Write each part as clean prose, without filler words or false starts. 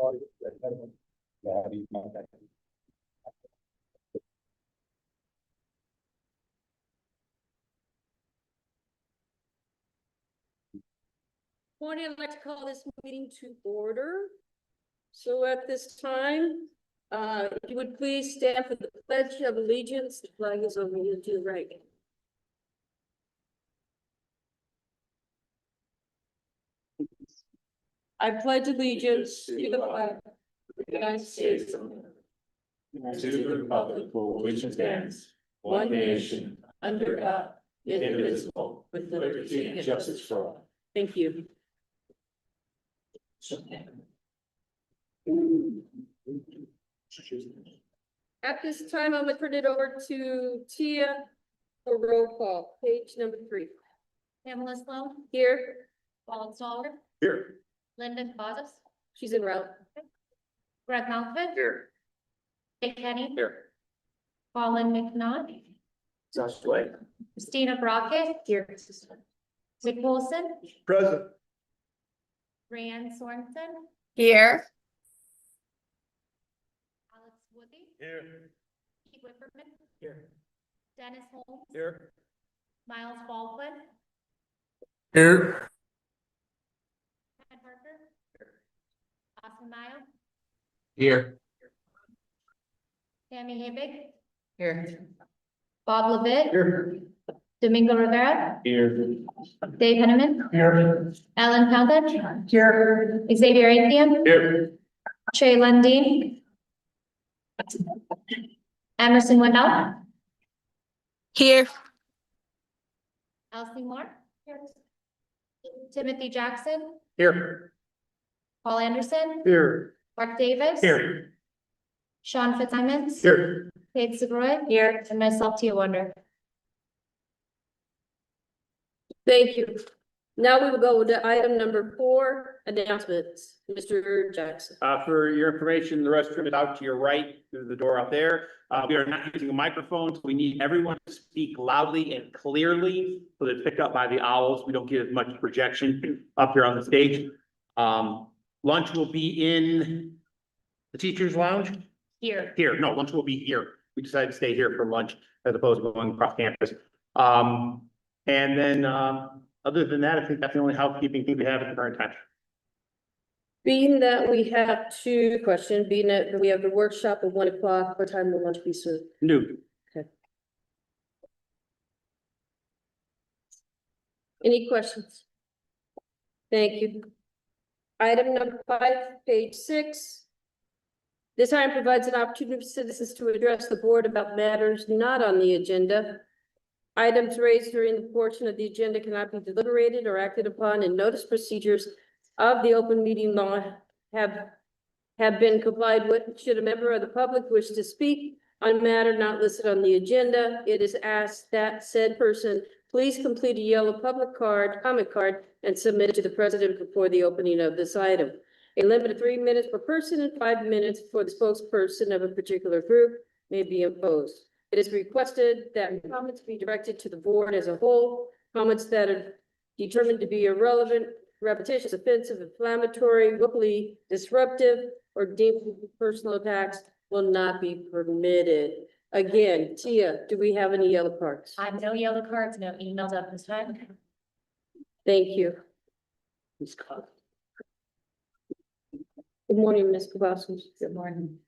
Morning, I'd like to call this meeting to order. So at this time, if you would please stand for the Pledge of Allegiance. The flag is over here to the right. I pledge allegiance to the flag of the United States of America, and to the republic for which it stands, one nation, under God, indivisible, with liberty and justice for all. Thank you. At this time, I'm going to turn it over to Tia for roll call, page number 3. Pamela Sloan, Here, Walt Sawyer, Here. Linda Cavazos, she's en route. Greg Malfit, Here. Dick Kenny, Here. Colin McNaught, Josh Blake. Christina Brockett, Here. Rick Wilson, Present. Rand Sorensen, Here. Alex Woody, Here. Pete Whipperman, Here. Dennis Holmes, Here. Miles Baldwin, Here. Ted Harper, Austin Mayo, Here. Tammy Hebig, Here. Bob Levitt, Here. Domingo Rivera, Here. Dave Henneman, Here. Ellen Poundage, Here. Xavier Athean, Here. Shay Lundeen, Emerson Wendell, Here. Elsie Moore, Timothy Jackson, Here. Paul Anderson, Here. Mark Davis, Here. Sean Fitzsimons, Here. Kate Segura, here, and myself, Tia Wonder. Thank you. Now we will go to item number 4, announcements. Mr. Jackson. For your information, the restroom is out to your right through the door out there. We are not using a microphone, so we need everyone to speak loudly and clearly so that it's picked up by the owls. We don't get as much projection up here on the stage. Lunch will be in the teacher's lounge. Here. Here, no, lunch will be here. We decided to stay here for lunch as opposed to going across campus. And then, other than that, I think that's the only housekeeping thing we have at the current time. Being that we have 2 questions, being that we have the workshop at 1 o'clock, what time will lunch be served? New. Any questions? Thank you. Item number 5, page 6. This item provides an opportunity for citizens to address the board about matters not on the agenda. Items raised during the portion of the agenda cannot be deliberated or acted upon, and notice procedures of the open meeting law have been complied with. Should a member of the public wish to speak on a matter not listed on the agenda, it is asked that said person please complete a yellow public card, comment card, and submit it to the president before the opening of this item. A limit of 3 minutes per person and 5 minutes for the spokesperson of a particular group may be imposed. It is requested that comments be directed to the board as a whole. Comments that are determined to be irrelevant, repetitious, offensive, inflammatory, willfully disruptive, or deemed to be personal attacks will not be permitted. Again, Tia, do we have any yellow cards? I have no yellow cards, no emails at this time. Thank you. Good morning, Ms. Cavazos. Good morning.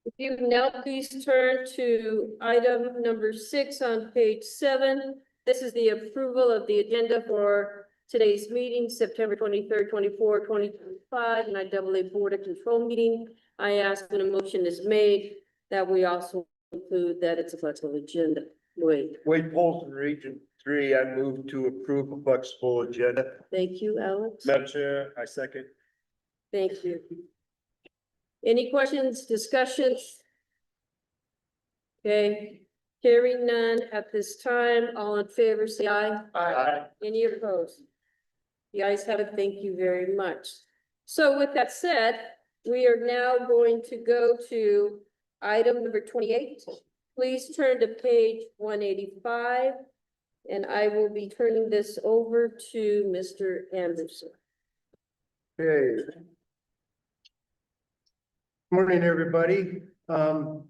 If you now please turn to item number 6 on page 7. This is the approval of the agenda for today's meeting, September 23rd, 2025, and NIAA Board of Control meeting. I ask when a motion is made that we also include that it's a flexible agenda. Wade Polson, Region 3, I move to approve a flexible agenda. Thank you, Alex. Madam Chair, I second. Thank you. Any questions, discussions? Okay, hearing none at this time. All in favor, say aye. Aye. Any opposed? The ayes have it. Thank you very much. So with that said, we are now going to go to item number 28. Please turn to page 185. And I will be turning this over to Mr. Anderson. Okay. Morning, everybody. So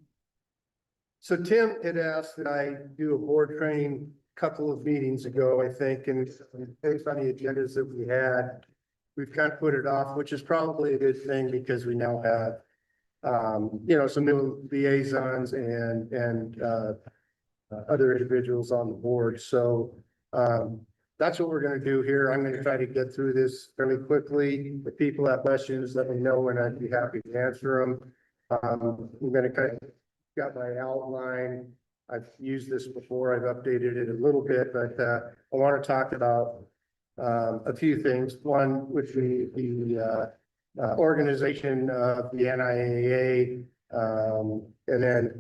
Tim had asked that I do a board training a couple of meetings ago, I think, and based on the agendas that we had, we've kind of put it off, which is probably a good thing because we now have some new liaisons and other individuals on the board. So that's what we're gonna do here. I'm gonna try to get through this fairly quickly. If people have questions, let me know and I'd be happy to answer them. I'm gonna kind of got my outline. I've used this before. I've updated it a little bit, but I want to talk about a few things. One would be the organization of the NIAA, and then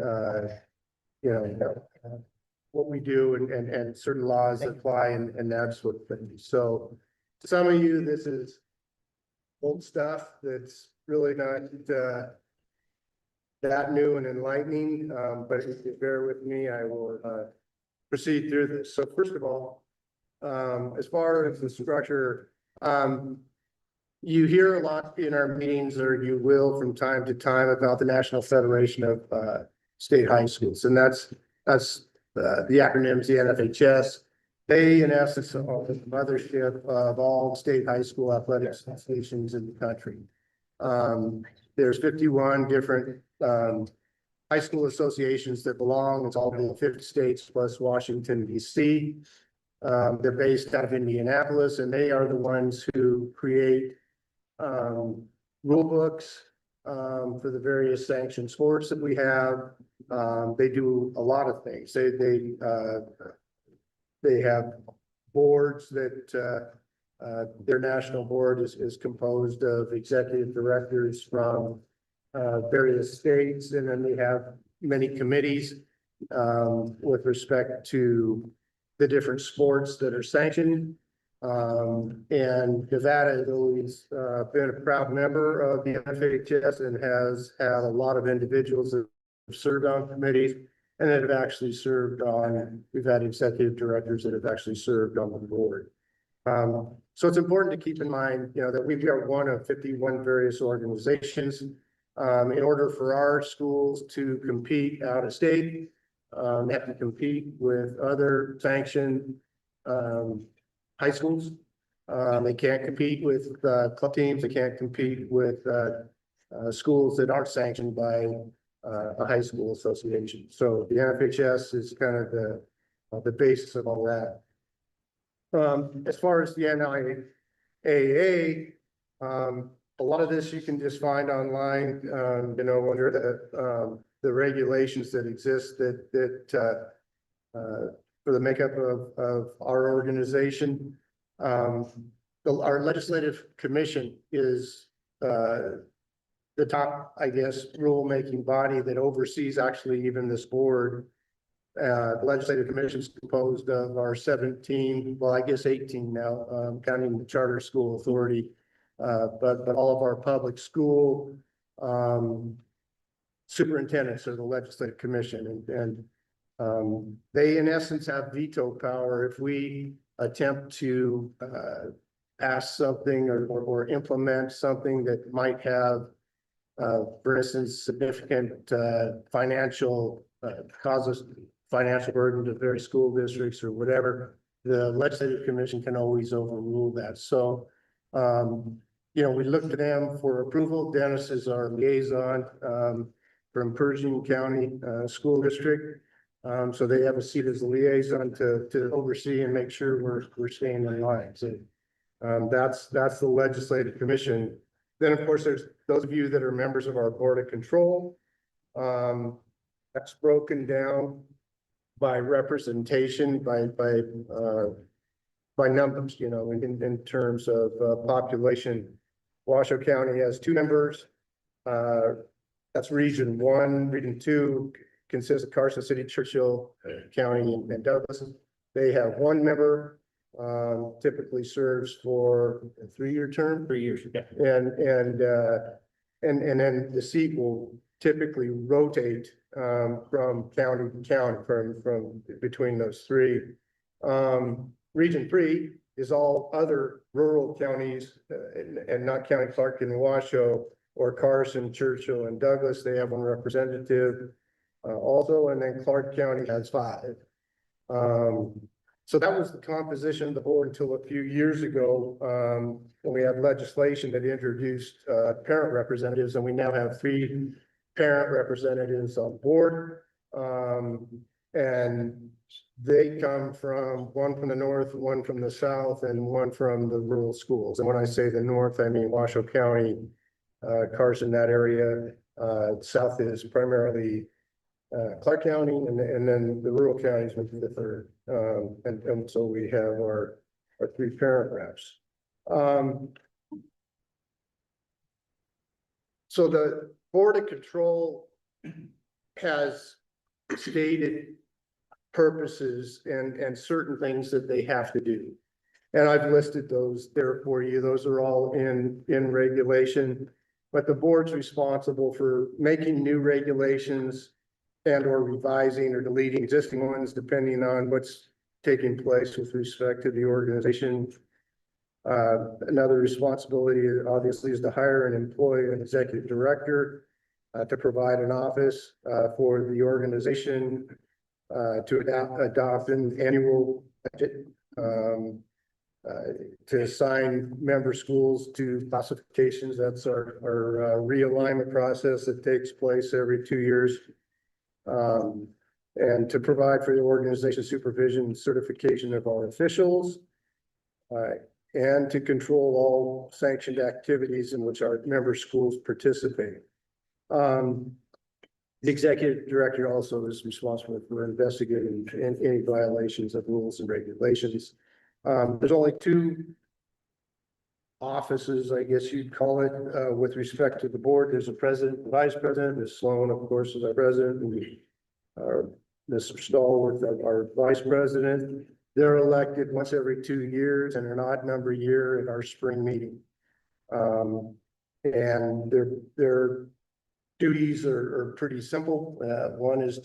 what we do and certain laws that apply and that sort of thing. So to some of you, this is old stuff that's really not that new and enlightening, but if you bear with me, I will proceed through this. So first of all, as far as the structure, you hear a lot in our meetings, or you will from time to time, about the National Federation of State High Schools, and that's the acronyms, the NFHS. They, in essence, are the mothership of all state high school athletic associations in the country. There's 51 different high school associations that belong. It's all in 50 states plus Washington, D.C. They're based out of Indianapolis, and they are the ones who create rule books for the various sanctioned sports that we have. They do a lot of things. They have boards that their national board is composed of executive directors from various states, and then they have many committees with respect to the different sports that are sanctioned. And Nevada has always been a proud member of the NFHS and has had a lot of individuals that have served on committees and that have actually served on, we've had executive directors that have actually served on the board. So it's important to keep in mind, that we are one of 51 various organizations. In order for our schools to compete out of state, they have to compete with other sanctioned high schools. They can't compete with club teams. They can't compete with schools that aren't sanctioned by a high school association. So the NFHS is kind of the basis of all that. As far as the NIAA, a lot of this you can just find online, under the regulations that exist that for the makeup of our organization. Our legislative commission is the top, I guess, rulemaking body that oversees actually even this board. The legislative commission is composed of our 17, well, I guess 18 now, counting the charter school authority, but all of our public school superintendents are the legislative commission, and they in essence have veto power if we attempt to pass something or implement something that might have, for instance, significant financial causes financial burden to various school districts or whatever. The legislative commission can always overrule that. So, we look to them for approval. Dennis is our liaison from Pershing County School District. So they have a seat as a liaison to oversee and make sure we're staying in line. So that's the legislative commission. Then, of course, there's those of you that are members of our board of control. That's broken down by representation, by numbers, in terms of population. Washoe County has 2 members. That's Region 1. Region 2 consists of Carson City, Churchill County, and Douglas. They have 1 member, typically serves for a 3-year term. 3 years, yeah. And then the seat will typically rotate from county to county, from between those 3. Region 3 is all other rural counties, and not counting Clark and Washoe, or Carson, Churchill, and Douglas. They have one representative also, and then Clark County has 5. So that was the composition of the board until a few years ago, when we had legislation that introduced parent representatives, and we now have 3 parent representatives on board. And they come from, one from the north, one from the south, and one from the rural schools. And when I say the north, I mean Washoe County, Carson, that area. South is primarily Clark County, and then the rural counties would be the third. And so we have our 3 parent reps. So the Board of Control has stated purposes and certain things that they have to do. And I've listed those there for you. Those are all in regulation, but the board's responsible for making new regulations and or revising or deleting existing ones, depending on what's taking place with respect to the organization. Another responsibility obviously is to hire and employ an executive director to provide an office for the organization, to adopt an annual budget, to assign member schools to classifications. That's our realignment process that takes place every 2 years. And to provide for the organization supervision and certification of our officials, and to control all sanctioned activities in which our member schools participate. The executive director also is responsible for investigating any violations of rules and regulations. There's only 2 offices, I guess you'd call it, with respect to the board. There's a president, and vice president. Ms. Sloan, of course, is our president, and Mr. Stallworth, our vice president. They're elected once every 2 years and an odd number year at our spring meeting. And their duties are pretty simple. One is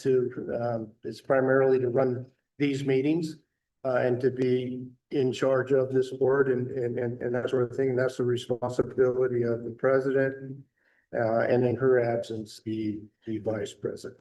it's primarily to run these meetings and to be in charge of this board and that sort of thing. And that's the responsibility of the president, and in her absence, the vice president.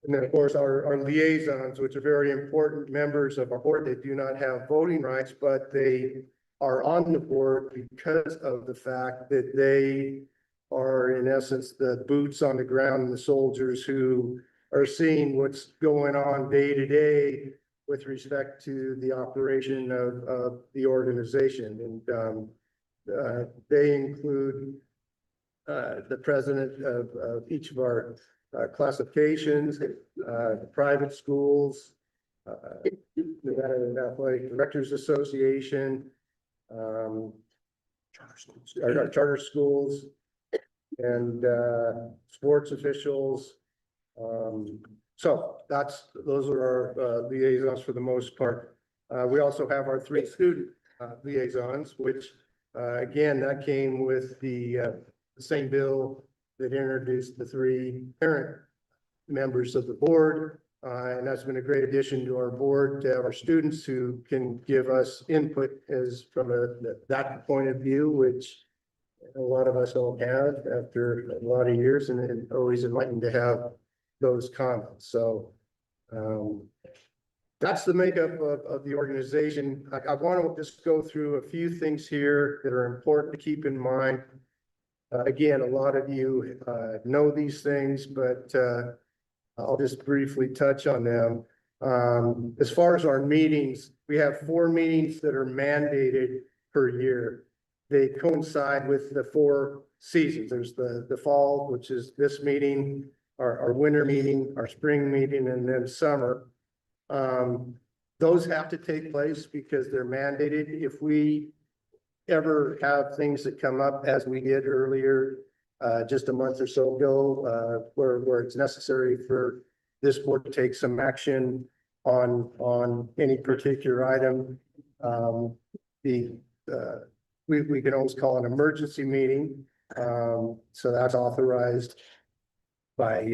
And then, of course, our liaisons, which are very important members of our board. They do not have voting rights, but they are on the board because of the fact that they are, in essence, the boots on the ground, the soldiers who are seeing what's going on day to day with respect to the operation of the organization. And they include the president of each of our classifications, private schools, Nevada Athletic Directors Association, our charter schools, and sports officials. So those are our liaisons for the most part. We also have our 3 student liaisons, which again, that came with the same bill that introduced the 3 parent members of the board. And that's been a great addition to our board, to have our students who can give us input as from that point of view, which a lot of us don't have after a lot of years, and always enlightened to have those comments. So that's the makeup of the organization. I want to just go through a few things here that are important to keep in mind. Again, a lot of you know these things, but I'll just briefly touch on them. As far as our meetings, we have 4 meetings that are mandated per year. They coincide with the 4 seasons. There's the fall, which is this meeting, our winter meeting, our spring meeting, and then summer. Those have to take place because they're mandated. If we ever have things that come up, as we did earlier, just a month or so ago, where it's necessary for this board to take some action on any particular item, we can always call an emergency meeting. So that's authorized by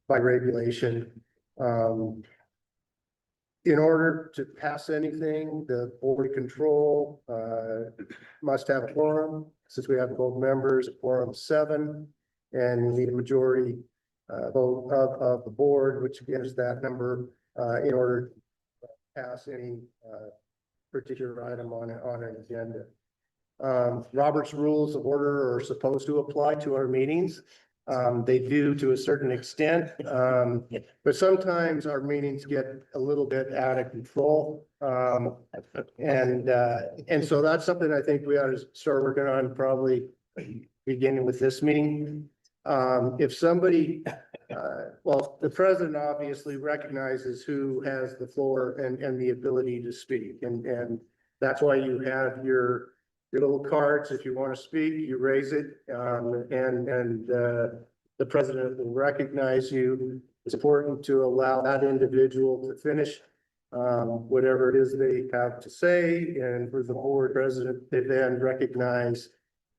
regulation. in order to pass anything, the board of control, must have a quorum. Since we have both members, a quorum of 7, and we need a majority, vote of the board, which gives that number, in order to pass any, particular item on an agenda. Robert's rules of order are supposed to apply to our meetings. They do to a certain extent, but sometimes our meetings get a little bit out of control. And so that's something I think we ought to start working on, probably beginning with this meeting. If somebody, well, the president obviously recognizes who has the floor and the ability to speak, and that's why you have your little cards. If you want to speak, you raise it, and the president will recognize you. It's important to allow that individual to finish whatever it is they have to say, and for the board president, they then recognize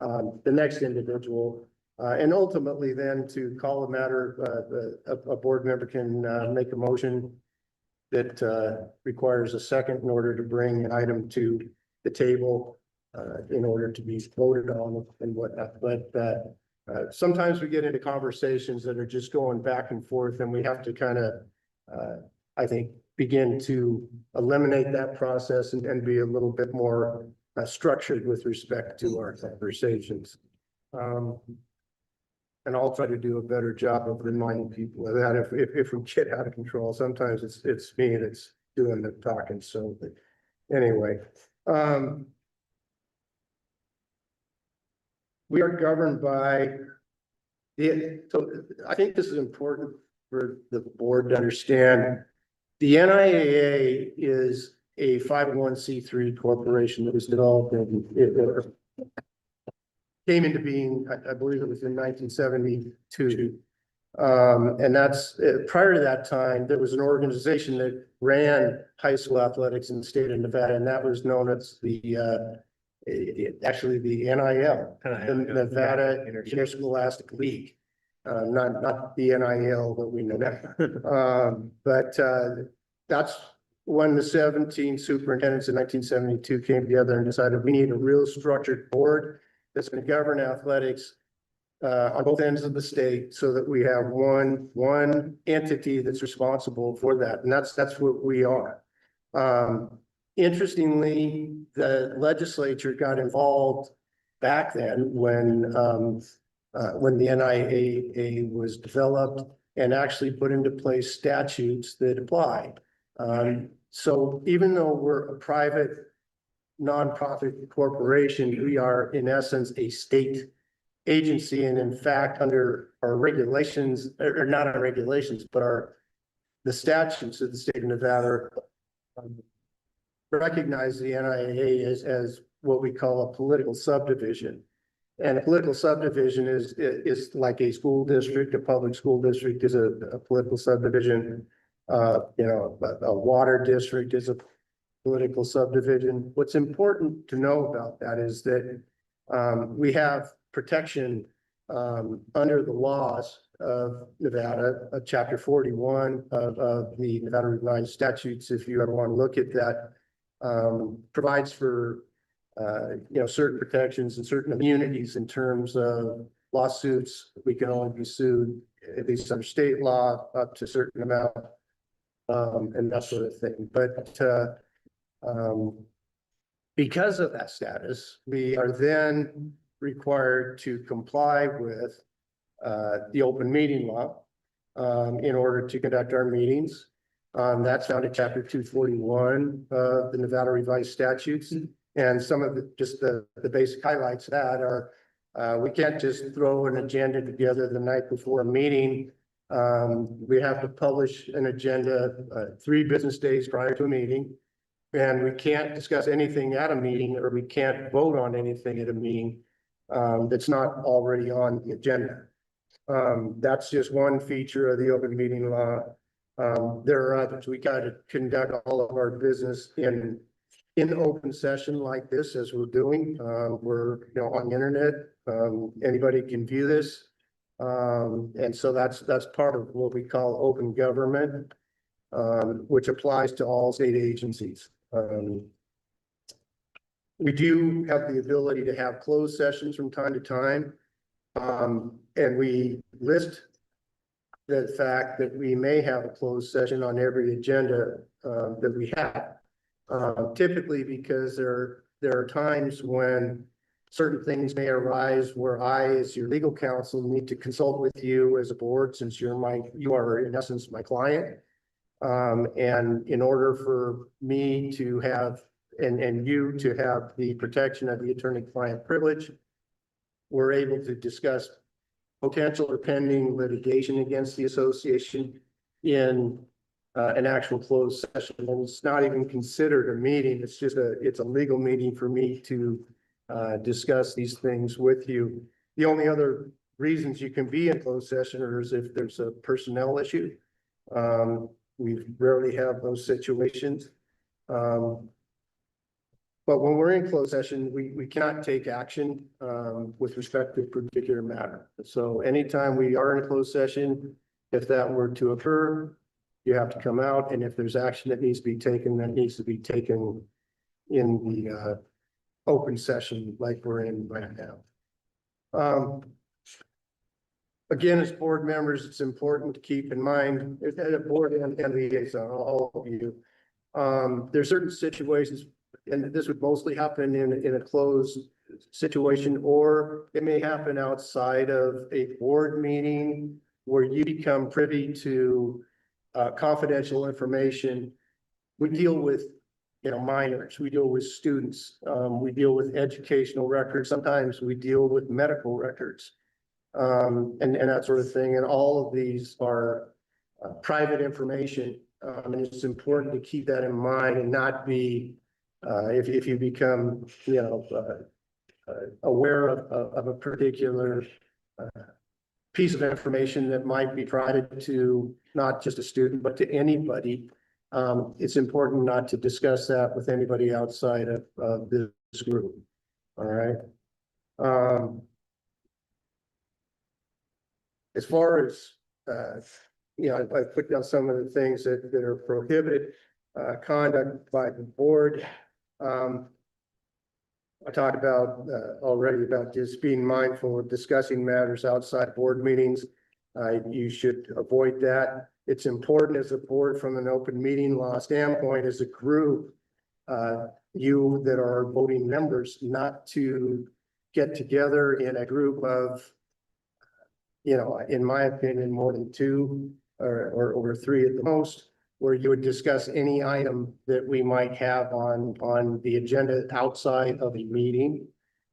the next individual, and ultimately then to call a matter, a board member can make a motion that requires a second in order to bring an item to the table in order to be voted on and whatnot. But sometimes we get into conversations that are just going back and forth, and we have to kind of, I think, begin to eliminate that process and be a little bit more structured with respect to our conversations. And I'll try to do a better job of reminding people of that if we get out of control. Sometimes it's me that's doing the talking. So anyway, we are governed by so I think this is important for the board to understand. The NIAA is a 501c3 corporation that was developed and it came into being, I believe it was in 1972. And that's prior to that time, there was an organization that ran high school athletics in the state of Nevada, and that was known as the actually the NIL, the Nevada Interscholastic League, not the NIL that we know now. But that's when the 17 superintendents in 1972 came together and decided we need a real structured board that's going to govern athletics on both ends of the state, so that we have one entity that's responsible for that, and that's what we are. Interestingly, the legislature got involved back then when the NIAA was developed and actually put into place statutes that apply. So even though we're a private nonprofit corporation, we are in essence a state agency, and in fact, under our regulations, or not our regulations, but the statutes of the state of Nevada recognize the NIAA as what we call a political subdivision. And a political subdivision is like a school district. A public school district is a political subdivision. A water district is a political subdivision. What's important to know about that is that we have protection under the laws of Nevada, Chapter 41 of the Nevada Revised Statutes. If you ever want to look at that, provides for certain protections and certain immunities in terms of lawsuits. We can only be sued, at least under state law, up to a certain amount, and that sort of thing. But because of that status, we are then required to comply with the open meeting law in order to conduct our meetings. That's found in Chapter 241 of the Nevada Revised Statutes. And some of the basic highlights of that are we can't just throw an agenda together the night before a meeting. We have to publish an agenda 3 business days prior to a meeting. And we can't discuss anything at a meeting, or we can't vote on anything at a meeting that's not already on the agenda. That's just one feature of the open meeting law. There are others. We got to conduct all of our business in open session like this, as we're doing. We're on the internet. Anybody can view this. And so that's part of what we call open government. which applies to all state agencies. We do have the ability to have closed sessions from time to time. And we list the fact that we may have a closed session on every agenda that we have. Typically because there are times when certain things may arise where I, as your legal counsel, need to consult with you as a board, since you are in essence my client. And in order for me to have, and you to have the protection of the attorney-client privilege, we're able to discuss potential or pending litigation against the association in an actual closed session. And it's not even considered a meeting. It's just it's a legal meeting for me to discuss these things with you. The only other reasons you can be in closed session is if there's a personnel issue. We rarely have those situations. But when we're in closed session, we cannot take action with respect to a particular matter. So anytime we are in a closed session, if that were to occur, you have to come out, and if there's action that needs to be taken, that needs to be taken in the open session like we're in right now. Again, as board members, it's important to keep in mind, at a board and liaison, all of you, there's certain situations, and this would mostly happen in a closed situation, or it may happen outside of a board meeting where you become privy to confidential information. We deal with, minors, we deal with students, we deal with educational records, sometimes we deal with medical records, and that sort of thing. And all of these are private information. And it's important to keep that in mind and not be, if you become, aware of a particular piece of information that might be provided to not just a student, but to anybody. It's important not to discuss that with anybody outside of this group. All right. As far as, I put down some of the things that are prohibited, conduct by the board. I talked about already about just being mindful of discussing matters outside board meetings. You should avoid that. It's important as a board from an open meeting law standpoint, as a group, you that are voting members, not to get together in a group of, in my opinion, more than two or three at the most, where you would discuss any item that we might have on the agenda outside of a meeting.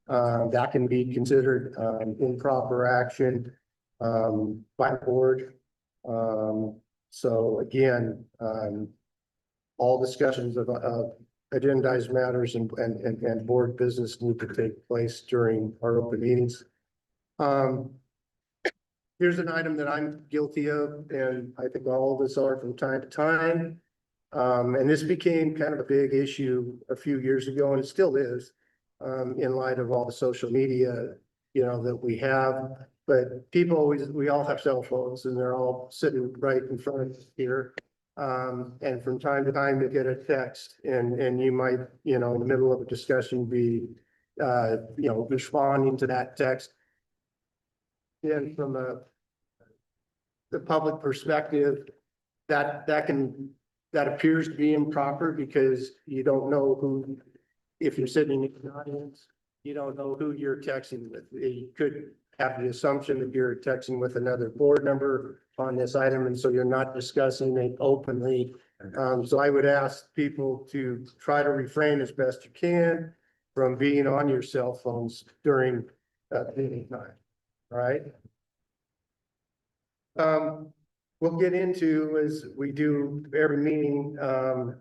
That can be considered improper action by the board. So again, all discussions of agendized matters and board business need to take place during our open meetings. Here's an item that I'm guilty of, and I think all of us are from time to time. And this became kind of a big issue a few years ago, and it still is, in light of all the social media, that we have. But we all have cell phones, and they're all sitting right in front of us here. And from time to time, you get a text, and you might, in the middle of a discussion, be, responding to that text. And from the public perspective, that appears to be improper, because you don't know who, if you're sitting in the audience, you don't know who you're texting with. You could have the assumption that you're texting with another board member on this item, and so you're not discussing it openly. So I would ask people to try to refrain as best you can from being on your cell phones during meeting time, right? We'll get into, as we do every meeting, our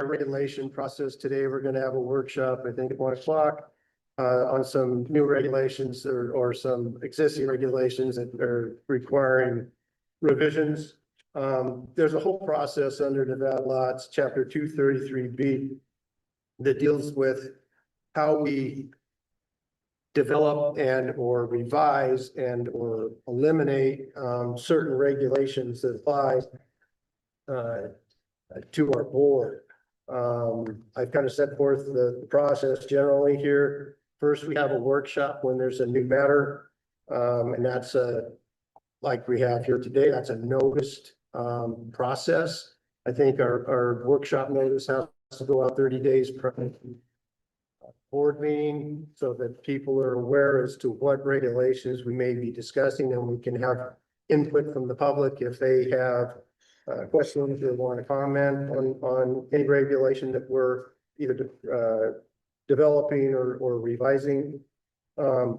regulation process. Today, we're going to have a workshop, I think at 1 o'clock, on some new regulations or some existing regulations that are requiring revisions. There's a whole process under Nevada law. It's chapter 233B that deals with how we develop and or revise and or eliminate certain regulations that apply to our board. I've kind of set forth the process generally here. First, we have a workshop when there's a new matter. And that's like we have here today, that's a noticed process. I think our workshop notice has to go out 30 days prior to board meeting so that people are aware as to what regulations we may be discussing, and we can have input from the public if they have questions or want to comment on any regulation that we're either developing or revising. But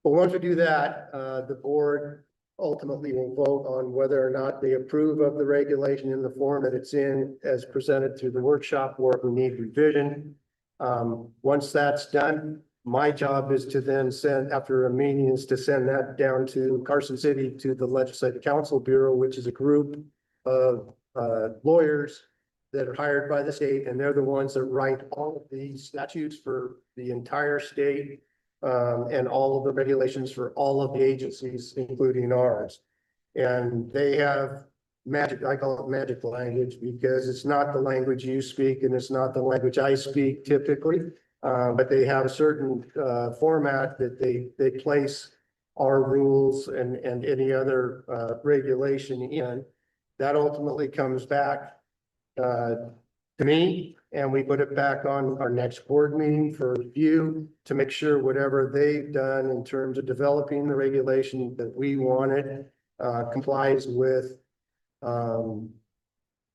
once we do that, the board ultimately will vote on whether or not they approve of the regulation in the form that it's in as presented through the workshop, or if we need revision. Once that's done, my job is to then send, after a meeting, is to send that down to Carson City to the Legislative Council Bureau, which is a group of lawyers that are hired by the state, and they're the ones that write all of these statutes for the entire state, and all of the regulations for all of the agencies, including ours. And they have magic, I call it magic language, because it's not the language you speak and it's not the language I speak typically. But they have a certain format that they place our rules and any other regulation in. That ultimately comes back to me, and we put it back on our next board meeting for review to make sure whatever they've done in terms of developing the regulation that we wanted complies with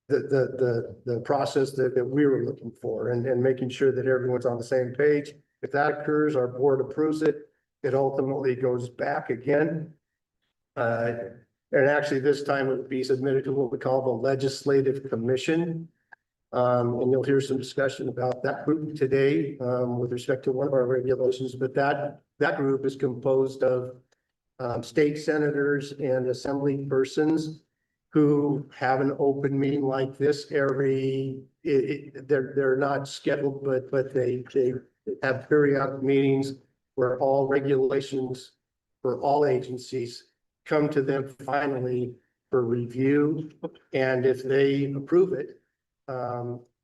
the process that we were looking for, and making sure that everyone's on the same page. If that occurs, our board approves it. It ultimately goes back again. And actually this time it would be submitted to what we call the Legislative Commission. And you'll hear some discussion about that group today with respect to one of our regulations, but that group is composed of state senators and assembly persons who have an open meeting like this every, they're not scheduled, but they have periodic meetings where all regulations for all agencies come to them finally for review. And if they approve it,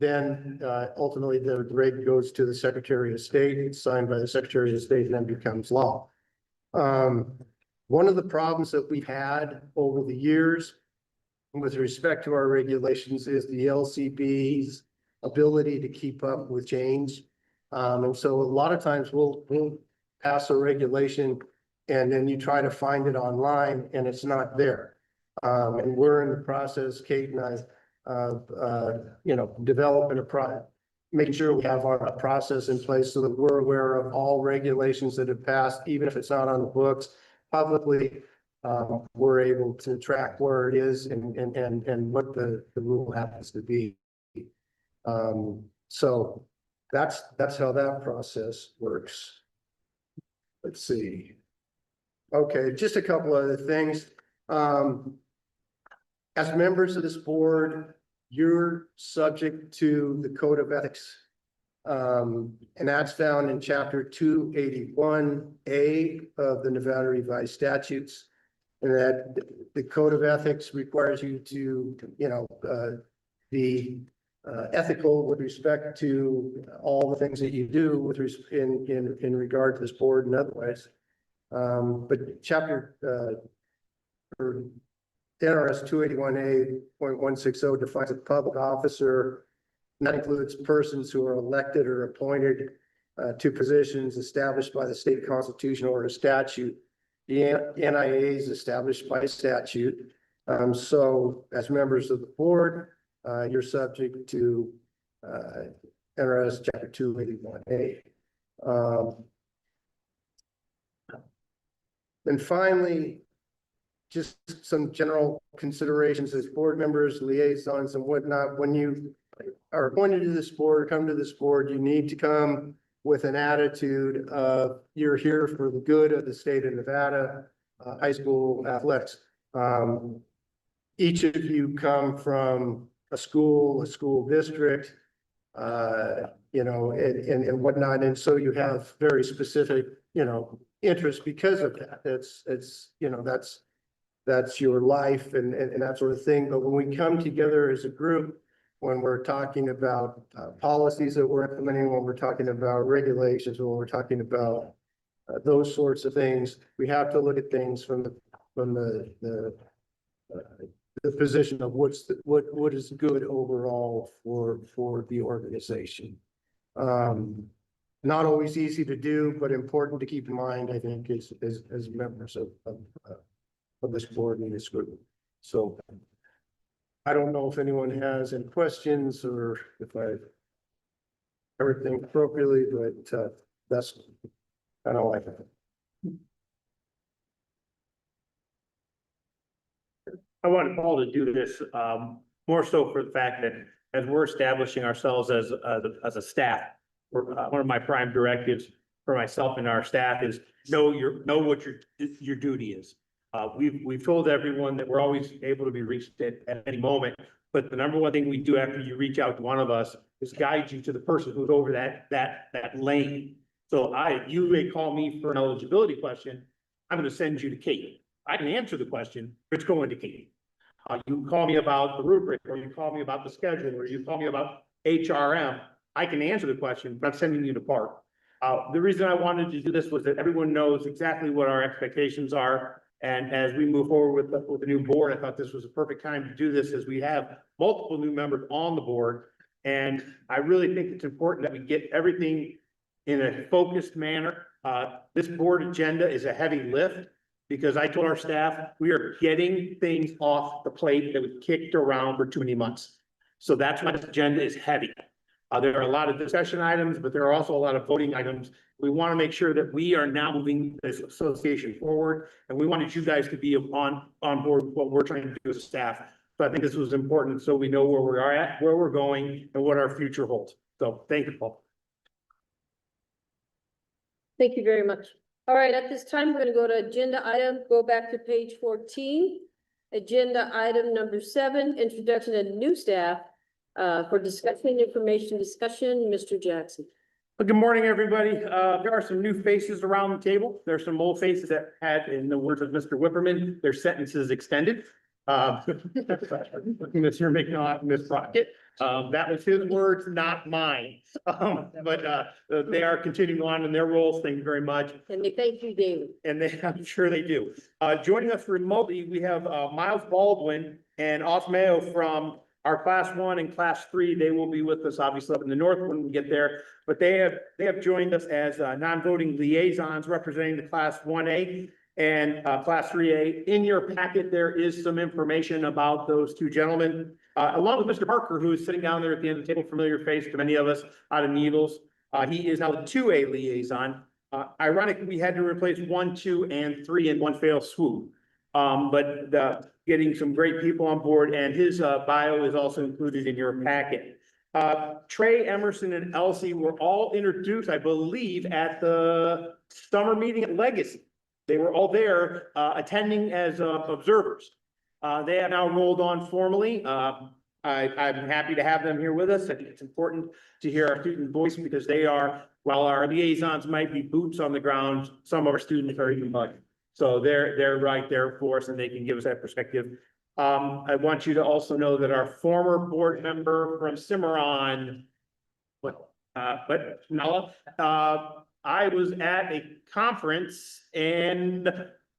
then ultimately the reg goes to the Secretary of State, it's signed by the Secretary of State, and then becomes law. One of the problems that we've had over the years with respect to our regulations is the LCB's ability to keep up with change. And so a lot of times we'll pass a regulation and then you try to find it online and it's not there. And we're in the process, Kate and I, developing a product, making sure we have our process in place so that we're aware of all regulations that have passed, even if it's not on the books publicly. We're able to track where it is and what the rule happens to be. So that's how that process works. Let's see. Okay, just a couple other things. As members of this board, you're subject to the Code of Ethics. And that's found in chapter 281A of the Nevada Revised Statutes. And that the Code of Ethics requires you to, be ethical with respect to all the things that you do with in regard to this board and otherwise. But chapter or NRS 281A.160 defines a public officer, and that includes persons who are elected or appointed to positions established by the state constitution or a statute. The NIAA is established by statute. So as members of the board, you're subject to NRS chapter 281A. And finally, just some general considerations as board members, liaisons and whatnot. When you are appointed to this board, come to this board, you need to come with an attitude of you're here for the good of the state of Nevada, high school athletics. Each of you come from a school district, and whatnot. And so you have very specific, interests because of that. That's your life and that sort of thing. But when we come together as a group, when we're talking about policies that we're implementing, when we're talking about regulations, when we're talking about those sorts of things, we have to look at things from the position of what is good overall for the organization. Not always easy to do, but important to keep in mind, I think, as members of this board and this group. So I don't know if anyone has any questions or if I everything appropriately, but that's kind of like it. I wanted Paul to do this, more so for the fact that as we're establishing ourselves as a staff, one of my prime directives for myself and our staff is know what your duty is. We've told everyone that we're always able to be reached at any moment, but the number one thing we do after you reach out to one of us is guide you to the person who's over that lane. So you may call me for an eligibility question. I'm going to send you to Kate. I can answer the question, but it's going to Kate. You call me about the rubric, or you call me about the schedule, or you call me about HRM. I can answer the question, but I'm sending you to Park. The reason I wanted to do this was that everyone knows exactly what our expectations are. And as we move forward with the new board, I thought this was a perfect time to do this, as we have multiple new members on the board. And I really think it's important that we get everything in a focused manner. This board agenda is a heavy lift, because I told our staff, we are getting things off the plate that was kicked around for too many months. So that's why this agenda is heavy. There are a lot of discussion items, but there are also a lot of voting items. We want to make sure that we are now moving this association forward, and we wanted you guys to be on board with what we're trying to do as staff. So I think this was important, so we know where we are at, where we're going, and what our future holds. So thank you, Paul. Thank you very much. All right, at this time, we're going to go to agenda item, go back to page 14. Agenda item number 7, introduction of new staff for discussion, information discussion, Mr. Jackson. Well, good morning, everybody. There are some new faces around the table. There's some old faces that had, in the words of Mr. Whipperman, their sentences extended. Mr. McNaught, Ms. Crockett. That was his words, not mine. But they are continuing on in their roles. Thank you very much. And they thank you, David. And I'm sure they do. Joining us remotely, we have Miles Baldwin and Osmeo from our class 1 and class 3. They will be with us obviously up in the north when we get there, but they have joined us as non-voting liaisons representing the class 1A and class 3A. In your packet, there is some information about those two gentlemen, along with Mr. Parker, who is sitting down there at the end of the table, familiar face to many of us out of Needles. He is now the 2A liaison. Ironically, we had to replace 1, 2, and 3 in one fell swoop. But getting some great people on board, and his bio is also included in your packet. Trey, Emerson, and Elsie were all introduced, I believe, at the summer meeting at Legacy. They were all there attending as observers. They have now rolled on formally. I'm happy to have them here with us. I think it's important to hear our student voice, because they are, while our liaisons might be boots on the ground, some of our students are even mud. So they're right there for us, and they can give us that perspective. I want you to also know that our former board member from Cimarron, Nala, I was at a conference, and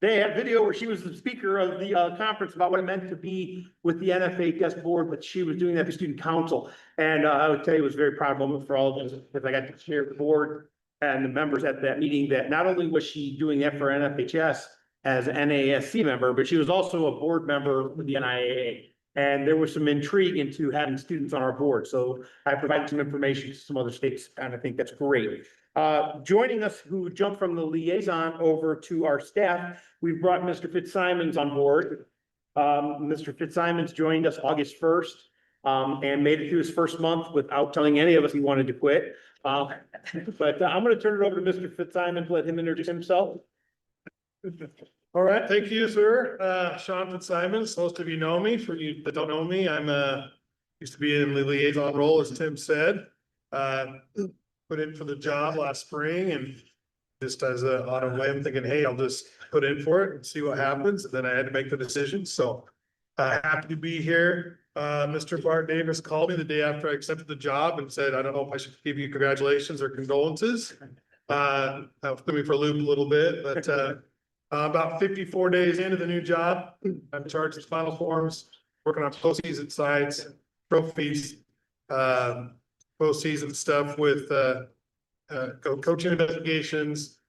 they had video where she was the speaker of the conference about what it meant to be with the NFHS board, but she was doing that for student council. And I would tell you it was a very proud moment for all of us, because I got to share the board and the members at that meeting that not only was she doing that for NFHS as an NASC member, but she was also a board member for the NIAA. And there was some intrigue into having students on our board. So I provided some information to some other states, and I think that's great. Joining us, who jumped from the liaison over to our staff, we've brought Mr. Fitzsimons on board. Mr. Fitzsimons joined us August 1st and made it through his first month without telling any of us he wanted to quit. But I'm going to turn it over to Mr. Fitzsimons, let him introduce himself. All right, thank you, sir. Sean Fitzsimons, most of you know me. For you that don't know me, I'm used to be in the liaison role, as Tim said. put in for the job last spring and just as a, on a whim thinking, hey, I'll just put in for it and see what happens. And then I had to make the decision. So happy to be here. Mr. Bart Davis called me the day after I accepted the job and said, I don't know if I should give you congratulations or condolences. Threw me for a loop a little bit, but about 54 days into the new job, I'm in charge of the final forms, working on postseason sites, trophies, postseason stuff with coaching investigations,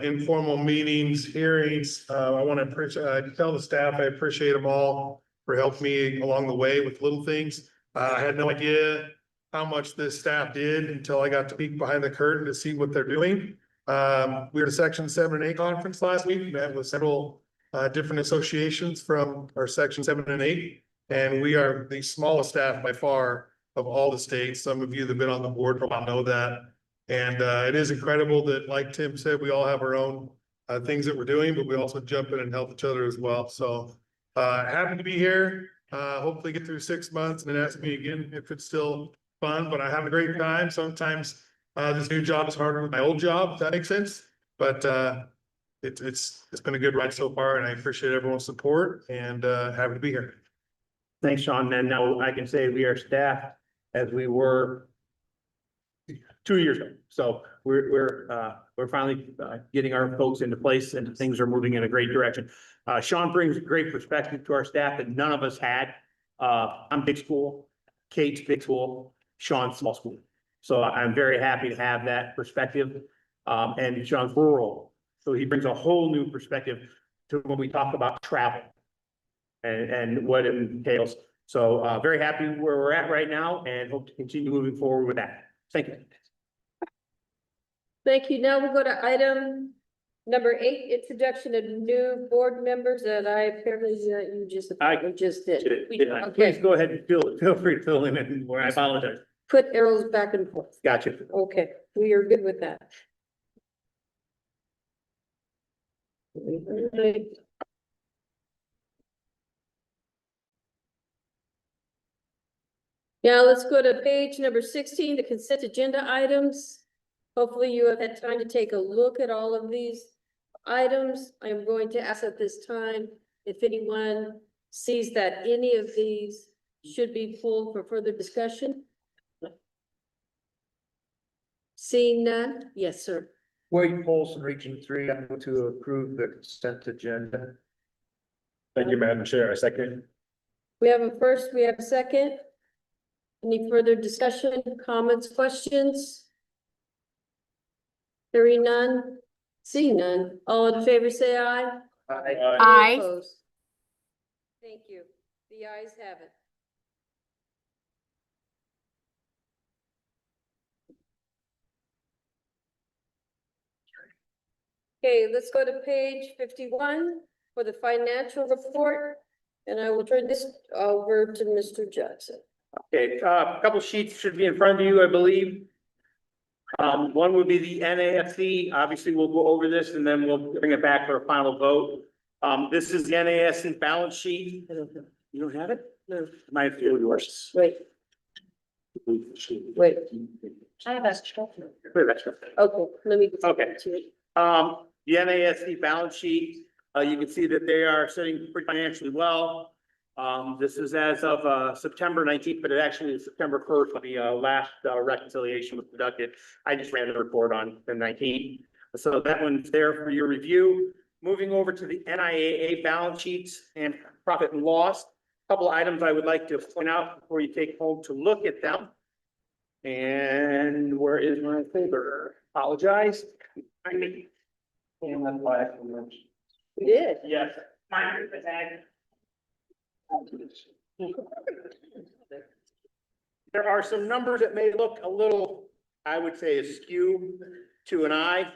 informal meetings, hearings. I want to appreciate, tell the staff I appreciate them all for helping me along the way with little things. I had no idea how much this staff did until I got to peek behind the curtain to see what they're doing. We were at a Section 7 and 8 conference last week, met with several different associations from our Section 7 and 8. And we are the smallest staff by far of all the states. Some of you that have been on the board for a while know that. And it is incredible that, like Tim said, we all have our own things that we're doing, but we also jump in and help each other as well. So happy to be here. Hopefully get through 6 months and then ask me again if it's still fun, but I have a great time. Sometimes this new job is harder than my old job, if that makes sense. But it's been a good ride so far and I appreciate everyone's support and happy to be here. Thanks, Sean. And now I can say we are staffed as we were 2 years ago. So we're finally getting our folks into place and things are moving in a great direction. Sean brings great perspective to our staff that none of us had. I'm big school, Kate's big school, Sean's small school. So I'm very happy to have that perspective. And Sean's rural. So he brings a whole new perspective to when we talk about travel and what it entails. So very happy where we're at right now and hope to continue moving forward with that. Thank you. Thank you. Now we'll go to item number 8, introduction of new board members that I apparently you just did. Please Okay, go ahead and feel free to fill in where I apologize. put arrows back and forth. Gotcha. Okay, we are good with that. Now let's go to page number 16, the consent agenda items. Hopefully you have had time to take a look at all of these items. I'm going to ask at this time if anyone sees that any of these should be pulled for further discussion. Seeing none? Yes, sir. Wade Polson, Region 3, I move to approve the consent agenda. Thank you, Madam Chair. I second. We have a first, we have a second. Any further discussion, comments, questions? Hearing none, seeing none. All in favor, say aye. Any Aye. opposed? Thank you. The ayes have it. Okay, let's go to page 51 for the financial report. And I will turn this over to Mr. Jackson. Okay, a couple sheets should be in front of you, I believe. One would be the NASC. Obviously, we'll go over this and then we'll bring it back for a final vote. This is the NASC balance sheet. You don't have it? No. Might have yours. Wait, wait. I have extra. Wait, that's right. Okay, let me. Okay. The NASC balance sheet, you can see that they are sitting pretty financially well. This is as of September 19th, but it actually is September 1st when the last reconciliation was conducted. I just ran the report on the 19th. So that one's there for your review. Moving over to the NIAA balance sheets and profit and loss. A couple of items I would like to point out before you take home to look at them. And where is my folder? Apologize. And that's why I can. We did. Yes. Mine is the tag. There are some numbers that may look a little, I would say, askew to an eye.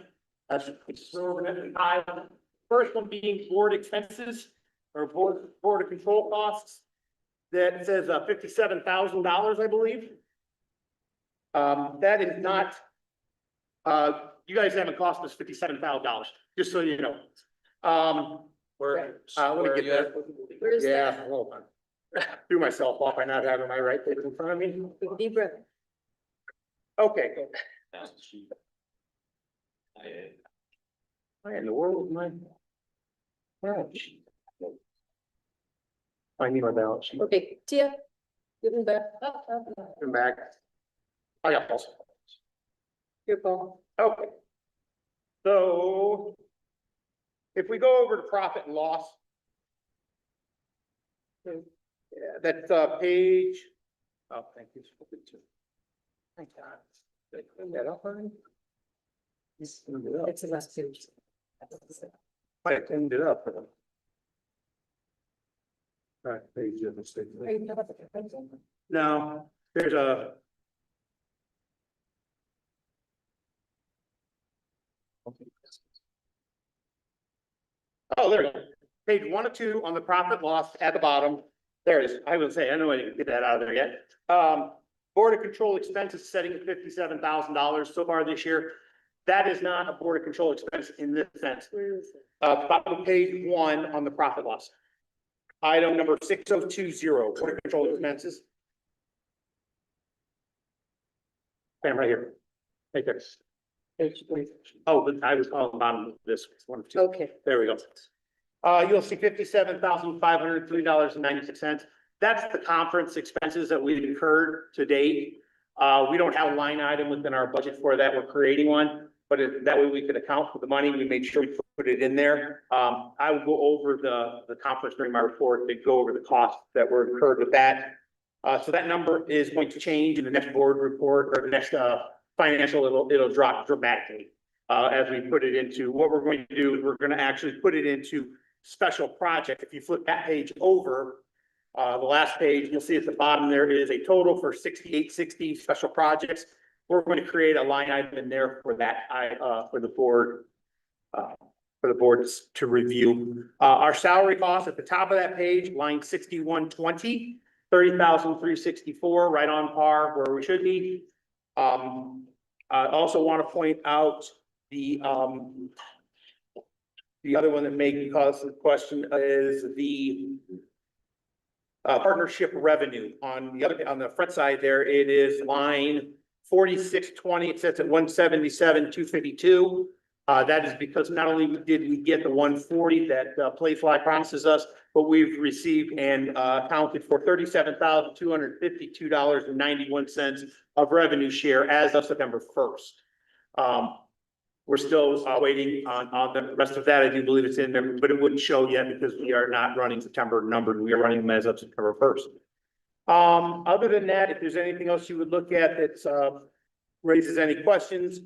First one being board expenses or board of control costs. That says $57,000, I believe. That is not, you guys haven't cost us $57,000, just so you know. Let me get that. Where's Yeah, that? hold on. Threw myself off by not having my right papers in front of me. Deep breath. Okay. Why in the world is my balance sheet? I need my balance sheet. Okay, Tia, give them back. Come back. I got also. Your call. Okay. So if we go over to profit and loss. Yeah, that's page. Oh, thank you. Thank God. Did I clean that up already? Just cleaned it up. It's the last page. I cleaned it up. Right, page of mistake. No, there's a. Oh, there it is. Page 1 of 2 on the profit loss at the bottom. There it is. I will say, I don't know I didn't get that out of there yet. Board of Control expenses setting at $57,000 so far this year. That is not a Board of Control expense in this sense. Where is it? Bottom of page 1 on the profit loss. Item number 6020, Board of Control expenses. Bam, right here. Right there. Page three. Oh, but I was on the bottom of this one of 2. Okay, There we go. You'll see $57,503.96. That's the conference expenses that we've incurred to date. We don't have a line item within our budget for that. We're creating one, but that way we could account for the money. We made sure we put it in there. I will go over the conference during my report to go over the costs that were incurred with that. So that number is going to change in the next board report or the next, financial, it'll drop dramatically. As we put it into, what we're going to do is we're going to actually put it into special project. If you flip that page over, the last page, you'll see at the bottom, there is a total for 6860 special projects. We're going to create a line item in there for that, for the board to review. Our salary costs at the top of that page, line 6120, 30,364, right on par where we should be. I also want to point out the other one that may cause the question is the partnership revenue. On the front side there, it is line 4620. It sits at 177,252. That is because not only did we get the 140 that Playfly promises us, but we've received and accounted for $37,252.91 of revenue share as of September 1st. We're still waiting on the rest of that. I do believe it's in there, but it wouldn't show yet because we are not running September numbered. We are running them as of September 1st. Other than that, if there's anything else you would look at that raises any questions,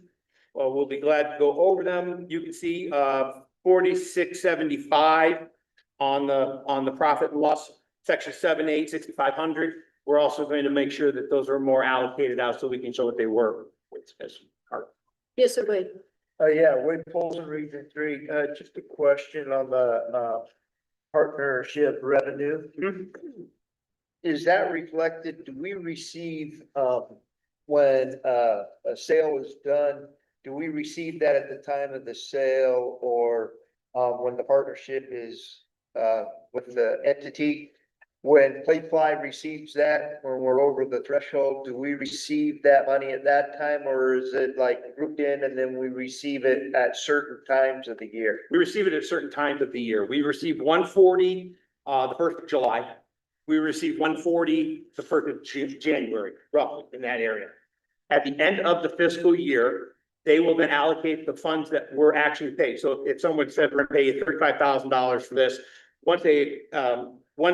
well, we'll be glad to go over them. You can see 4675 on the profit and loss, section 7A, 6500. We're also going to make sure that those are more allocated out so we can show what they were. yes, sir, Wade. Yeah, Wade Polson, Region 3, just a question on the partnership revenue. Is that reflected, do we receive, when a sale is done, do we receive that at the time of the sale or when the partnership is with the entity? When Playfly receives that, when we're over the threshold, do we receive that money at that time? Or is it like grouped in and then we receive it at certain times of the year? We receive it at certain times of the year. We received 140 the 1st of July. We received 140 the 1st of January, roughly in that area. At the end of the fiscal year, they will then allocate the funds that were actually paid. So if someone said we're gonna pay you $35,000 for this, once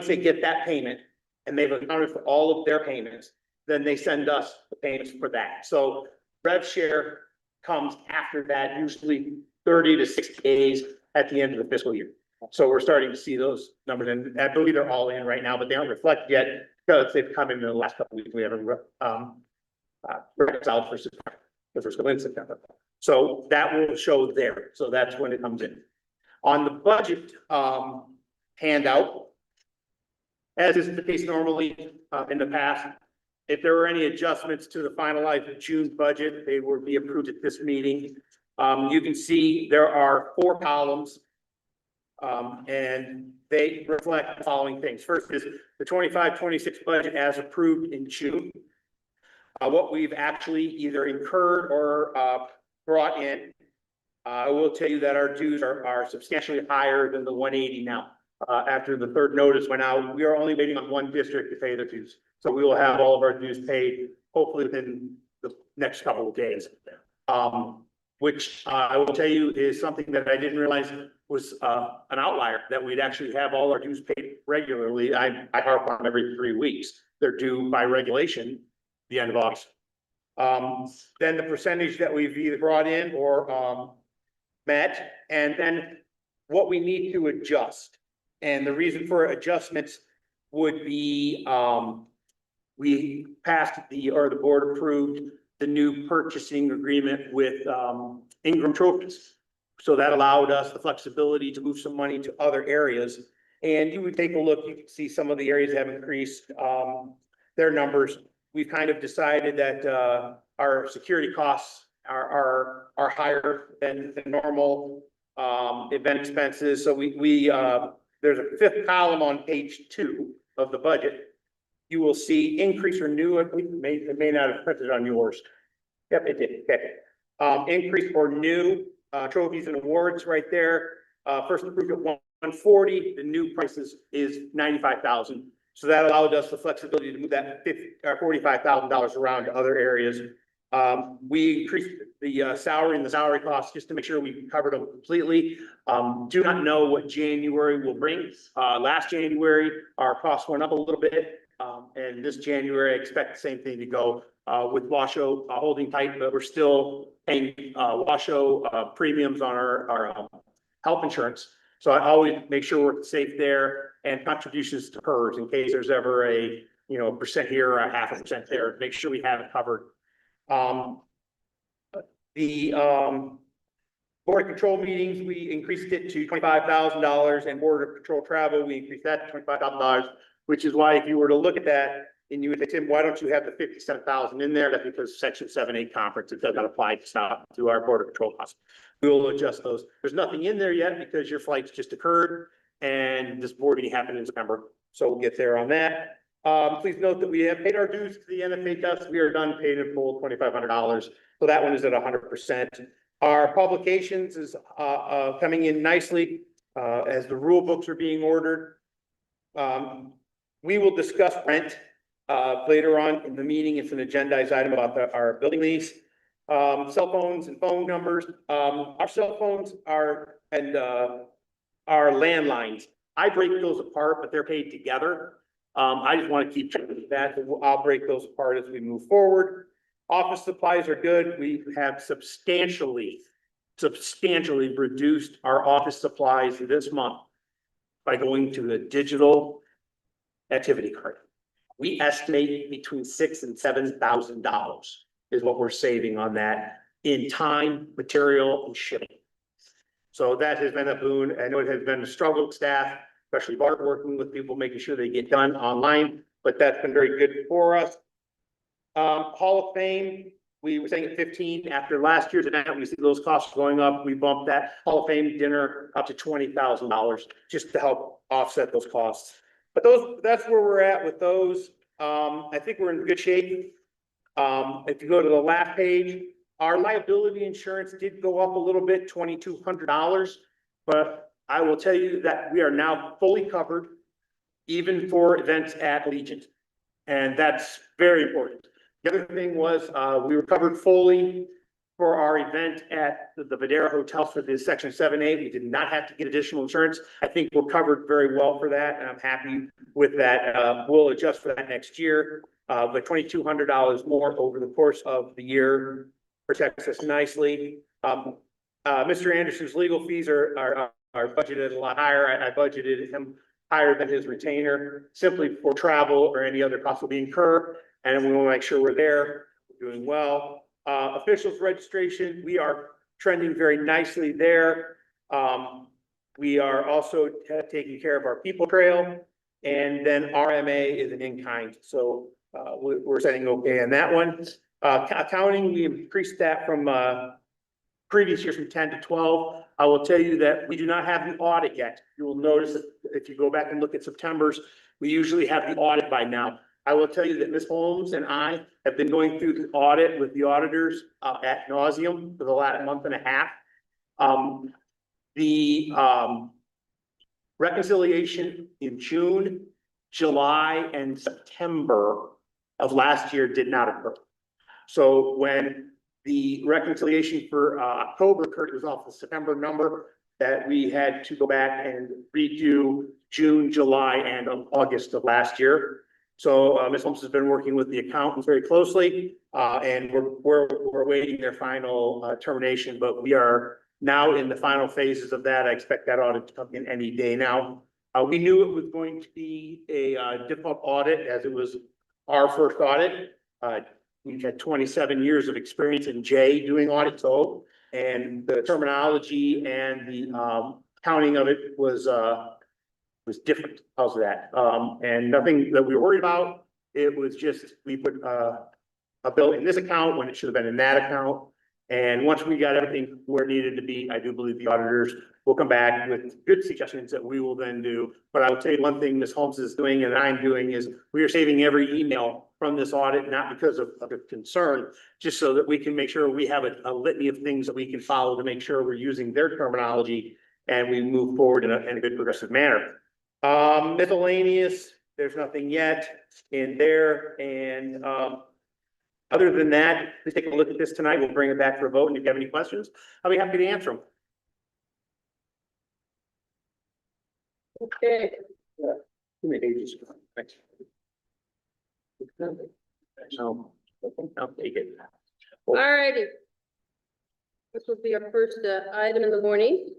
they get that payment and they've accounted for all of their payments, then they send us the payments for that. So rev share comes after that, usually 30 to 60 days at the end of the fiscal year. So we're starting to see those numbers, and I believe they're all in right now, but they aren't reflected yet because they've come in the last couple of weeks. We haven't reconciled for September, the first in September. So that will show there. So that's when it comes in. On the budget handout, as is the case normally in the past, if there were any adjustments to the finalized June budget, they will be approved at this meeting. You can see there are 4 columns. And they reflect the following things. First is the 25-26 budget as approved in June. what we've actually either incurred or, brought in. I will tell you that our dues are substantially higher than the 180 now. After the third notice went out, we are only waiting on one district to pay their dues. So we will have all of our dues paid hopefully within the next couple of days. Which I will tell you is something that I didn't realize was an outlier, that we'd actually have all our dues paid regularly. I harp on them every 3 weeks. They're due by regulation, the end of August. Then the percentage that we've either brought in or met, and then what we need to adjust. And the reason for adjustments would be, we passed the board approved the new purchasing agreement with Ingram Trophies. So that allowed us the flexibility to move some money to other areas. And you would take a look, you can see some of the areas have increased their numbers. We've kind of decided that our security costs are higher than the normal event expenses. So there's a fifth column on page 2 of the budget. You will see increase or new, it may not have printed on yours. Yep, it did, okay. Increase for new trophies and awards right there. First approved at 140, the new price is 95,000. So that allowed us the flexibility to move that $45,000 around to other areas. We increased the salary and the salary costs just to make sure we covered them completely. Do not know what January will bring. Last January, our costs went up a little bit. And this January, I expect the same thing to go with Washoe holding tight, but we're still paying Washoe premiums on our health insurance. So I always make sure we're safe there, and contributions to PERS in case there's ever a percent here or a 0.5% there. Make sure we have it covered. The Board of Control meetings, we increased it to $25,000, and Board of Control travel, we increased that to $25,000. Which is why if you were to look at that and you would say, Tim, why don't you have the 57,000 in there? That's because section 7(8) conference, it does not apply to our Border Patrol costs. We will adjust those. There's nothing in there yet because your flights just occurred and this board meeting happened in September. So we'll get there on that. Please note that we have paid our dues to the NFA dust. We are done paid in full, $2,500. So that one is at 100%. Our publications is coming in nicely as the rule books are being ordered. We will discuss rent later on in the meeting. It's an agendized item about our building lease. Cell phones and phone numbers. Our cell phones are and our landlines. I break those apart, but they're paid together. I just want to keep track of that. I'll break those apart as we move forward. Office supplies are good. We have substantially reduced our office supplies this month by going to the digital activity card. We estimate between $6,000 and $7,000 is what we're saving on that in time, material, and shipping. So that has been a boon. I know it has been a struggle with staff, especially Bart working with people, making sure they get done online, but that's been very good for us. Hall of Fame, we were saying at 15 after last year's event, we see those costs going up. We bumped that Hall of Fame dinner up to $20,000 just to help offset those costs. But that's where we're at with those. I think we're in good shape. If you go to the last page, our liability insurance did go up a little bit, $2,200, but I will tell you that we are now fully covered, even for events at Allegiant. And that's very important. The other thing was, we were covered fully for our event at the Videra Hotel for the section 7(8). We did not have to get additional insurance. I think we're covered very well for that, and I'm happy with that. We'll adjust for that next year. But $2,200 more over the course of the year protects us nicely. Mr. Anderson's legal fees are budgeted a lot higher. I budgeted him higher than his retainer simply for travel or any other costs will be incurred. And we want to make sure we're there, we're doing well. Officials registration, we are trending very nicely there. We are also taking care of our people trail, and then RMA is an in-kind. So we're setting okay on that one. Accounting, we increased that from previous years from 10 to 12. I will tell you that we do not have the audit yet. You will notice that if you go back and look at September's, we usually have the audit by now. I will tell you that Ms. Holmes and I have been going through the audit with the auditors ad nauseum for the last month and a half. The reconciliation in June, July, and September of last year did not occur. So when the reconciliation for October occurred, it was off the September number that we had to go back and redo June, July, and August of last year. So Ms. Holmes has been working with the accountants very closely, and we're awaiting their final termination, but we are now in the final phases of that. I expect that audit to come in any day now. We knew it was going to be a difficult audit as it was our first audit. We've had 27 years of experience in J doing audits, and the terminology and the counting of it was different. How's that? And nothing that we were worried about. It was just, we put a bill in this account when it should have been in that account. And once we got everything where it needed to be, I do believe the auditors will come back with good suggestions that we will then do. But I will tell you one thing Ms. Holmes is doing and I'm doing is we are saving every email from this audit, not because of a concern, just so that we can make sure we have a litany of things that we can follow to make sure we're using their terminology and we move forward in a good progressive manner. Miscellaneous, there's nothing yet in there. And other than that, please take a look at this tonight. We'll bring it back for a vote. And if you have any questions, I'll be happy to answer them. Okay, Too many pages. Thanks. So, I'll take it. all righty. This will be our first item in the morning.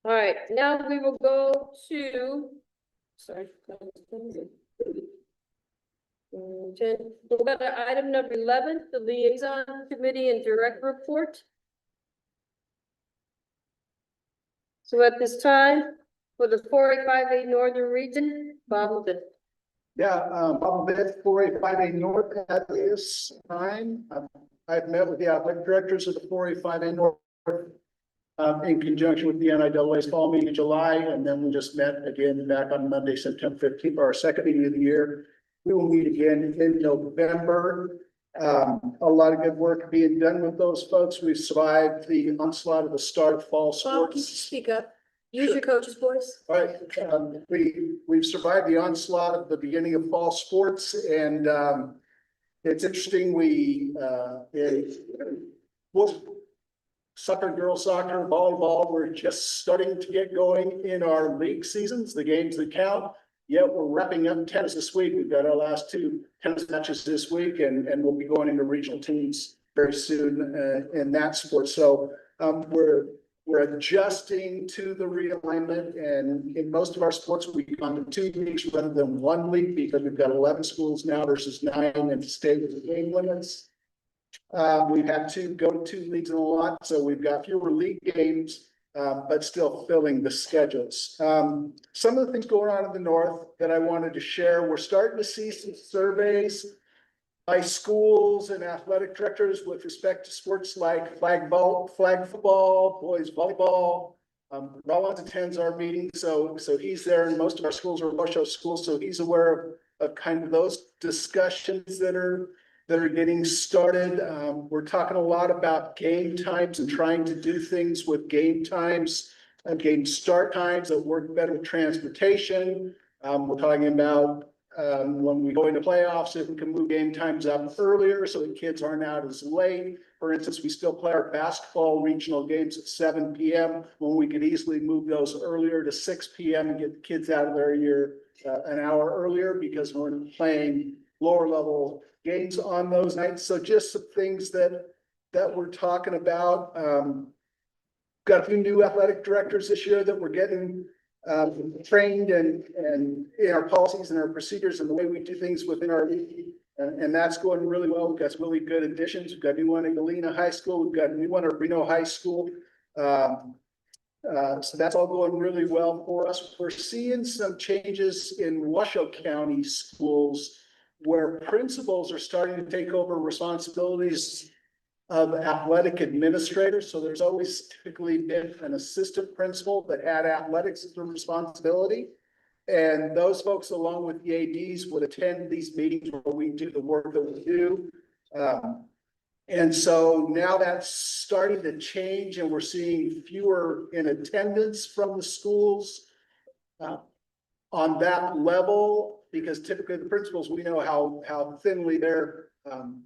All right, now we will go to, sorry. We'll go to item number 11, the liaison committee and direct report. So at this time, for the 485A Northern Region, Bob Levin. Yeah, Bob Levin, 485A North at this time. I've met with the athletic directors of the 485A North in conjunction with the NIAA's fall meeting in July, and then we just met again back on Monday, September 15th, our second meeting of the year. We will meet again in November. A lot of good work being done with those folks. We've survived the onslaught of the start of fall Bob, can you sports. speak up? Use your coach's voice. All right, we've survived the onslaught of the beginning of fall sports, and it's interesting. Soccer, girls soccer, volleyball, we're just starting to get going in our league seasons, the games that count. Yet we're wrapping up tennis this week. We've got our last two tennis matches this week, and we'll be going into regional teams very soon in that sport. So we're adjusting to the realignment, and in most of our sports, we've gone to 2 leagues rather than 1 league because we've got 11 schools now versus 9 and to stay with the game limits. We've had to go to 2 leagues in a lot, so we've got fewer league games, but still filling the schedules. Some of the things going on in the north that I wanted to share, we're starting to see some surveys by schools and athletic directors with respect to sports like flag football, boys volleyball. Rollins attends our meeting, so he's there, and most of our schools are Washoe schools, so he's aware of kind of those discussions that are getting started. We're talking a lot about game times and trying to do things with game times and game start times that work better with transportation. We're talking about when we go into playoffs, if we can move game times up earlier so that kids aren't out as late. For instance, we still play our basketball regional games at 7 p.m. when we could easily move those earlier to 6 p.m. and get the kids out of there an hour earlier because we're playing lower level games on those nights. So just some things that we're talking about. Got a few new athletic directors this year that we're getting trained and in our policies and our procedures and the way we do things within our league. And that's going really well. We've got some really good additions. We've got a new one at Galena High School. We've got a new one at Reno High School. So that's all going really well for us. We're seeing some changes in Washoe County schools where principals are starting to take over responsibilities of athletic administrators. So there's always typically been an assistant principal that had athletics as a responsibility. And those folks, along with the ADs, would attend these meetings where we do the work that we do. And so now that's starting to change and we're seeing fewer in attendance from the schools on that level, because typically the principals, we know how thinly they're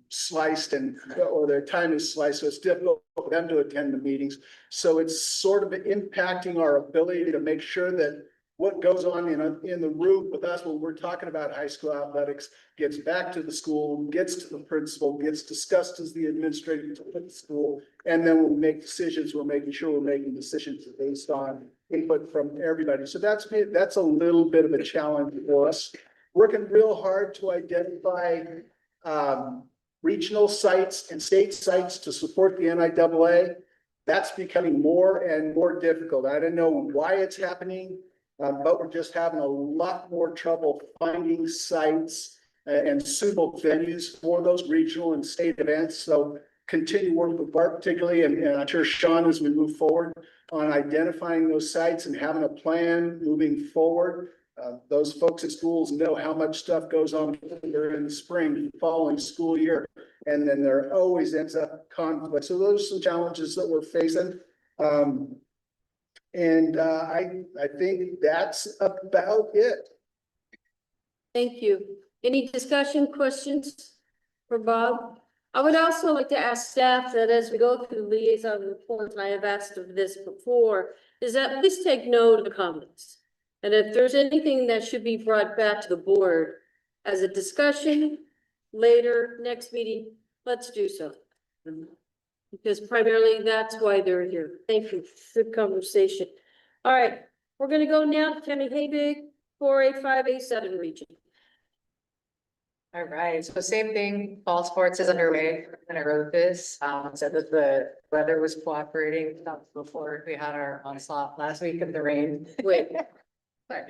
sliced or their time is sliced, so it's difficult for them to attend the meetings. So it's sort of impacting our ability to make sure that what goes on in the room with us when we're talking about high school athletics gets back to the school, gets to the principal, gets discussed as the administrator at the school, and then we'll make decisions. We're making sure we're making decisions based on input from everybody. So that's a little bit of a challenge for us. Working real hard to identify regional sites and state sites to support the NIAA. That's becoming more and more difficult. I don't know why it's happening. But we're just having a lot more trouble finding sites and suitable venues for those regional and state events. So continue working with Bart particularly, and I'm sure Sean, as we move forward on identifying those sites and having a plan moving forward. Those folks at schools know how much stuff goes on in the spring, following school year, and then there always ends up conflict. So those are some challenges that we're facing. I think that's about it. Thank you. Any discussion, questions for Bob? I would also like to ask staff that as we go through liaison reports, and I have asked of this before, is that please take note of the comments. And if there's anything that should be brought back to the board as a discussion later, next meeting, let's do so. Because primarily that's why they're here. Thank you. Good conversation. All right, we're gonna go now to Tammy Habig, 48587 region. All right, so same thing, fall sports is underway, and I wrote this, said that the weather was cooperating before we had our onslaught last week of the rain. Wait, But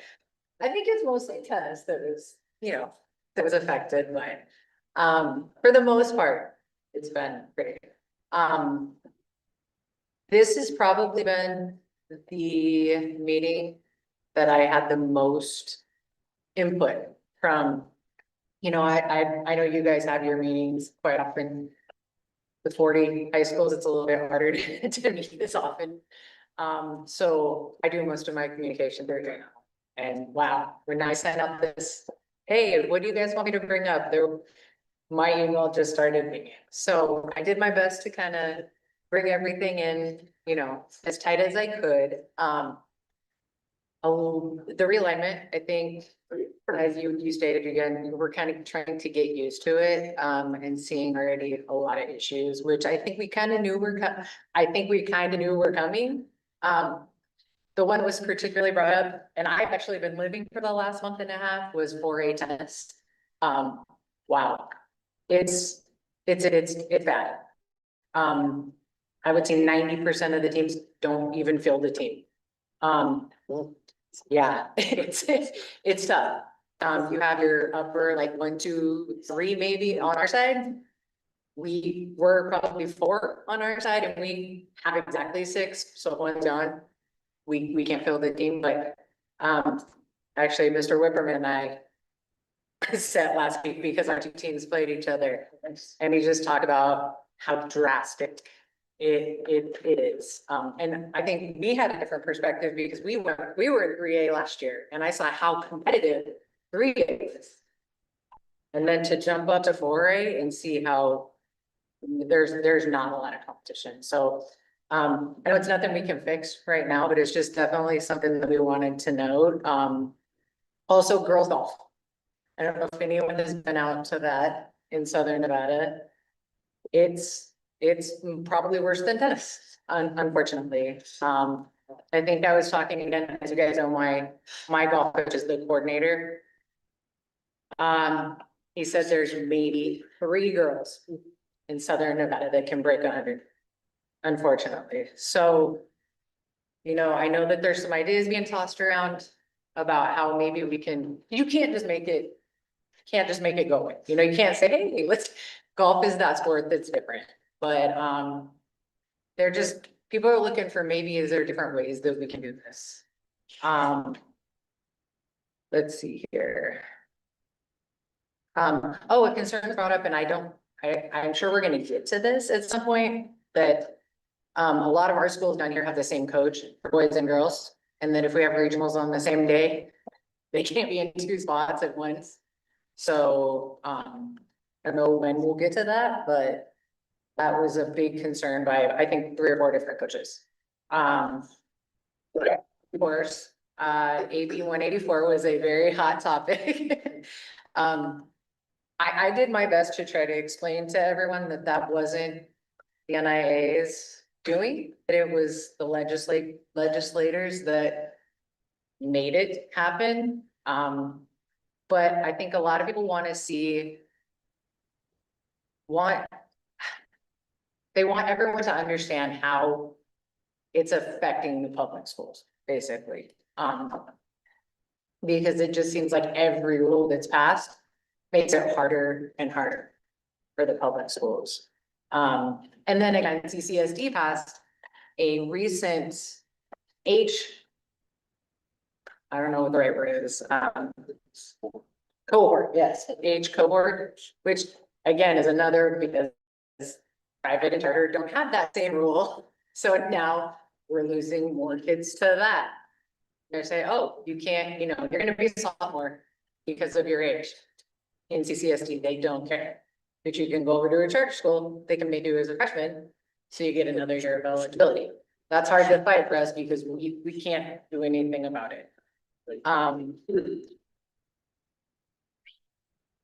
I think it's mostly tennis that was, that was affected, but, for the most part, it's been great. This has probably been the meeting that I had the most input from. I know you guys have your meetings quite often. With 40 high schools, it's a little bit harder to meet this often. So I do most of my communication through email. And wow, when I sent out this, hey, what do you guys want me to bring up? My email just started ringing. So I did my best to kind of bring everything in, as tight as I could. The realignment, I think, as you stated again, we're kind of trying to get used to it, and seeing already a lot of issues, which I think we kind of knew were coming. The one was particularly brought up, and I've actually been living for the last month and a half, was 4A tennis. Wow, it's bad. I would say 90% of the teams don't even field the team. Yeah, it's tough. You have your upper like 1, 2, 3 maybe on our side. We were probably 4 on our side, and we have exactly 6. So if one's gone, we can't fill the team. But actually, Mr. Whipperman and I sat last week because our 2 teams played each other, and he just talked about how drastic it is. And I think we had a different perspective because we were in 3A last year, and I saw how competitive 3A is. And then to jump up to 4A and see how there's not a lot of competition. So I know it's nothing we can fix right now, but it's just definitely something that we wanted to note. Also girls golf. I don't know if anyone has been out to that in Southern Nevada. It's probably worse than tennis, unfortunately. I think I was talking again, as you guys know, my golf coach is the coordinator. He said there's maybe 3 girls in Southern Nevada that can break 100, unfortunately. So, I know that there's some ideas being tossed around about how maybe you can't just make it go away. You can't say, hey, golf is that sport that's different. But people are looking for maybe is there different ways that we can do this. let's see here. Oh, a concern was brought up, and I'm sure we're gonna get to this at some point, that a lot of our schools down here have the same coach for boys and girls. And then if we have regionals on the same day, they can't be in two spots at once. So, I don't know when we'll get to that, but that was a big concern by, I think, 3 or 4 different coaches. Of course, AB 184 was a very hot topic. I did my best to try to explain to everyone that that wasn't the NIAA's doing, that it was the legislators that made it happen. But I think a lot of people want to see, they want everyone to understand how it's affecting the public schools, basically. Because it just seems like every rule that's passed makes it harder and harder for the public schools. And then again, CCSD passed a recent I don't know what the right word is, cohort, yes, age cohort, which again is another, because private and charter don't have that same rule. So now we're losing more kids to that. They say, oh, you can't, you're gonna be a sophomore because of your age. In CCSD, they don't care. But you can go over to a charter school, they can make you as a freshman, so you get another year of eligibility. That's hard to fight for us because we can't do anything about it.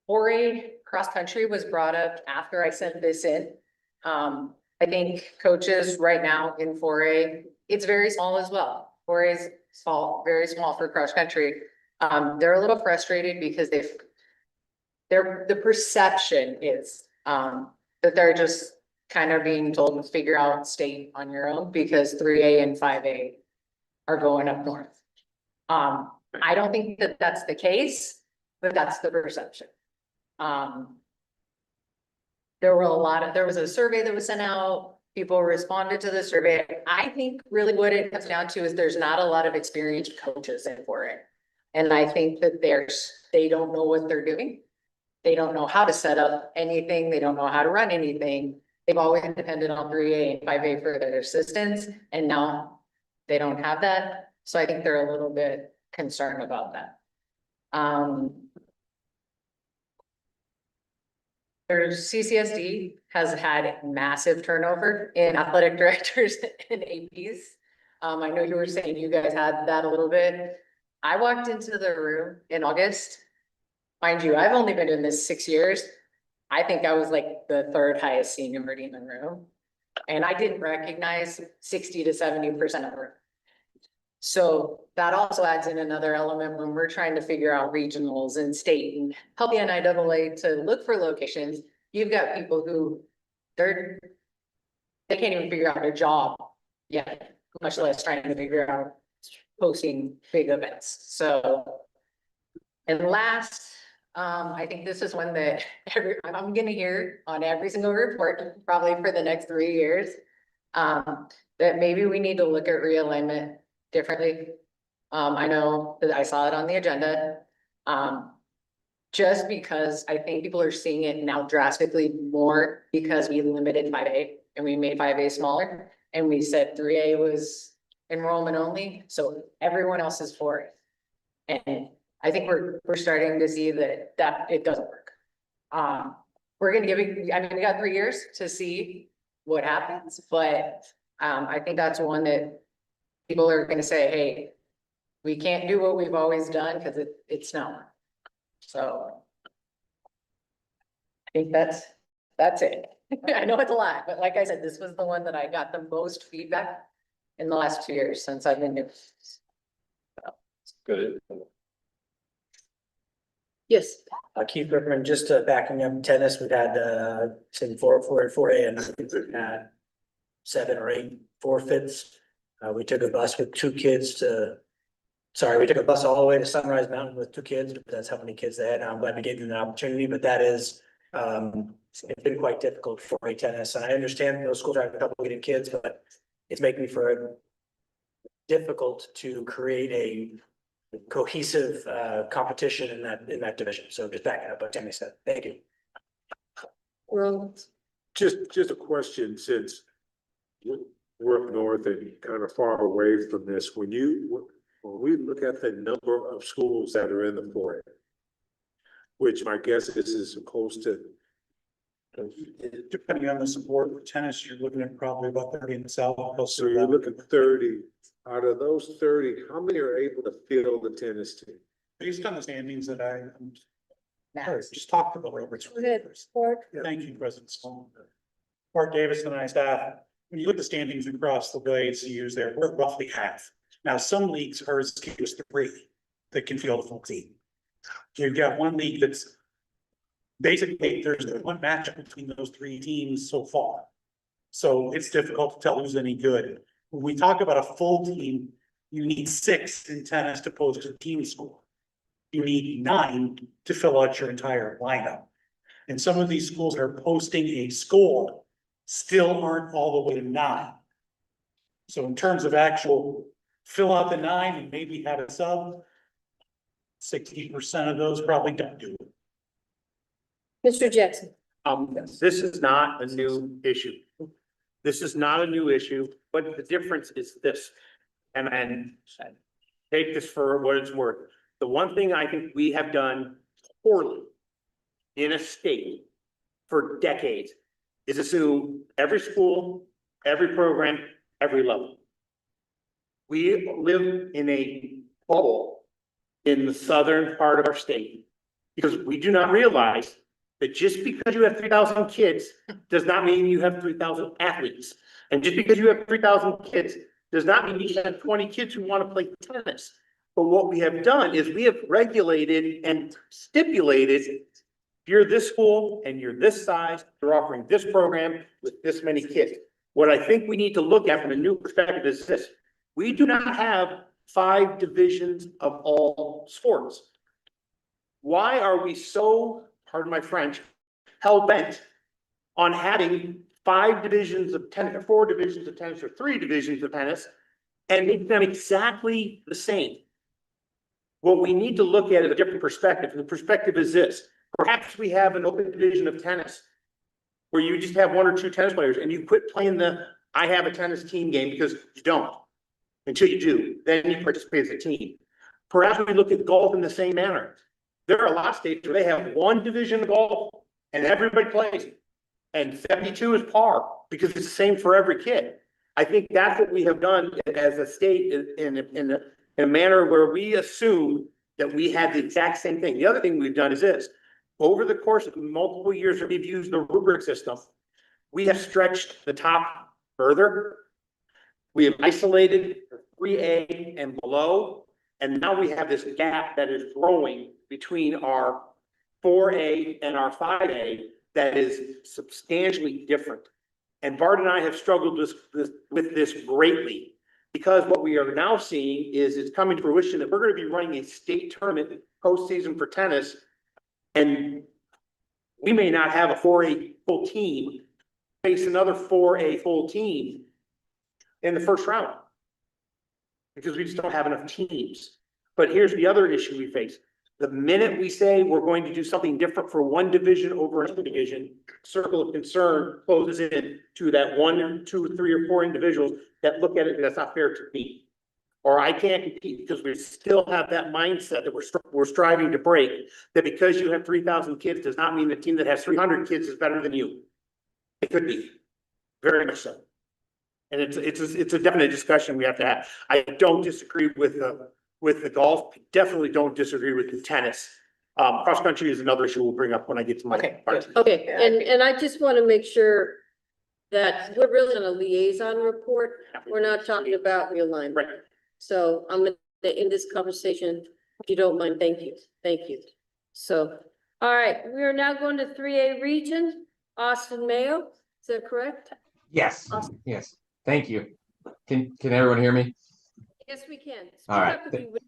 4A cross country was brought up after I sent this in. I think coaches right now in 4A, it's very small as well. 4A is small, very small for cross country. They're a little frustrated because the perception is, that they're just kind of being told to figure out state on your own because 3A and 5A are going up north. I don't think that that's the case, but that's the perception. There was a survey that was sent out, people responded to the survey. I think really what it comes down to is there's not a lot of experienced coaches in for it. And I think that they don't know what they're doing. They don't know how to set up anything. They don't know how to run anything. They've always depended on 3A and 5A for their assistance, and now they don't have that. So I think they're a little bit concerned about that. There's CCSD has had massive turnover in athletic directors and APs. I know you were saying you guys had that a little bit. I walked into the room in August. Mind you, I've only been in this 6 years. I think I was like the 3rd highest seniority in the room. And I didn't recognize 60 to 70% of her. So that also adds in another element when we're trying to figure out regionals and state and help the NIAA to look for locations. You've got people who they can't even figure out a job yet, much less trying to figure out hosting big events. So, and last, I think this is one that I'm gonna hear on every single report, probably for the next 3 years. That maybe we need to look at realignment differently. I know that I saw it on the agenda. Just because I think people are seeing it now drastically more because we limited 5A and we made 5A smaller and we said 3A was enrollment only, so everyone else is for it. And I think we're starting to see that it doesn't work. We're gonna we got 3 years to see what happens, but I think that's one that people are gonna say, hey, we can't do what we've always done because it's not. So I think that's it. I know it's a lot, but like I said, this was the one that I got the most feedback in the last 2 years since I've been new. Good. Yes. Keith Rickman, just backing up tennis, we've had, in 4A and we've had 7 or 8 forfeits. We took a bus with 2 kids we took a bus all the way to Sunrise Mountain with 2 kids, because that's how many kids they had. I'm glad we gave them an opportunity, but that is, it's been quite difficult for 4A tennis. And I understand those schools are having trouble getting kids, but it's making for difficult to create cohesive competition in that division. So just backing up what Tammy said. Thank you. Well, Just a question, since we're up north and kind of far away from this, when we look at the number of schools that are in the 4A, which my guess is close to. Depending on the support for tennis, you're looking at probably about 30 in the south. So you're looking 30, out of those 30, how many are able to field the tennis team? Based on the standings that just talked about. Roberts. go ahead, Clark. Thank you, President Sloan. Mark Davis and I staff, when you look at the standings across the way it's used there, we're roughly half. Now, some leagues are as few as 3 that can field a full team. You've got one league that's basically, there's one matchup between those 3 teams so far. So it's difficult to tell who's any good. When we talk about a full team, you need 6 in tennis to post a team score. You need 9 to fill out your entire lineup. And some of these schools are posting a score, still aren't all the way to 9. So in terms of actual fill out the 9 and maybe have a sub, 60% of those probably don't do it. Mr. Jackson. This is not a new issue. This is not a new issue, but the difference is this. And take this for what it's worth. The one thing I think we have done poorly in a state for decades is assume every school, every program, every level. We live in a bubble in the southern part of our state because we do not realize that just because you have 3,000 kids does not mean you have 3,000 athletes. And just because you have 3,000 kids does not mean you have 20 kids who want to play tennis. But what we have done is we have regulated and stipulated, if you're this school and you're this size, you're offering this program with this many kids. What I think we need to look at from a new perspective is this. We do not have 5 divisions of all sports. Why are we so, pardon my French, hell-bent on having 5 divisions of tennis, or 4 divisions of tennis, or 3 divisions of tennis, and make them exactly the same? What we need to look at is a different perspective. And the perspective is this. Perhaps we have an open division of tennis where you just have 1 or 2 tennis players and you quit playing the I have a tennis team game because you don't. Until you do, then you participate as a team. Perhaps we look at golf in the same manner. There are a lot of states where they have 1 division of golf and everybody plays. And 72 is par because it's the same for every kid. I think that's what we have done as a state in a manner where we assume that we have the exact same thing. The other thing we've done is this. Over the course of multiple years that we've used the rubric system, we have stretched the top further. We have isolated 3A and below, and now we have this gap that is growing between our 4A and our 5A that is substantially different. And Bart and I have struggled with this greatly because what we are now seeing is it's coming to fruition that we're going to be running a state tournament postseason for tennis, and we may not have a 4A full team face another 4A full team in the first round because we just don't have enough teams. But here's the other issue we face. The minute we say we're going to do something different for one division over another division, circle of concern closes in to that 1, 2, 3, or 4 individuals that look at it, that's not fair to me. Or I can't compete because we still have that mindset that we're striving to break, that because you have 3,000 kids does not mean the team that has 300 kids is better than you. It could be, very much so. And it's a definite discussion we have to have. I don't disagree with the golf, definitely don't disagree with the tennis. Cross country is another issue we'll bring up when I get to my part. Okay, and I just want to make sure that we're really on a liaison report. We're not talking about realignment. Right. So I'm gonna end this conversation, if you don't mind. Thank you. Thank you. So, all right, we are now going to 3A region, Austin Mayo. Is that correct? Yes, Awesome. yes, thank you. Can everyone hear me? Yes, we can. Speak All right. up if you would.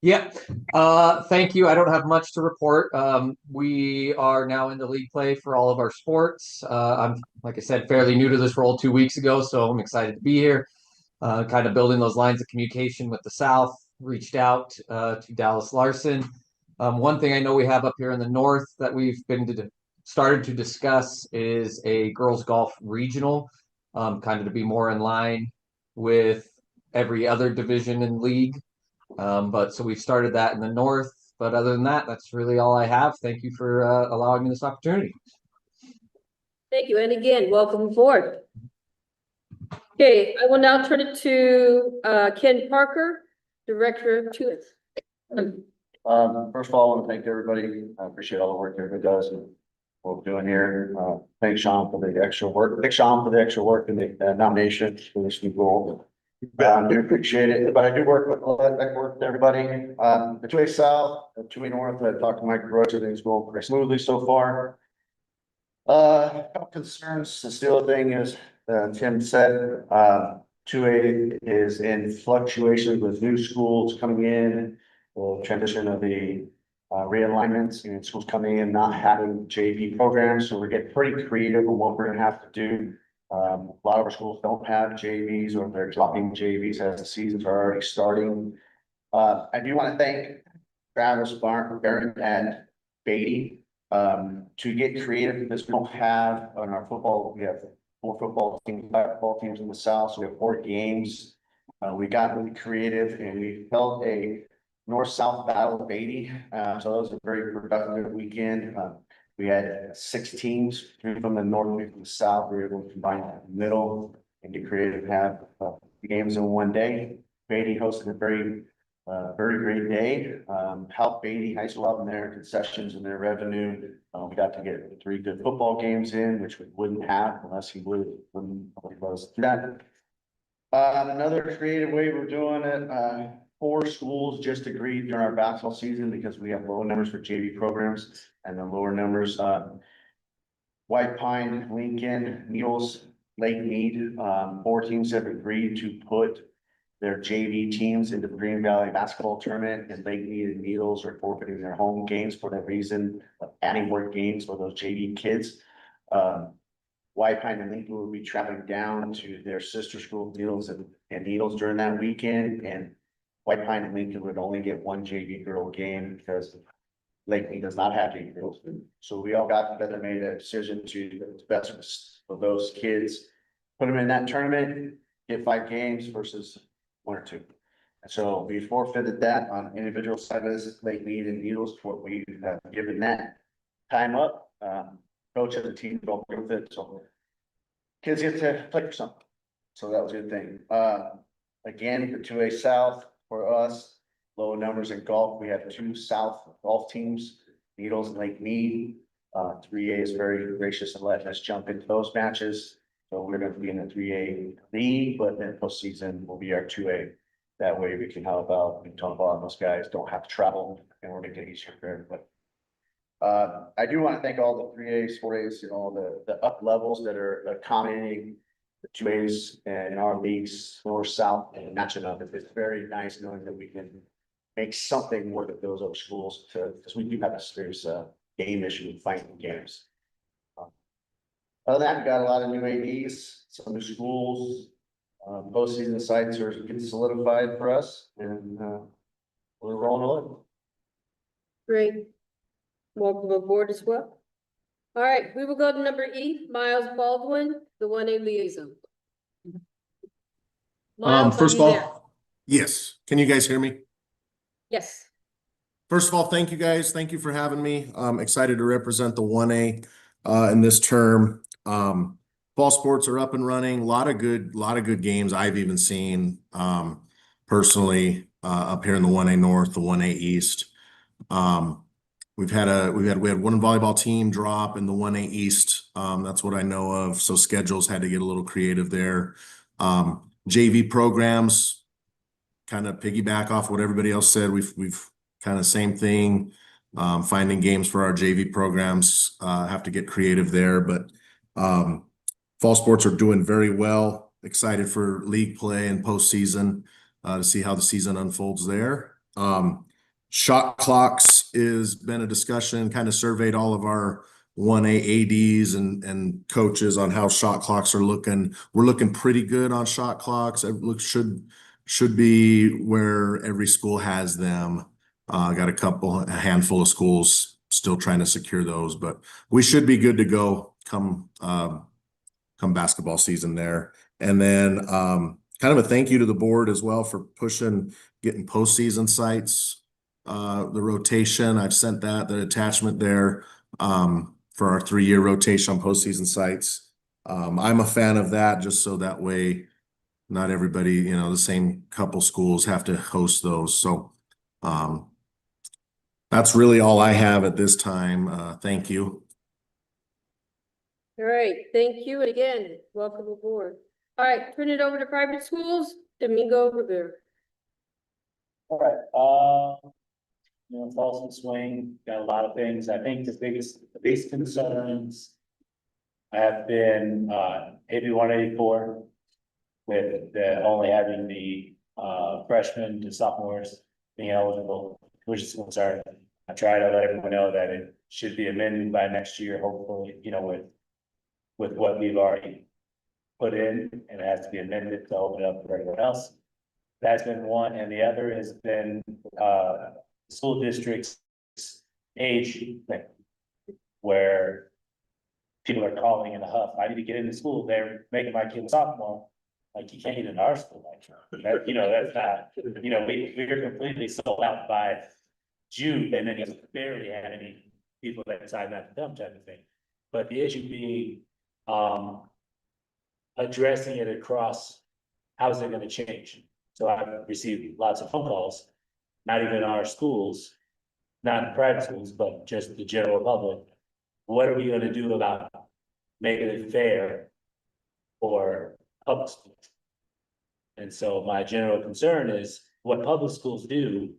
Yep. Thank you. I don't have much to report. We are now into league play for all of our sports. I'm, like I said, fairly new to this role 2 weeks ago, so I'm excited to be here. Kind of building those lines of communication with the South, reached out to Dallas Larson. One thing I know we have up here in the north that we've started to discuss is a girls golf regional, kind of to be more in line with every other division in league. But so we've started that in the north. But other than that, that's really all I have. Thank you for allowing me this opportunity. Thank you, and again, welcome aboard. Okay, I will now turn it to Ken Parker, Director of TUIT. First of all, I want to thank everybody. I appreciate all the work everybody does and what we're doing here. Thanks Sean for the extra work. Thanks Sean for the extra work and the nomination for this new role. I do appreciate it, but I do work with everybody. The 2A South, the 2A North, I talked to Mike Roach, everything's going pretty smoothly so far. A couple concerns. The still thing is, Tim said, 2A is in fluctuations with new schools coming in, the transition of the realignments and schools coming in, not having JV programs. So we're getting pretty creative on what we're gonna have to do. A lot of our schools don't have JVs, or they're dropping JVs as the seasons are already starting. I do want to thank Travis Barron and Beatty to get creative, because we don't have on our football, we have 4 football teams, 5 football teams in the South, so we have 4 games. We got really creative and we held a north-south battle with Beatty. So that was a very productive weekend. We had 6 teams, 3 from the north, 3 from the south. We were able to combine that in the middle and get creative, have games in one day. Beatty hosted a very great day. Helped Beatty High School out in their concessions and their revenue. We got to get 3 good football games in, which we wouldn't have unless he would was that. Another creative way we're doing it. 4 schools just agreed during our basketball season, because we have low numbers for JV programs and the lower numbers. White Pine, Lincoln, Needles, Lake Mead, 4 teams have agreed to put their JV teams into the Green Valley basketball tournament, and Lake Mead and Needles are forfeiting their home games for that reason, of adding more games for those JV kids. White Pine and Lincoln will be traveling down to their sister school, Needles and Needles, during that weekend, and White Pine and Lincoln would only get 1 JV girl game because Lake Mead does not have JV girls. So we all got together, made a decision to do the best for those kids, put them in that tournament, get 5 games versus 1 or 2. And so we forfeited that on individual side of this, Lake Mead and Needles, for what we have given that time up. Coach of the team don't with it, so kids get to play for something. So that was a good thing. Again, the 2A South for us, low numbers in golf. We have 2 South golf teams, Needles and Lake Mead. 3A is very gracious and letting us jump into those matches. So we're going to be in the 3A league, but then postseason will be our 2A. That way we can help out and talk about those guys don't have to travel, and we're making it easier for everybody. I do want to thank all the 3As, 4As, and all the up levels that are accommodating the 2As and our leagues, north, south, and matching up. It's very nice knowing that we can make something work at those other schools, because we do have a serious game issue with finding games. Other than that, we got a lot of new ADs, some new schools. Postseason sites are getting solidified for us, and we're rolling on. Great. Welcome aboard as well. All right, we will go to number E, Miles Baldwin, the 1A liaison. Miles, First of are you there? all, yes. Can you guys hear me? Yes. First of all, thank you guys. Thank you for having me. I'm excited to represent the 1A in this term. Fall sports are up and running. A lot of good games I've even seen personally up here in the 1A North, the 1A East. We had 1 volleyball team drop in the 1A East. That's what I know of. So schedules had to get a little creative there. JV programs kind of piggyback off what everybody else said. We've kind of same thing. Finding games for our JV programs, have to get creative there, but fall sports are doing very well. Excited for league play and postseason to see how the season unfolds there. Shot clocks has been a discussion, kind of surveyed all of our 1A ADs and coaches on how shot clocks are looking. We're looking pretty good on shot clocks. It should should be where every school has them. Got a handful of schools still trying to secure those, but we should be good to go come basketball season there. And then kind of a thank you to the board as well for pushing, getting postseason sites. The rotation, I've sent the attachment there for our 3-year rotation on postseason sites. I'm a fan of that, just so that way not everybody, the same couple schools have to host those. So that's really all I have at this time. Thank you. All right, thank you, and again, welcome aboard. All right, turn it over to private schools, Domingo Rivera. All right, falls in swing, got a lot of things. I think the biggest concerns have been, AB 184 with only having the, freshmen to sophomores being eligible, which is a concern. I try to let everyone know that it should be amended by next year, hopefully, with what we've already put in, and it has to be amended to open up for everyone else. That's been one, and the other has been, school districts age thing, where people are calling in a huff, I need to get into school, they're making my kid sophomore. Like, you can't get into our school, like, that, that's not, we're completely sold out by June, and then you barely have any people that decide not to come type of thing. But the issue being, addressing it across, how's it gonna change? So I've received lots of phone calls, not even our schools, not private schools, but just the general public. What are we gonna do about making it fair for public schools? And so my general concern is what public schools do,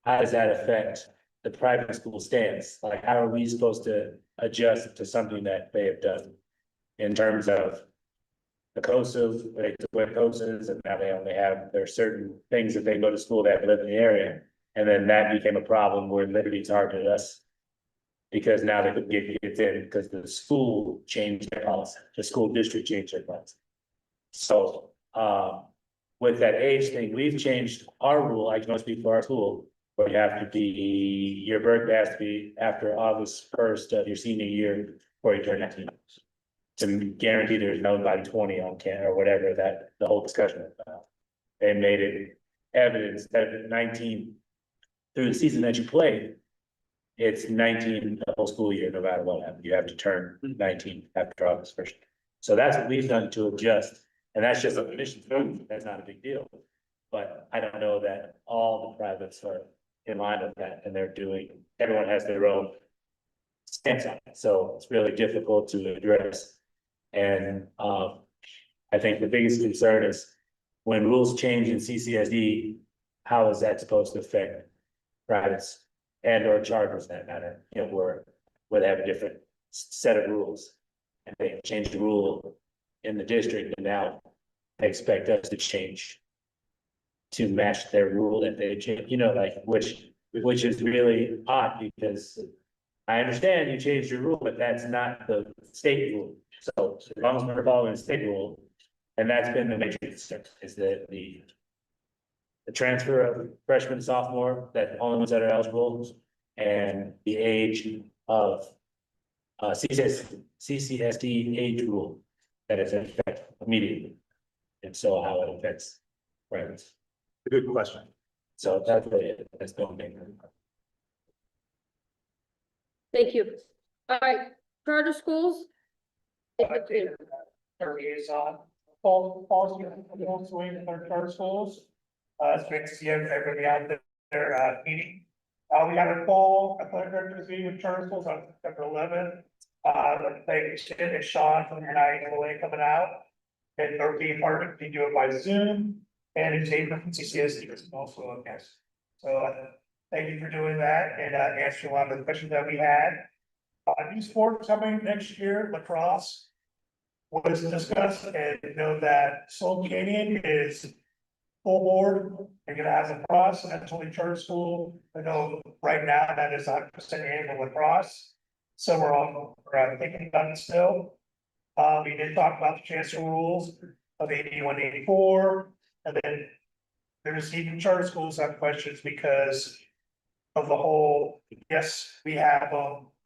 how does that affect the private school stance? Like, how are we supposed to adjust to something that they have done in terms of the COSAs, they took away COSAs, and now they only have, there are certain things that they go to school that live in the area. And then that became a problem where Liberty targeted us because now they could get kids in because the school changed their policy, the school district changed their policy. So, with that age thing, we've changed our rule. I can only speak for our school, where you have to be, your birthday has to be after August 1st of your senior year before you turn 19. To guarantee there's nobody 20 on camera or whatever that the whole discussion is about. They made it evidence that at 19 through the season that you played, it's 19 the whole school year, no matter what happens. You have to turn 19 after August 1st. So that's what we've done to adjust. And that's just a mission. That's not a big deal. But I don't know that all the privates are in line with that, and everyone has their own stance on it. So it's really difficult to address. And I think the biggest concern is when rules change in CCSD, how is that supposed to affect privates and or charters that matter? Where they have a different set of rules, and they change the rule in the district, and now they expect us to change to match their rule that they change, which is really odd, because I understand you changed your rule, but that's not the state rule. So as long as we're following the state rule, and that's been the major concern, is that the transfer of freshman to sophomore, that only ones that are eligible, and the age of CCSD age rule that is in effect immediately. And so how it affects friends. Good question. So that's really it. That's the only thing. Thank you. All right, charter schools? Our liaison, falls swing with our charter schools. It's great to see everybody out there, meeting. We had a full athletic directors meeting with charter schools on September 11th. They and Sean from NIAA coming out, and they're being part of it. They do it by Zoom, and it's April from CCSD is also a guest. So thank you for doing that and answering a lot of the questions that we had. New sports coming next year, lacrosse was discussed, and know that Soul Canyon is full board. They're gonna have lacrosse, and that's only charter school. I know right now that is 100% annual lacrosse. So we're thinking about it still. We did talk about the transfer rules. of 81, 84, and then there's even charter schools have questions because of the whole, yes, we have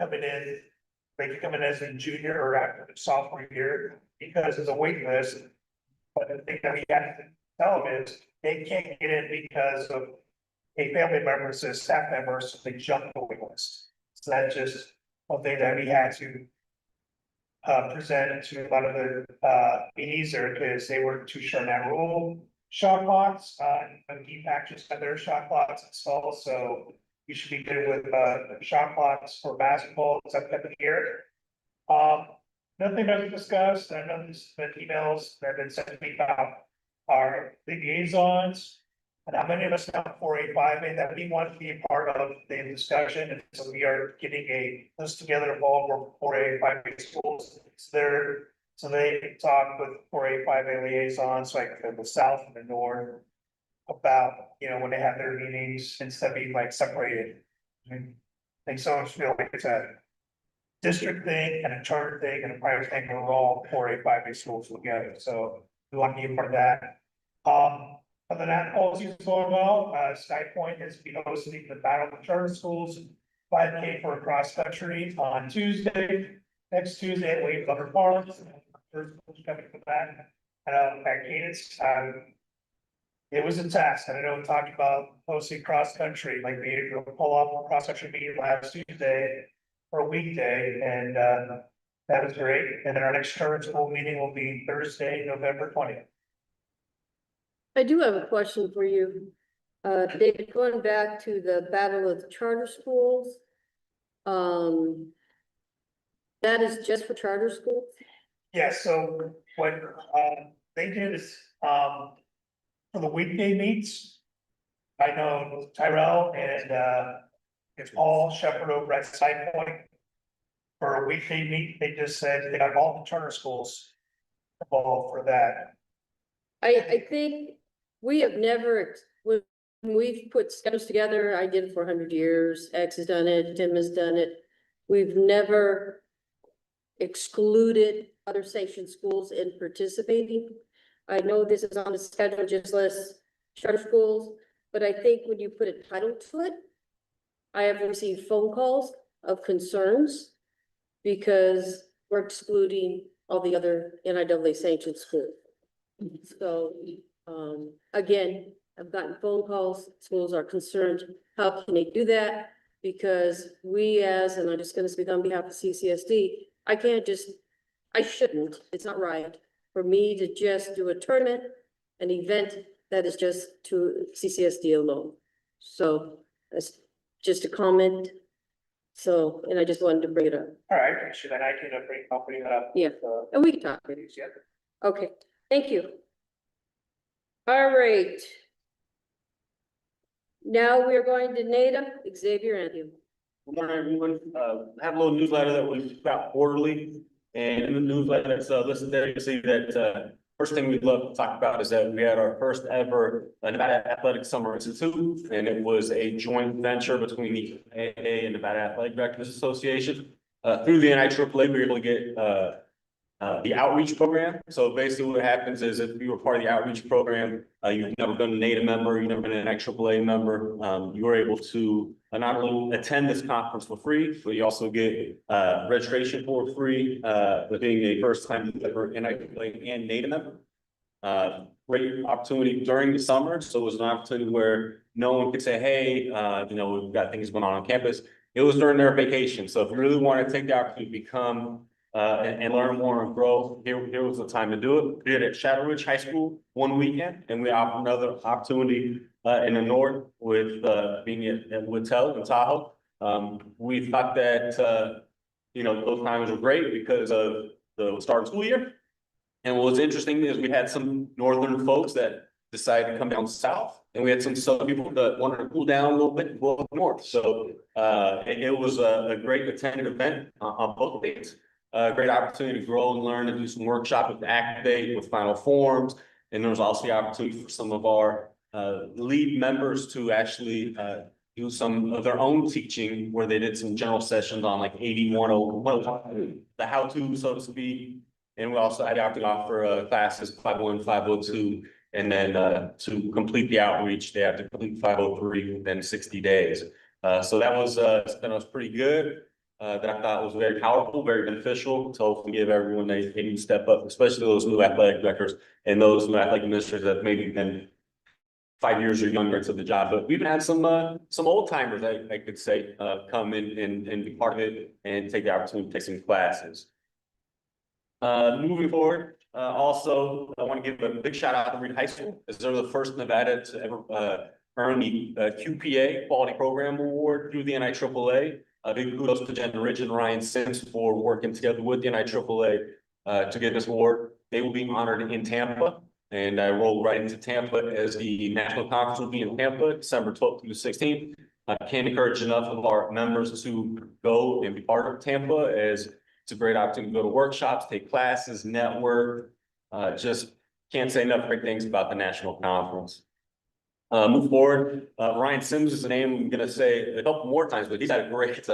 coming in, they can come in as a junior or after the sophomore year because of the wait list. But the thing that we have to tell them is they can't get in because of a family member, a staff member, so they jump the wait list. So that's just one thing that we had to present to a lot of the meetings there because they weren't too sure on that rule. Shot clocks, and key packages have their shot clocks installed, so you should be good with shot clocks for basketball, it's up the year. Nothing that we discussed, I know there's been emails that have been sent to me about our liaisons. And how many of us now 4A5A that we want to be a part of the discussion, and so we are getting a list together of all 4A5A schools. So they can talk with 4A5A liaisons, like the south and the north. About, when they have their meetings instead of being like separated. I think so much feel like it's a district thing and a charter thing and a private thing, we're all 4A5A schools together, so we want to be a part of that. Other than that, all seems going well. Sky Point is be hosting the Battle of the Charter Schools 5K for cross country on Tuesday. Next Tuesday at Wave Upper Park. First coming for that. At Cadence, it was a task. I know we talked about hosting cross country, like we had to pull off a cross country meeting last Tuesday for a weekday, and that was great. And then our next charter school meeting will be Thursday, November 20th. I do have a question for you. David, going back to the Battle of the Charter Schools. That is just for charter schools? Yeah, so what they did is for the weekday meets. I know Tyrell and it's all Shepherd over at Side Point. For a weekday meet, they just said they got all the charter schools involved for that. I think we have never, when we've put schedules together, I did it for 100 years, X has done it, Tim has done it. We've never excluded other sanctioned schools in participating. I know this is on the schedule, just less charter schools, but I think when you put a title to it, I have received phone calls of concerns because we're excluding all the other NIAA sanctioned schools. So, again, I've gotten phone calls, schools are concerned, how can they do that? Because we and I'm just gonna speak on behalf of CCSD, I shouldn't, it's not right for me to just do a tournament, an event that is just to CCSD alone. So that's just a comment. So, and I just wanted to bring it up. All right, sure, then I can bring that up. Yeah, and we can talk. Okay, thank you. All right. Now we're going to NADA, Xavier Anthem. Good morning, everyone. I have a little newsletter that we put out quarterly, and in the newsletter that's listed there, you see that first thing we'd love to talk about is that we had our first ever Nevada Athletic Summer Institute, and it was a joint venture between the NIAA and Nevada Athletic Directors Association. Through the NIAA, we were able to get the outreach program. So basically what happens is if you were part of the outreach program, you've never been a NADA member, you've never been an NIAA member, you were able to not only attend this conference for free, but you also get registration for free with being a first time ever NIAA and NADA member. Great opportunity during the summer. So it was an opportunity where no one could say, hey, we've got things going on campus. It was during their vacation. So if you really want to take the opportunity to become and learn more and grow, here was the time to do it. We did it at Shadow Ridge High School one weekend, and we offered another opportunity in the north with being at Woodtell in Tahoe. We thought that those times were great because of the start of school year. And what was interesting is we had some northern folks that decided to come down south, and we had some southern people that wanted to cool down a little bit and go up north. So it was a great attended event on both days. Great opportunity to grow and learn and do some workshop with Activate, with Final Forms. And there was also the opportunity for some of our lead members to actually do some of their own teaching, where they did some general sessions on like 8101, the how-to, so to speak, And we also had the opportunity to offer classes 501, 502, and then to complete the outreach, they have to complete 503 within 60 days. So that was pretty good. That I thought was very powerful, very beneficial to hopefully give everyone a new step up, especially those new athletic directors and those new athletic administrators that maybe been 5 years or younger to the job. But we've had some old timers, I could say, come in and be part of it and take the opportunity to take some classes. Moving forward, also, I want to give a big shout out to Reed High School, as they're the first in Nevada to ever earn the QPA Quality Program Award through the NIAA. Big kudos to Jen Ridge and Ryan Sims for working together with the NIAA to get this award. They will be honored in Tampa, and I rolled right into Tampa as the national conference will be in Tampa, December 12th through the 16th. I can't encourage enough of our members to go and be part of Tampa, as it's a great opportunity to go to workshops, take classes, network. Just can't say enough great things about the national conference. Move forward, Ryan Sims is a name I'm gonna say a couple more times, but he's had a great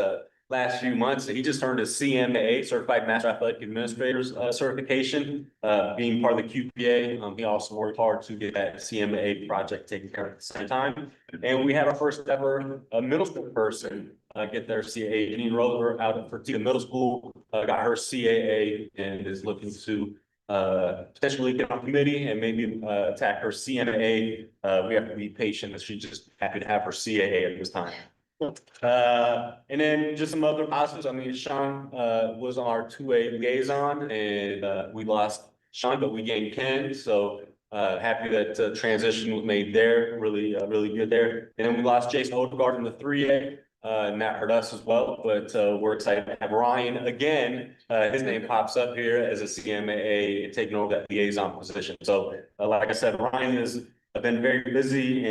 last few months. He just earned his CMAA, Certified Master Athletic Administrators certification, being part of the QPA. He also worked hard to get that CMAA project taken care of at the same time. And we had our first ever middle school person get their CAA. Janine Rover out at Fertitta Middle School got her CAA and is looking to potentially get on committee and maybe attack her CMA. We have to be patient, as she's just happy to have her CAA at this time. And then just some other positives. I mean, Sean was our 2A liaison, and we lost Sean, but we gained Ken. So happy that transition was made there. Really good there. And then we lost Jason Odegaard in the 3A. And that hurt us as well, but we're excited to have Ryan again. His name pops up here as a CMAA taking over that liaison position. So like I said, Ryan has been very busy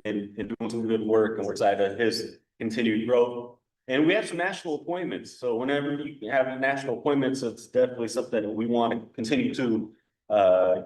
and doing some good work, and we're excited at his continued growth. And we have some national appointments. So whenever you have national appointments, it's definitely something that we want to continue to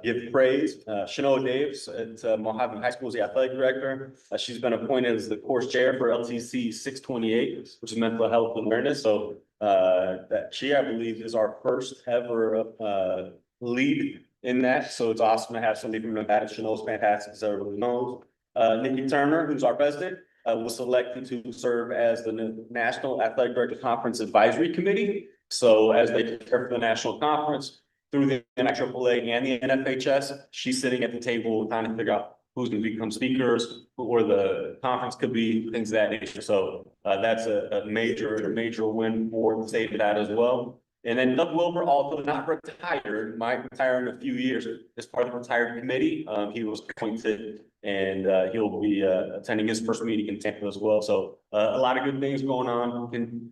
give praise. Shanoa Daves at Mojave High School is the athletic director. She's been appointed as the course chair for LTC 628, which is mental health awareness. So that she, I believe, is our first ever lead in that. So it's awesome to have somebody from Nevada. Shanoa's fantastic, as everybody knows. Nikki Turner, who's our president, was selected to serve as the National Athletic Director Conference Advisory Committee. So as they prepare for the national conference, through the NIAA and the NFHS, she's sitting at the table trying to figure out who's going to become speakers, or the conference could be, things of that nature. So that's a major win for the state of that as well. And then Doug Wilbur, although not retired, might retire in a few years as part of the retired committee. He was appointed, and he'll be attending his first meeting in Tampa as well. So a lot of good things going on, and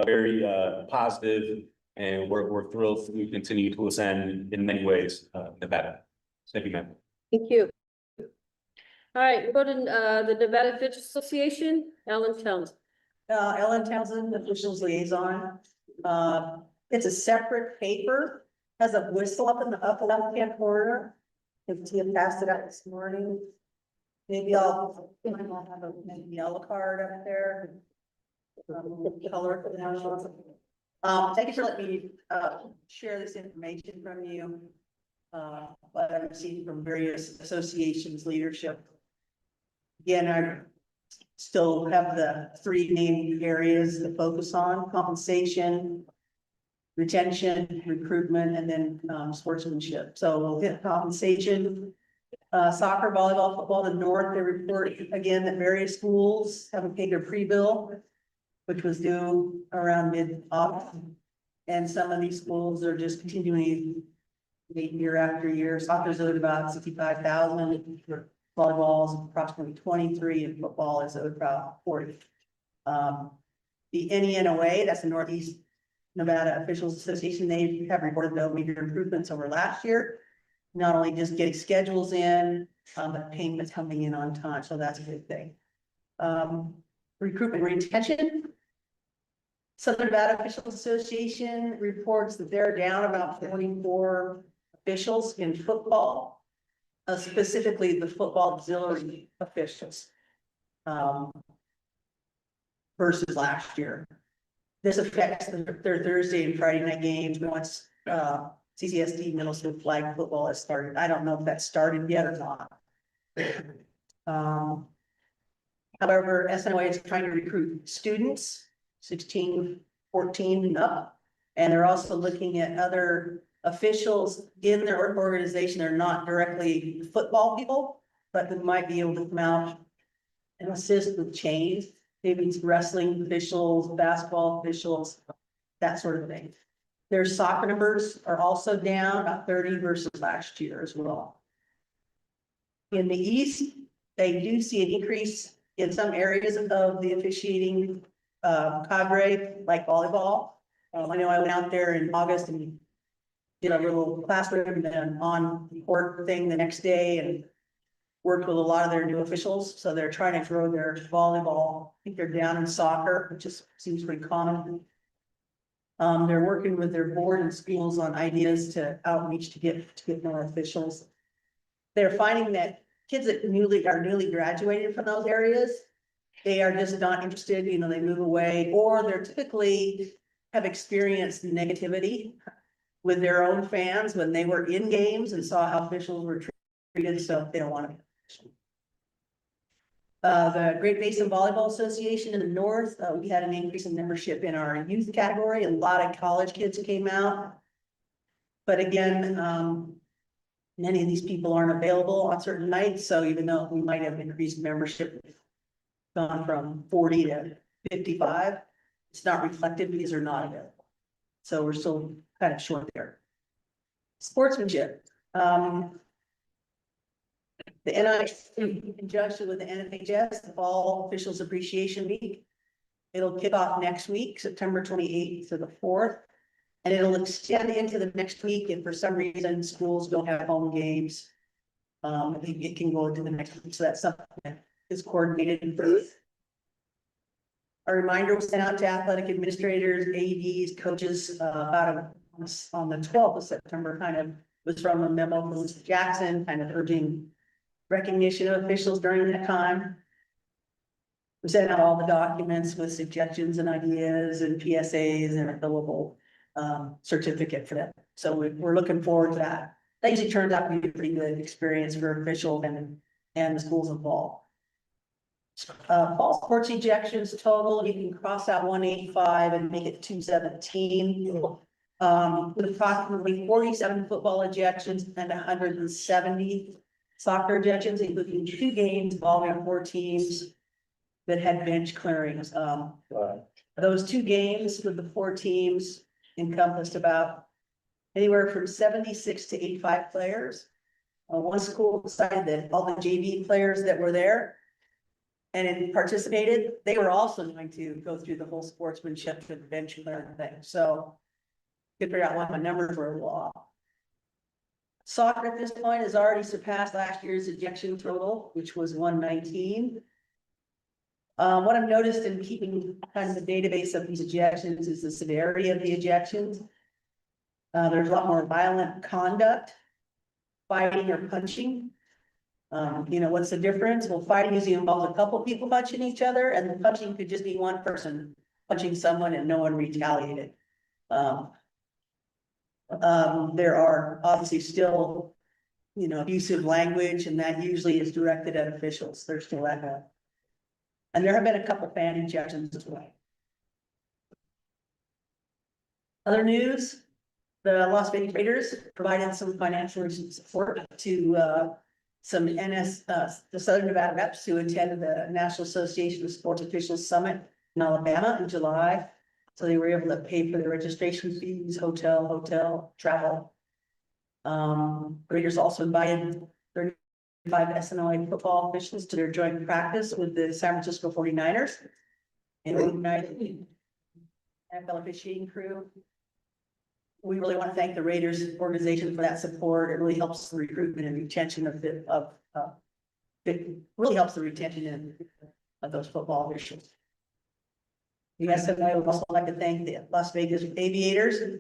very positive. And we're thrilled to continue to ascend in many ways, Nevada. Thank you, ma'am. Thank you. All right, we'll go to the Nevada Fish Association, Ellen Townsend. Ellen Townsend, officials liaison. It's a separate paper, has a whistle up in the upper left-hand corner. If Tia passed it out this morning. Maybe I'll have a maybe yellow card up there. Color for the thank you for letting me share this information from you. But I've seen from various associations leadership. Again, I still have the three main areas to focus on: compensation, retention, recruitment, and then sportsmanship. So we'll hit compensation. Soccer, volleyball, football, the North, they report again that various schools haven't paid their pre-bill, which was due around mid-August. And some of these schools are just continuing year after year. Soccer's owed about 65,000, volleyball is approximately 23, and football is owed about 40. The NIAA, that's the Northeast Nevada Officials Association, they have reported no major improvements over last year. Not only just getting schedules in, but payments coming in on time, so that's a good thing. Recruitment retention. Southern Nevada Officials Association reports that they're down about 44 officials in football, specifically the football auxiliary officials, versus last year. This affects their Thursday and Friday night games. Once CCSD middle school flag football has started. I don't know if that started yet or not. However, SNOA is trying to recruit students, 16, 14 and up. And they're also looking at other officials in their organization. They're not directly football people, but who might be able to come out and assist with change. Maybe it's wrestling officials, basketball officials, that sort of thing. Their soccer numbers are also down about 30 versus last year as well. In the East, they do see an increase in some areas of the officiating cadre, like volleyball. I know I went out there in August and did a little classroom and then on court thing the next day and worked with a lot of their new officials. So they're trying to grow their volleyball. I think they're down in soccer, which just seems pretty common. They're working with their board and schools on ideas to outreach to get more officials. They're finding that kids that are newly graduated from those areas, they are just not interested, you know, they move away, or they're typically have experienced negativity with their own fans when they were in games and saw how officials were treated, so they don't want to be. The Great Basin Volleyball Association in the north, we had an increase in membership in our youth category. A lot of college kids came out. But again, many of these people aren't available on certain nights, so even though we might have increased membership, gone from 40 to 55, it's not reflected because they're not available. So we're still kind of short there. Sportsmanship. The NIAA, in conjunction with the NFHS, the Fall Officials Appreciation Week. It'll kick off next week, September 28th to the 4th. And it'll extend into the next week. And for some reason, schools don't have home games. I think it can go into the next week. So that's something that is coordinated in birth. A reminder was sent out to athletic administrators, ADs, coaches, on the 12th of September, kind of was from a memo from Mr. Jackson, kind of urging recognition of officials during that time. We sent out all the documents with suggestions and ideas and PSAs and a billable certificate for that. So we're looking forward to that. That usually turns out to be a pretty good experience for officials and the schools involved. Fall sports ejections total, you can cross out 185 and make it 217. With approximately 47 football ejections and 170 soccer ejections, including 2 games involving 4 teams that had bench clearings. Those 2 games with the 4 teams encompassed about anywhere from 76 to 85 players. One school decided that all the JV players that were there and participated, they were also going to go through the whole sportsmanship to the bench clearing thing. So you could figure out why my numbers were a little off. Soccer at this point has already surpassed last year's ejection total, which was 119. What I've noticed in keeping kind of the database of these ejections is the severity of the ejections. There's a lot more violent conduct, fighting or punching. You know, what's the difference? Well, fighting usually involves a couple people punching each other, and the punching could just be one person punching someone and no one retaliated. There are obviously still, you know, abusive language, and that usually is directed at officials. There's still that. And there have been a couple of fan ejections as well. Other news, the Las Vegas Raiders provided some financial support to some the Southern Nevada reps who attended the National Association of Sports Officials Summit in Alabama in July. So they were able to pay for their registration fees, hotel, travel. Raiders also invited 35 SNOA football officials to their joint practice with the San Francisco 49ers and organized NFL officiating crew. We really want to thank the Raiders organization for that support. It really helps the recruitment and retention it really helps the retention of those football officials. The SNOA would also like to thank the Las Vegas Aviators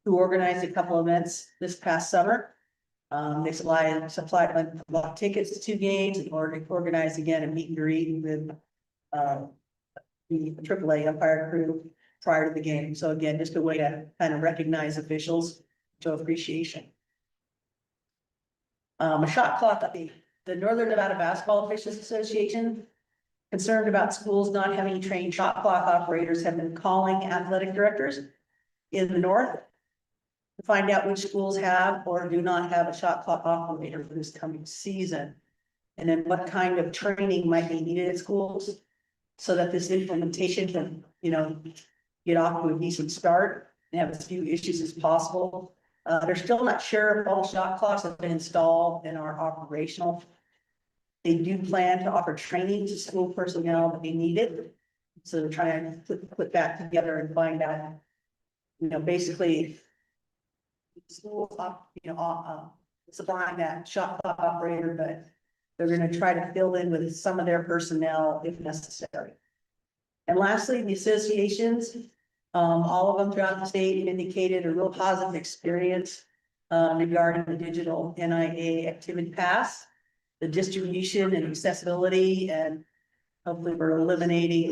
who organized a couple events this past summer. They supplied a lot of tickets to 2 games and organized again a meet and greet with the AAA umpire crew prior to the game. So again, just a way to kind of recognize officials show appreciation. A shot clock update. The Northern Nevada Basketball Officials Association, concerned about schools not having trained shot clock operators, have been calling athletic directors in the north to find out which schools have or do not have a shot clock operator for this coming season. And then what kind of training might be needed at schools so that this implementation can, get off to a decent start and have as few issues as possible. They're still not sure if all the shot clocks have been installed and are operational. They do plan to offer training to school personnel that they need it. So they're trying to put that together and find out, basically. School, supplying that shot clock operator, but they're gonna try to fill in with some of their personnel if necessary. And lastly, the associations, all of them throughout the state indicated a real positive experience regarding the digital NIAA activity pass, the distribution and accessibility, and hopefully we're eliminating,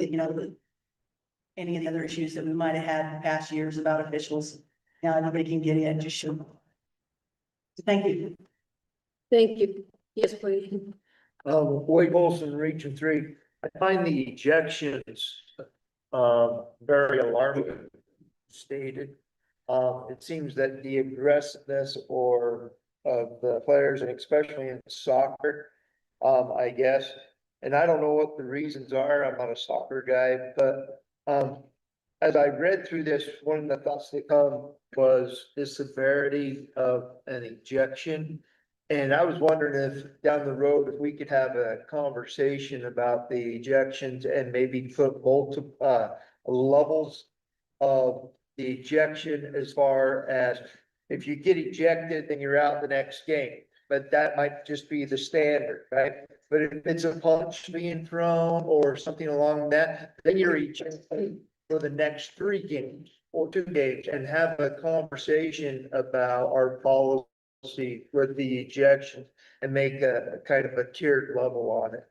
any of the other issues that we might have had in past years about officials. Now everybody can get in, just show. Thank you. Thank you. Yes, please. Wade Wilson, Region 3. I find the ejections, very alarming stated. It seems that the aggressiveness of the players, and especially in soccer, I guess, and I don't know what the reasons are. I'm not a soccer guy, but, as I read through this, one of the thoughts that come was the severity of an ejection. And I was wondering if down the road, if we could have a conversation about the ejections and maybe put multiple levels of the ejection, as far as if you get ejected, then you're out the next game. But that might just be the standard, right? But if it's a punch being thrown or something along that, then you're ejected for the next 3 games or 2 games, and have a conversation about our policy with the ejection and make a kind of a tiered level on it.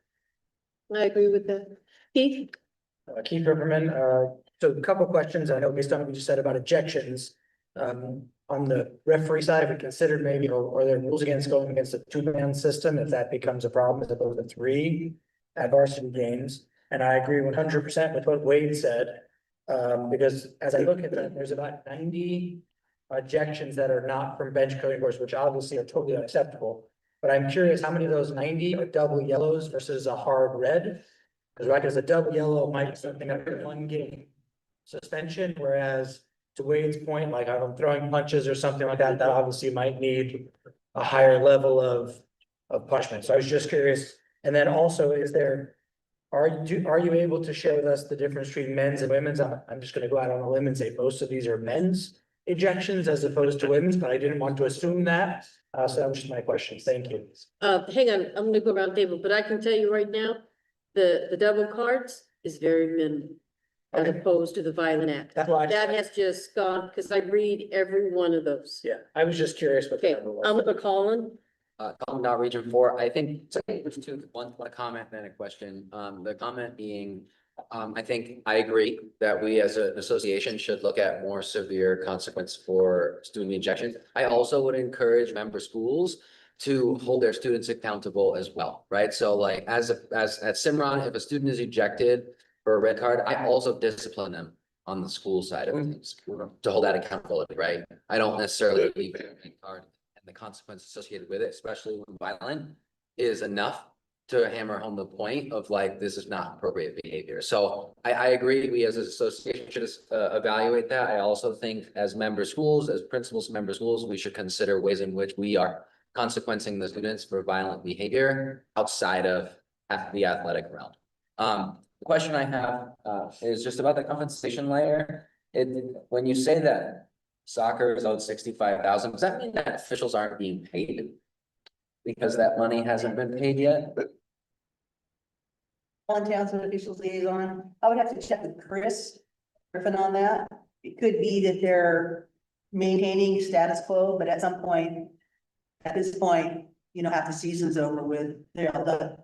I agree with that. Keith? Keith Riverman, so a couple questions. I know based on what you just said about ejections. On the referee side, we considered maybe, or are there rules against going against a 2-man system if that becomes a problem as opposed to 3 at varsity games? And I agree 100% with what Wade said. Because as I look at that, there's about 90 ejections that are not from bench coding course, which obviously are totally unacceptable. But I'm curious how many of those 90 are double yellows versus a hard red? Because a double yellow might be something up in 1 game suspension, whereas to Wade's point, like if I'm throwing punches or something like that, that obviously might need a higher level of punishment. So I was just curious. And then also, are you able to share with us the difference between men's and women's? I'm just gonna go out on a limb and say most of these are men's ejections as opposed to women's, but I didn't want to assume that. So that was just my question. Thank you. Hang on, I'm gonna go around table, but I can tell you right now, the double cards is very minimal. As opposed to the violent act. That's why That has just gone, because I read every one of those. yeah, I was just curious what the Okay, number was. I'm gonna call in. Colin Dow, Region 4, I think, so there's one comment, then a question. The comment being, I think I agree that we as an association should look at more severe consequence for student ejections. I also would encourage member schools to hold their students accountable as well, right? So like as at Simron, if a student is ejected for a red card, I also discipline them on the school side of things to hold that accountability, right? I don't necessarily leave a red card and the consequence associated with it, especially when violent, is enough to hammer home the point of like, this is not appropriate behavior. So I agree, we as an association should evaluate that. I also think as member schools, as principals of member schools, we should consider ways in which we are consequencing the students for violent behavior outside of the athletic realm. The question I have is just about the compensation layer. When you say that soccer is owed 65,000, does that mean that officials aren't being paid because that money hasn't been paid yet? Allen Townsend Officials Liaison, I would have to check with Chris Griffin on that. It could be that they're maintaining status quo, but at some point, at this point, half the season's over with, they're all done.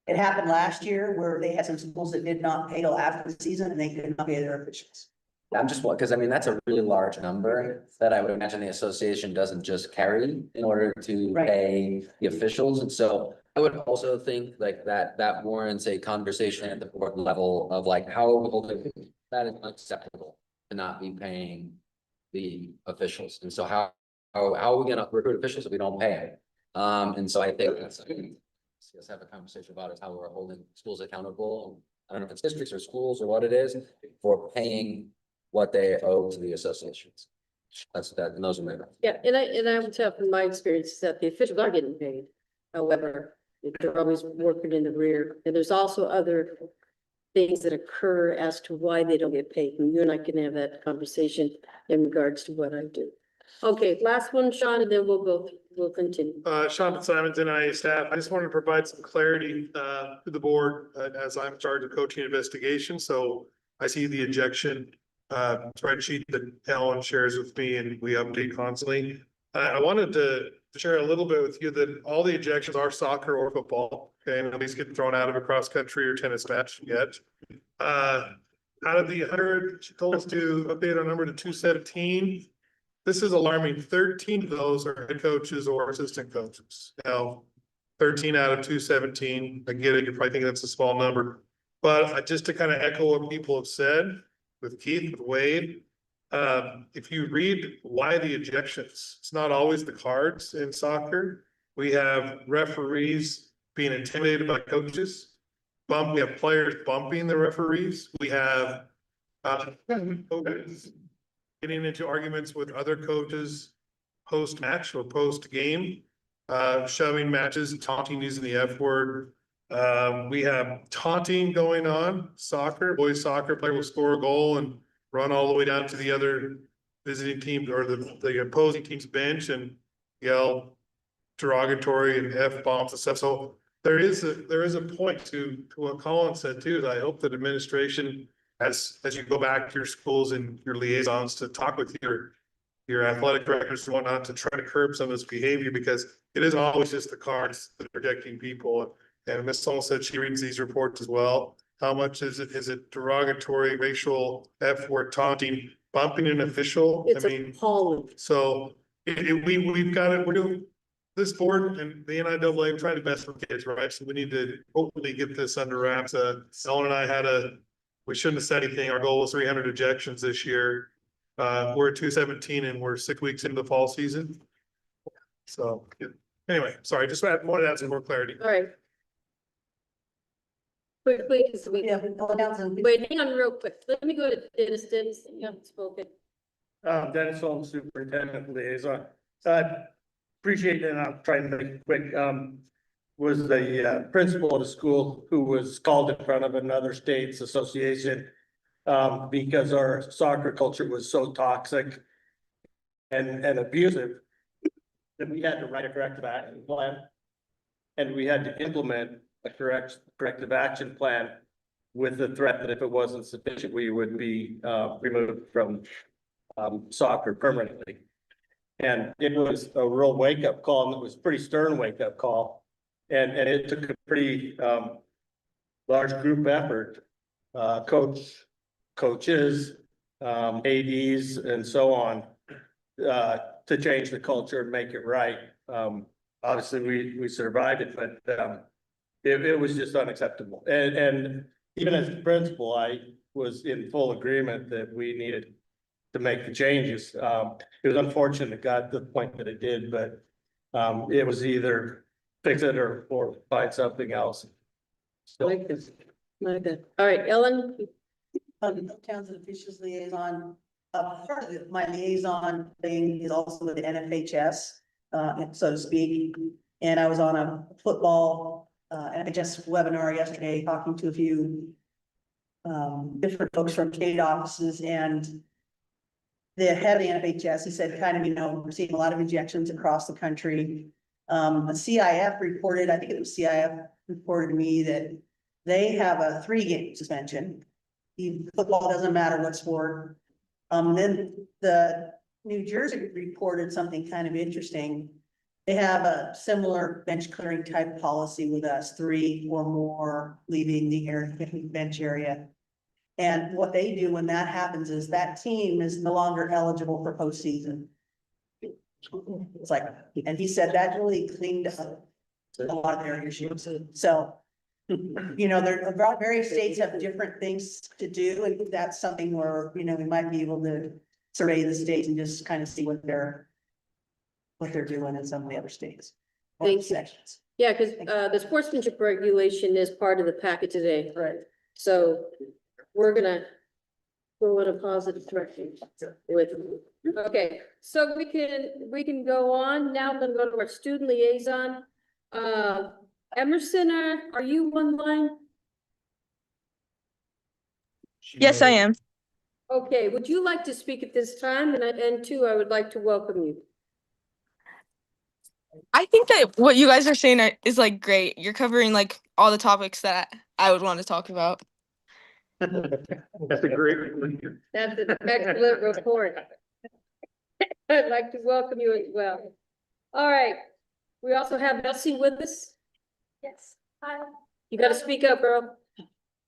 It happened last year where they had some schools that did not pay till after the season and they could not pay their officials. I'm just, because I mean, that's a really large number that I would imagine the association doesn't just carry in order to Right. pay the officials. And so I would also think like that warrants a conversation at the board level of like, how are we holding, that is unacceptable to not be paying the officials. And so how are we gonna recruit officials if we don't pay them? And so I think that's something, let's have a conversation about is how we're holding schools accountable. I don't know if it's districts or schools or what it is for paying what they owe to the associations. That's that, and those are my. Yeah, and I would tell from my experience that the officials are getting paid. However, they're always working in the rear, and there's also other things that occur as to why they don't get paid. And you and I can have that conversation in regards to what I do. Okay, last one, Sean, and then we'll continue. Sean Simons, NIAA staff. I just wanted to provide some clarity to the board as I'm in charge of coaching investigation. So I see the ejection spreadsheet that Alan shares with me and we update constantly. I wanted to share a little bit with you that all the ejections are soccer or football. Okay, and nobody's getting thrown out of a cross country or tennis match yet. Out of the 100, she told us to update our number to 217. This is alarming. 13 of those are head coaches or assistant coaches. Now, 13 out of 217, I get it, you're probably thinking that's a small number. But just to kind of echo what people have said with Keith, with Wade, if you read why the ejections, it's not always the cards in soccer. We have referees being intimidated by coaches. We have players bumping the referees. We have getting into arguments with other coaches post-match or post-game, shoving matches, taunting, using the F word. We have taunting going on, soccer, boys soccer player will score a goal and run all the way down to the other visiting team or the opposing team's bench and yell derogatory and F bombs and stuff. So there is a point to what Colin said too, that I hope that administration, as you go back to your schools and your liaisons to talk with your athletic directors and whatnot to try to curb some of this behavior, because it isn't always just the cards that are protecting people. And Ms. Sol said she reads these reports as well. How much is it derogatory, racial, F word, taunting, bumping an official? It's I mean, appalling. so we've got it, we're doing this board and the NIAA trying to best for kids, right? So we need to hopefully get this under wraps. Ellen and I we shouldn't have said anything. Our goal was 300 ejections this year. We're at 217 and we're 6 weeks into the fall season. So anyway, sorry, just wanted to add some more clarity. All right. Quickly, because we, Yeah, wait, hang on real quick. Let me go to Dennis. Dennis, you haven't spoken. Dennis Holmes, Superintendent Liaison. Appreciate it, and I'll try and make it quick. Was the principal of the school who was called in front of another state's association because our soccer culture was so toxic and abusive that we had to write a corrective action plan. And we had to implement a corrective action plan with the threat that if it wasn't sufficient, we would be removed from soccer permanently. And it was a real wake-up call, and it was a pretty stern wake-up call. And it took a pretty large group effort, coaches, ADs, and so on, to change the culture and make it right. Obviously, we survived it, but it was just unacceptable. And even as the principal, I was in full agreement that we needed to make the changes. It was unfortunate it got to the point that it did, but it was either fix it or find something else. So, Like this. Like that. All right, Ellen. Townsend Officials Liaison, part of my liaison thing is also with the NFHS, so to speak. And I was on a football NFHS webinar yesterday, talking to a few different folks from state offices, and the head of the NFHS, he said, we're seeing a lot of ejections across the country. The CIF reported, I think it was CIF reported to me that they have a 3-game suspension. Football doesn't matter what sport. Then the New Jersey reported something kind of interesting. They have a similar bench clearing type policy with us, 3 or more leaving the bench area. And what they do when that happens is that team is no longer eligible for postseason. It's like, and he said that really cleaned up a lot of their issues. So, you know, there, various states have different things to do, and that's something where, you know, we might be able to survey the states and just kind of see what they're doing in some of the other states. or Thank you. sections. Yeah, because the sportsmanship regulation is part of the packet today. Right. So we're gonna go in a positive direction with, okay, so we can go on. Now I'm gonna go to our student liaison. Emerson, are you online? Yes, I am. Okay, would you like to speak at this time? And two, I would like to welcome you. I think that what you guys are saying is like great. You're covering like all the topics that I would want to talk about. That's a great. That's an excellent report. I'd like to welcome you as well. All right, we also have Elsie with us. Yes, hi. You gotta speak up, girl.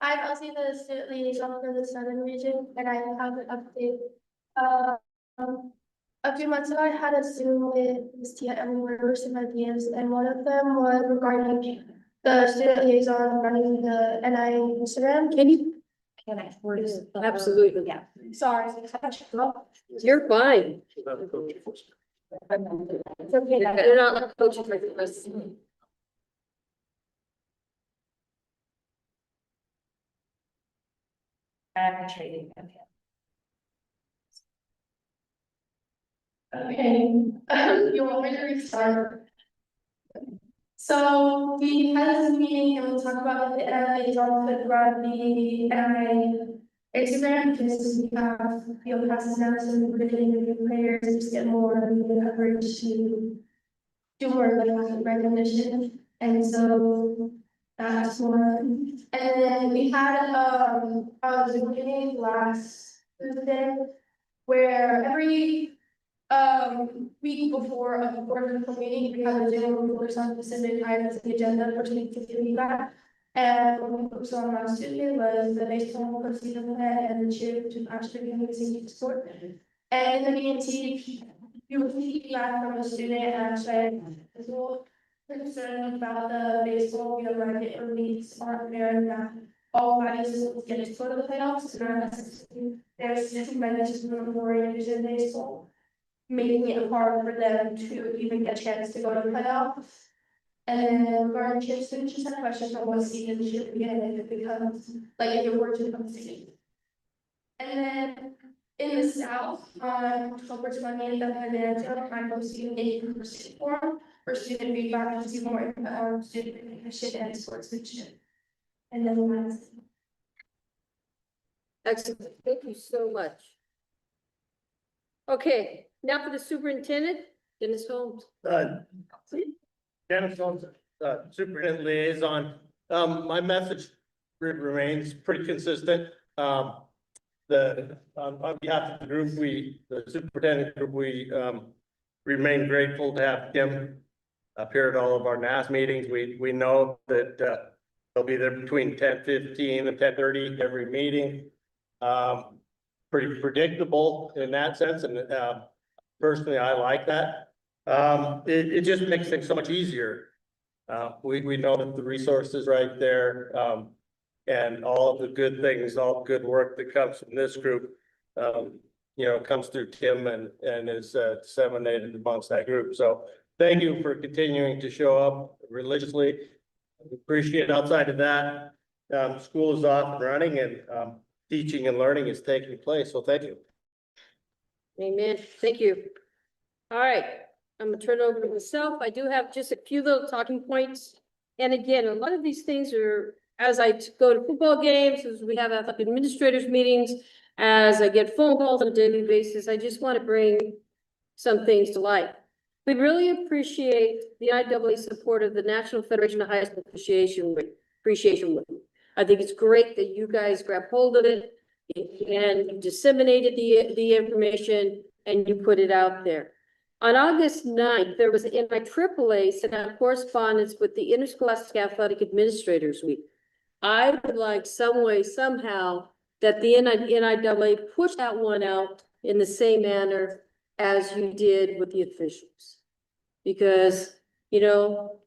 I'm Elsie, the student liaison for the Southern region, and I have an update. A few months ago, I had a Zoom with Ms. Tia and we were some ideas, and one of them was regarding the student liaison running the NIAA Instagram. Can I? Absolutely. Yeah, sorry. You're fine. It's okay. You're not like coaching for this. I'm trading. Okay, you want me to restart? So we had this meeting and we talked about the liaison could run the NIAA Instagram because we have field passes now, so we're getting the new players and just get more media coverage to do more like recognition. And so that's one. And then we had a Zoom meeting last Tuesday where every week before a board meeting, we have a Zoom for some specific items on the agenda for 2015 feedback. And what we focused on last Tuesday was the baseball postseason plan and the cheer to actually become a senior sport. And in the BNT, you will see feedback from a student and actually as well concerned about the baseball, you know, bracket or leagues aren't fair and that all bodies get to go to the playoffs. And there's too many just more interested in baseball, making it hard for them to even get a chance to go to the playoffs. And then regarding chips, we just had a question on what season should begin if it becomes, like if it were to become a season. And then in the South, on October 20th, the Financial I'm hosting a conversation forum for student feedback to see more on student recognition and sportsmanship. And then last. Excellent, thank you so much. Okay, now for the superintendent, Dennis Holmes. Dennis Holmes, superintendent liaison. My message remains pretty consistent. On behalf of the group, the superintendent group, we remain grateful to have Kim appear at all of our NAS meetings. We know that they'll be there between 10:15 and 10:30 every meeting. Pretty predictable in that sense, and personally, I like that. It just makes things so much easier. We know that the resources right there, and all of the good things, all the good work that comes from this group, you know, comes through Tim and is disseminated amongst that group. So thank you for continuing to show up religiously. Appreciate it. Outside of that, school is off and running and teaching and learning is taking place. So thank you. Amen, thank you. All right, I'm gonna turn it over to myself. I do have just a few little talking points. And again, a lot of these things are, as I go to football games, as we have athletic administrators meetings, as I get phone calls on a daily basis, I just want to bring some things to light. We really appreciate the NIAA support of the National Federation of High School Appreciation Week. I think it's great that you guys grab hold of it and disseminated the information and you put it out there. On August 9th, there was an NIAA sent out correspondence with the Interscholastic Athletic Administrators Week. I would like some way, somehow, that the NIAA push that one out in the same manner as you did with the officials. Because, you know,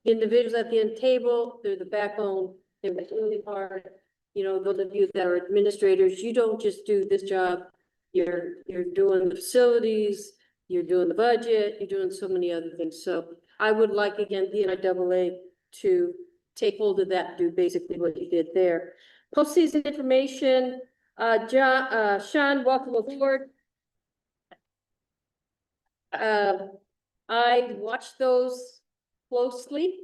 individuals at the end table, they're the backbone, they're really hard. You know, those of you that are administrators, you don't just do this job. You're doing the facilities, you're doing the budget, you're doing so many other things. So I would like, again, the NIAA to take hold of that, do basically what you did there. Postseason information, Sean, welcome aboard. I watched those closely,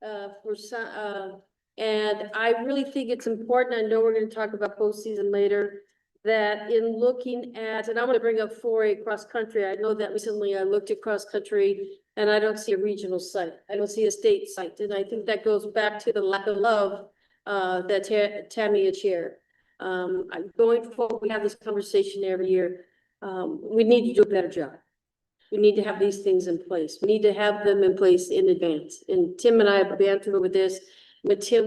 for some, and I really think it's important. I know we're gonna talk about postseason later, that in looking at, and I'm gonna bring up 4A cross country. I know that recently I looked at cross country and I don't see a regional site. I don't see a state site. And I think that goes back to the lack of love, that Tammy had shared. Going forward, we have this conversation every year. We need to do a better job. We need to have these things in place. We need to have them in place in advance. And Tim and I have bantered over this when Tim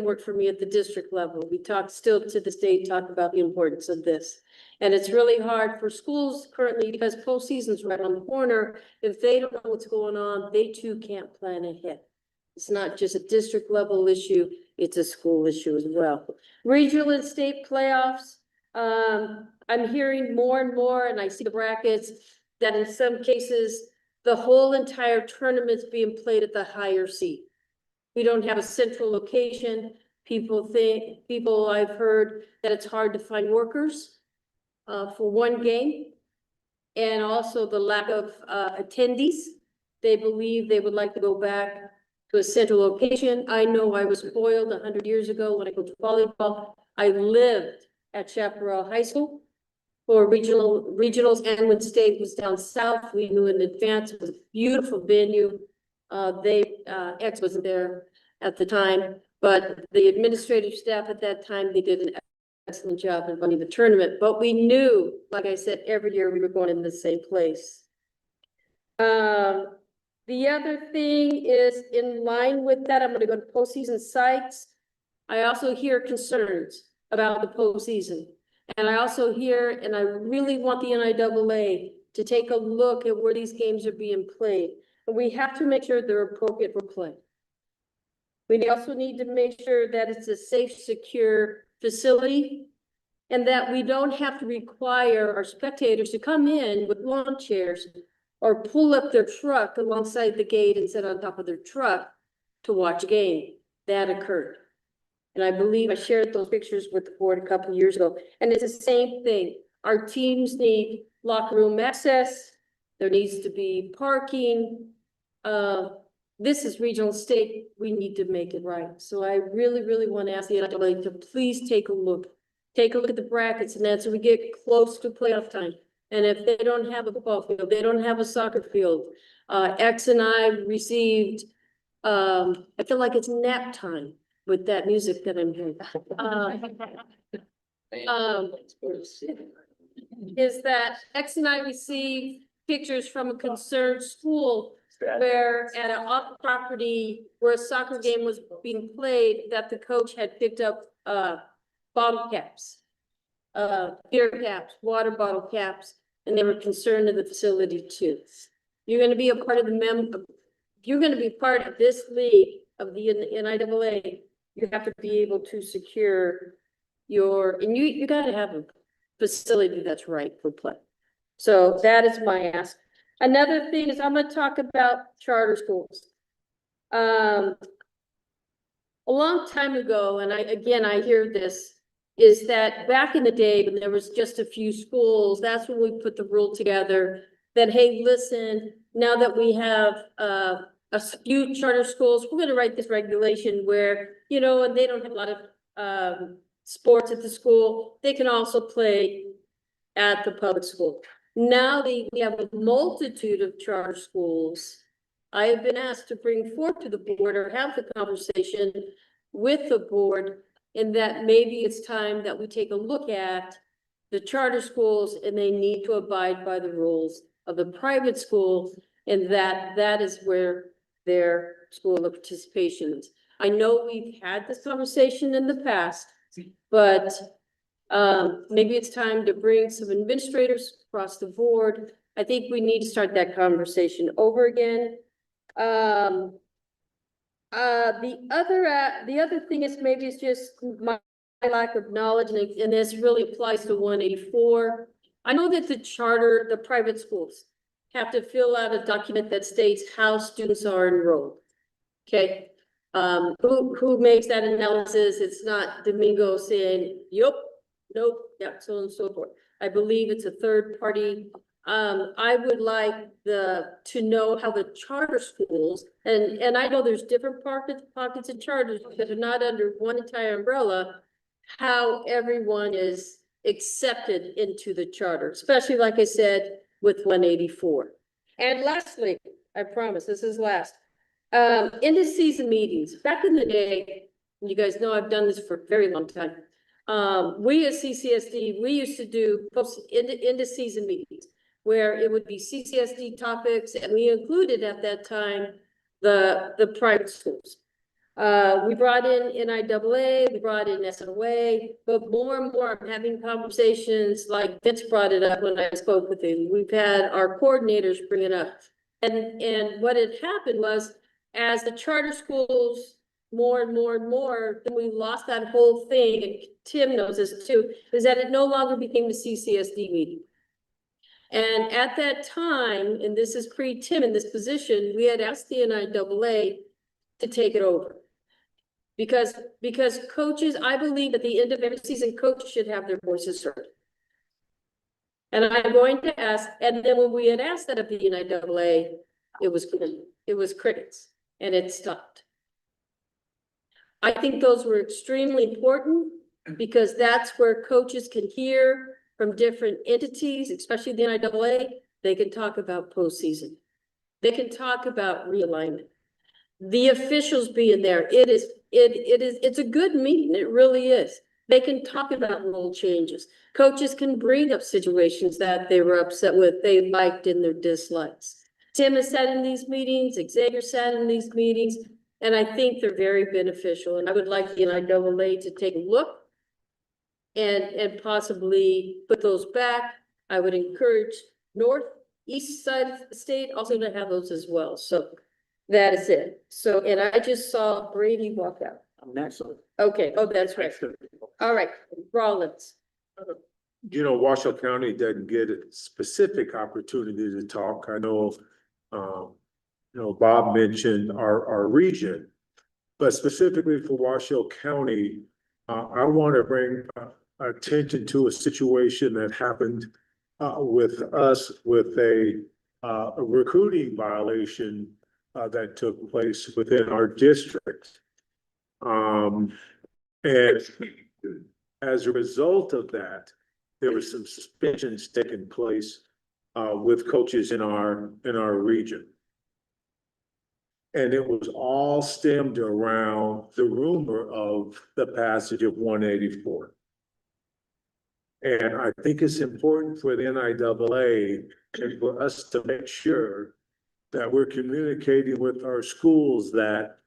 worked for me at the district level. We talk still to this day, talk about the importance of this. And it's really hard for schools currently because postseason's right on the corner. If they don't know what's going on, they too can't plan ahead. It's not just a district level issue, it's a school issue as well. Regional and state playoffs. I'm hearing more and more, and I see the brackets, that in some cases, the whole entire tournament's being played at the higher seed. We don't have a central location. People I've heard that it's hard to find workers for one game. And also the lack of attendees. They believe they would like to go back to a central location. I know I was spoiled 100 years ago when I coached volleyball. I lived at Chaparral High School for regionals, and when state was down south, we knew in advance. It was a beautiful venue. X wasn't there at the time, but the administrative staff at that time, they did an excellent job in running the tournament. But we knew, like I said, every year we were going in the same place. The other thing is in line with that, I'm going to go to postseason sites. I also hear concerns about the postseason. And I also hear, and I really want the NIAA to take a look at where these games are being played. And we have to make sure they're appropriate for play. We also need to make sure that it's a safe, secure facility and that we don't have to require our spectators to come in with lawn chairs or pull up their truck alongside the gate and sit on top of their truck to watch a game. That occurred. And I believe I shared those pictures with the board a couple of years ago. And it's the same thing. Our teams need locker room access. There needs to be parking. This is regional state. We need to make it right. So I really, really want to ask the NIAA to please take a look. Take a look at the brackets and as we get close to playoff time. And if they don't have a football field, they don't have a soccer field. X and I received, I feel like it's nap time with that music that I'm hearing. Is that X and I received pictures from a concerned school where at an off property where a soccer game was being played, that the coach had picked up bottle caps, beer caps, water bottle caps, and they were concerned of the facility too. You're going to be a part of you're going to be part of this league of the NIAA. You have to be able to secure and you got to have a facility that's right for play. So that is my ask. Another thing is I'm going to talk about charter schools. A long time ago, and I hear this, is that back in the day when there was just a few schools, that's when we put the rule together that, hey, listen, now that we have a few charter schools, we're going to write this regulation where, and they don't have a lot of sports at the school, they can also play at the public school. Now we have a multitude of charter schools. I have been asked to bring forth to the board or have the conversation with the board in that maybe it's time that we take a look at the charter schools and they need to abide by the rules of the private school, and that is where their school of participation is. I know we've had this conversation in the past, but maybe it's time to bring some administrators across the board. I think we need to start that conversation over again. The other thing is maybe it's just my lack of knowledge, and this really applies to 184. I know that the private schools have to fill out a document that states how students are enrolled. Okay, who makes that analysis? It's not Domingo saying, yup, nope, yeah, so on and so forth. I believe it's a third party. I would like to know how the charter schools, and I know there's different pockets of charters that are not under one entire umbrella, how everyone is accepted into the charter, especially like I said, with 184. And lastly, I promise, this is last. End of season meetings, back in the day, you guys know I've done this for a very long time. We as CCSD, we used to do end of season meetings where it would be CCSD topics, and we included at that time the private schools. We brought in NIAA, we brought in SNOA, but more and more I'm having conversations like Vince brought it up when I spoke with him. We've had our coordinators bring it up. And what had happened was, as the charter schools more and more and more, then we lost that whole thing, and Tim knows this too, is that it no longer became the CCSD meeting. And at that time, and this is pre-Tim in this position, we had asked the NIAA to take it over. Because coaches, I believe at the end of every season, coaches should have their voices heard. And I'm going to ask, and then when we had asked that of the NIAA, it was crickets, and it stopped. I think those were extremely important because that's where coaches can hear from different entities, especially the NIAA. They can talk about postseason. They can talk about realignment. The officials being there, it's a good meeting. It really is. They can talk about role changes. Coaches can bring up situations that they were upset with, they liked in their dislikes. Tim has sat in these meetings, Xavier sat in these meetings, and I think they're very beneficial. And I would like the NIAA to take a look and possibly put those back. I would encourage east side of the state also to have those as well. So that is it. So, and I just saw Brady walk out. Next. Okay, oh, that's right. All right, Rollins. You know, Washoe County doesn't get a specific opportunity to talk. I know, Bob mentioned our region, but specifically for Washoe County, I want to bring attention to a situation that happened with us with a recruiting violation that took place within our district. And as a result of that, there was some suspensions taking place with coaches in our region. And it was all stemmed around the rumor of the passage of 184. And I think it's important for the NIAA and for us to make sure that we're communicating with our schools that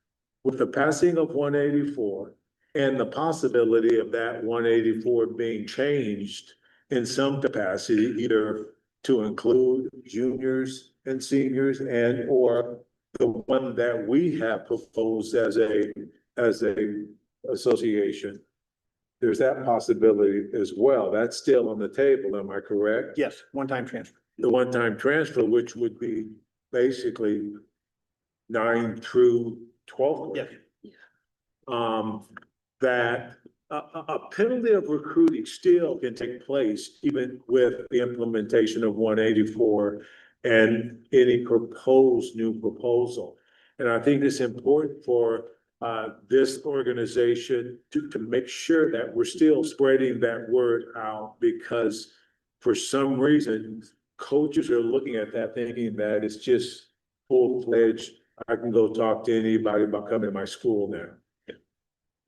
with the passing of 184 and the possibility of that 184 being changed in some capacity, either to include juniors and seniors and or the one that we have proposed as a association. There's that possibility as well. That's still on the table, am I correct? Yes, one-time transfer. The one-time transfer, which would be basically 9 through 12. Yes. That a penalty of recruiting still can take place even with the implementation of 184 and any proposed new proposal. And I think it's important for this organization to make sure that we're still spreading that word out, because for some reason, coaches are looking at that thinking that it's just full-fledged. I can go talk to anybody about coming to my school now.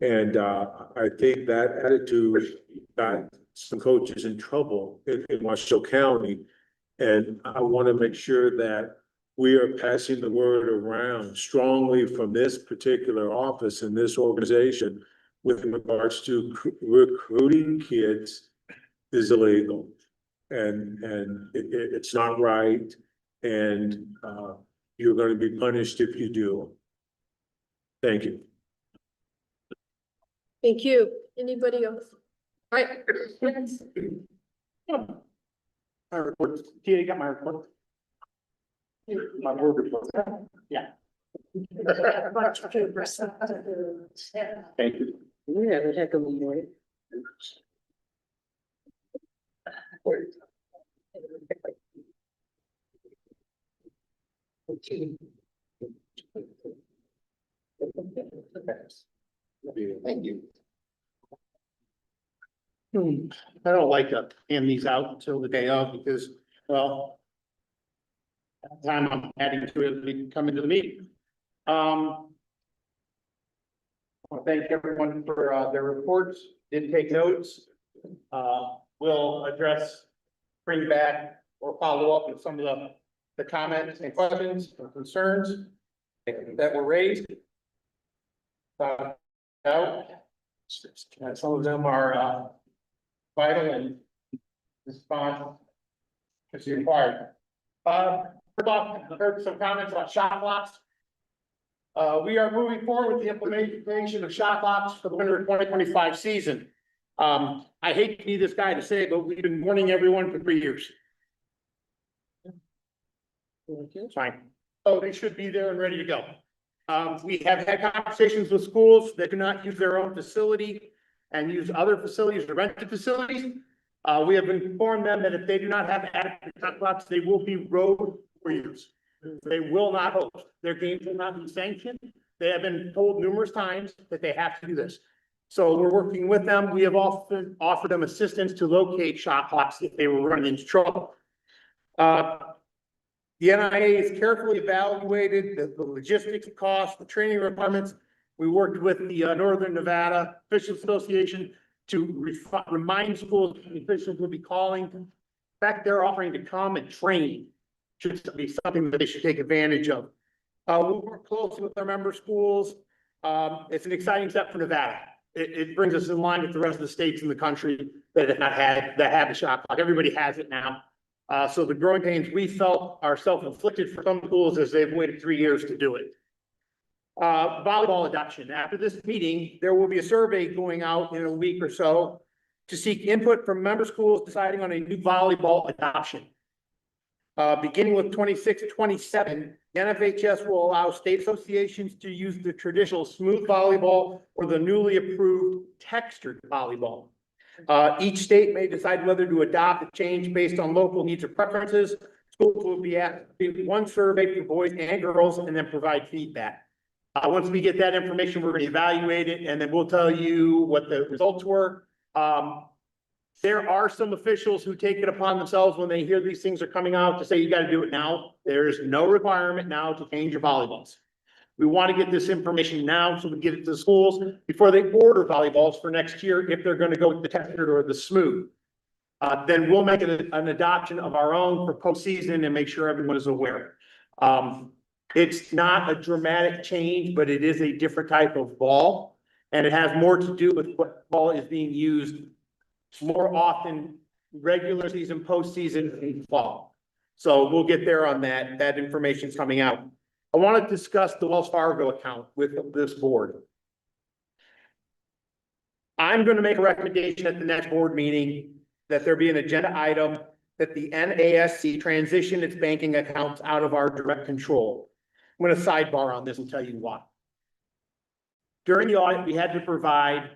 And I think that attitude got some coaches in trouble in Washoe County. And I want to make sure that we are passing the word around strongly from this particular office and this organization with regards to recruiting kids is illegal. And it's not right. And you're going to be punished if you do. Thank you. Thank you. Anybody else? All right. My report. Tia, you got my report? My word report. Yeah. Thank you. Yeah, the heck of a morning. Thank you. I don't like to hand these out until the day of because, well, at the time I'm adding to it, we come into the meeting. I want to thank everyone for their reports, did take notes. We'll address, bring back or follow up with some of the comments and questions or concerns that were raised. And some of them are vital and response is required. First off, I heard some comments about shot clocks. We are moving forward with the implementation of shot clocks for the winter 2025 season. I hate to be this guy to say, but we've been warning everyone for 3 years. It's fine. Oh, they should be there and ready to go. We have had conversations with schools that do not use their own facility and use other facilities or rented facilities. We have informed them that if they do not have adequate shot clocks, they will be road warriors. They will not host. Their games will not be sanctioned. They have been told numerous times that they have to do this. So we're working with them. We have often offered them assistance to locate shot clocks if they were running into trouble. The NIAA has carefully evaluated the logistics costs, the training requirements. We worked with the Northern Nevada Officials Association to remind schools the officials will be calling. In fact, they're offering to come and train. Should be something that they should take advantage of. We'll work closely with our member schools. It's an exciting step for Nevada. It brings us in line with the rest of the states in the country that have the shot clock. Everybody has it now. So the growing pains we felt are self-inflicted for some schools as they've waited 3 years to do it. Volleyball adoption. After this meeting, there will be a survey going out in a week or so to seek input from member schools deciding on a new volleyball adoption. Beginning with 26-27, the NFHS will allow state associations to use the traditional smooth volleyball or the newly approved textured volleyball. Each state may decide whether to adopt a change based on local needs or preferences. Schools will be asked to do one survey for boys and girls and then provide feedback. Once we get that information, we're going to evaluate it and then we'll tell you what the results were. There are some officials who take it upon themselves when they hear these things are coming out to say, you got to do it now. There's no requirement now to change your volleyballs. We want to get this information now so we get it to the schools before they order volleyballs for next year if they're going to go with the textured or the smooth. Then we'll make an adoption of our own for postseason and make sure everyone is aware. It's not a dramatic change, but it is a different type of ball. And it has more to do with what ball is being used more often, regular season, postseason, and fall. So we'll get there on that. That information is coming out. I want to discuss the Wells Fargo account with this board. I'm going to make a recommendation at the next board meeting that there be an agenda item that the NASC transition its banking accounts out of our direct control. I'm going to sidebar on this and tell you why. During the audit, we had to provide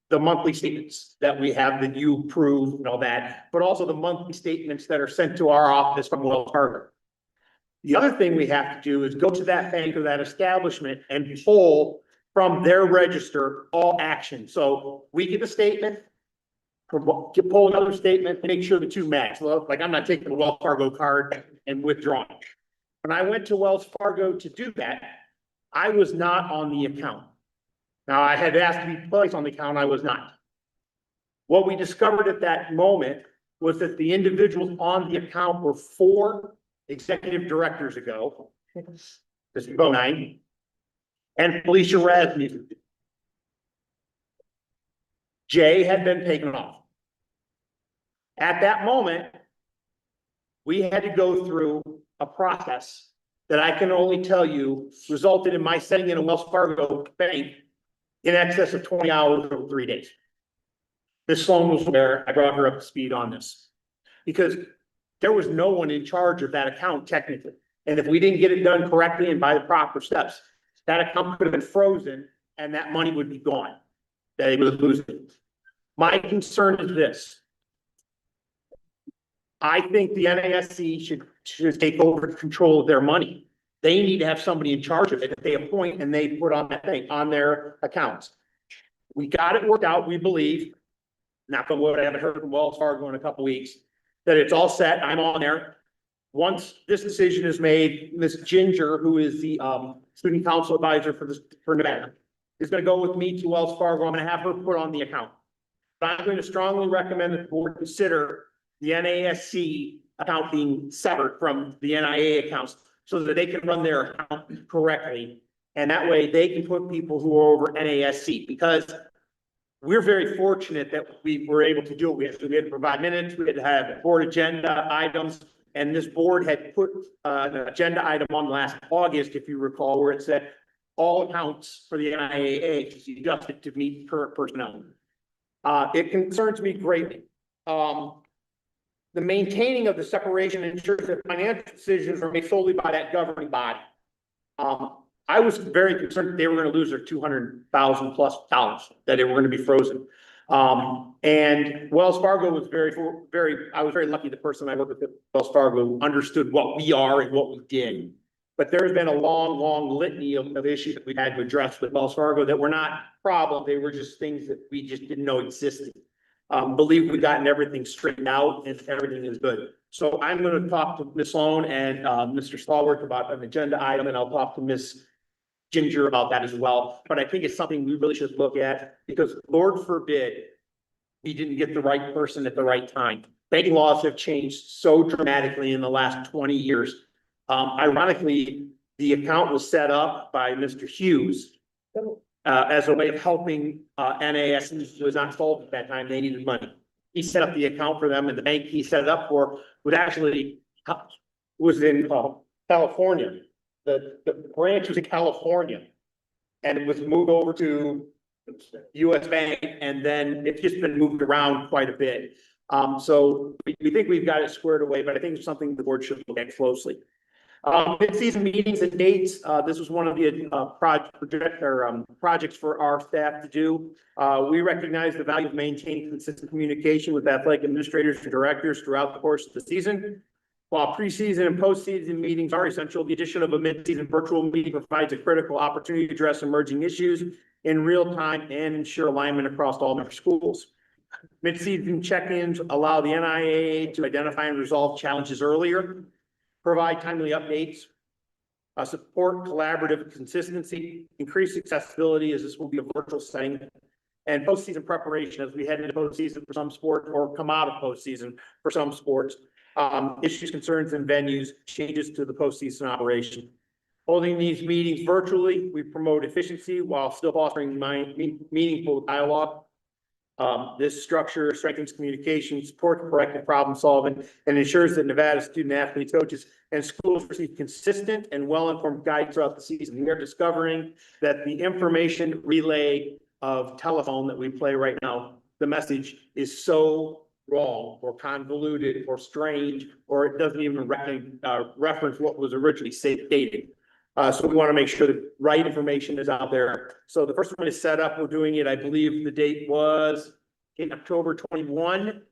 the monthly statements that we have that you approve and all that, but also the monthly statements that are sent to our office from Wells Fargo. The other thing we have to do is go to that bank or that establishment and pull from their register all action. So we get a statement, pull another statement, make sure the two match. Like I'm not taking the Wells Fargo card and withdrawing. When I went to Wells Fargo to do that, I was not on the account. Now I had asked to be placed on the account, I was not. What we discovered at that moment was that the individuals on the account were 4 executive directors ago, Mr. Bonine, and Felicia Rasmussen. Jay had been taken off. At that moment, we had to go through a process that I can only tell you resulted in my sending in a Wells Fargo bank in excess of 20 hours over 3 days. Ms. Sloan was there. I brought her up to speed on this because there was no one in charge of that account technically. And if we didn't get it done correctly and by the proper steps, that account could have been frozen and that money would be gone. They would lose it. My concern is this. I think the NASC should take over control of their money. They need to have somebody in charge of it that they appoint and they put on that thing, on their accounts. We got it worked out, we believe. Knock on wood, I haven't heard from Wells Fargo in a couple weeks, that it's all set, I'm on there. Once this decision is made, Ms. Ginger, who is the student council advisor for Nevada, is gonna go with me to Wells Fargo. I'm gonna have her put on the account. But I'm going to strongly recommend that the board consider the NASC account being severed from the NIAA accounts so that they can run their account correctly. And that way they can put people who are over NASC, because we're very fortunate that we were able to do it. We had to provide minutes, we had to have board agenda items, and this board had put an agenda item on last August, if you recall, where it said all accounts for the NIAA to be adjusted to meet current personnel. It concerns me greatly. The maintaining of the separation ensures that financial decisions are made solely by that governing body. I was very concerned that they were going to lose their $200,000 plus, that they were going to be frozen. And Wells Fargo was I was very lucky the person I worked with at Wells Fargo understood what we are and what we did. But there's been a long litany of issues that we had to address with Wells Fargo that were not problems. They were just things that we just didn't know existed. Believe we've gotten everything straightened out and everything is good. So I'm going to talk to Ms. Sloan and Mr. Stallworth about an agenda item, and I'll talk to Ms. Ginger about that as well. But I think it's something we really should look at, because Lord forbid we didn't get the right person at the right time. Banking laws have changed so dramatically in the last 20 years. Ironically, the account was set up by Mr. Hughes as a way of helping NAS was not solved at that time. They needed money. He set up the account for them, and the bank he set it up for was in California. The branch was in California, and it was moved over to US Bank, and then it's just been moved around quite a bit. So we think we've got it squared away, but I think it's something the board should look at closely. Mid-season meetings and dates. This was one of the projects for our staff to do. We recognize the value of maintaining consistent communication with athletic administrators and directors throughout the course of the season. While preseason and postseason meetings are essential, the addition of a mid-season virtual meeting provides a critical opportunity to address emerging issues in real time and ensure alignment across all member schools. Mid-season check-ins allow the NIAA to identify and resolve challenges earlier, provide timely updates, support collaborative consistency, increase accessibility, as this will be a virtual setting, and postseason preparation as we head into postseason for some sports or come out of postseason for some sports. Issues, concerns, and venues, changes to the postseason operation. Holding these meetings virtually, we promote efficiency while still fostering meaningful dialogue. This structure strengthens communication, supports corrective problem solving, and ensures that Nevada student athletes, coaches, and schools receive consistent and well-informed guidance throughout the season. We are discovering that the information relay of telephone that we play right now, the message is so wrong or convoluted or strange, or it doesn't even reference what was originally stated. So we want to make sure the right information is out there. So the first one is set up. We're doing it. I believe the date was in October 21.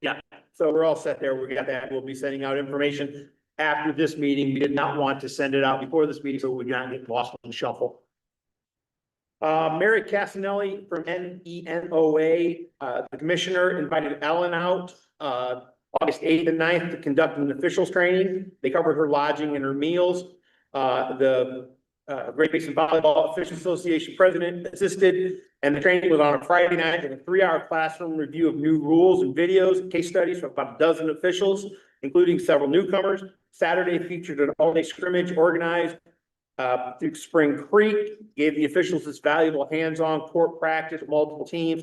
Yeah, so we're all set there. We got that. We'll be sending out information after this meeting. We did not want to send it out before this meeting, so we would not get lost in the shuffle. Mary Casanelli from NIAA, the commissioner invited Ellen out August 8th and 9th to conduct an officials training. They covered her lodging and her meals. The Great Basin Volleyball Officials Association president assisted, and the training was on a Friday night in a 3-hour classroom review of new rules and videos and case studies from about a dozen officials. including several newcomers. Saturday featured an all-day scrimmage organized through Spring Creek, gave the officials this valuable hands-on court practice with multiple teams,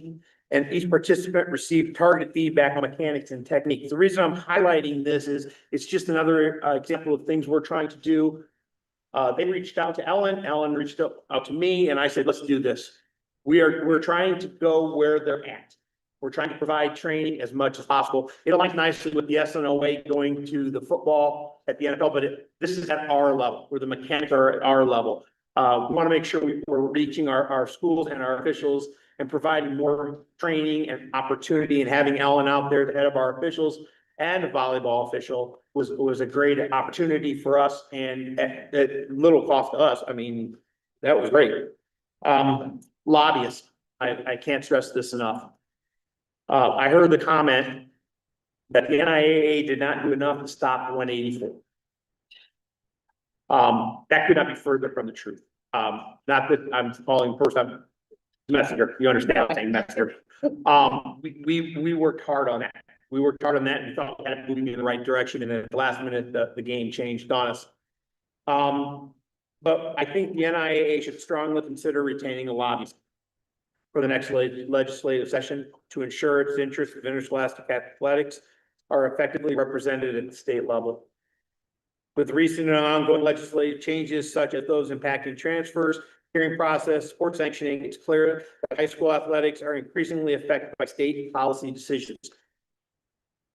and each participant received targeted feedback on mechanics and techniques. The reason I'm highlighting this is it's just another example of things we're trying to do. They reached out to Ellen reached out to me, and I said, let's do this. We're trying to go where they're at. We're trying to provide training as much as possible. It aligns nicely with the SNOA going to the football at the NFL, but this is at our level, where the mechanics are at our level. We want to make sure we're reaching our schools and our officials and providing more training and opportunity, and having Ellen out there, the head of our officials and a volleyball official, was a great opportunity for us, and at little cost to us. I mean, that was great. Lobbyists, I can't stress this enough. I heard the comment that the NIAA did not do enough to stop 184. That could not be further from the truth. Not that I'm calling person messenger. You understand what I'm saying, messenger. We worked hard on that. We worked hard on that and thought we had it moving in the right direction. And then at the last minute, the game changed on us. But I think the NIAA should strongly consider retaining a lobbyist for the next legislative session to ensure its interests of interscholastic athletics are effectively represented at the state level. With recent and ongoing legislative changes, such as those impacting transfers, hearing process, sports sanctioning, it's clear that high school athletics are increasingly affected by state policy decisions.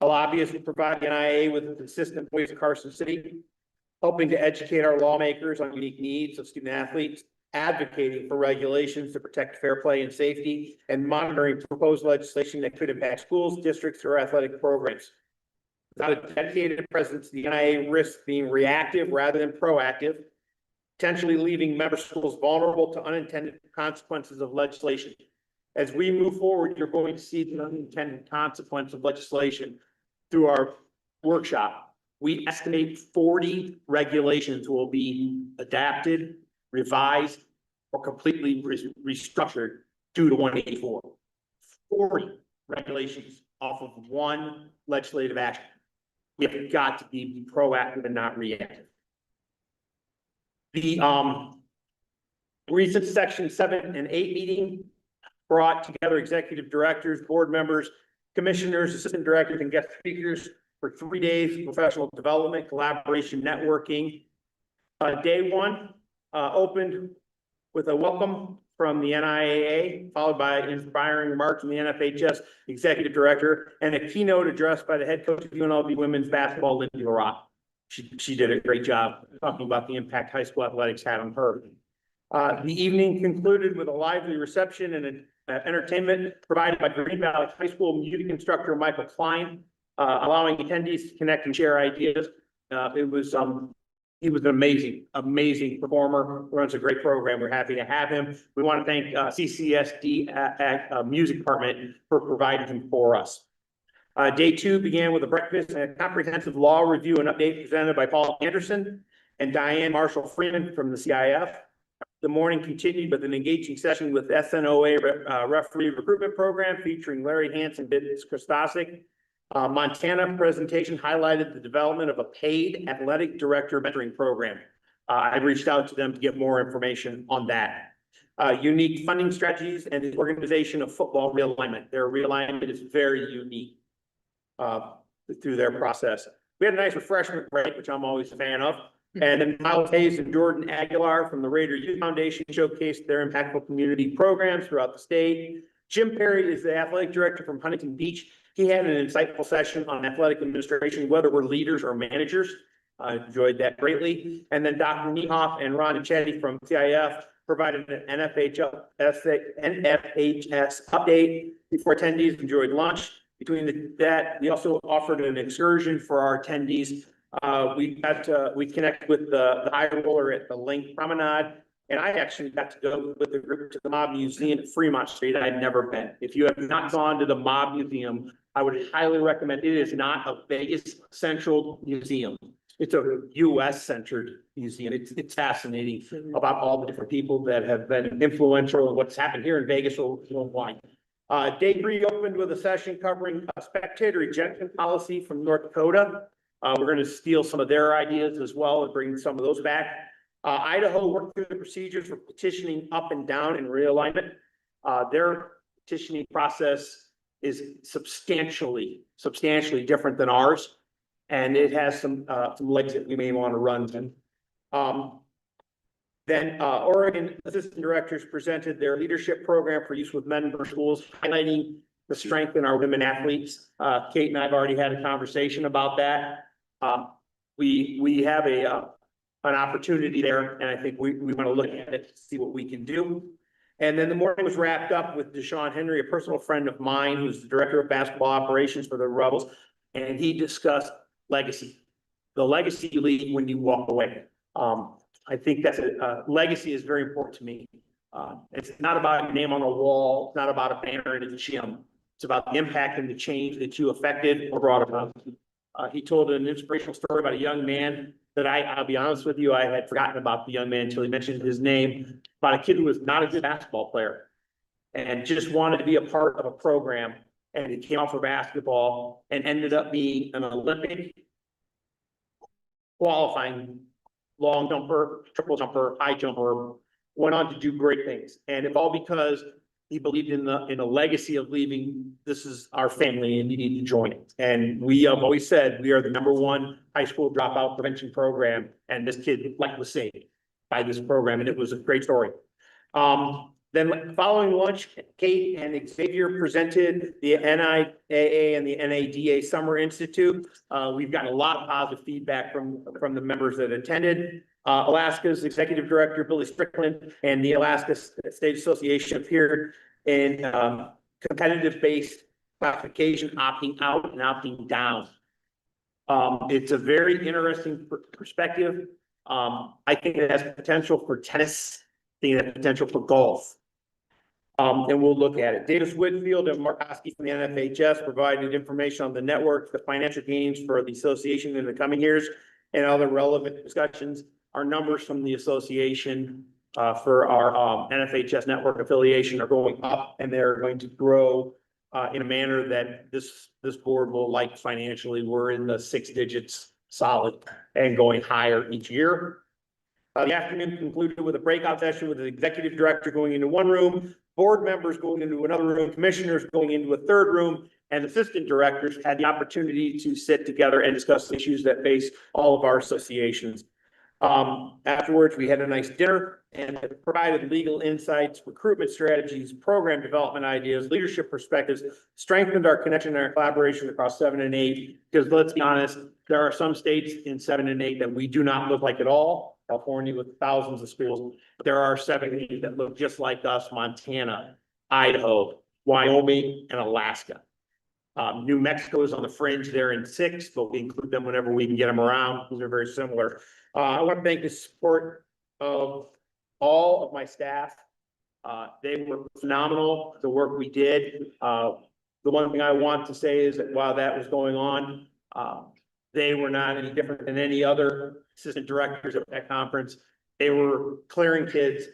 A lobbyist will provide the NIAA with a consistent voice of Carson City, helping to educate our lawmakers on unique needs of student athletes, advocating for regulations to protect fair play and safety, and monitoring proposed legislation that could impact schools, districts, or athletic programs. Without a dedicated presence, the NIAA risks being reactive rather than proactive, potentially leaving member schools vulnerable to unintended consequences of legislation. As we move forward, you're going to see the unintended consequence of legislation through our workshop. We estimate 40 regulations will be adapted, revised, or completely restructured due to 184. 40 regulations off of one legislative action. We have got to be proactive and not reactive. The recent Section 7 and 8 meeting brought together executive directors, board members, commissioners, assistant directors, and guest speakers for 3 days of professional development, collaboration, networking. Day one opened with a welcome from the NIAA, followed by inspiring remarks from the NFHS executive director and a keynote address by the head coach of UNLV women's basketball, Lindsay LaRock. She did a great job talking about the impact high school athletics had on her. The evening concluded with a lively reception and entertainment provided by Green Valley High School music instructor Michael Klein, allowing attendees to connect and share ideas. He was an amazing performer, runs a great program. We're happy to have him. We want to thank CCSD Music Department for providing him for us. Day two began with a breakfast and a comprehensive law review and update presented by Paul Anderson and Diane Marshall Freeman from the CIF. The morning continued with an engaging session with SNOA referee recruitment program featuring Larry Hansen and Vince Christosic. Montana presentation highlighted the development of a paid athletic director mentoring program. I reached out to them to get more information on that. Unique funding strategies and the organization of football realignment. Their realignment is very unique through their process. We had a nice refreshment break, which I'm always a fan of. And then Miles Hayes and Jordan Aguilar from the Raider Youth Foundation showcased their impactful community programs throughout the state. Jim Perry is the athletic director from Huntington Beach. He had an insightful session on athletic administration, whether we're leaders or managers. I enjoyed that greatly. And then Dr. Niehoff and Ron Chetty from CIF provided an NFHS update before attendees enjoyed lunch. Between that, we also offered an excursion for our attendees. We connected with the high roller at the Link Promenade, and I actually got to go with the group to the Mob Museum at Fremont Street. I had never been. If you have not gone to the Mob Museum, I would highly recommend. It is not a Vegas central museum. It's a U.S. centered museum. It's fascinating about all the different people that have been influential in what's happened here in Vegas worldwide. Day three opened with a session covering spectator ejection policy from North Dakota. We're gonna steal some of their ideas as well and bring some of those back. Idaho worked through the procedures for petitioning up and down in realignment. Their petitioning process is substantially different than ours. And it has some legs that we may want to run. Then Oregon assistant directors presented their leadership program for use with member schools, highlighting the strength in our women athletes. Kate and I have already had a conversation about that. We have an opportunity there, and I think we want to look at it to see what we can do. And then the morning was wrapped up with Deshaun Henry, a personal friend of mine, who's the director of basketball operations for the Rebels, and he discussed legacy. The legacy you leave when you walk away. I think that's legacy is very important to me. It's not about your name on a wall. It's not about a banner in a gym. It's about the impact and the change that you affected or brought about. He told an inspirational story about a young man that I'll be honest with you, I had forgotten about the young man until he mentioned his name, about a kid who was not a good basketball player and just wanted to be a part of a program. And he came out for basketball and ended up being an Olympic qualifying long jumper, triple jumper, high jumper, went on to do great things. And it's all because he believed in a legacy of leaving, this is our family and you need to join it. And we have always said we are the #1 high school dropout prevention program. And this kid was saved by this program. And it was a great story. Then following lunch, Kate and Xavier presented the NIAA and the NADA Summer Institute. We've gotten a lot of positive feedback from the members that attended. Alaska's Executive Director, Billy Strickland, and the Alaska State Association appeared in competitive-based classification, opting out and opting down. It's a very interesting perspective. I think it has potential for tennis. I think it has potential for golf. And we'll look at it. Davis Whitfield and Mark Oski from the NFHS provided information on the network, the financial gains for the association in the coming years, and other relevant discussions. Our numbers from the association for our NFHS network affiliation are going up, and they're going to grow in a manner that this board will like financially. We're in the 6 digits solid and going higher each year. The afternoon concluded with a breakout session with the executive director going into one room, board members going into another room, commissioners going into a third room, and assistant directors had the opportunity to sit together and discuss issues that face all of our associations. Afterwards, we had a nice dinner and provided legal insights, recruitment strategies, program development ideas, leadership perspectives, strengthened our connection and our collaboration across 7 and 8. Because let's be honest, there are some states in 7 and 8 that we do not look like at all. California with thousands of schools, but there are 7 and 8 that look just like us: Montana, Idaho, Wyoming, and Alaska. New Mexico is on the fringe there in 6, but we include them whenever we can get them around because they're very similar. I want to thank the support of all of my staff. They were phenomenal, the work we did. The one thing I want to say is that while that was going on, they were not any different than any other assistant directors at that conference. They were clearing kids,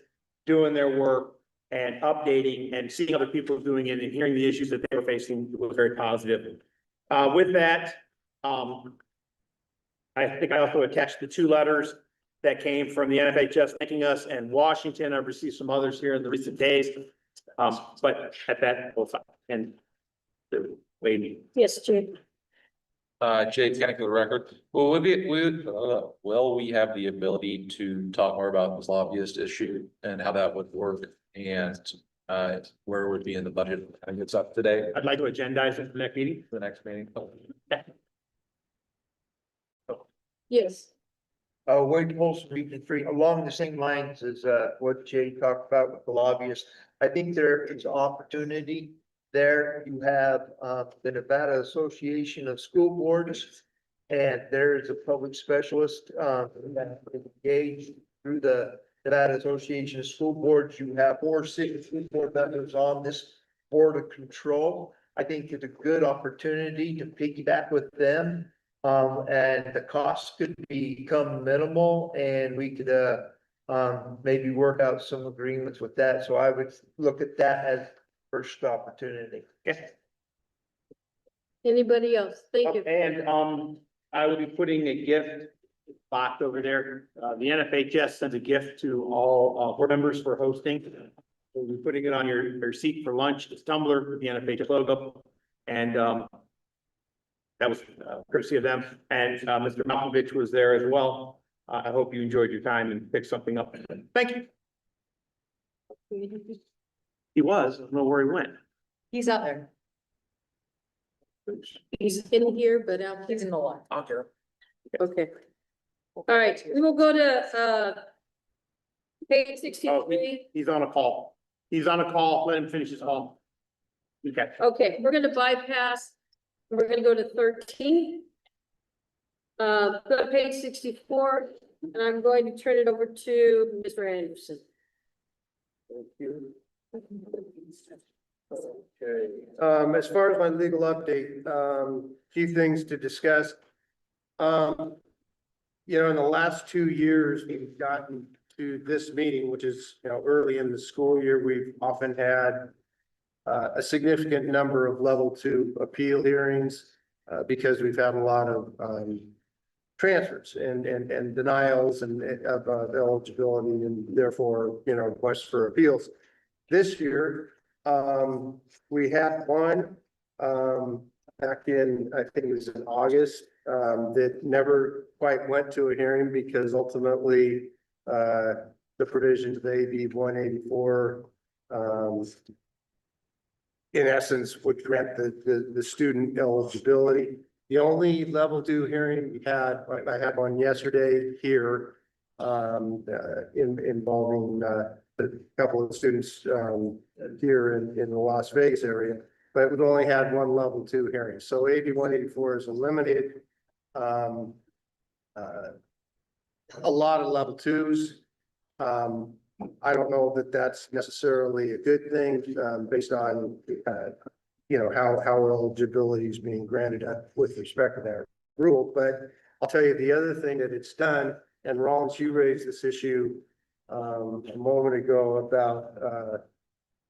doing their work, and updating and seeing other people doing it and hearing the issues that they were facing was very positive. With that, I think I also attached the 2 letters that came from the NFHS thanking us, and Washington. I've received some others here in the recent days. But at that, we'll stop. And wait. Yes, Jay. Jay, technical record. Well, will we have the ability to talk more about this lobbyist issue and how that would work, and where it would be in the budget? I think it's up today. I'd like to agendize it for the next meeting. The next meeting. Yes. Wade Polson, Region 3, along the same lines as what Jay talked about with the lobbyists. I think there is opportunity there. You have the Nevada Association of School Boards, and there is a public specialist that is engaged through the Nevada Association of School Boards. You have 4 school board members on this board of control. I think it's a good opportunity to piggyback with them. And the costs could become minimal, and we could maybe work out some agreements with that. So I would look at that as first opportunity. Anybody else? Thank you. And I will be putting a gift box over there. The NFHS sends a gift to all board members for hosting. We'll be putting it on your seat for lunch. It's tumbler with the NFHS logo. And that was courtesy of them. And Mr. Malkovich was there as well. I hope you enjoyed your time and picked something up. Thank you. He was, I don't know where he went. He's out there. He's in here, but out. He's in the line. Out there. Okay. All right, we will go to page Oh, 63. he's on a call. He's on a call. Let him finish his call. Okay. Okay, we're gonna bypass, we're gonna go to 13. Go to page 64, and I'm going to turn it over to Mr. Anderson. Thank you. Okay, as far as my legal update, few things to discuss. You know, in the last 2 years, we've gotten to this meeting, which is, you know, early in the school year, we've often had a significant number of level 2 appeal hearings, because we've had a lot of, transfers and denials and of eligibility and therefore, you know, requests for appeals. This year, we had one, back in, I think it was in August, that never quite went to a hearing because ultimately, the provisions of AB 184, in essence, would grant the student eligibility. The only level 2 hearing we had, I had one yesterday here, involving, a couple of students, here in the Las Vegas area, but we've only had one level 2 hearing. So AB 184 is eliminated. A lot of level 2s. I don't know that that's necessarily a good thing, based on, you know, how eligibility is being granted with respect to that rule. But I'll tell you the other thing that it's done, and Rollins, you raised this issue a moment ago about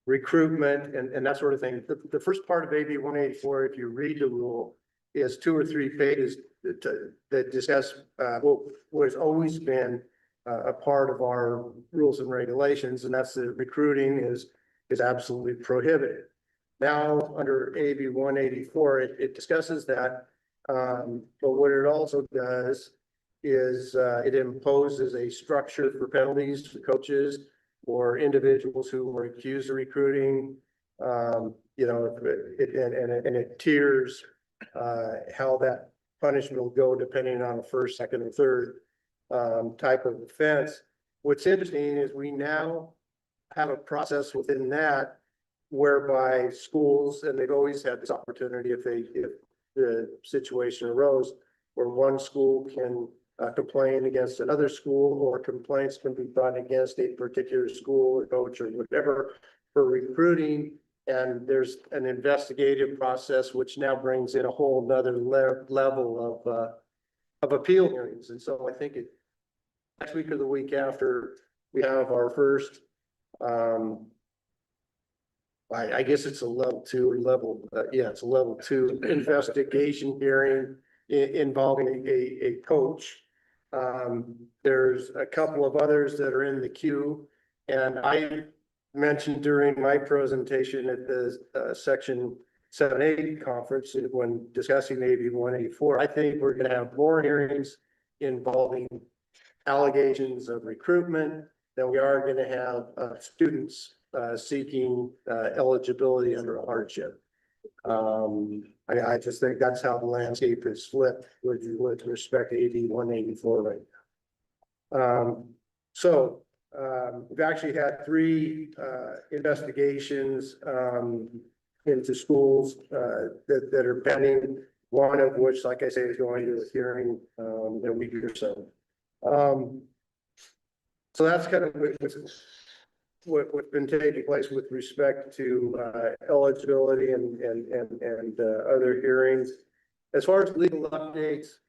recruitment and that sort of thing. The first part of AB 184, if you read the rule, is 2 or 3 pages that discuss what has always been a part of our rules and regulations, and that's that recruiting is absolutely prohibited. Now, under AB 184, it discusses that, but what it also does is it imposes a structure for penalties for coaches or individuals who were accused of recruiting. You know, it tiers how that punishment will go depending on the first, second, or third type of offense. What's interesting is we now have a process within that whereby schools, and they've always had this opportunity if the situation arose, where one school can complain against another school, or complaints can be brought against a particular school or coach or whatever for recruiting. And there's an investigative process, which now brings in a whole nother level of appeal hearings. And so I think next week or the week after, we have our first, I guess it's a level 2 or level, it's a level 2 investigation hearing involving a coach. There's a couple of others that are in the queue, and I mentioned during my presentation at the section 7A conference when discussing AB 184, I think we're going to have more hearings involving allegations of recruitment than we are going to have students seeking eligibility under a hardship. I just think that's how the landscape is flipped with respect to AB 184 right now. We've actually had 3 investigations into schools that are pending, one of which, like I say, is going to a hearing in a week or so. So that's kind of what's been taking place with respect to eligibility and other hearings. As far as legal updates,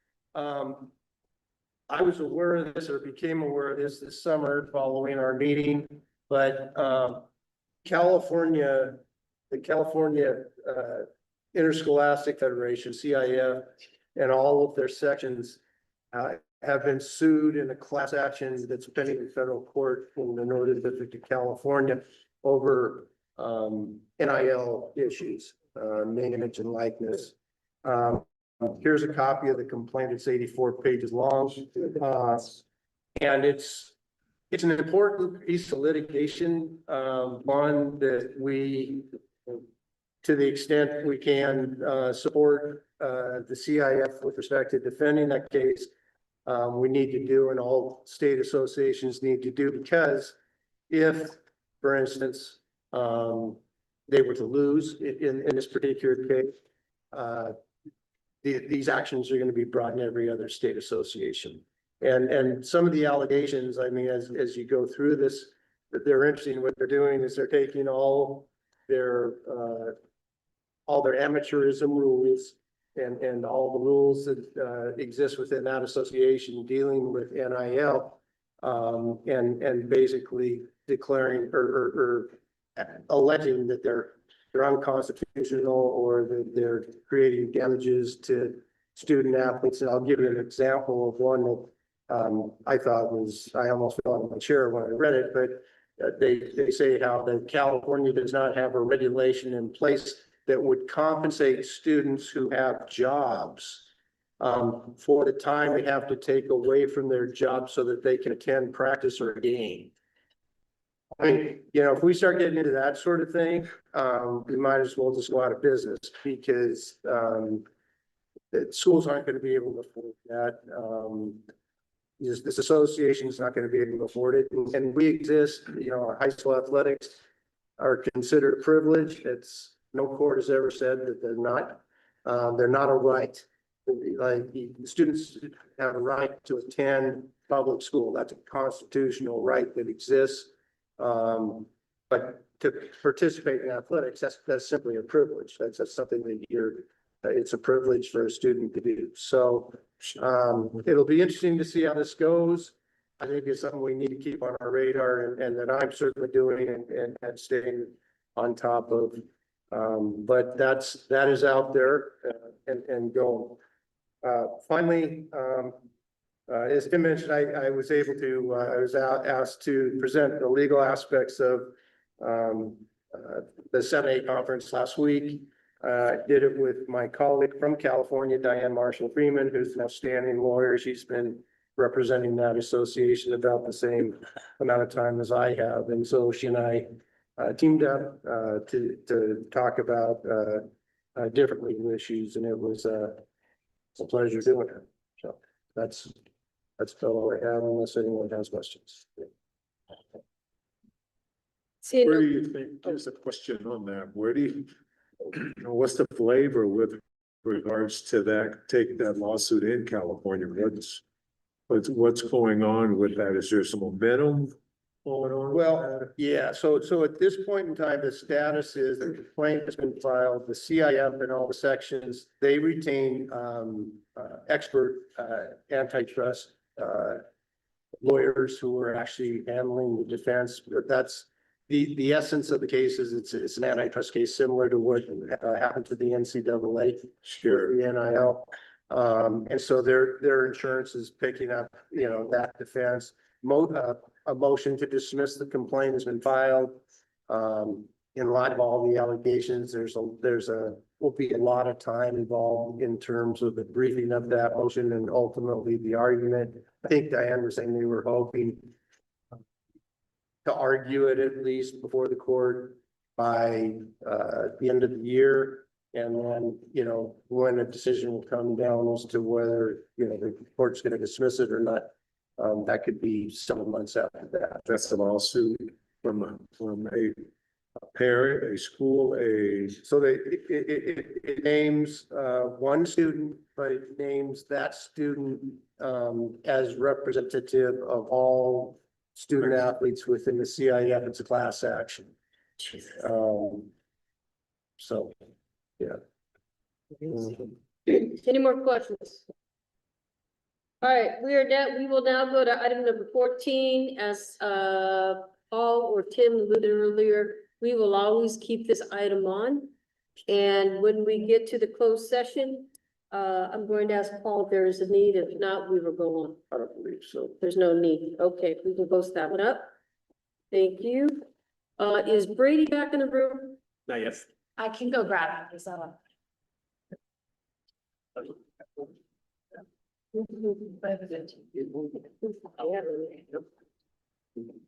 I was aware of this or became aware of this summer following our meeting, but the California Interscholastic Federation, CIF, and all of their sections have been sued in a class action that's pending in federal court in the Northern District of California over NIL issues, name, image, and likeness. Here's a copy of the complaint. It's 84 pages long. And it's an important piece of litigation, one that we, to the extent we can, support the CIF with respect to defending that case. We need to do, and all state associations need to do, because if, for instance, they were to lose in this particular case, these actions are going to be brought in every other state association. And some of the allegations, I mean, as you go through this, that they're interesting. What they're doing is they're taking all their amateurism rules and all the rules that exist within that association dealing with NIL, and basically declaring or alleging that they're unconstitutional, or that they're creating damages to student athletes. And I'll give you an example of one that I thought was, I almost fell out of my chair when I read it, but they say how that California does not have a regulation in place that would compensate students who have jobs for the time they have to take away from their job so that they can attend practice or a game. I mean, you know, if we start getting into that sort of thing, we might as well just go out of business, because the schools aren't going to be able to afford that. This association is not going to be able to afford it. And we exist, you know, our high school athletics are considered a privilege. No court has ever said that they're not. They're not a right. Like, the students have a right to attend public school. That's a constitutional right that exists. But to participate in athletics, that's simply a privilege. That's something that it's a privilege for a student to do. So it'll be interesting to see how this goes. I think it's something we need to keep on our radar, and that I'm certainly doing and staying on top of. But that is out there and going. Finally, as Tim mentioned, I was able to, I was asked to present the legal aspects of the 7A conference last week. Did it with my colleague from California, Diane Marshall Freeman, who's an outstanding lawyer. She's been representing that association about the same amount of time as I have. And so she and I teamed up to talk about different legal issues, and it was a pleasure doing it. So that's all I have, unless anyone has questions. Where do you think, just a question on that, where do you, what's the flavor with regards to that, take that lawsuit in California? What's going on with that? Is there some momentum going on? Well, yeah, so at this point in time, the status is the complaint has been filed, the CIF and all the sections, they retain expert antitrust lawyers who are actually handling the defense. That's the essence of the case. Is it's an antitrust case similar to what happened to the NCAA, Sure. the NIL. And so their insurance is picking up, you know, that defense. A motion to dismiss the complaint has been filed. In light of all the allegations, will be a lot of time involved in terms of the briefing of that motion and ultimately the argument. I think Diane was saying they were hoping to argue it at least before the court by the end of the year. And then, you know, when a decision will come down as to whether, you know, the court's going to dismiss it or not, that could be several months after that. That's a lawsuit from a parent, a school, So it names one student, but it names that student as representative of all student athletes within the CIF. It's a class action. So, yeah. Any more questions? All right, we will now go to item number 14. As Paul or Tim alluded earlier, we will always keep this item on. And when we get to the closed session, I'm going to ask Paul if there is a need. If not, we will go on. I don't believe so. There's no need. Okay, we can post that one up. Thank you. Is Brady back in the room? Not yet. I can go grab it, so.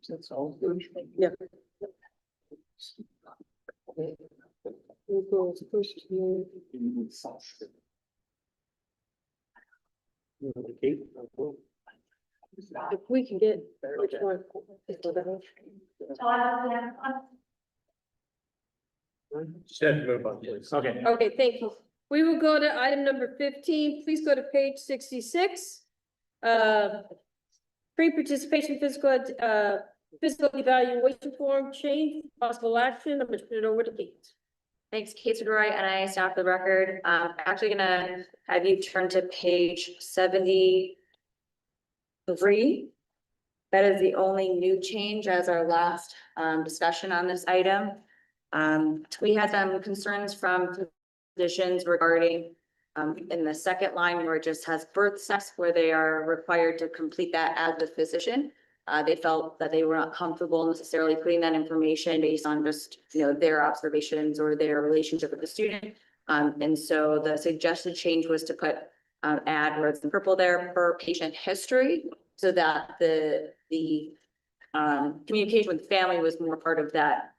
That's all good. Yeah. If we can get which one. Said move on, please. Okay. Okay, thank you. We will go to item number 15. Please go to page 66. Pre-participation physical evaluation form change, possible action. I'm going to turn it over to Kate. Thanks, Kate Sedori, NIAA staff for the record. I'm actually gonna have you turn to page 73. That is the only new change as our last discussion on this item. We had some concerns from physicians regarding in the second line where it just has birth sex, where they are required to complete that as a physician. They felt that they were not comfortable necessarily putting that information based on just, their observations or their relationship with the student. And so the suggested change was to put add words in purple there per patient history, so that the communication with the family was more part of that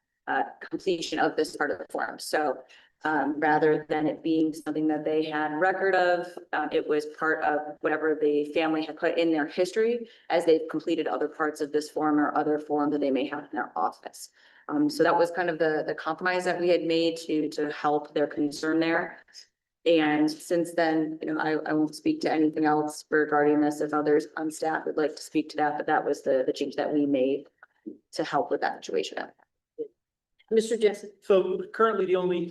completion of this part of the form. So rather than it being something that they had record of, it was part of whatever the family had put in their history as they've completed other parts of this form or other form that they may have in their office. So that was kind of the compromise that we had made to help their concern there. And since then, I won't speak to anything else regarding this if others on staff would like to speak to that, but that was the change that we made to help with that situation. Mr. Jessen. So currently the only,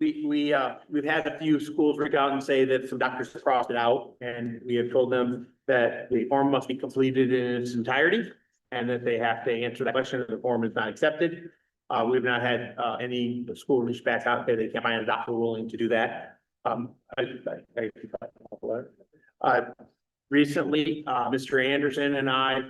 we've had a few schools reach out and say that some doctors have crossed it out, and we have told them that the form must be completed in its entirety and that they have to answer that question if the form is not accepted. We've not had any school reach back out there. They can't find a doctor willing to do that. Recently, Mr. Anderson and I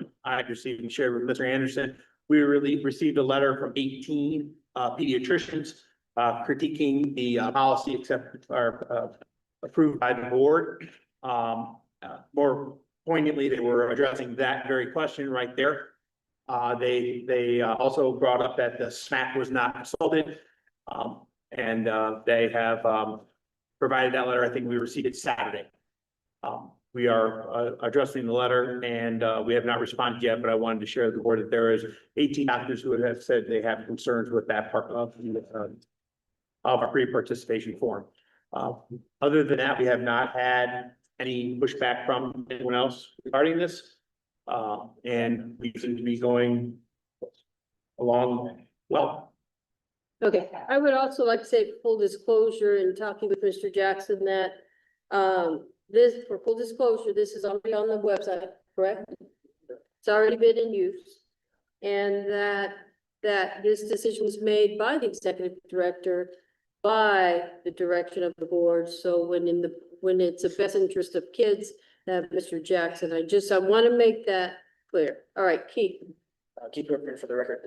received and shared with Mr. Anderson, we really received a letter from 18 pediatricians critiquing the policy accepted or approved by the board. More poignantly, they were addressing that very question right there. They also brought up that the SMAC was not consulted, and they have provided that letter. I think we received it Saturday. We are addressing the letter, and we have not responded yet, but I wanted to share with the board that there is 18 doctors who have said they have concerns with that part of our pre-participation form. Other than that, we have not had any pushback from anyone else regarding this. And we seem to be going along well. Okay, I would also like to say full disclosure in talking with Mr. Jackson that this, for full disclosure, this is already on the website, correct? It's already been in use. And that this decision was made by the executive director by the direction of the board. So when it's the best interest of kids, that Mr. Jackson, I want to make that clear. All right, Keith. Keep it for the record,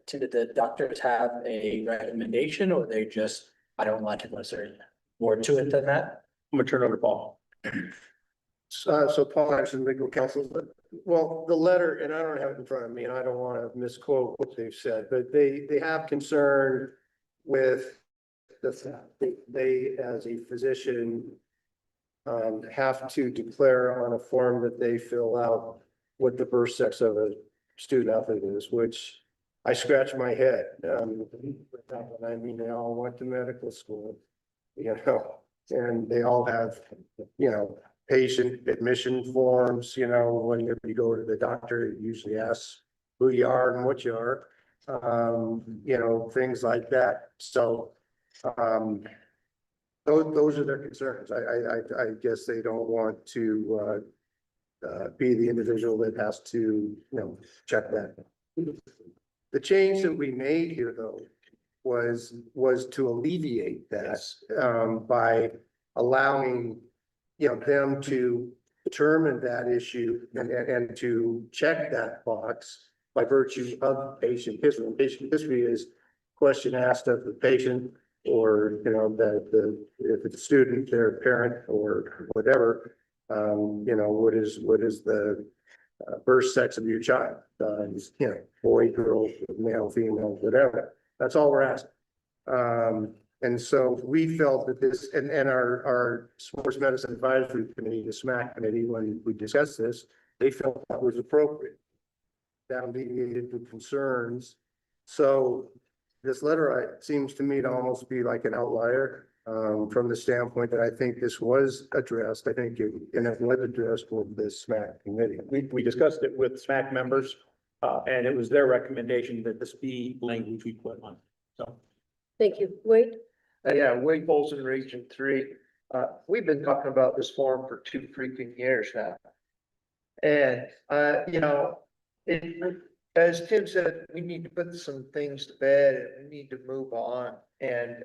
did the doctors have a recommendation or they just, I don't like it, was there more to it than that? I'm gonna turn it over to Paul. So Paul Anderson, legal counsel, well, the letter, and I don't have it in front of me, and I don't want to misquote what they've said, but they have concern with the fact that they, as a physician, have to declare on a form that they fill out what the birth sex of a student athlete is, which I scratch my head. I mean, they all went to medical school, and they all have, patient admission forms, when you go to the doctor, it usually asks who you are and what you are, things like that. So, those are their concerns. I guess they don't want to be the individual that has to, check that. The change that we made here, though, was to alleviate that by allowing, them to determine that issue and to check that box by virtue of patient history. Patient history is question asked of the patient or, if it's a student, their parent or whatever, what is the birth sex of your child? Boy, girl, male, female, whatever. That's all we're asking. And so we felt that this, and our Sports Medicine Advisory Committee, the SMAC committee, when we discussed this, they felt that was appropriate. That alleviated the concerns. So this letter seems to me to almost be like an outlier, from the standpoint that I think this was addressed. I think it was addressed with the SMAC committee. We discussed it with SMAC members, and it was their recommendation that this be language we put on. So. Thank you. Wade? Yeah, Wade Polson, Region 3. We've been talking about this forum for 2 freaking years now. And, as Tim said, we need to put some things to bed and we need to move on. And,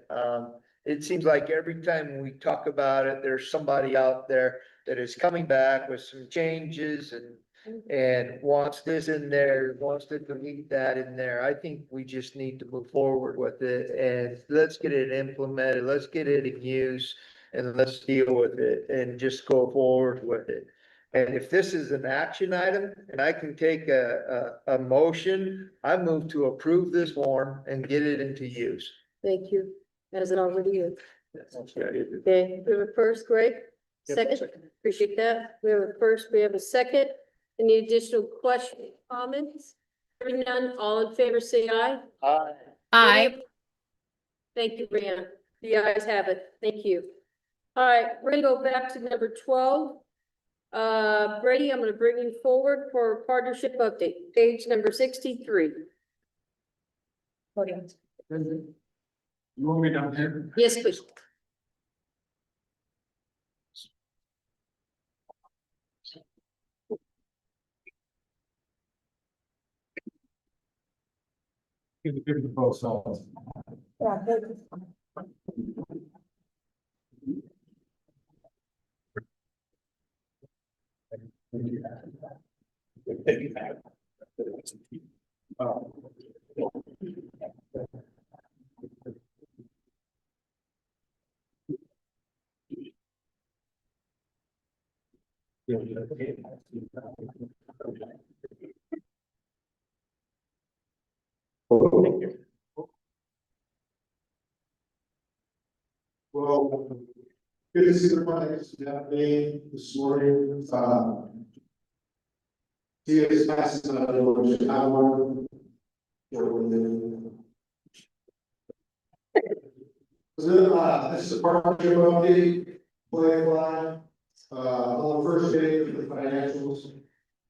it seems like every time we talk about it, there's somebody out there that is coming back with some changes and wants this in there, wants to delete that in there. I think we just need to move forward with it and let's get it implemented, let's get it in use and let's deal with it and just go forward with it. And if this is an action item and I can take a motion, I move to approve this form and get it into use. Thank you. As it already is. Okay. Okay, we have a first, Greg? Yep. Second, appreciate that. We have a first, we have a second. Any additional questions, comments? Hearing none, all in favor, say aye. Aye. Thank you, Brianna. The ayes have it. Thank you. All right, we're gonna go back to number 12. Brady, I'm gonna bring you forward for partnership update, page number 63. You want me down here? Yes, please. Give the both sides. Well, good to see everybody today this morning. CS passes out of Chicago. This is a partnership update, plan line. On the first day of the financials,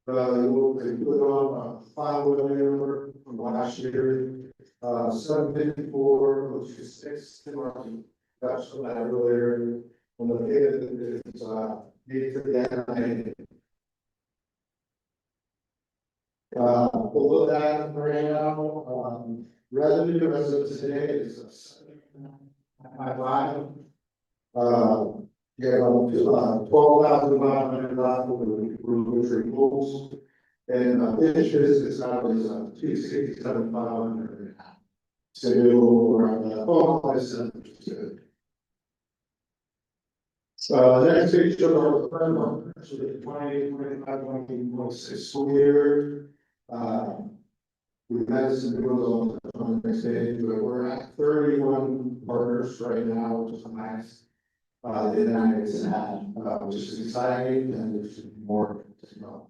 we'll put on a file with number from last year, 754, which is 6 Timothy. That's what I earlier on the data is data for the below that right now, revenue as of today is 7.55. Yeah, 12,500 left for the rules. And interest is now is 267,500. So we're next page shows our current one, actually 2025-26 school year. We've had some deals on the next page, but we're at 31 partners right now, which is nice. The NIAA, which is exciting, and there's more to go.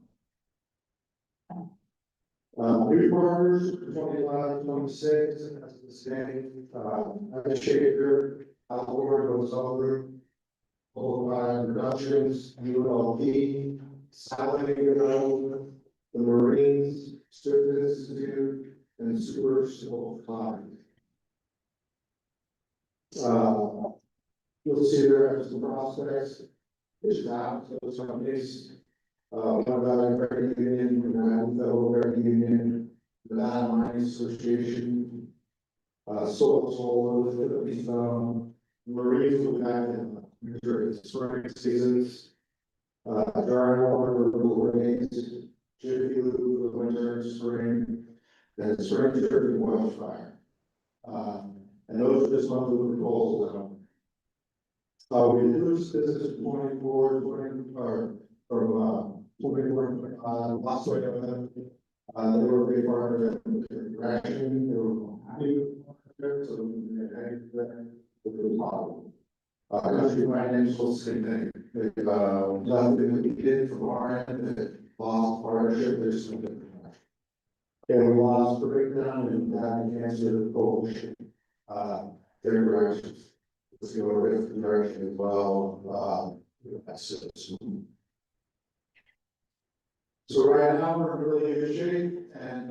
New partners, 25-26, that's the same. Shaker, outboard goes over. Full-time productions, ULP, Salad, the Marines, Strip Institute, and Super Civil Flying. You'll see there as the prospects, is out, so some is, one Valley Credit Union, Grand Federal Credit Union, the Land Mining Association, Soul, Philippines, Marines, we have during the spring seasons. Dry water rains, jiffy lube, the winter and spring, then spring turkey wildfire. And those are just some of the proposals. We reduced this is 24, 20, or from 24, last way of them. They were a big part of the ration, they were happy, so we problem. Country financial, same thing. Nothing that we did from our end that lost partnership, there's some different. And we lost the breakdown and having cancer, bullshit. Their directions. Let's go a different direction as well. That's it. So right now, we're in really good shape, and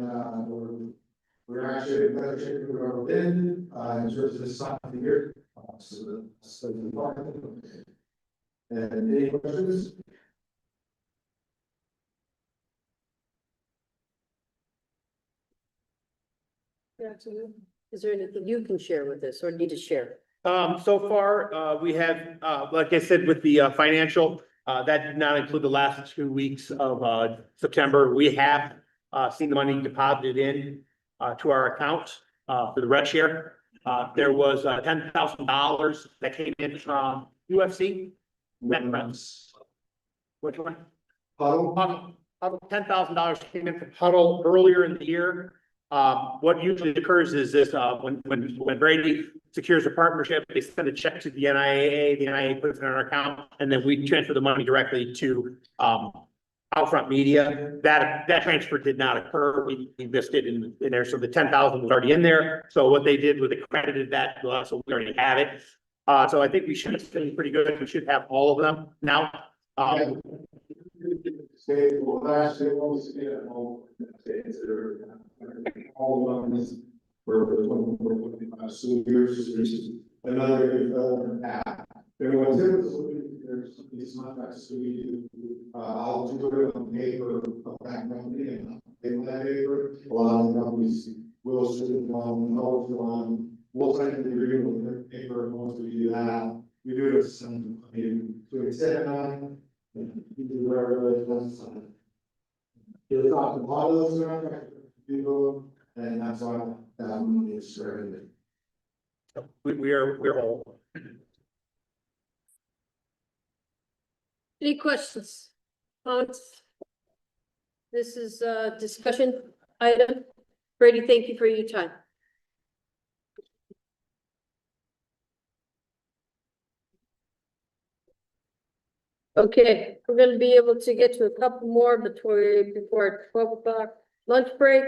we're actually in better shape than we've ever been in terms of this time of the year. So that's the important. And any questions? Is there anything you can share with us or need to share? So far, we have, like I said, with the financial, that did not include the last 2 weeks of September. We have seen the money deposited in to our account for the red share. There was $10,000 that came in from UFC. Which one? Huddle. $10,000 came in from Huddle earlier in the year. What usually occurs is this, when Brady secures a partnership, they send a check to the NIAA, the NIAA puts it in our account, and then we transfer the money directly to Outfront Media. That transfer did not occur. We missed it in there. So the 10,000 was already in there. So what they did was they credited that to us, so we already have it. So I think we should have been pretty good. We should have all of them now. All of them is for 25 years. Another app. Everyone's there's these contracts we I'll do it on paper, back company and pay that paper. A lot of companies will sit on, we'll sign the agreement with their paper, and once we do that, we do it some, to accept on. You do whatever it does. You're talking a lot of those contracts, people, and that's why that is very. We're whole. Any questions? Comments? This is a discussion item. Brady, thank you for your time. Okay, we're gonna be able to get to a couple more before 12 o'clock lunch break.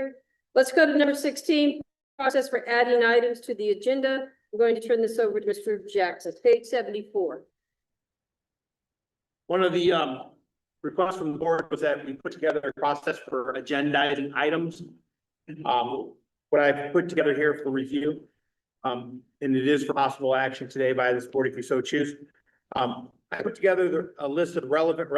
Let's go to number 16, process for adding items to the agenda. I'm going to turn this over to Mr. Jackson, page 74. One of the requests from the board was that we put together a process for agendizing items. What I've put together here for review, and it is for possible action today by this board if you so choose. I put together a list of relevant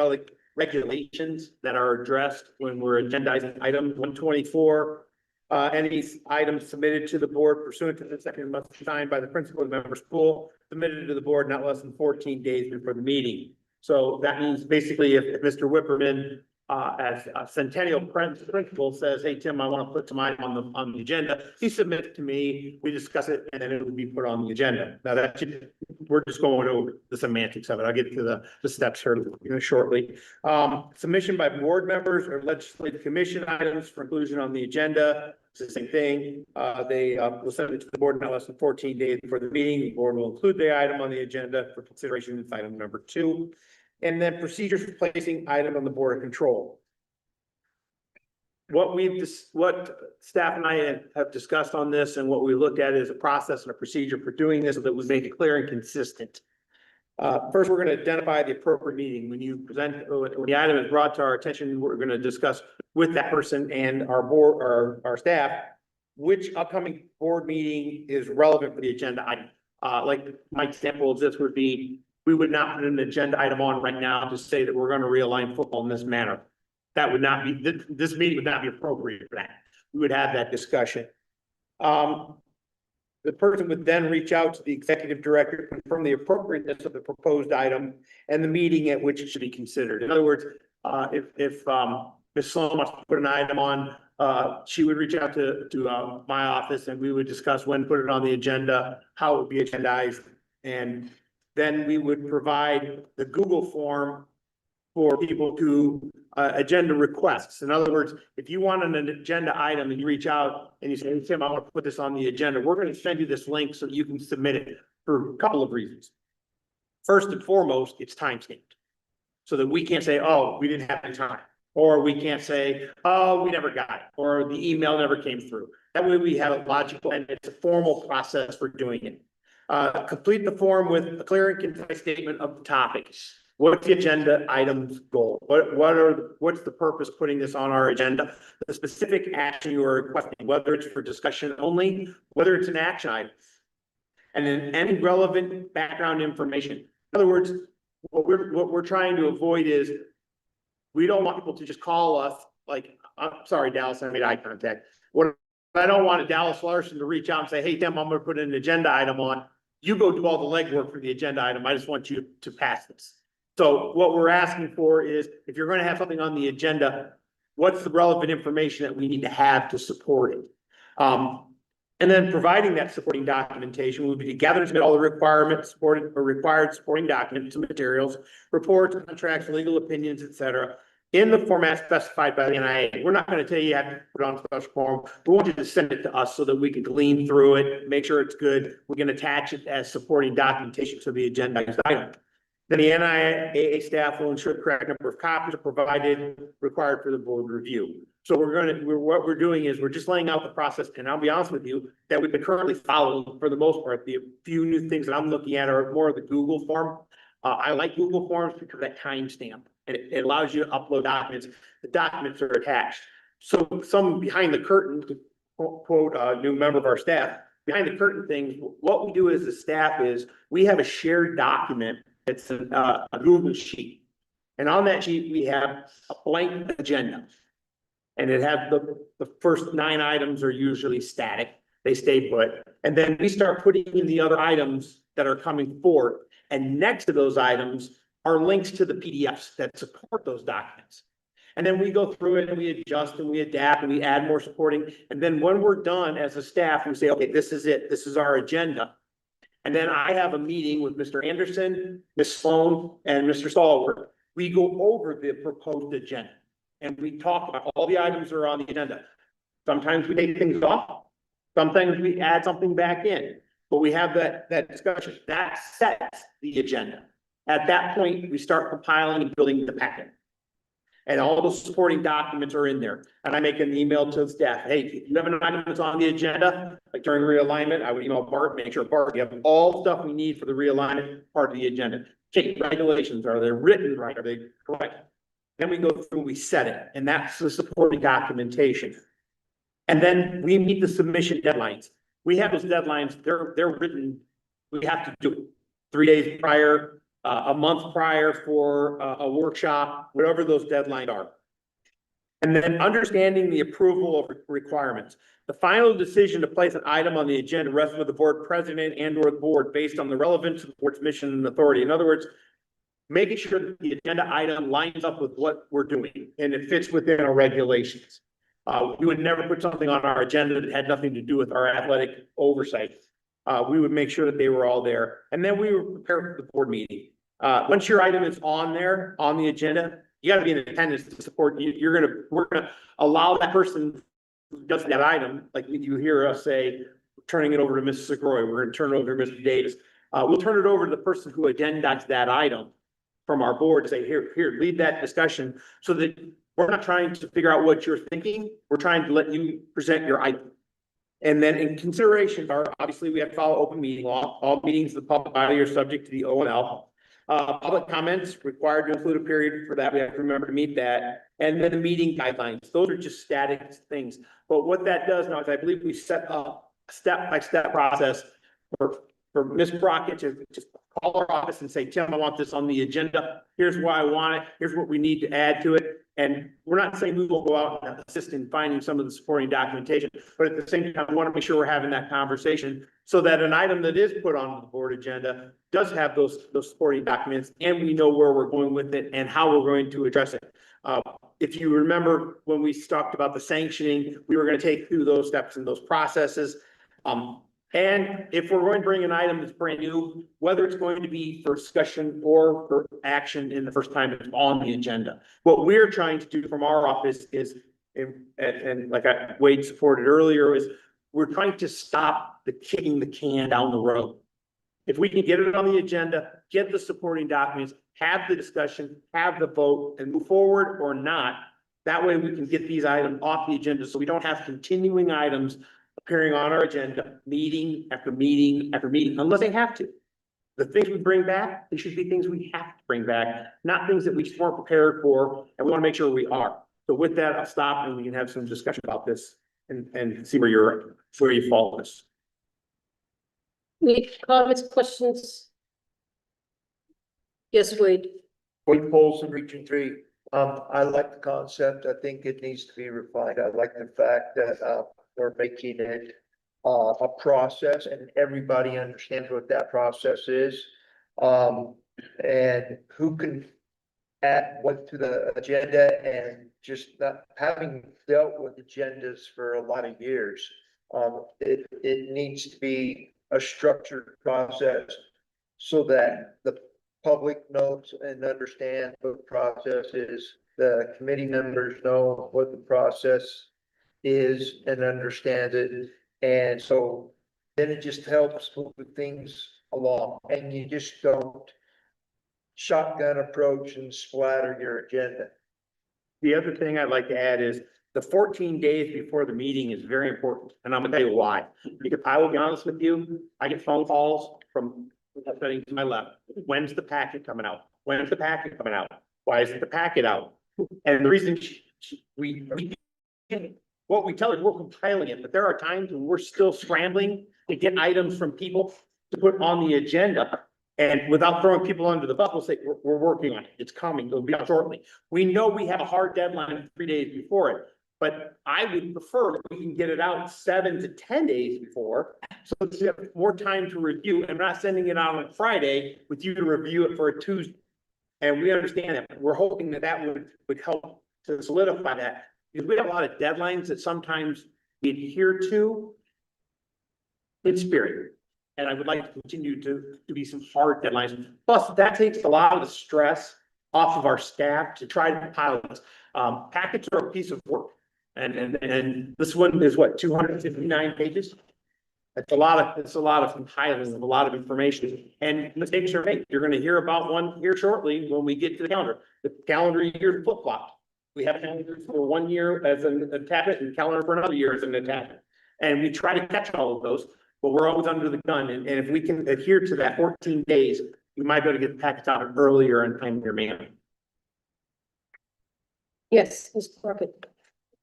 regulations that are addressed when we're agendizing items 124. Any items submitted to the board pursuant to the second must be signed by the principal of the member school, submitted to the board not less than 14 days before the meeting. So that means basically if Mr. Whipperman, as a Centennial principal says, hey, Tim, I want to put some item on the agenda, he submits to me, we discuss it, and then it would be put on the agenda. Now we're just going over the semantics of it. I'll get to the steps here shortly. Submission by board members or legislative commission items for inclusion on the agenda. It's the same thing. They will send it to the board not less than 14 days before the meeting. The board will include the item on the agenda for consideration. It's item number 2. And then procedures for placing item on the board of control. What staff and I have discussed on this and what we looked at is a process and a procedure for doing this so that we make it clear and consistent. First, we're going to identify the appropriate meeting. When the item is brought to our attention, we're going to discuss with that person and our board or our staff which upcoming board meeting is relevant for the agenda item. Like my example of this would be, we would not put an agenda item on right now to say that we're going to realign football in this manner. That would not be, this meeting would not be appropriate for that. We would have that discussion. The person would then reach out to the executive director, to confirm the appropriateness of the proposed item and the meeting at which it should be considered. In other words, if Ms. Sloan wants to put an item on, she would reach out to my office and we would discuss when to put it on the agenda, how it would be agendized. And then we would provide the Google form for people to agenda requests. In other words, if you want an agenda item and you reach out and you say, hey, Tim, I want to put this on the agenda, we're going to send you this link so you can submit it for a couple of reasons. First and foremost, it's time stamped. So that we can't say, oh, we didn't have any time. Or we can't say, oh, we never got it. Or the email never came through. That way we have a logical and it's a formal process for doing it. Complete the form with a clear and concise statement of the topics. What's the agenda item's goal? What's the purpose of putting this on our agenda? The specific action you are requesting, whether it's for discussion only, whether it's an action item. And then any relevant background information. In other words, what we're trying to avoid is we don't want people to just call us like, I'm sorry, Dallas, I made eye contact. What I don't want Dallas Larson to reach out and say, hey, Tim, I'm going to put an agenda item on. You go do all the legwork for the agenda item. I just want you to pass this. So what we're asking for is if you're going to have something on the agenda, what's the relevant information that we need to have to support it? And then providing that supporting documentation will be to gather and submit all the requirements supported or required supporting documents and materials, reports, contracts, legal opinions, etc., in the format specified by the NIAA. We're not going to tell you have to put it on special form. We want you to send it to us so that we can glean through it, make sure it's good. We can attach it as supporting documentation to the agenda item. Then the NIAA staff will ensure the correct number of copies are provided required for the board review. So what we're doing is we're just laying out the process, and I'll be honest with you, that we've been currently following for the most part. The few new things that I'm looking at are more of the Google form. I like Google Forms because of that timestamp, and it allows you to upload documents. The documents are attached. So some behind the curtain, to quote a new member of our staff, behind the curtain things, what we do as a staff is we have a shared document. It's a Google sheet. And on that sheet, we have a blank agenda. And it has the first 9 items are usually static. They stay put. And then we start putting in the other items that are coming forward. And next to those items are links to the PDFs that support those documents. And then we go through it and we adjust and we adapt and we add more supporting. And then when we're done as a staff, we say, okay, this is it. This is our agenda. And then I have a meeting with Mr. Anderson, Ms. Sloan, and Mr. Stallworth. We go over the proposed agenda and we talk about all the items that are on the agenda. Sometimes we take things off. Sometimes we add something back in, but we have that discussion. That sets the agenda. At that point, we start compiling and building the packet. And all those supporting documents are in there. And I make an email to the staff. Hey, if you have an item that's on the agenda, like during realignment, I would email Bart, make sure Bart, you have all the stuff we need for the realignment part of the agenda. Check regulations. Are they written right? Are they correct? Then we go through, we set it, and that's the supporting documentation. And then we meet the submission deadlines. We have those deadlines, they're written, we have to do it 3 days prior, a month prior for a workshop, whatever those deadlines are. And then understanding the approval of requirements. The final decision to place an item on the agenda rests with the board president and or the board based on the relevance of the board's mission and authority. In other words, making sure that the agenda item lines up with what we're doing and it fits within our regulations. We would never put something on our agenda that had nothing to do with our athletic oversight. We would make sure that they were all there. And then we would prepare for the board meeting. Once your item is on there, on the agenda, you gotta be in attendance to support you. We're gonna allow that person who does that item, like you hear us say, turning it over to Mrs. Segroy, we're gonna turn it over to Mr. Davis. We'll turn it over to the person who agendas that item from our board to say, here, lead that discussion so that we're not trying to figure out what you're thinking. We're trying to let you present your item. And then in consideration are, obviously we have to follow open meeting law. All meetings of the public body are subject to the OML. Public comments required to include a period for that. We have to remember to meet that. And then the meeting guidelines. Those are just static things. But what that does now is I believe we set up a step-by-step process for Ms. Brockett to just call our office and say, Tim, I want this on the agenda. Here's why I want it. Here's what we need to add to it. And we're not saying we will go out and assist in finding some of the supporting documentation, but at the same time, we want to make sure we're having that conversation so that an item that is put on the board agenda does have those supporting documents, and we know where we're going with it and how we're going to address it. If you remember when we talked about the sanctioning, we were going to take through those steps and those processes. And if we're going to bring an item that's brand new, whether it's going to be for discussion or for action in the first time it's on the agenda, what we're trying to do from our office is, and like Wade supported earlier, is we're trying to stop the kicking the can down the road. If we can get it on the agenda, get the supporting documents, have the discussion, have the vote, and move forward or not, that way we can get these items off the agenda so we don't have continuing items appearing on our agenda, meeting after meeting after meeting, unless they have to. The things we bring back, they should be things we have to bring back, not things that we just weren't prepared for, and we want to make sure we are. So with that, I'll stop and we can have some discussion about this and see where you fall on this. Any comments, questions? Yes, Wade. Wade Polson, Region 3. I like the concept. I think it needs to be refined. I like the fact that, we're making it, a process and everybody understands what that process is. And who can add what to the agenda, and just not having dealt with agendas for a lot of years. It needs to be a structured process so that the public knows and understands what the process is. The committee members know what the process is and understand it. And so then it just helps move things along, and you just don't shotgun approach and splatter your agenda. The other thing I'd like to add is the 14 days before the meeting is very important, and I'm gonna tell you why. Because I will be honest with you, I get phone calls from sitting to my left. When's the packet coming out? When's the packet coming out? Why isn't the packet out? And the reason what we tell her, we're compiling it, but there are times when we're still scrambling to get items from people to put on the agenda. And without throwing people under the bus, we'll say, we're working on it. It's coming. It'll be out shortly. We know we have a hard deadline 3 days before it, but I would prefer if we can get it out 7 to 10 days before. So that you have more time to review, and not sending it out on Friday with you to review it for a Tuesday. And we understand that. We're hoping that that would help to solidify that. Because we have a lot of deadlines that sometimes we adhere to in spirit. And I would like to continue to be some hard deadlines. Plus, that takes a lot of the stress off of our staff to try to compile this. Packets are a piece of work. And this one is what, 259 pages? It's a lot of compiling of a lot of information, and mistakes are made. You're going to hear about one here shortly when we get to the calendar. The calendar year flip-flopped. We have calendars for 1 year as an attachment and calendar for another year as an attachment. And we try to catch all of those, but we're always under the gun. And if we can adhere to that 14 days, we might be able to get the packets out earlier and timelier manner. Yes, Ms. Crockett.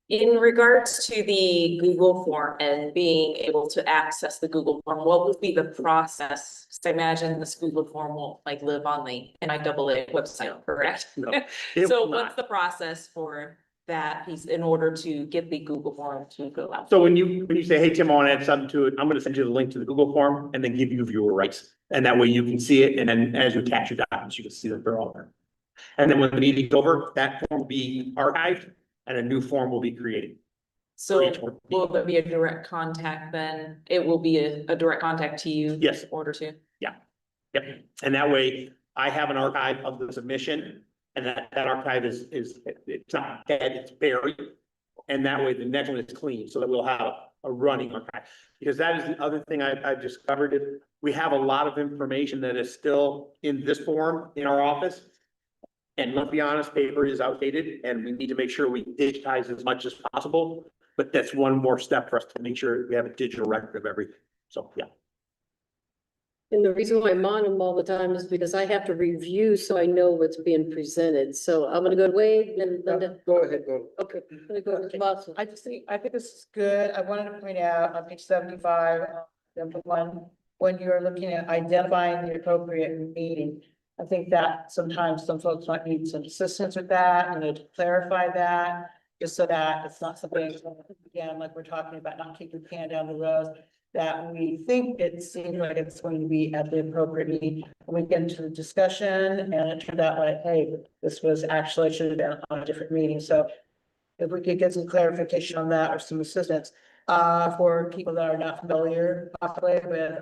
In regards to the Google form and being able to access the Google form, what would be the process? So I imagine this Google form won't like live on the NIAA website, correct? No, So what's the process for that piece in order to get the Google form to go out? So when you say, hey, Tim, I want to add something to it, I'm going to send you the link to the Google form and then give you viewer rights. And that way you can see it. And then as you attach your documents, you can see that they're all there. And then when the meeting's over, that form will be archived and a new form will be created. So will there be a direct contact then? It will be a direct contact to you? Yes. In order to? Yeah. Yep. And that way I have an archive of the submission, and that archive is it's not dead, it's buried. And that way the next one is clean, so that we'll have a running archive. Because that is the other thing I've discovered is we have a lot of information that is still in this form in our office. And let's be honest, paper is outdated and we need to make sure we digitize as much as possible. But that's one more step for us to make sure we have a digital record of everything. So, yeah. And the reason why I'm on them all the time is because I have to review so I know what's being presented. So I'm gonna go to Wade and Linda. Go ahead, go. Okay, I'm gonna go to Boston. I think this is good. I wanted to point out on page 75, number 1, when you're looking at identifying the appropriate meeting, I think that sometimes some folks might need some assistance with that, to clarify that, just so that it's not something, again, like we're talking about, not kicking the can down the road, that we think it seems like it's going to be at the appropriate meeting. When we get into the discussion and it turned out like, hey, this was actually should have been on a different meeting. So if we could get some clarification on that or some assistance, for people that are not familiar possibly with,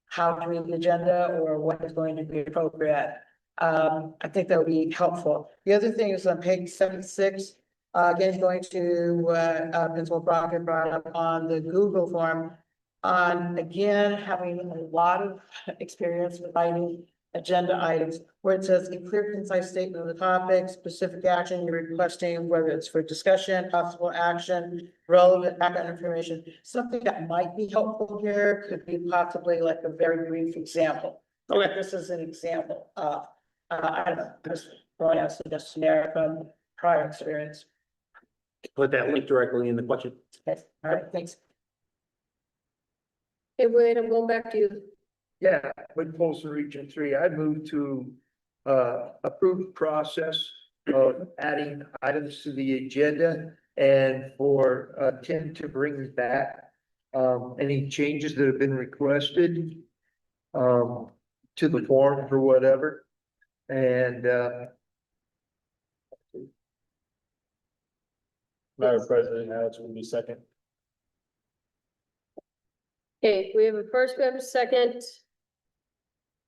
how to read the agenda or what is going to be appropriate. I think that would be helpful. The other thing is on page 76, again, going to what Principal Brockett brought up on the Google form. On again, having a lot of experience with writing agenda items where it says a clear, concise statement of the topic, specific action you're requesting, whether it's for discussion, possible action, relevant background information. Something that might be helpful here could be possibly like a very brief example. Okay, this is an example of, I don't know, just throwing out some just generic from prior experience. Put that link directly in the question. Okay, all right, thanks. Hey, Wade, I'm going back to you. Yeah, with Polson Region 3, I move to approve the process of adding items to the agenda and for Tim to bring back any changes that have been requested to the form or whatever. And Madam President, Alex will be second. Okay, we have a first, we have a second.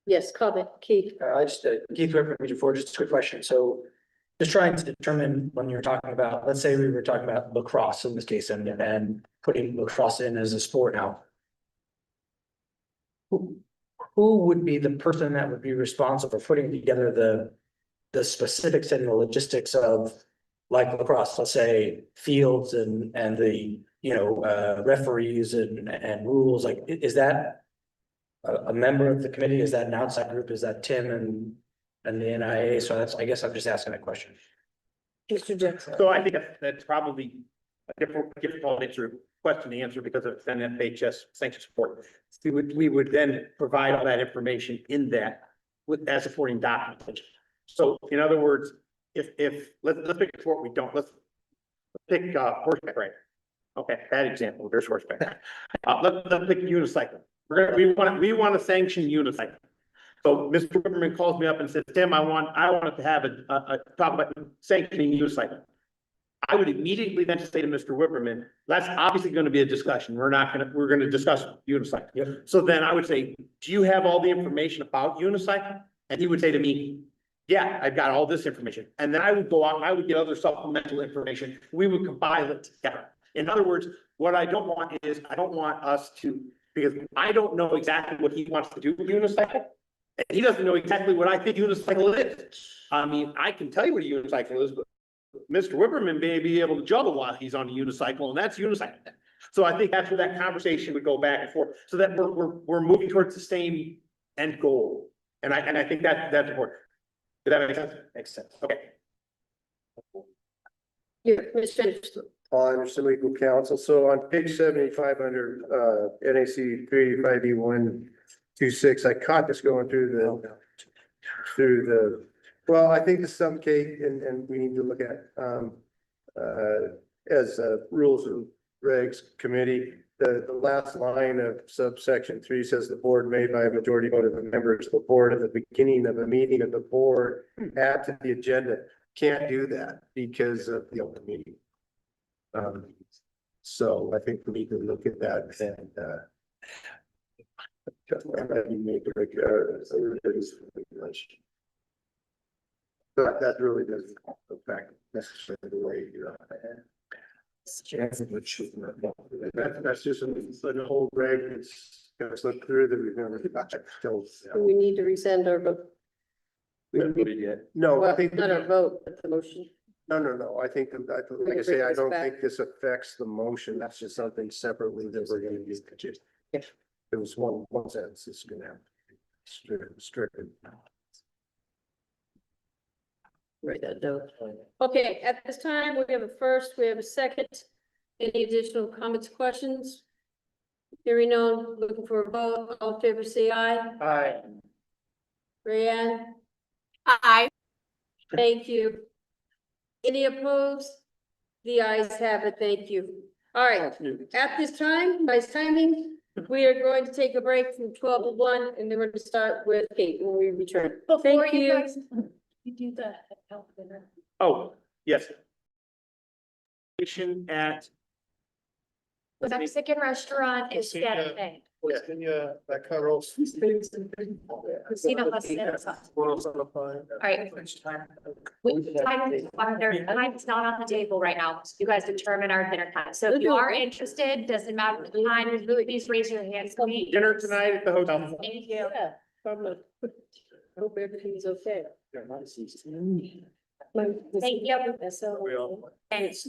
Yes, comment, Keith. I just, Keith Whitman, Region 4, just a quick question. So just trying to determine when you're talking about, let's say we were talking about lacrosse in this case and putting lacrosse in as a sport now. Who would be the person that would be responsible for putting together the specifics and the logistics of like lacrosse, let's say fields and the, referees and rules, like, is that a member of the committee? Is that an outside group? Is that Tim and the NIAA? So that's, I guess I'm just asking that question. Mr. Jackson. So I think that's probably a difficult question to answer because of NFHS sanctions support. We would then provide all that information in that as supporting documentation. So in other words, if let's pick a sport we don't, let's pick horseback riding. Okay, bad example. There's horseback. Let's pick unicycle. We want to sanction unicycle. So Mr. Whitmerman calls me up and says, Tim, I want to have a talk about sanctioning unicycle. I would immediately then say to Mr. Whitmerman, that's obviously going to be a discussion. We're going to discuss unicycle. Yep. So then I would say, do you have all the information about unicycle? And he would say to me, yeah, I've got all this information. And then I would go out and I would get other supplemental information. We would compile it together. In other words, what I don't want is, I don't want us to, because I don't know exactly what he wants to do with unicycle. And he doesn't know exactly what I think unicycle is. I mean, I can tell you what a unicycle is, but Mr. Whipperman may be able to juggle while he's on a unicycle, and that's unicycle. So I think that's where that conversation would go back and forth, so that we're moving towards the same end goal. And I think that's important. Did that make sense? Makes sense. Okay. Yeah, Mr. Anderson. Paul Anderson, legal counsel. So on page 75 under NAC 385E126, I caught this going through the, well, I think the sum K and we need to look at as rules and regs committee. The last line of subsection 3 says the board made by a majority vote of the members of the board at the beginning of a meeting of the board add to the agenda. Can't do that because of the open meeting. So I think we need to look at that and make a regulation. But that really doesn't affect necessarily the way you're. That's just a whole reg. It's gonna slip through that we're gonna still. We need to resend our vote. No, I Well, think. not our vote, but the motion. No, I think, like I say, I don't think this affects the motion, that's just something separately that we're gonna use. It was one sentence, it's gonna have stricken. Write that down. Okay, at this time, we have a first, we have a second. Any additional comments, questions? Hearing none, looking for a vote, all in favor, say aye. Aye. Rayanne, Aye. thank you. Any opposed? The ayes have it, thank you. All right, at this time, nice timing, we are going to take a break from 12 to 1, and then we're going to start with Kate when we return. Thank you. You do the health dinner. Oh, yes. At. The Mexican restaurant is Saturday. That cut off. Christina Huston. All right. Time's not on the table right now. You guys determine our dinner time. So if you are interested, doesn't matter the time, please raise your hands. Dinner tonight at the hotel. Thank you. Yeah, I hope everything's okay. Thank you. So. Thanks.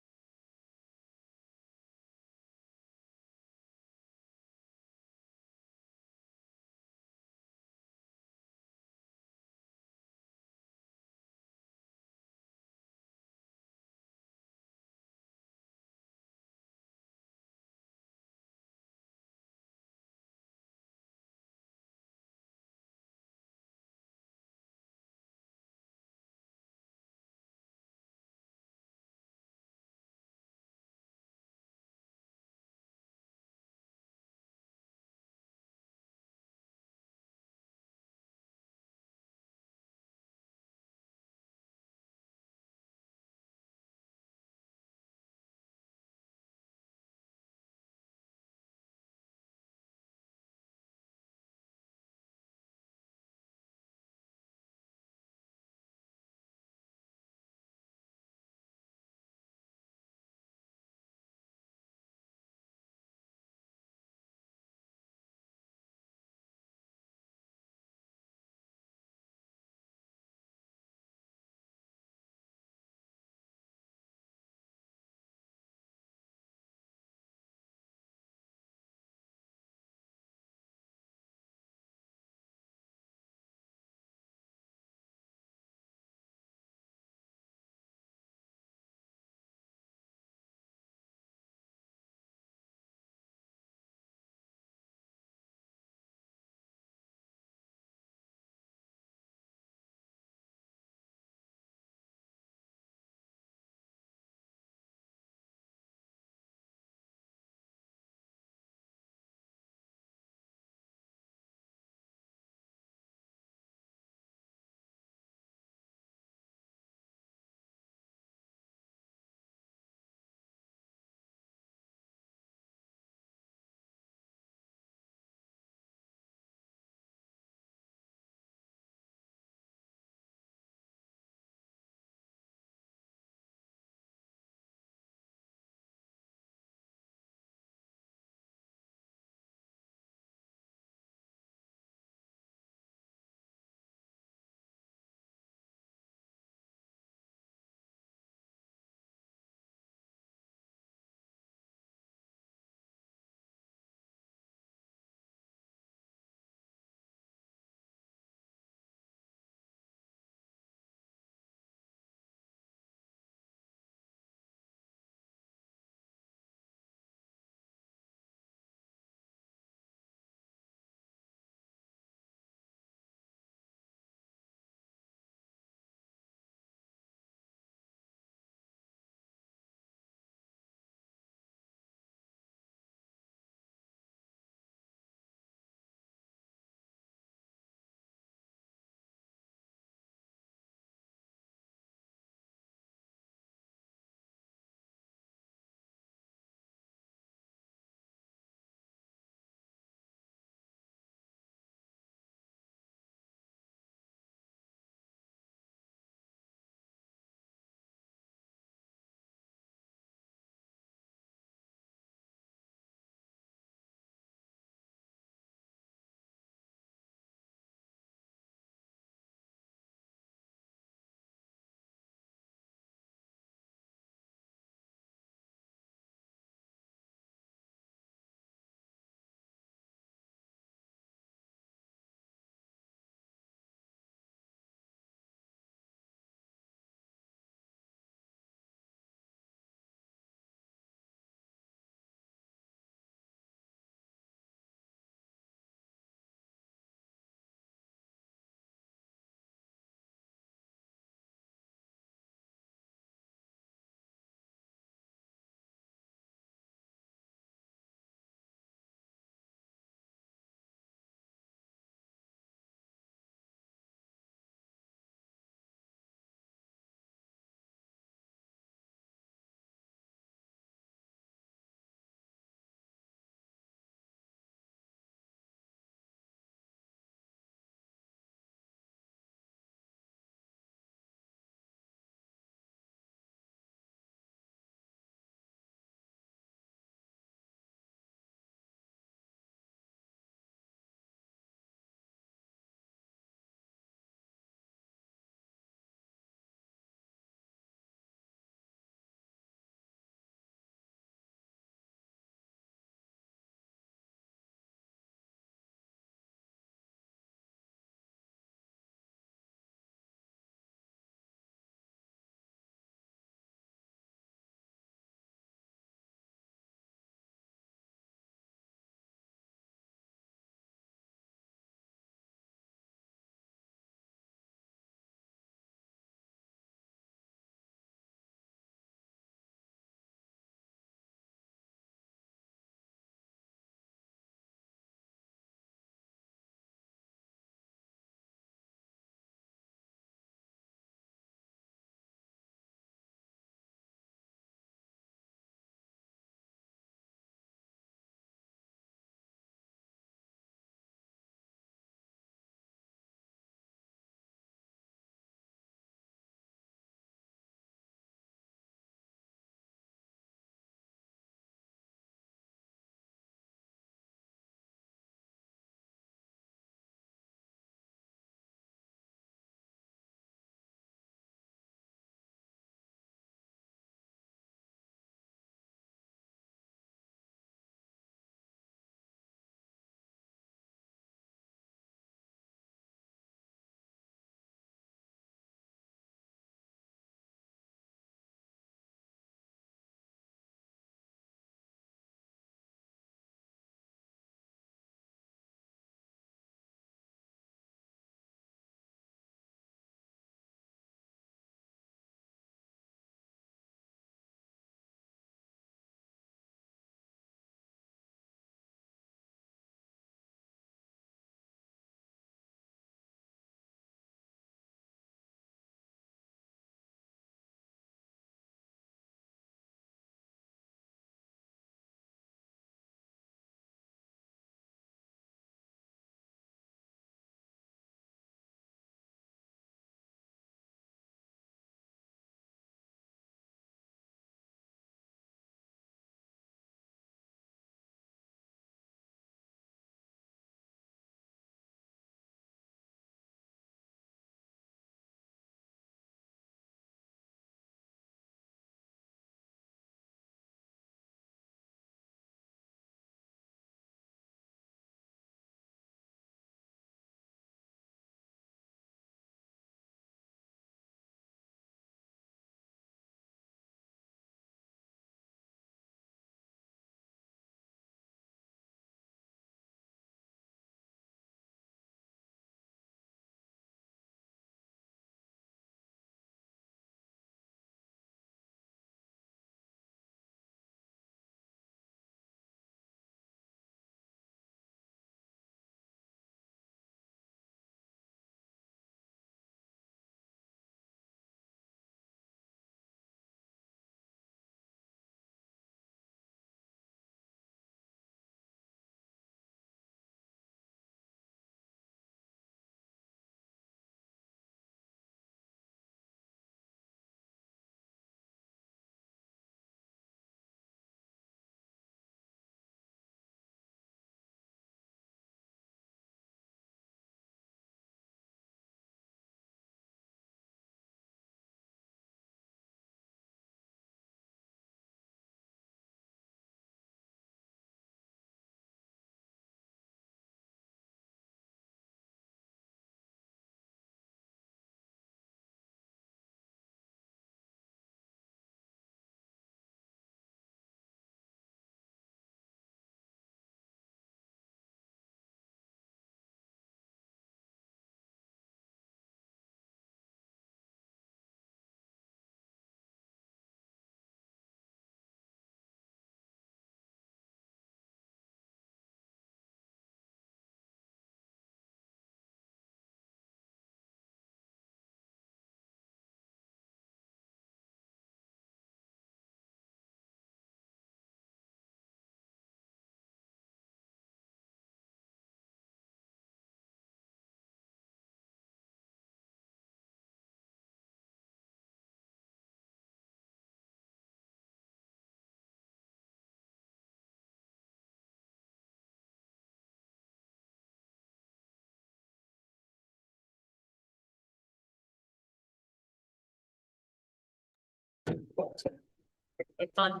It's fun.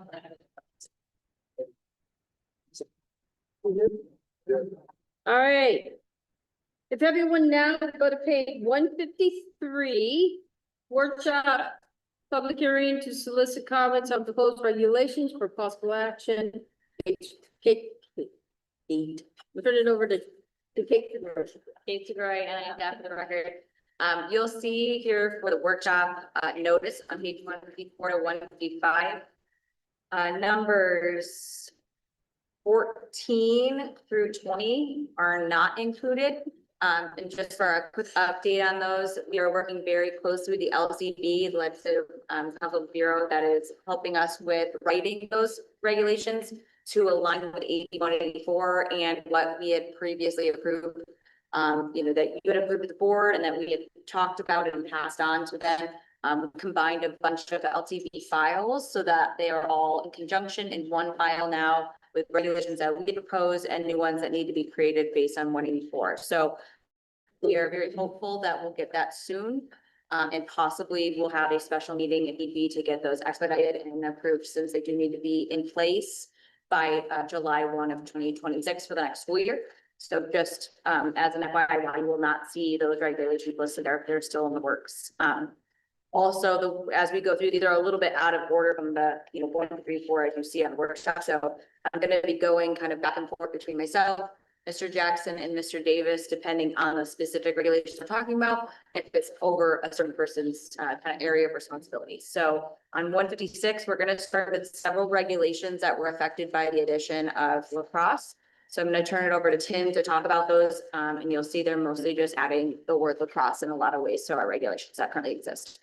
All right. If everyone now go to page 153, workshop, public hearing to solicit comments on proposed regulations for possible action. Kate, we'll turn it over to Kate. Kate Segura, and I have for the record. You'll see here for the workshop, notice on page 154 to 155. Numbers 14 through 20 are not included. And just for a quick update on those, we are working very closely with the LCB, the Legislative Council Bureau, that is helping us with writing those regulations to align with AB 184 and what we had previously approved. That you had approved with the board and that we had talked about and passed on to them. Combined a bunch of LTV files so that they are all in conjunction in one file now with regulations that we propose and new ones that need to be created based on 184. So we are very hopeful that we'll get that soon. And possibly we'll have a special meeting if need be to get those expedited and approved, since they do need to be in place by July 1 of 2026 for the next school year. So just as an FYI, you will not see those regulations listed there. They're still in the works. Also, as we go through, these are a little bit out of order from the 1, 3, 4 as you see on the workshop. So I'm going to be going kind of back and forth between myself, Mr. Jackson, and Mr. Davis, depending on the specific regulations we're talking about, if it's over a certain person's kind of area of responsibility. So on 156, we're going to start with several regulations that were affected by the addition of lacrosse. So I'm going to turn it over to Tim to talk about those, and you'll see they're mostly just adding the word lacrosse in a lot of ways to our regulations that currently exist.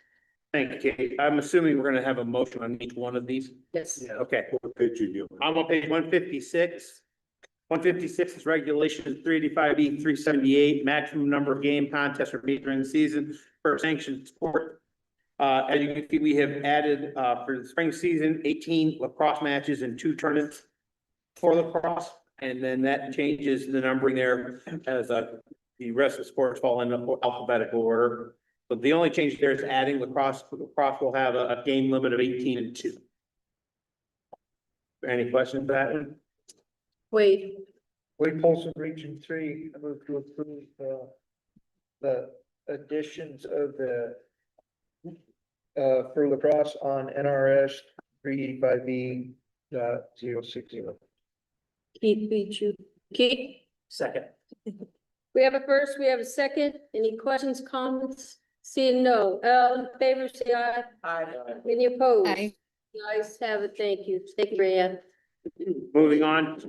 Thank you, Kate. I'm assuming we're gonna have a motion on each one of these. Yes. Yeah, okay. What page you doing? I'm on page 156. 156 is regulation 385B 378, maximum number of game contests or meets during the season for sanctioned sport. As you can see, we have added for the spring season 18 lacrosse matches and 2 tournaments for lacrosse, and then that changes the numbering there as the rest of the sports fall in alphabetical order. But the only change there is adding lacrosse. Lacrosse will have a game limit of 18 and 2. Any questions for that one? Wade Polson, Region 3, I move to approve the additions of the for lacrosse on NRS 385B 060. Keith beat you. Keith, Second. we have a first, we have a second. Any questions, comments? Seeing no, all in favor, say aye. Aye. Any opposed? Aye. The ayes have it. Thank you. Thank you, Brianne. Moving on,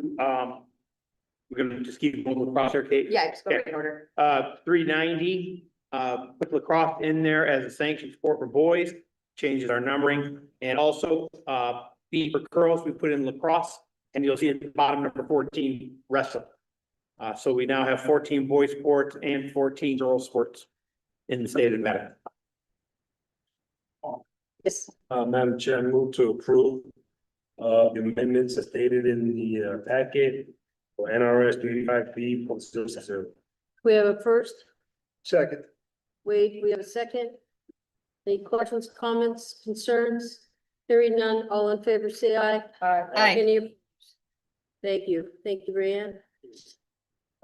we're gonna just keep going with lacrosse here, Kate. Yeah, just go right in order. 390, put lacrosse in there as a sanctioned sport for boys, changes our numbering. And also, B for girls, we put in lacrosse, and you'll see at the bottom number 14, wrestling. So we now have 14 boys sports and 14 girls sports in the state of Nevada. Yes. Madam Chair, I move to approve the amendments as stated in the packet for NRS 385B. We have a first. Second. Wade, we have a second. Any questions, comments, concerns? Hearing none, all in favor, say aye. Aye. Any opposed? Thank you. Thank you, Brianne.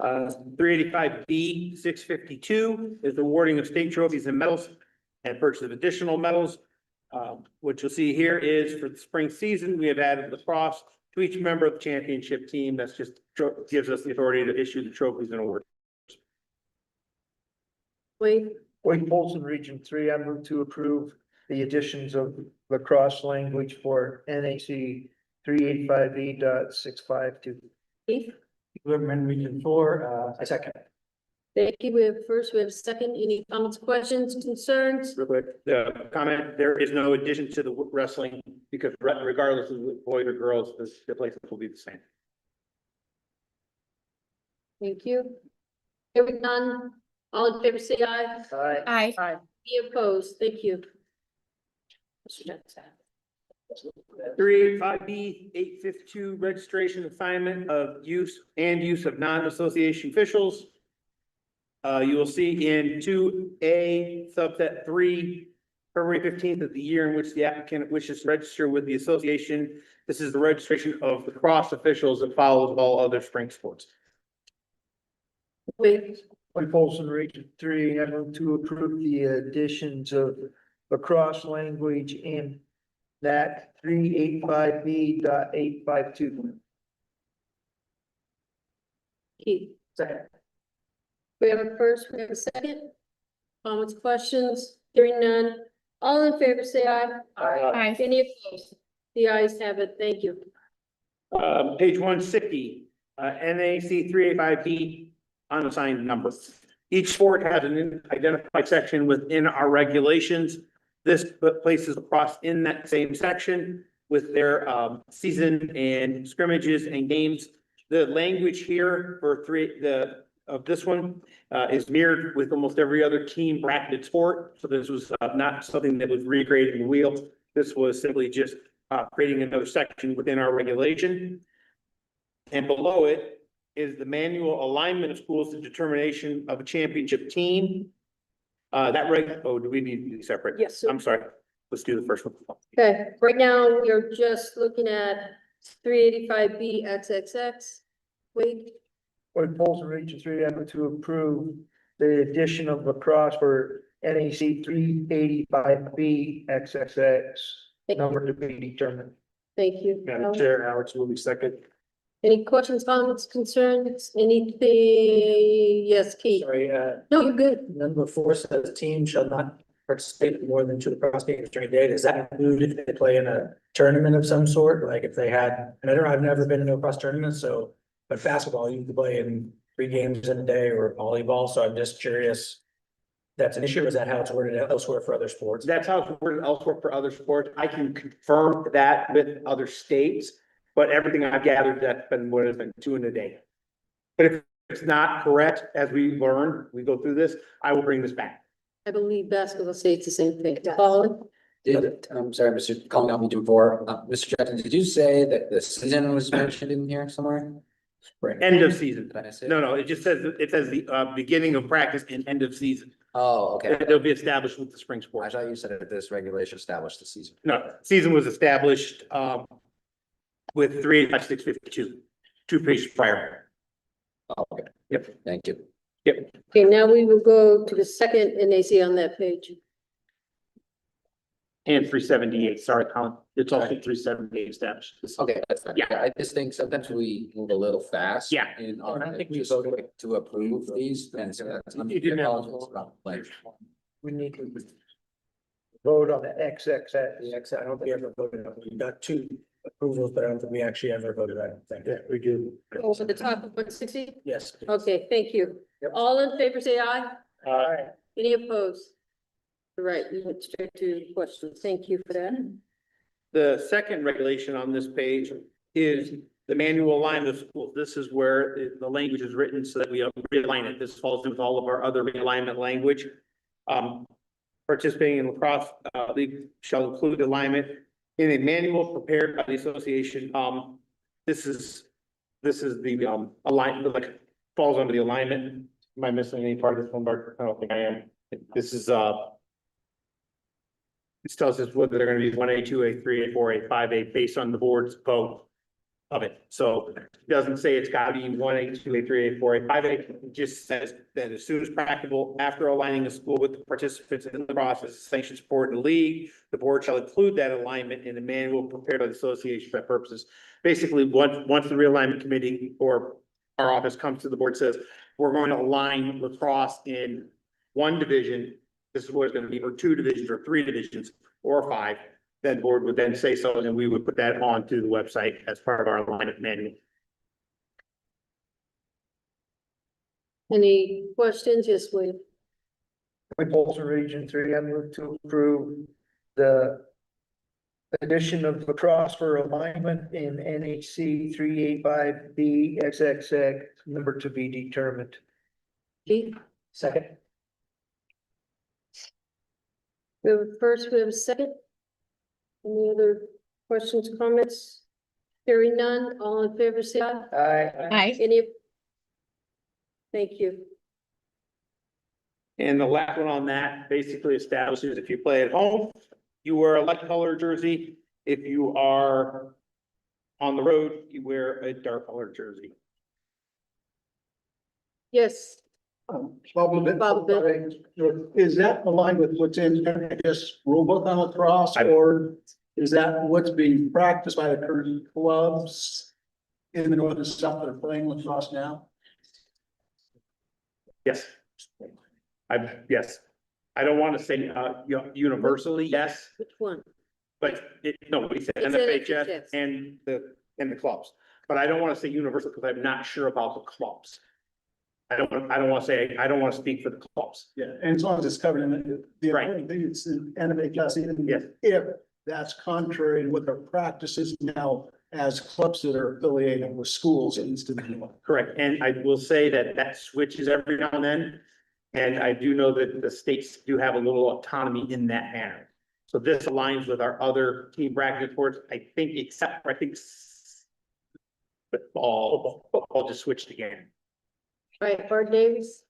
385B 652 is the awarding of state trophies and medals and purchase of additional medals. What you'll see here is for the spring season, we have added lacrosse to each member of the championship team. That's just gives us the authority to issue the trophies and awards. Wade, Polson, Region 3, I move to approve the additions of lacrosse language for NAC 385B.652. Keith, Equipment Region 4, I second. thank you. We have first, we have second. Any comments, questions, concerns? Real quick, comment, there is no addition to the wrestling because regardless of boys or girls, the places will be the same. Thank you. Hearing none, all in favor, say aye. Aye. Aye. Any opposed? Thank you. 385B 852 registration assignment of use of non-association officials. You will see in 2A subset 3, February 15th of the year in which the applicant wishes to register with the association. This is the registration of lacrosse officials that follows all other spring sports. Wait, Mike Polson, Region 3, I move to approve the additions of lacrosse language in that 385B.852. Keith. Second. We have a first, we have a second. Comments, questions? Hearing none. All in favor, say aye. Aye. Any opposed? The ayes have it. Thank you. Page 160, NAC 385B, unassigned numbers. Each sport has an identified section within our regulations. This places across in that same section with their season and scrimmages and games. The language here for this one is mirrored with almost every other team bracketed sport. So this was not something that was recreating the wheel. This was simply just creating another section within our regulation. And below it is the manual alignment of schools to determination of a championship team. Do we need to be separate? Yes, sir. I'm sorry. Let's do the first one. Okay, right now we are just looking at 385B XXX. Wait, Mike Polson, Region 3, I move to approve the addition of lacrosse for NAC 385B XXX, number to be determined. thank you. Madam Chair, Alex will be second. Any questions, comments, concerns, anything? Yes, Keith. Sorry, No, you're good. number 4 says team shall not participate in more than 2 lacrosse games during the day. Does that include if they play in a tournament of some sort? Like if they had, and I've never been in a lacrosse tournament, so, but basketball, you can play in 3 games in a day, or volleyball, so I'm just curious. That's an issue, or is that how it's worded elsewhere for other sports? That's how it's worded elsewhere for other sports. I can confirm that with other states, but everything I've gathered, that's been what has been 2 in a day. But if it's not correct, as we learn, we go through this, I will bring this back. I believe basketball states the same thing. Colin? I'm sorry, Mr. calling out me before. Mr. Jackson, did you say that the season was mentioned in here somewhere? End of season. Did I say it? No, it just says, it says the beginning of practice and end of season. Oh, okay. They'll be established with the spring I sports. thought you said that this regulation established the season. No, season was established with 385-652, 2 pages prior. Oh, okay. Yep. Thank you. Yep. Okay, now we will go to the second NAC on that page. And 378, sorry, Colin. It's also 378 established. Okay, that's fine. Yeah. I just think sometimes we move a little fast. Yeah. In I order think we just voted. to approve these, and so that's. You didn't have to vote. Like, We need to vote on the XXX. The X, I don't think we ever voted on, we got 2 approvals, but I don't think we actually ever voted on it. Thank you. Yeah, we did. Over the top of 160? Yes. Okay, thank you. Yep. All in favor, say aye. Aye. Any opposed? All right, we went straight to questions. Thank you for that. The second regulation on this page is the manual alignment of schools. This is where the language is written so that we realign it. This falls in with all of our other realignment language. Participating in lacrosse league shall include alignment in a manual prepared by the association. This is the alignment, like falls under the alignment. Am I missing any part of this one, Bart? I don't think I am. This is this tells us whether they're gonna be 1A, 2A, 3A, 4A, 5A, based on the board's vote of it. So it doesn't say it's gotta be 1A, 2A, 3A, 4A, 5A. It just says that as soon as practicable, after aligning a school with the participants in the process, sanctioned sport in the league, the board shall include that alignment in the manual prepared by the association for that purposes. Basically, once the realignment committee or our office comes to the board, says, we're going to align lacrosse in 1 division, this is what it's gonna be, or 2 divisions, or 3 divisions, or 5. Then board would then say so, and we would put that onto the website as part of our alignment manual. Any questions? Yes, William. Mike Polson, Region 3, I move to approve the addition of lacrosse for alignment in NHC 385B XXX, number to be determined. Keith? Second. We have a first, we have a second. Any other questions, comments? Hearing none, all in favor, say aye. Aye. Any? Thank you. And the last one on that basically establishes if you play at home, you wear a light colored jersey. If you are on the road, you wear a dark colored jersey. Yes, Is that aligned with what's in this rule book on lacrosse, or is that what's being practiced by the current clubs in the north and south that are playing lacrosse now? Yes. Yes. I don't want to say, universally, yes, which one? but we said It's NFHS NFHS. and the clubs. But I don't want to say universal because I'm not sure about the clubs. I don't want to speak for the clubs. Yeah, and as long as it's covered in the Right. important thing, it's in NFHS, even Yes. if that's contrary to what their practice is now as clubs that are affiliated with schools and institutions. Correct, and I will say that switches every now and then. And I do know that the states do have a little autonomy in that manner. So this aligns with our other team bracket reports, I think, except for, football just switched again. All right, Bart Davis.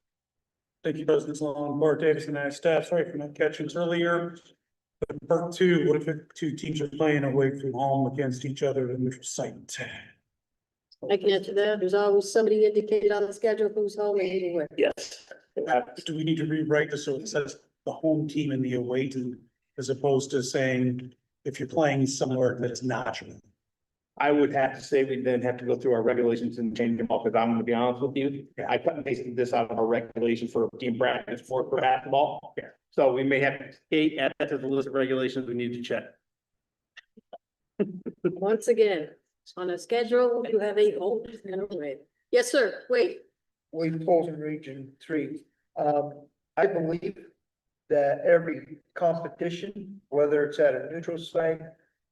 Thank you, President Sloan, Bart Davis, and I staff, sorry for not catching this earlier. But part two, what if two teams are playing away from home against each other in neutral site? I can answer that. There's always somebody indicated on the schedule who's home and anywhere. Yes. Do we need to rewrite this so it says the home team and the away team, as opposed to saying if you're playing somewhere that is not your? I would have to say we then have to go through our regulations and change them all, because I'm gonna be honest with you, I cut and pasted this out of our regulations for team practice for basketball. So we may have to add that to the list of regulations we need to check. Once again, on a schedule, you have a home and away. Yes, sir, wait. We Polson Region 3. I believe that every competition, whether it's at a neutral site,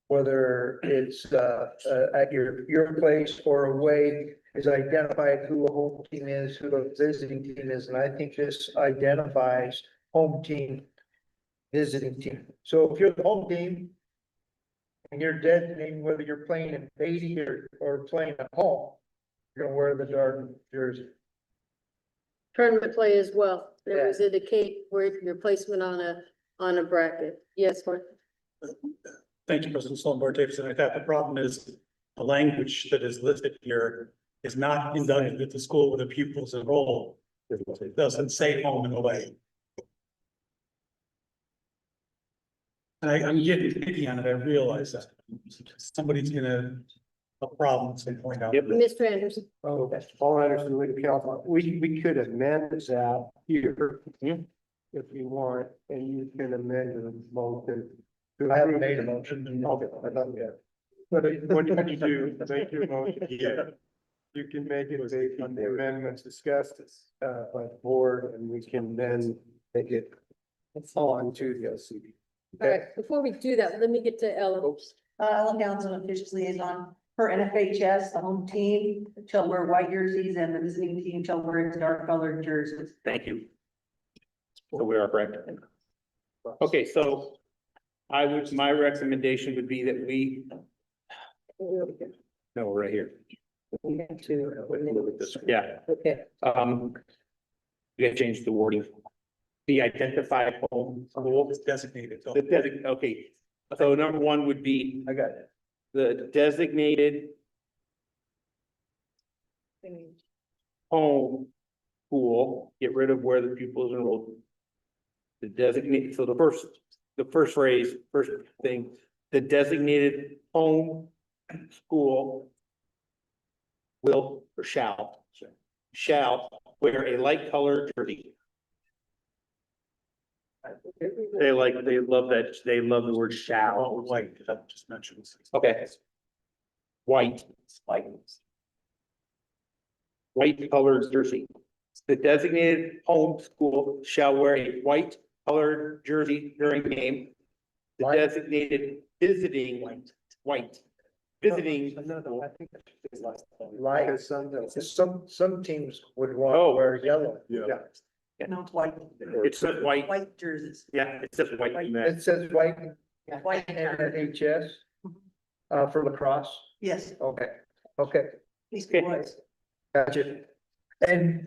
whether it's at your place or away, is identified who a home team is, who a visiting team is, and I think this identifies home team, visiting team. So if you're the home team and you're designating whether you're playing in Beatty or playing at home, you're gonna wear the dark jersey. Tournament play as well. There Yeah. was indicate where your placement on a bracket. Yes, Mark. Thank you, President Sloan, Bart Davis, and I thought the problem is the language that is listed here is not inducted at the school where the pupils enroll. It doesn't say home and away. And I'm getting picky on it, I realize that. Somebody's gonna, a problem, say point out. Mr. Anderson. Oh, that's Paul Anderson, legal counsel. We could amend that here. If you want, and you can amend the motion. I haven't made a motion. Okay, I thought we had. But what you do, make your motion. Yeah. You can make it based on the amendments discussed by the board, and we can then make it on to the LCD. All right, before we do that, let me get to Ellen. Ellen Townsend, officials liaison for NFHS, the home team shall wear white jerseys and the visiting team shall wear dark colored jerseys. Thank you. So we are correct. Okay, so my recommendation would be that we. No, right here. Yeah. Okay. We gotta change the wording. The identified home school. Designated. Okay, so number one would be. I got it. The designated. Home school, get rid of where the pupils enrolled. The designated, so the first phrase, first thing, the designated home school. Will or shall wear a light colored jersey. They love that, they love the word shall. Like, that just mentioned. Okay. White colored jersey. The designated home school shall wear a white colored jersey during the game. The designated visiting visiting. I think like some teams would want to wear yellow. Yeah. No, it's white. It says white. White jerseys. Yeah, it says white in that. It says white White. NFHS for lacrosse. Yes. Okay. These boys. Gotcha. And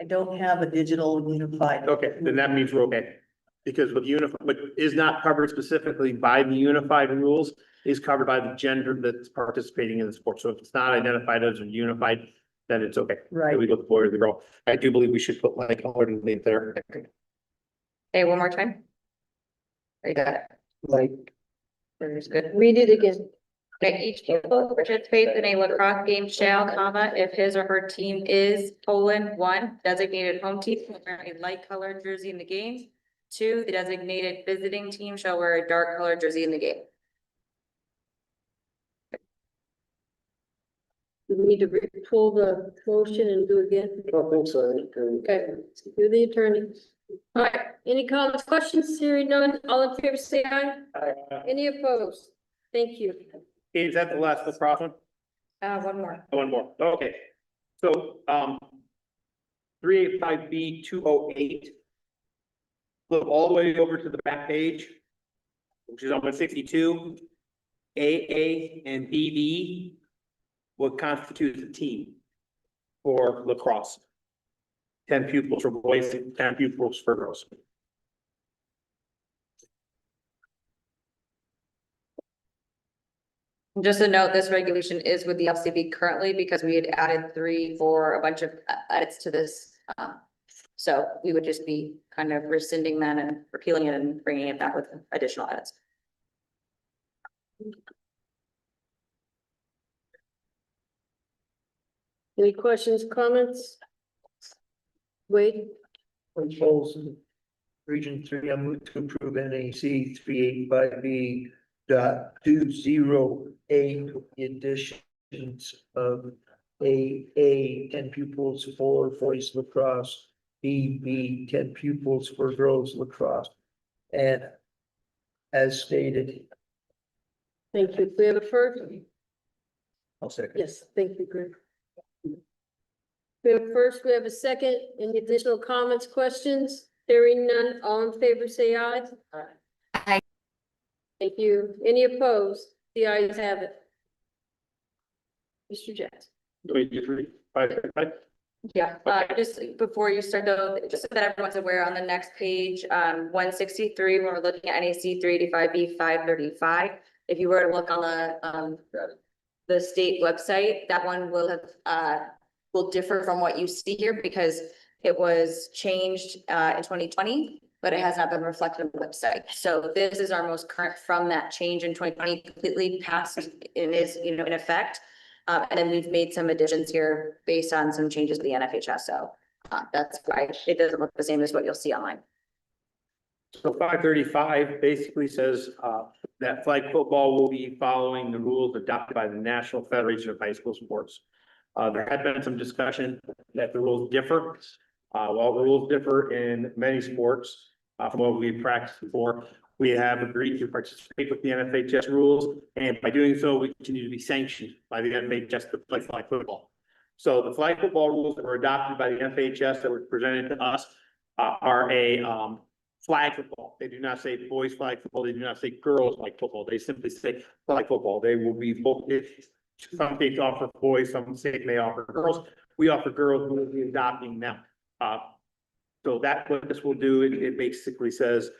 I don't have a digital unified. Okay, then that means we're okay. Because with what is not covered specifically by the unified rules is covered by the gender that's participating in the sport. So if it's not identified as a unified, then it's okay. Right. We go the boy or the girl. I do believe we should put like accordingly there. Okay, one more time. You got it. Like, There's good. Read it again. Okay, each pupil who participates in a lacrosse game shall, if his or her team is one, designated home team will wear a light colored jersey in the game. 2, the designated visiting team shall wear a dark colored jersey in the game. Do we need to pull the motion and do it again? I don't think so. Okay, do the attorney. All right, any comments, questions? Hearing none, all in favor, say aye. Any opposed? Thank you. Is that the last lacrosse one? One more. One more. Okay. So, 385B 208. Flip all the way over to the back page, which is on 162. AA and BB what constitutes a team for lacrosse. 10 pupils for boys, 10 pupils for girls. Just a note, this regulation is with the LCB currently because we had added 3 for a bunch of edits to this. So we would just be kind of rescinding that and repealing it and bringing it back with additional edits. Any questions, comments? Wade? Which falls in Region 3, I move to approve NAC 385B dot 208, the additions of AA 10 pupils for boys lacrosse, BB 10 pupils for girls lacrosse. And as stated. Thank you. We have a first? I'll second. Yes, thank you, Greg. We have a first, we have a second. Any additional comments, questions? Hearing none, all in favor, say aye. Aye. Thank you. Any opposed? The ayes have it. Mr. Jackson. 385. Yeah, just before you start though, just so that everyone's aware on the next page, 163, when we're looking at NAC 385B 535. If you were to look on the state website, that one will have, will differ from what you see here because it was changed in 2020, but it has not been reflected on the website. So this is our most current from that change in 2020, completely passed and is, in effect. And then we've made some additions here based on some changes to the NFHS. So that's why it doesn't look the same as what you'll see online. So 535 basically says that flag football will be following the rules adopted by the National Federation of High School Sports. There had been some discussion that the rules differ. While the rules differ in many sports from what we've practiced before, we have agreed to participate with the NFHS rules, and by doing so, we continue to be sanctioned by the NFHS to play flag football. So the flag football rules that were adopted by the NFHS that were presented to us are a flag football. They do not say boys flag football. They do not say girls flag football. They simply say flag football. They will be both. Some states offer boys, some states may offer girls. We offer girls. We will be adopting them. So that's what this will do. It basically says,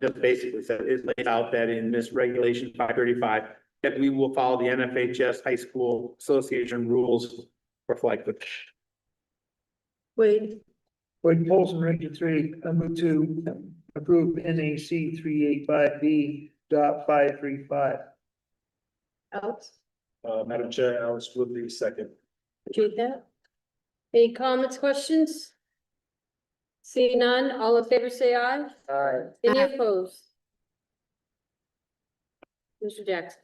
is laid out that in this regulation 535, that we will follow the NFHS High School Association rules for flag football. Wade. Wade Polson, Region 3, I move to approve NAC 385B dot 535. Alex? Madam Chair, Alex Woodley, second. Appreciate that. Any comments, questions? Seeing none, all in favor, say aye. Aye. Any opposed? Mr. Jackson.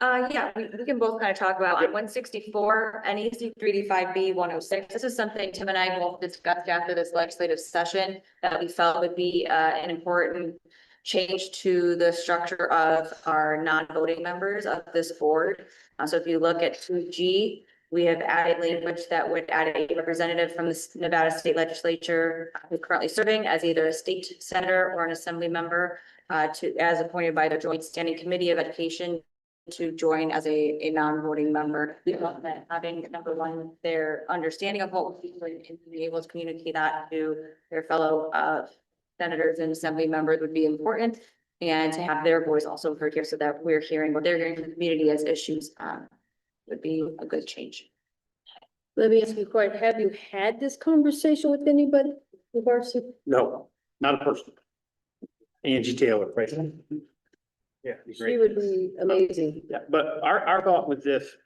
Yeah, we can both kind of talk about on 164, NEC 385B 106. This is something Tim and I both discussed after this legislative session that we felt would be an important change to the structure of our non-voting members of this board. So if you look at 2G, we have added language that would add a representative from the Nevada State Legislature who's currently serving as either a state senator or an assembly member as appointed by the Joint Standing Committee of Education, to join as a non-voting member. We thought that having, number one, their understanding of what we do and being able to communicate that to their fellow senators and assembly members would be important. And to have their voice also heard here so that we're hearing what they're hearing from the community as issues would be a good change. Let me ask you a question. Have you had this conversation with anybody? in regards to- No, not a person. Angie Taylor, right? Yeah. She would be amazing. Yeah, but our thought with this,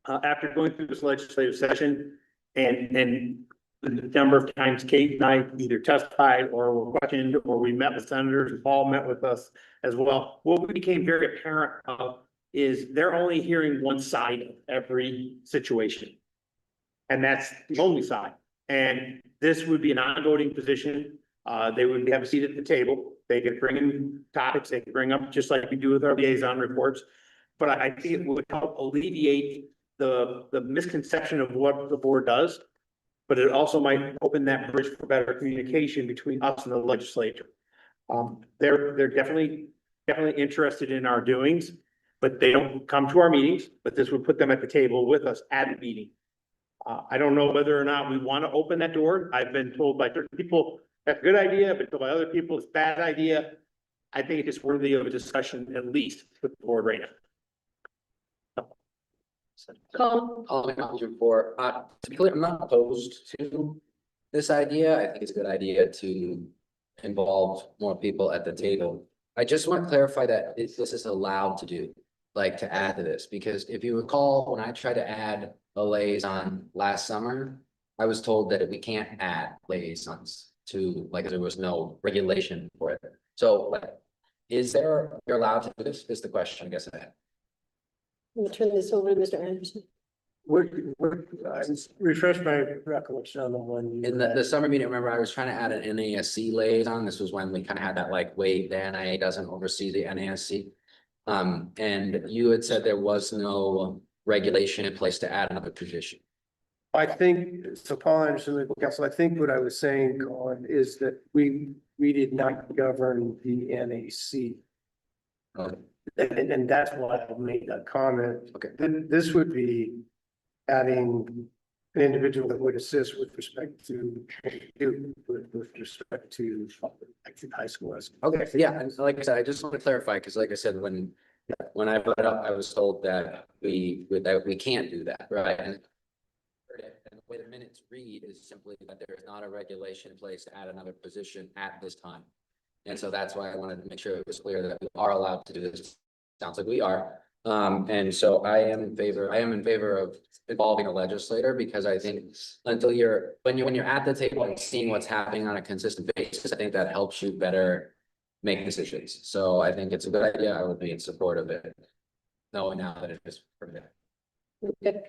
after going through this legislative session and the number of times Kate and I either testified or were questioned, or we met with senators, and Paul met with us as well. What became very apparent of is they're only hearing one side of every situation. And that's the only side. And this would be a non-voting position. They would have a seat at the table. They could bring in topics, they could bring up, just like we do with our liaison reports. But I think it would help alleviate the misconception of what the board does. But it also might open that bridge for better communication between us and the legislature. They're definitely interested in our doings, but they don't come to our meetings, but this would put them at the table with us at the meeting. I don't know whether or not we want to open that door. I've been told by certain people that's a good idea, I've been told by other people it's a bad idea. I think it's worthy of a discussion at least with the board right now. To be clear, I'm not opposed to this idea. I think it's a good idea to involve more people at the table. I just want to clarify that this is allowed to do, like to add to this, because if you recall, when I tried to add a liaison last summer, I was told that we can't add liaisons to, like, there was no regulation for it. So like, you're allowed to do this, is the question I guess I had. I'm gonna turn this over to Mr. Anderson. Refresh my recollection on the one. In the summer meeting, remember, I was trying to add an NASC liaison. This was when we kind of had that like, wait, the NIA doesn't oversee the NASC. And you had said there was no regulation in place to add another position. I think, so Paul Anderson, legal counsel, I think what I was saying, Colin, is that we did not govern the NAC. And that's why I made that comment. Okay. Then this would be adding an individual that would assist with respect to, with respect to high school. Okay, yeah, and like I said, I just want to clarify, because like I said, when I brought it up, I was told that we can't do that, right? And the way the minutes read is simply that there is not a regulation in place to add another position at this time. And so that's why I wanted to make sure it was clear that we are allowed to do this. Sounds like we are. And so I am in favor of involving a legislator, because I think until when you're at the table and seeing what's happening on a consistent basis, I think that helps you better make decisions. So I think it's a good idea. I would be in support of it, knowing now that it is permitted.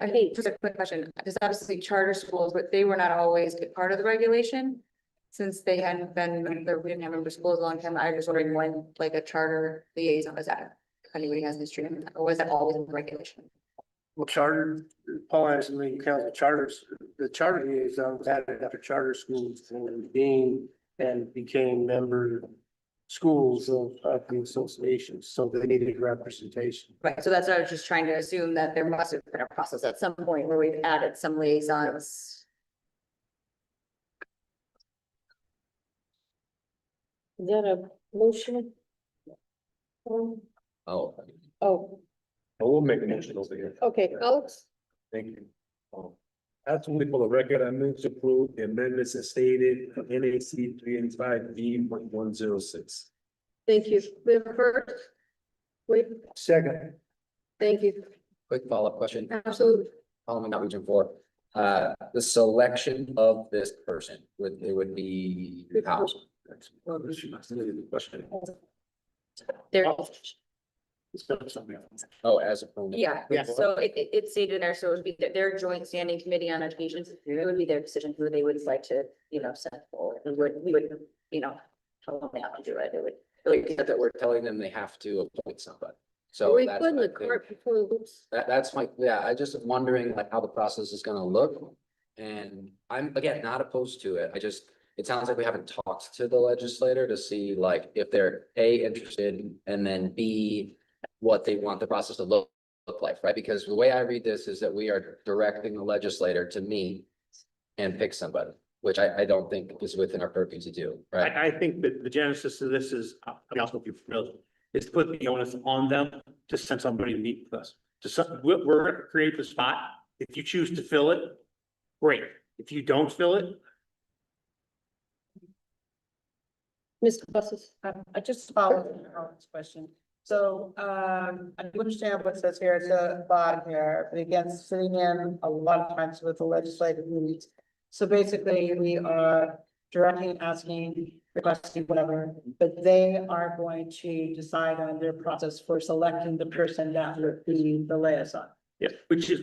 I think just a quick question, because obviously charter schools, but they were not always a part of the regulation. Since they hadn't been, we didn't have member schools a long time, I was wondering when like a charter liaison was that, if anybody has history, or was that always in the regulation? Well, charter, Paul Anderson, legal counsel, the charter liaison was added after charter schools and became member schools of the association, so they needed representation. Right, so that's what I was just trying to assume, that there must have been a process at some point where we've added some liaisons. Is that a motion? Oh. Oh, I will make a motion over here. okay, Alex, Thank you. Absolutely, for the record, I move to approve the amendments as stated, NAC 385B.106. thank you. We have a first. Wait, Second. thank you. Quick follow-up question. Absolutely. Following that region 4, the selection of this person would be how? There, Oh, as a. yeah, so it's stated in there, so it would be their joint standing committee on education, it would be their decision who they would like to, send forward. We would, tell them they have to do it, it would. Except that we're telling them they have to appoint somebody. So We that's, put in the I think, cart before the horse. that's my, I just wondering like how the process is gonna look. And I'm, again, not opposed to it. It sounds like we haven't talked to the legislator to see like if they're A, interested, and then B, what they want the process to look like, right? Because the way I read this is that we are directing the legislator to meet and pick somebody, which I don't think is within our purview to do, right? I think that the genesis of this is, I also if you're familiar, is to put the onus on them to send somebody to meet with us. We're gonna create the spot. If you choose to fill it, great. If you don't fill it, Mr. Buses. I just followed this question. So, I do understand what it says here at the bottom here, but again, sitting in a lot of times with the legislative meetings. So basically, we are directing, asking, requesting, whatever, but they are going to decide on their process for selecting the person that would be the liaison. yeah, which is,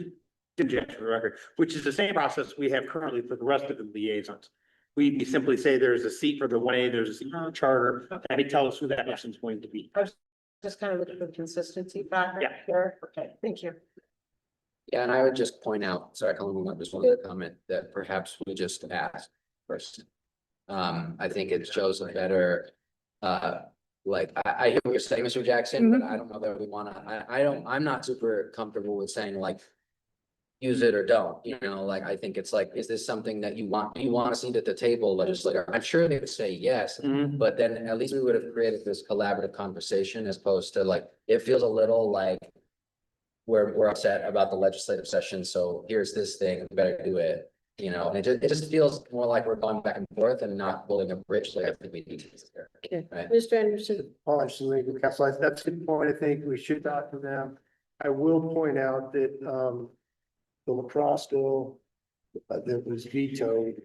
interjection for the record, which is the same process we have currently for the rest of the liaisons. We simply say there's a seat for the 1A, there's a seat for the charter, and they tell us who that person's going to be. I was just kind of looking for the consistency factor Yeah. here. Okay, thank you. Yeah, and I would just point out, sorry, I can only just one other comment that perhaps we just ask first. I think it shows a better, like, I hear what you're saying, Mr. Jackson, but I don't know that we wanna, I'm not super comfortable with saying like, use it or don't, you know, like, I think it's like, is this something that you want a seat at the table, legislator? I'm sure they would say yes, but then at least we would have created this collaborative conversation as opposed to like, it feels a little like we're upset about the legislative session, so here's this thing, we better do it, you know, and it just feels more like we're going back and forth and not building a bridge like I think we need to. Okay, Right. Mr. Anderson. Policy legal counsel, that's a good point. I think we should talk to them. I will point out that, the lacrosse bill that was vetoed,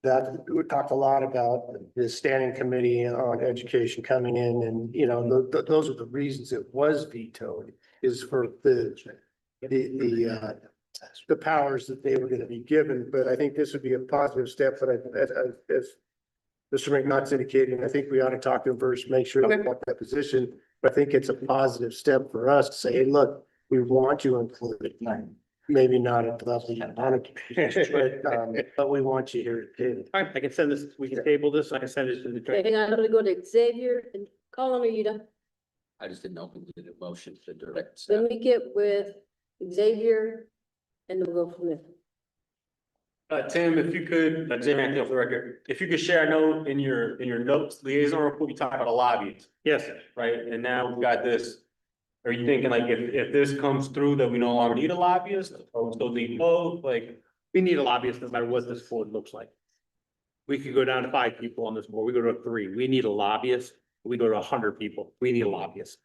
that we talked a lot about the standing committee on education coming in and, you know, those are the reasons it was vetoed is for the powers that they were going to be given. But I think this would be a positive step, but as Mr. McNutt's indicating, I think we ought to talk to him first, make sure they want that position. But I think it's a positive step for us to say, hey, look, we want you included. Maybe not at the level you want to, but we want you here. All right, I can send this, we can table this, I can send it to the. Okay, hang on, I'm gonna go to Xavier and Colin, are you done? I just didn't know if we did a motion to direct. Let me get with Xavier and then we'll go from there. Tim, if you could, Jim, for the record, if you could share a note in your notes, liaison report, you talk about a lobbyist. Yes, right? And now we've got this. Are you thinking like if this comes through that we no longer need a lobbyist or we still need both? Like, we need a lobbyist no matter what this board looks like. We could go down to 5 people on this board. We go to 3. We need a lobbyist. We go to 100 people. We need a lobbyist.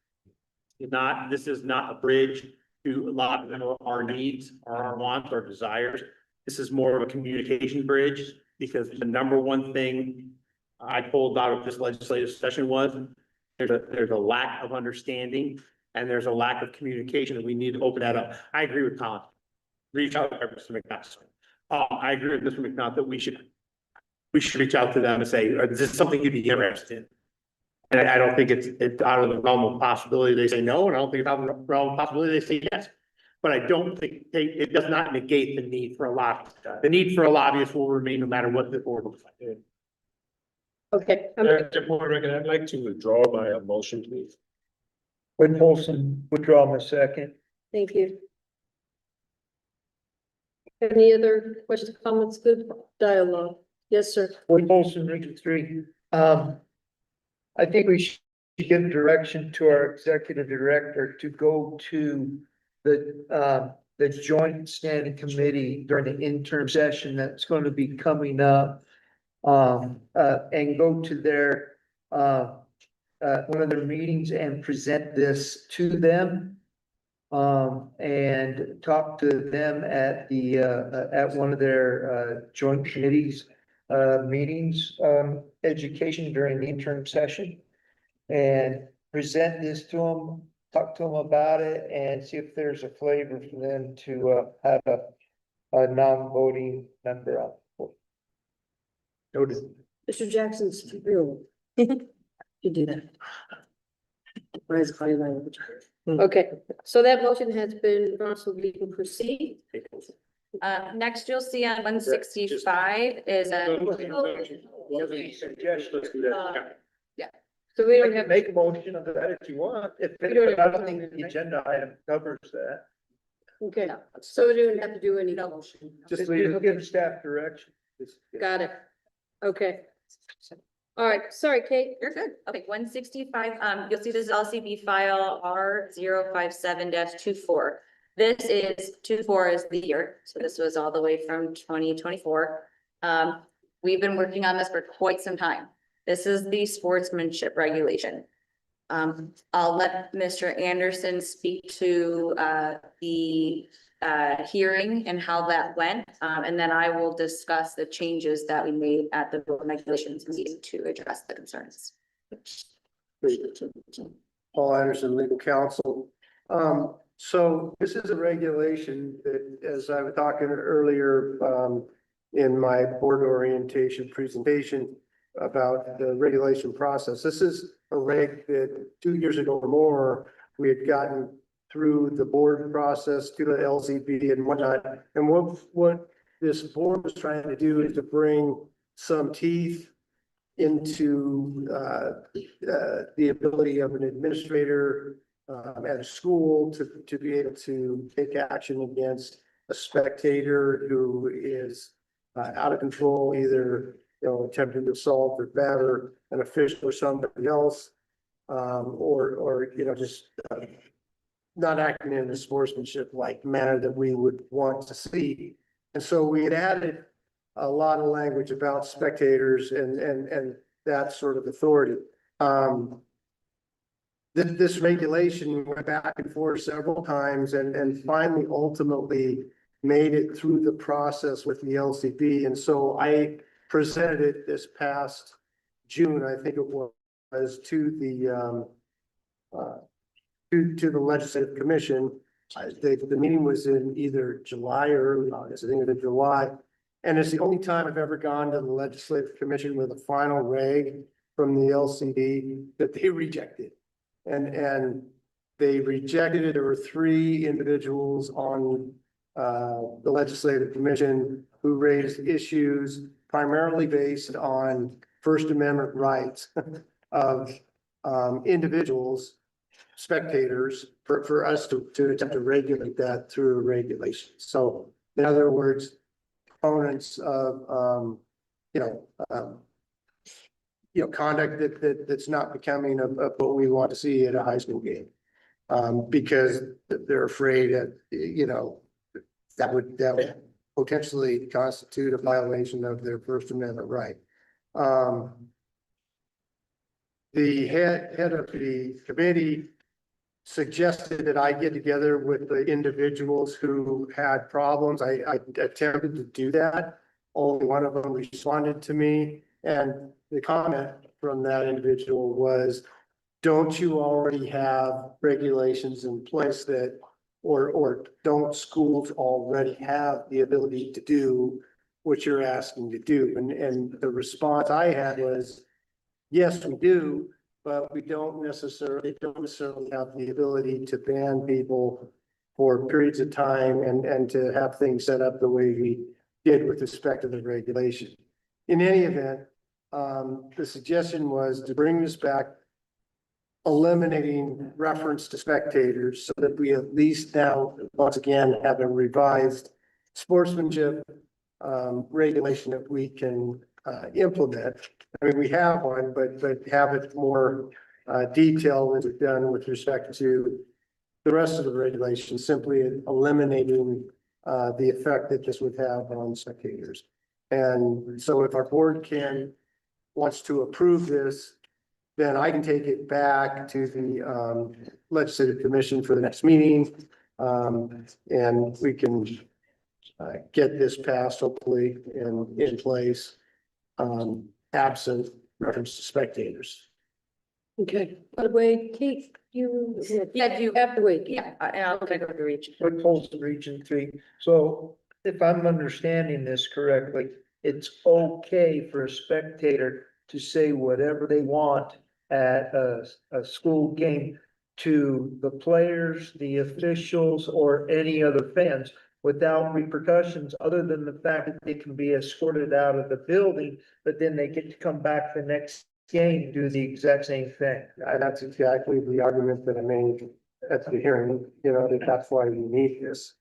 This is not a bridge to a lot of our needs, our wants, our desires. This is more of a communication bridge because the number one thing I pulled out of this legislative session was there's a lack of understanding and there's a lack of communication, and we need to open that up. I agree with Colin. Reach out to Mr. McNutt. I agree with Mr. McNutt that we should reach out to them and say, is this something you'd be interested in? And I don't think it's out of the realm of possibility they say no, and I don't think it's out of the realm of possibility they say yes. But I don't think it does not negate the need for a lobbyist. The need for a lobbyist will remain no matter what the board looks like. Okay. I'd like to withdraw my motion, please. Whit Polson, withdraw my second. Thank you. Any other questions, comments, good dialogue? Yes, sir. Whit Polson, Region 3. I think we should give direction to our executive director to go to the joint standing committee during the interim session that's going to be coming up. And go to their one of their meetings and present this to them. And talk to them at one of their joint committees meetings, education during the interim session. And present this to them, talk to them about it and see if there's a flavor for them to have a non-voting member on. Noted. Mr. Jackson's real. You do that. Rise by language. Okay, so that motion has been, so we can proceed. Next you'll see on 165 is a. Let's do that. Yeah. So we I don't can have, make a motion of that if you want, We don't but I have- don't think the agenda item covers that. okay, so we don't have to do any. Just leave it, give staff direction. Got it. Okay. All right, sorry, Kate. You're good. Okay, 165, you'll see this is LCB file R 57 24. This is 24 is the year, so this was all the way from 2024. We've been working on this for quite some time. This is the sportsmanship regulation. I'll let Mr. Anderson speak to the hearing and how that went. And then I will discuss the changes that we made at the board regulations meeting to address the concerns. Paul Anderson, legal counsel. So this is a regulation that, as I was talking earlier, in my board orientation presentation about the regulation process. This is a reg that 2 years ago or more, we had gotten through the board process to the LCB and whatnot. And what this board was trying to do is to bring some teeth into the ability of an administrator at a school to be able to take action against a spectator who is out of control, either attempting to assault or batter an official or somebody else, or just not acting in a sportsmanship like manner that we would want to see. And so we had added a lot of language about spectators and that sort of authority. This regulation went back and forth several times and finally ultimately made it through the process with the LCB. And so I presented it this past June, I think it was, to the to the legislative commission. The meeting was in either July or early August, I think it was July. And it's the only time I've ever gone to the legislative commission with a final reg from the LCD that they rejected. And they rejected it. There were 3 individuals on the legislative commission who raised issues primarily based on First Amendment rights of individuals, spectators, for us to attempt to regulate that through regulation. So in other words, opponents of conduct that's not becoming of what we want to see at a high school game. Because they're afraid that, that would potentially constitute a violation of their First Amendment right. The head of the committee suggested that I get together with the individuals who had problems. I attempted to do that. Only one of them responded to me. And the comment from that individual was, don't you already have regulations in place that, or don't schools already have the ability to do what you're asking to do? And the response I had was, yes, we do, but we don't necessarily have the ability to ban people for periods of time and to have things set up the way we did with respect to the regulation. In any event, the suggestion was to bring this back, eliminating reference to spectators so that we at least now, once again, have a revised sportsmanship regulation that we can implement. I mean, we have one, but have it more detailed as done with respect to the rest of the regulations, simply eliminating the effect that this would have on spectators. And so if our board wants to approve this, then I can take it back to the legislative commission for the next meeting. And we can get this passed, hopefully, in place, absent reference to spectators. Okay, by the way, Kate, you have to wait. Yeah, and I'll go to reach. What polls the region 3? So if I'm understanding this correctly, it's okay for a spectator to say whatever they want at a school game to the players, the officials, or any other fans without repercussions, other than the fact that they can be escorted out of the building, but then they get to come back the next game do the exact same thing. That's exactly the argument that I made at the hearing, you know, that's why we need this.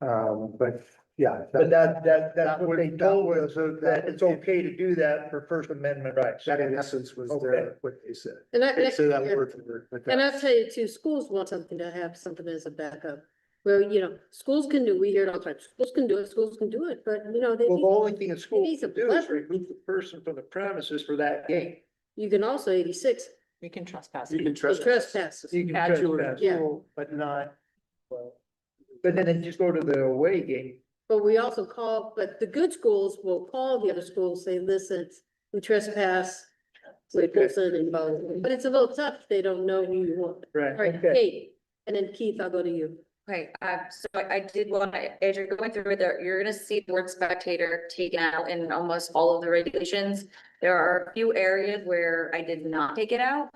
But yeah. But that's what they told us, so that it's okay to do that for First Amendment rights. That in essence was Okay. their, what they said. And They said that word for word, but And I'll that's- tell you too, schools want something to have something as a backup. Well, you know, schools can do, we hear it all the time, schools can do it, but you know, they, Well, the only thing a school needs can a do is button. remove the person from the premises for that game. you can also 86, We can trespass. You can the trust. trespasses. You can At your trespass. school, but not. But then they just go to the away game. But we also call, but the good schools will call the other schools, say, listen, we trespass. We listen and vote, but it's a little tough, they don't know who you want. Right, All right, okay. Kate, and then Keith, I'll go to you. Okay, so I did want to, as you're going through it there, you're gonna see the word spectator taken out in almost all of the regulations. There are a few areas where I did not take it out.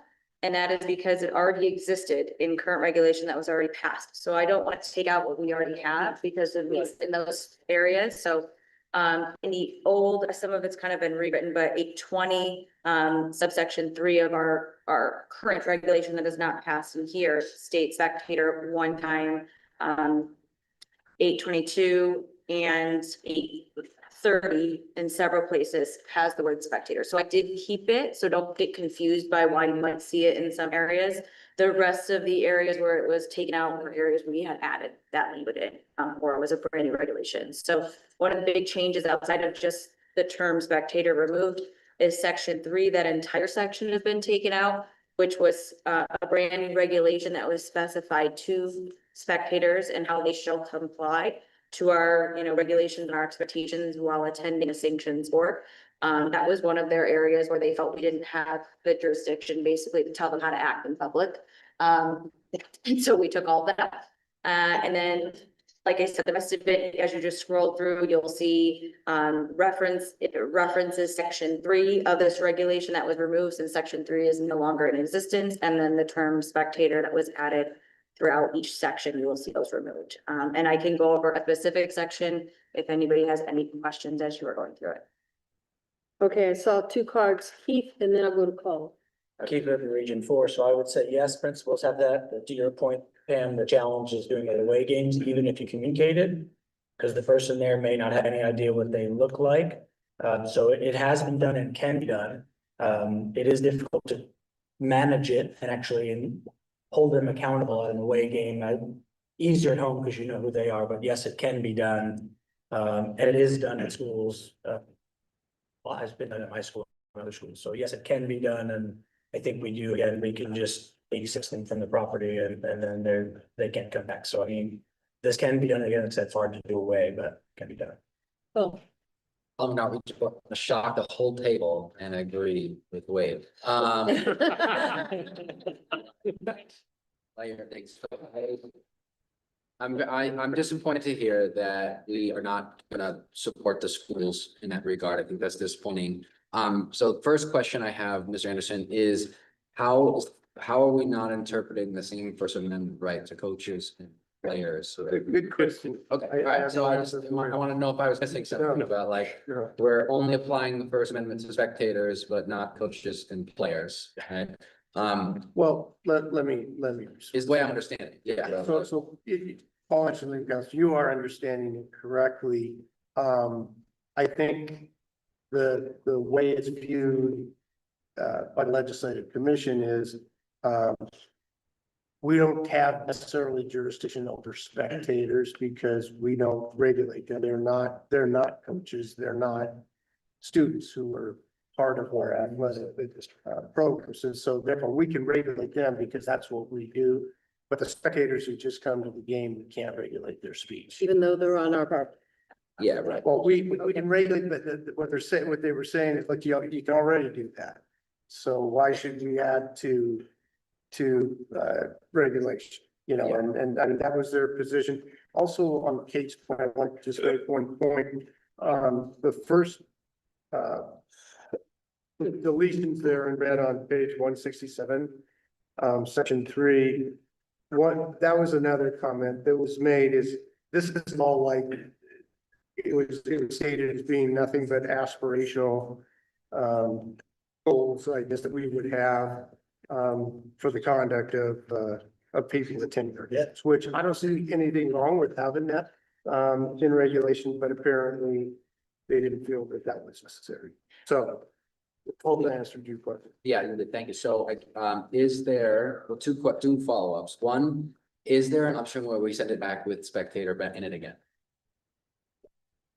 And that is because it already existed in current regulation that was already passed. So I don't want to take out what we already have because of these in those areas. So in the old, some of it's kind of been rewritten, but 820 subsection 3 of our current regulation that is not passed in here states spectator one time. 822 and 830 in several places has the word spectator. So I did keep it, so don't get confused by why you might see it in some areas. The rest of the areas where it was taken out were areas where we had added that language in, or it was a brand new regulation. So one of the big changes outside of just the term spectator removed is section 3. That entire section has been taken out, which was a brand new regulation that was specified to spectators and how they shall comply to our, regulations and our expectations while attending a sanctioned sport. That was one of their areas where they felt we didn't have the jurisdiction basically to tell them how to act in public. And so we took all that. And then, like I said, the rest of it, as you just scroll through, you'll see it references section 3 of this regulation that was removed, since section 3 is no longer in existence. And then the term spectator that was added throughout each section, you will see those removed. And I can go over a specific section if anybody has any questions as you are going through it. Okay, I saw 2 cards, Keith, and then I'll go to Paul. I keep it in region 4, so I would say yes, principals have that, but to your point, Pam, the challenge is doing it away games, even if you communicate it. Because the person there may not have any idea what they look like. So it has been done and can be done. It is difficult to manage it and actually hold them accountable at an away game. Easier at home because you know who they are, but yes, it can be done. And it is done at schools. Well, has been done at my school and other schools. So yes, it can be done, and I think we do. Again, we can just 86 them from the property and then they can't come back. So I mean, this can be done again. It's hard to do away, but it can be done. Oh, I'm not reaching, shock the whole table and agree with Wade. I'm disappointed to hear that we are not gonna support the schools in that regard. I think that's disappointing. So the first question I have, Mr. Anderson, is how are we not interpreting the same First Amendment right to coaches and players? So Good question. okay, I all right, have so no I answer for you. want to know if I was missing something No. about like, Sure. we're only applying the First Amendment to spectators, but not coaches and players, right? Well, let me. Is the way I understand it, yeah. So Paul, actually, guys, you are understanding it correctly. I think the way it's viewed by the legislative commission is we don't have necessarily jurisdiction over spectators because we don't regulate them. They're not coaches, they're not students who are part of our athletic programs. And so therefore we can regulate them because that's what we do. But the spectators who just come to the game, we can't regulate their speech. even though they're on our property. Yeah, right. Well, we can regulate, but what they were saying is like, you can already do that. So why should we add to regulation, and I mean, that was their position. Also on Kate's point, I want to just make one point, the first, deletions there in red on page 167, section 3. That was another comment that was made is, this is all like, it was stated as being nothing but aspirational, goals, I guess, that we would have, for the conduct of people attending our games, which I don't see anything wrong with having that, in regulation, but apparently they didn't feel that that was necessary. So, hope that answered your question. Yeah, thank you. So, is there, well, two follow-ups. One, is there an option where we send it back with spectator bet in it again?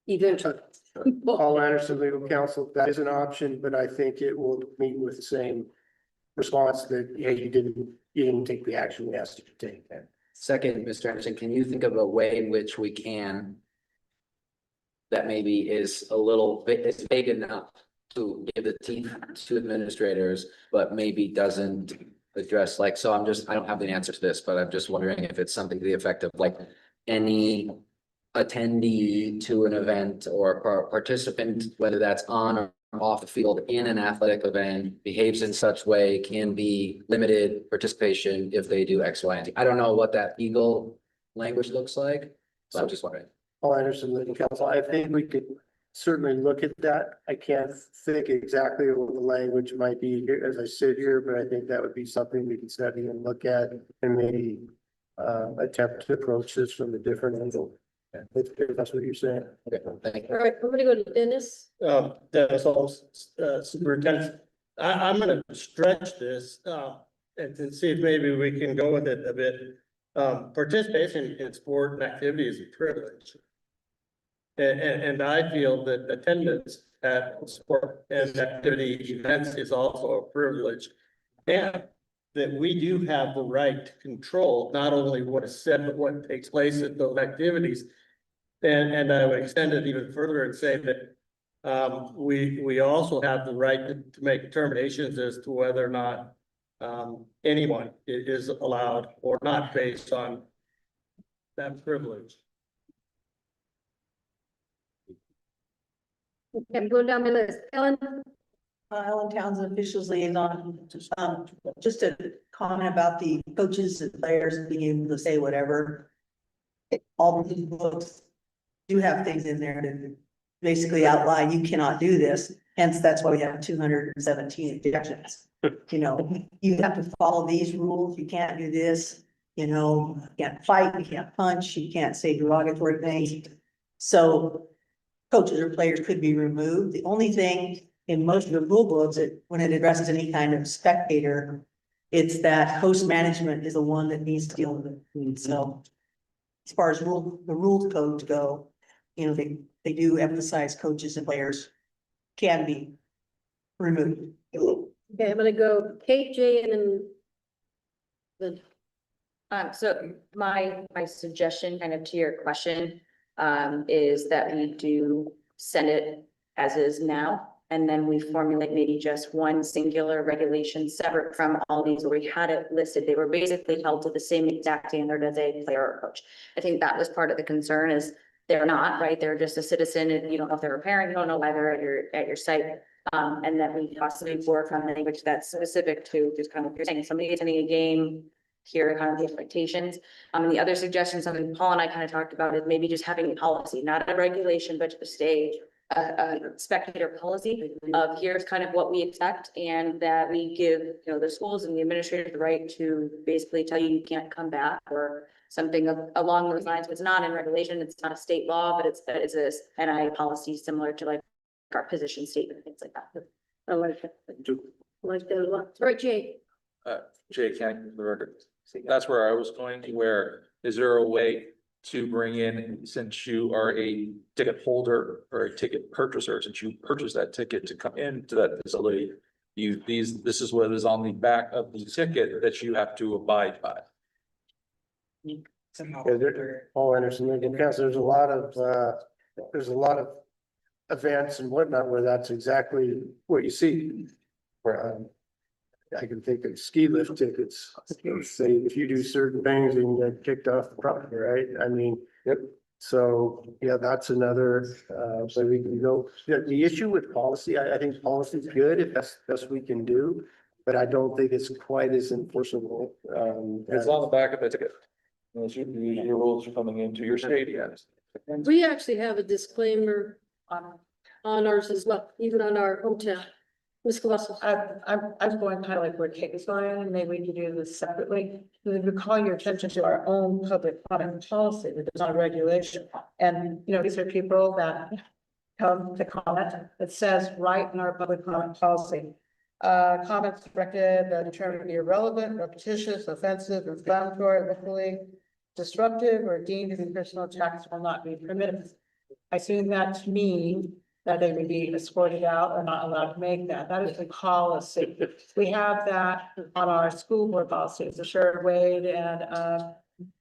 Eventually. Paul Anderson, legal counsel, that is an option, but I think it will meet with the same response that, hey, you didn't take the action we asked you to take. Second, Mr. Anderson, can you think of a way in which we can that maybe is a little bit, it's vague enough to give the teeth to administrators, but maybe doesn't address, like, so I don't have the answer to this, but I'm just wondering if it's something to the effect of like any attendee to an event or participant, whether that's on or off the field in an athletic event, behaves in such way, can be limited participation if they do X, Y, and Z. I don't know what that legal language looks like, but I'm just wondering. Paul Anderson, legal counsel, I think we could certainly look at that. I can't think exactly what the language might be here as I sit here, but I think that would be something we can study and look at and maybe attempt to approach this from a different angle. If that's what you're saying. Okay, thank you. All right, we're gonna go to Dennis. Dennis Holmes, superintendent. I'm gonna stretch this, and to see if maybe we can go with it a bit. Participation in sport and activity is a privilege. And I feel that attendance at sport and activity events is also a privilege. And that we do have the right to control not only what is said, but what takes place at those activities. And I would extend it even further and say that we also have the right to make determinations as to whether or not anyone is allowed or not based on that privilege. Okay, go down my list. Ellen? Ellen Townsend, officials liaison, just a comment about the coaches and players being able to say whatever. All these books do have things in there that basically outline you cannot do this, hence that's why we have 217 objections. You know, you have to follow these rules, you can't do this, you know, you can't fight, you can't punch, you can't say derogatory things. So coaches or players could be removed. The only thing in most of the rule books, when it addresses any kind of spectator, it's that host management is the one that needs to deal with it. So as far as the rules codes go, you know, they do emphasize coaches and players can be removed. Okay, I'm gonna go Kate, Jay, and then. So my suggestion kind of to your question, is that we do send it as is now. And then we formulate maybe just one singular regulation separate from all these where we had it listed. They were basically held to the same exact standard as a player or coach. I think that was part of the concern is they're not, right? They're just a citizen and you don't know if they're a parent, you don't know why they're at your site. And that we possibly work on language that's specific to just kind of, you're saying somebody attending a game, here are kind of the expectations. And the other suggestion, something Paul and I kind of talked about is maybe just having a policy, not a regulation, but just a spectator policy of here's kind of what we expect and that we give, you know, the schools and the administrators the right to basically tell you can't come back or something along those lines. It's not in regulation, it's not a state law, but it's a NIAA policy similar to like our position statement, things like that. I like that. I like that a lot. All right, Jay. Jay Canning, for the record. That's where I was going to, where is there a way to bring in, since you are a ticket holder or a ticket purchaser, since you purchased that ticket to come into that facility, this is what is on the back of the ticket that you have to abide by. Paul Anderson, legal counsel, there's a lot of events and whatnot where that's exactly what you see. Where I can think of ski lift tickets, say if you do certain things and you get kicked off the property, right? I mean, yep. So, yeah, that's another, so we can go, the issue with policy, I think policy is good if that's the best we can do, but I don't think it's quite as enforceable. It's on the back of the ticket. Your rules are coming into your stadium. We actually have a disclaimer on ours as well, even on our hometown. Ms. Colossus. I'm going kind of like where Kate was going, and maybe we could do this separately. If you call your attention to our own public comment policy, that is not a regulation. And, you know, these are people that come to comment. It says right in our public comment policy. Comments directed that determined to be irrelevant, repetitious, offensive, inflammatory, literally disruptive, or deemed to be personal attacks will not be permitted. I assume that to mean that they would be escorted out or not allowed to make that. That is the policy. We have that on our school board policies. I'm sure Wade and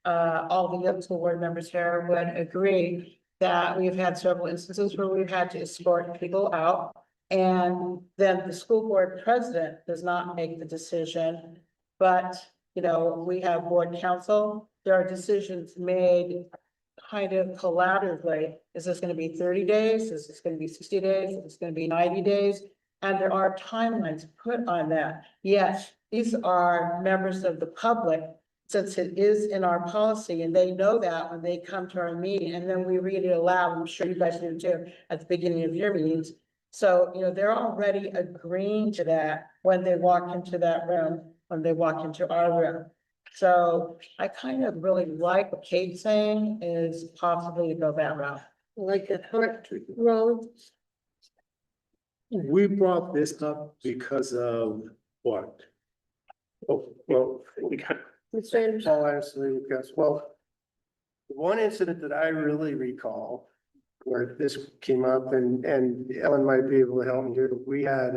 all the other school board members here would agree that we've had several instances where we've had to escort people out. And then the school board president does not make the decision, but, you know, we have board council. There are decisions made kind of collaboratively. Is this going to be 30 days? Is this going to be 60 days? Is this going to be 90 days? And there are timelines put on that. Yes, these are members of the public, since it is in our policy, and they know that when they come to our meeting, and then we read it aloud. I'm sure you guys do too at the beginning of your meetings. So, you know, they're already agreeing to that when they walk into that room, when they walk into our room. So I kind of really like what Kate's saying, is possibly to go that route. Like that, Rollins. We brought this up because of what? Oh, well, we got. Mr. Anderson. All honestly, because, well, the one incident that I really recall where this came up, and Ellen might be able to help me here, we had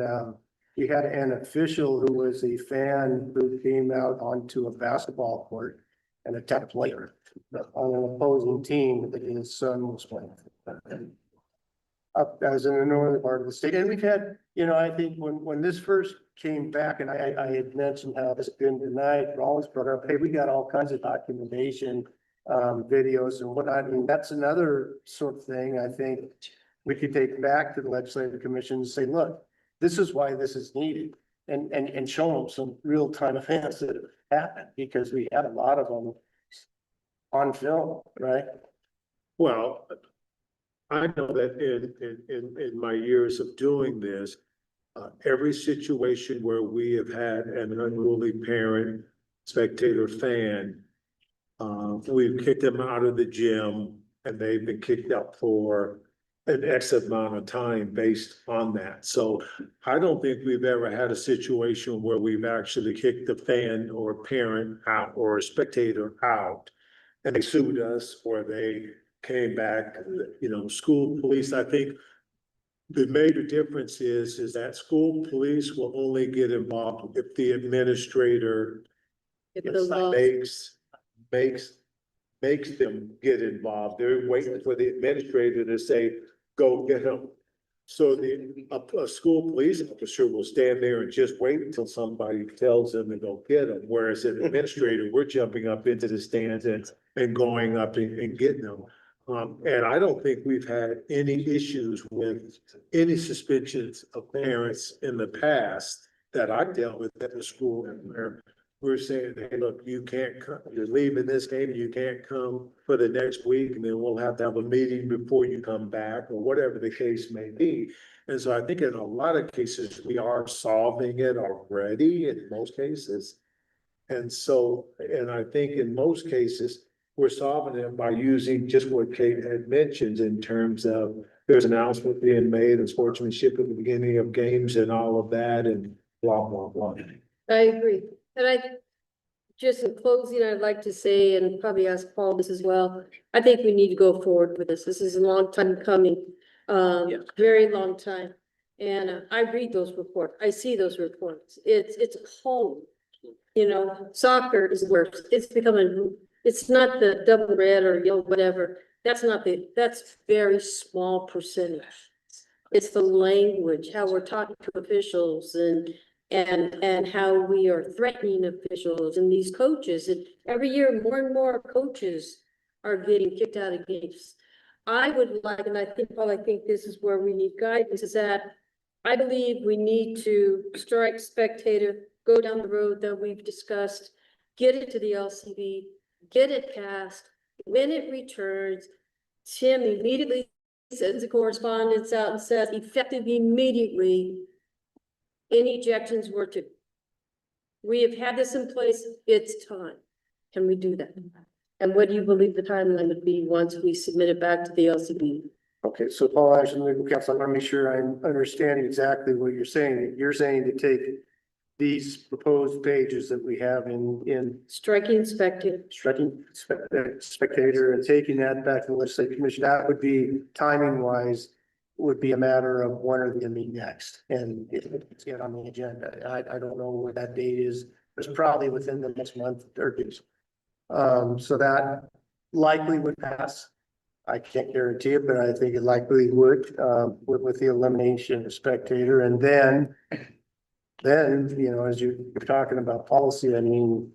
an official who was a fan who came out onto a basketball court and attacked a player on an opposing team that his son was playing. Up as in the northern part of the state. And we've had, you know, I think when this first came back, and I had mentioned how it's been denied, Rollins brought up, hey, we got all kinds of documentation, videos and whatnot. I mean, that's another sort of thing I think we could take back to the legislative commission and say, look, this is why this is needed. And show them some real time events that have happened, because we had a lot of them on film, right? Well, I know that in my years of doing this, every situation where we have had an unruly parent, spectator, fan, we've kicked them out of the gym and they've been kicked out for an X amount of time based on that. So I don't think we've ever had a situation where we've actually kicked the fan or parent out or a spectator out and they sued us or they came back. You know, school police, I think the major difference is that school police will only get involved if the administrator makes them get involved. They're waiting for the administrator to say, go get them. So a school police officer will stand there and just wait until somebody tells them to go get them. Whereas an administrator, we're jumping up into the stands and going up and getting them. And I don't think we've had any issues with any suspensions of parents in the past that I dealt with at the school where we're saying, hey, look, you can't come, you're leaving this game, you can't come for the next week, and then we'll have to have a meeting before you come back, or whatever the case may be. And so I think in a lot of cases, we are solving it already in most cases. And so, and I think in most cases, we're solving it by using just what Kate had mentioned in terms of there's an announcement being made and sportsmanship at the beginning of games and all of that and blah, blah, blah. I agree. And just in closing, I'd like to say, and probably ask Paul this as well, I think we need to go forward with this. This is a long time coming, very long time. And I read those reports. I see those reports. It's cold. You know, soccer is worse. It's becoming, it's not the double red or yellow, whatever. That's very small percentage. It's the language, how we're talking to officials and how we are threatening officials and these coaches. And every year, more and more coaches are getting kicked out of games. I would like, and I think this is where we need guidance, is that I believe we need to strike spectator, go down the road that we've discussed, get it to the LCB, get it passed. When it returns, Tim immediately sends a correspondence out and says, effective immediately, any objections were to. We have had this in place, it's time. Can we do that? And what do you believe the timeline would be once we submit it back to the LCB? Okay, so Paul, as legal counsel, I want to make sure I'm understanding exactly what you're saying. You're saying to take these proposed pages that we have in Striking spectator. spectator and taking that back to the legislative commission, that would be timing wise, would be a matter of when are they gonna meet next and it's get on the agenda. I don't know what that date is. It's probably within the next month or two. So that likely would pass. I can't guarantee it, but I think it likely would, with the elimination of spectator. And then, you know, as you're talking about policy, I mean,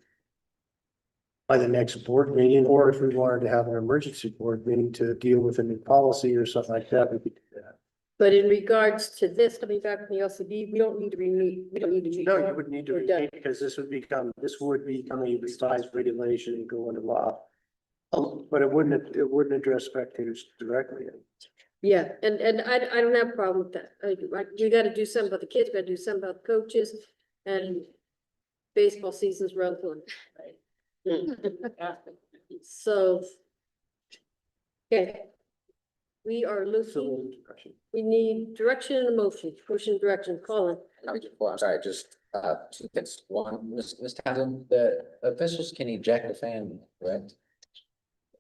by the next board meeting, or if we wanted to have an emergency board meeting to deal with a new policy or something like that, we could do that. But in regards to this coming back from the LCB, we don't need to meet. We don't need to meet. No, you would need to We're done. retain, because this would become a revised regulation and go into law. But it wouldn't address spectators directly. Yeah, and I don't have a problem with that. You gotta do something about the kids, gotta do something about the coaches, and baseball season's run for. So. Okay. We are looking, we need direction and motion, direction, Colin. Well, I'm sorry, just, two things. One, Ms. Townsend, the officials can eject a fan, correct?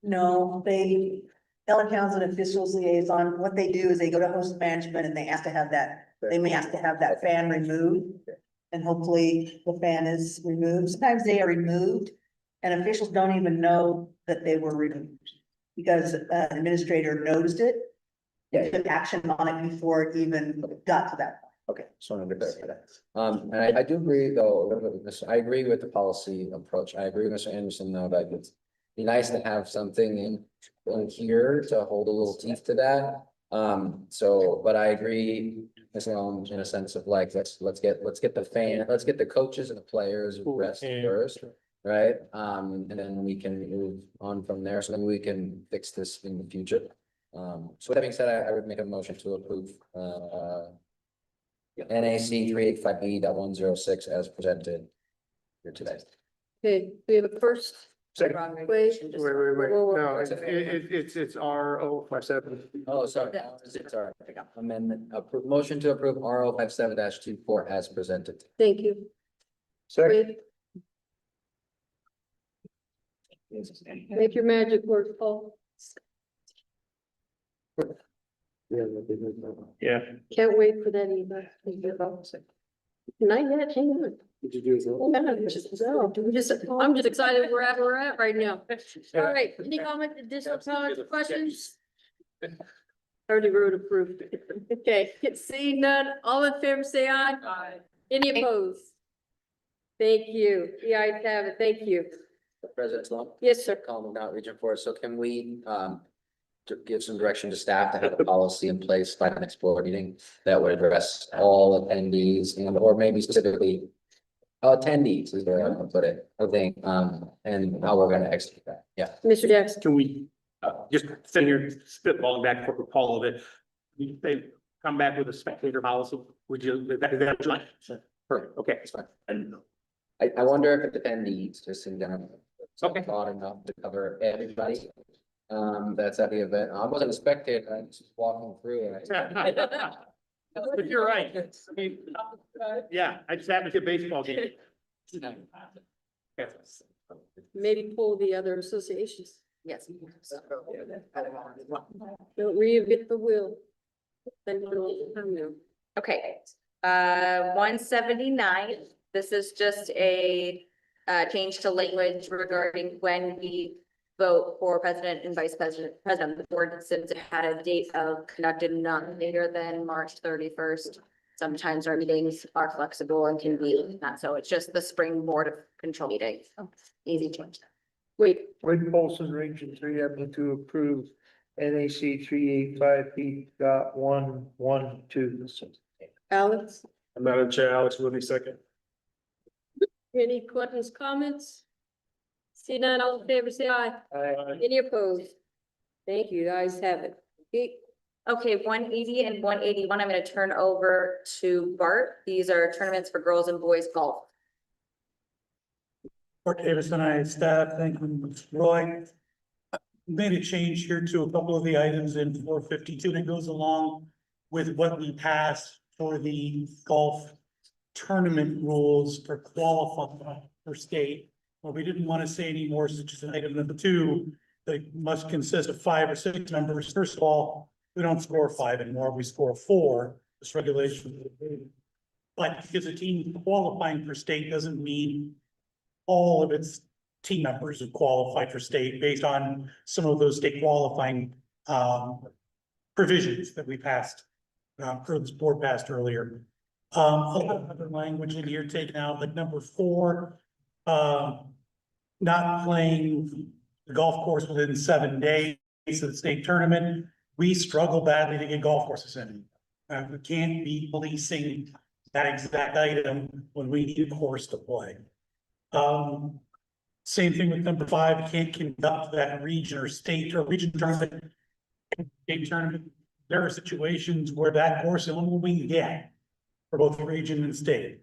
No, Ellen Townsend officials liaison, what they do is they go to host management and they ask to have they may ask to have that fan removed. And hopefully the fan is removed. Sometimes they are removed and officials don't even know that they were removed. Because an administrator noticed it. They took action on it before it even got to that point. Okay, just wanted to clarify that. And I do agree though, a little bit with this, I agree with the policy approach. I agree with Mr. Anderson though, that it's be nice to have something in here to hold a little teeth to that. But I agree, Ms. Long, in a sense of like, let's get the coaches and the players rest first. Right, and then we can move on from there, so then we can fix this in the future. So with that being said, I would make a motion to approve, NAC 385B.106 as presented here today. Okay, we have a first. Second. Wait. Wait, Whoa. no, it's R057. Oh, sorry, amendment, motion to approve R057-24 as presented. Thank you. Second. Wait. Make your magic work, Paul. Yeah. Can't wait for that email. Not yet, hang on. Did you do it? I'm just excited where we're at right now. All right, any comment, additional comments, questions? Already wrote approved. Okay, seeing none, all in favor, say aye. Aye. Any opposed? Thank you. The ayes have it. Thank you. President Sloan? Yes, sir. Colin Outreach for us. So can we, to give some direction to staff to have a policy in place by the next board meeting that would address all attendees and, or maybe specifically attendees is where I'm gonna put it, I think, and how we're gonna execute that. Yeah. Mr. Jackson. Can we, just sitting here spitballing back for Paul of it, they come back with a spectator policy, would you, is that what you like? Perfect, okay, it's fine. I didn't know. I wonder if attendees, just in general. Okay. Thought enough to cover everybody. That's at the event. I wasn't a spectator, I was just walking through it. But you're right. I mean, yeah, I just happened to a baseball game. Maybe pull the other associations. Yes. Don't reinvent the wheel. Okay, 179, this is just a change to language regarding when we vote for president and vice president. The board, since it had a date of conducted not later than March 31st. Sometimes our meetings are flexible and can be not, so it's just the spring board of control meeting. So easy change. Wait. With Polson Region 3, I move to approve NAC 385B.112. Alex, Madam Chair, Alex Woody, second. any questions, comments? See none, all in favor, say aye. Aye. Any opposed? Thank you, the ayes have it. Okay. Okay, 180 and 181, I'm gonna turn over to Bart. These are tournaments for girls and boys golf. Mark Davis and I, staff, thank you, Ms. Roy. Made a change here to a couple of the items in 452 that goes along with what we passed for the golf tournament rules for qualifying for state. Well, we didn't want to say any more, such as item number 2, that must consist of 5 or 6 members. First of all, we don't score 5 anymore, we score 4, this regulation. But because a team qualifying for state doesn't mean all of its team members who qualify for state based on some of those state qualifying provisions that we passed, or this board passed earlier. A lot of other language in here taken out, like number 4, not playing the golf course within 7 days of the state tournament. We struggle badly to get golf courses in. We can't be policing that exact item when we need a course to play. Same thing with number 5, can't conduct that region or state or region tournament. State tournament, there are situations where that course is only we can get for both region and state.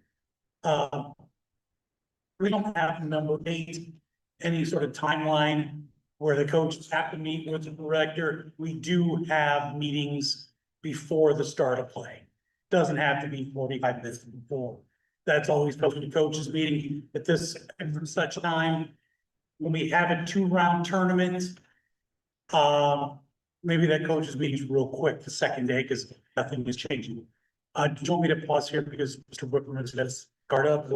We don't have number 8, any sort of timeline where the coaches have to meet with the director. We do have meetings before the start of play. Doesn't have to be 45 minutes before. That's always posted to coaches meeting at this and such time. When we have a 2-round tournament, maybe that coaches meeting's real quick the second day because nothing is changing. Do you want me to pause here because Mr. Whitman says guard up?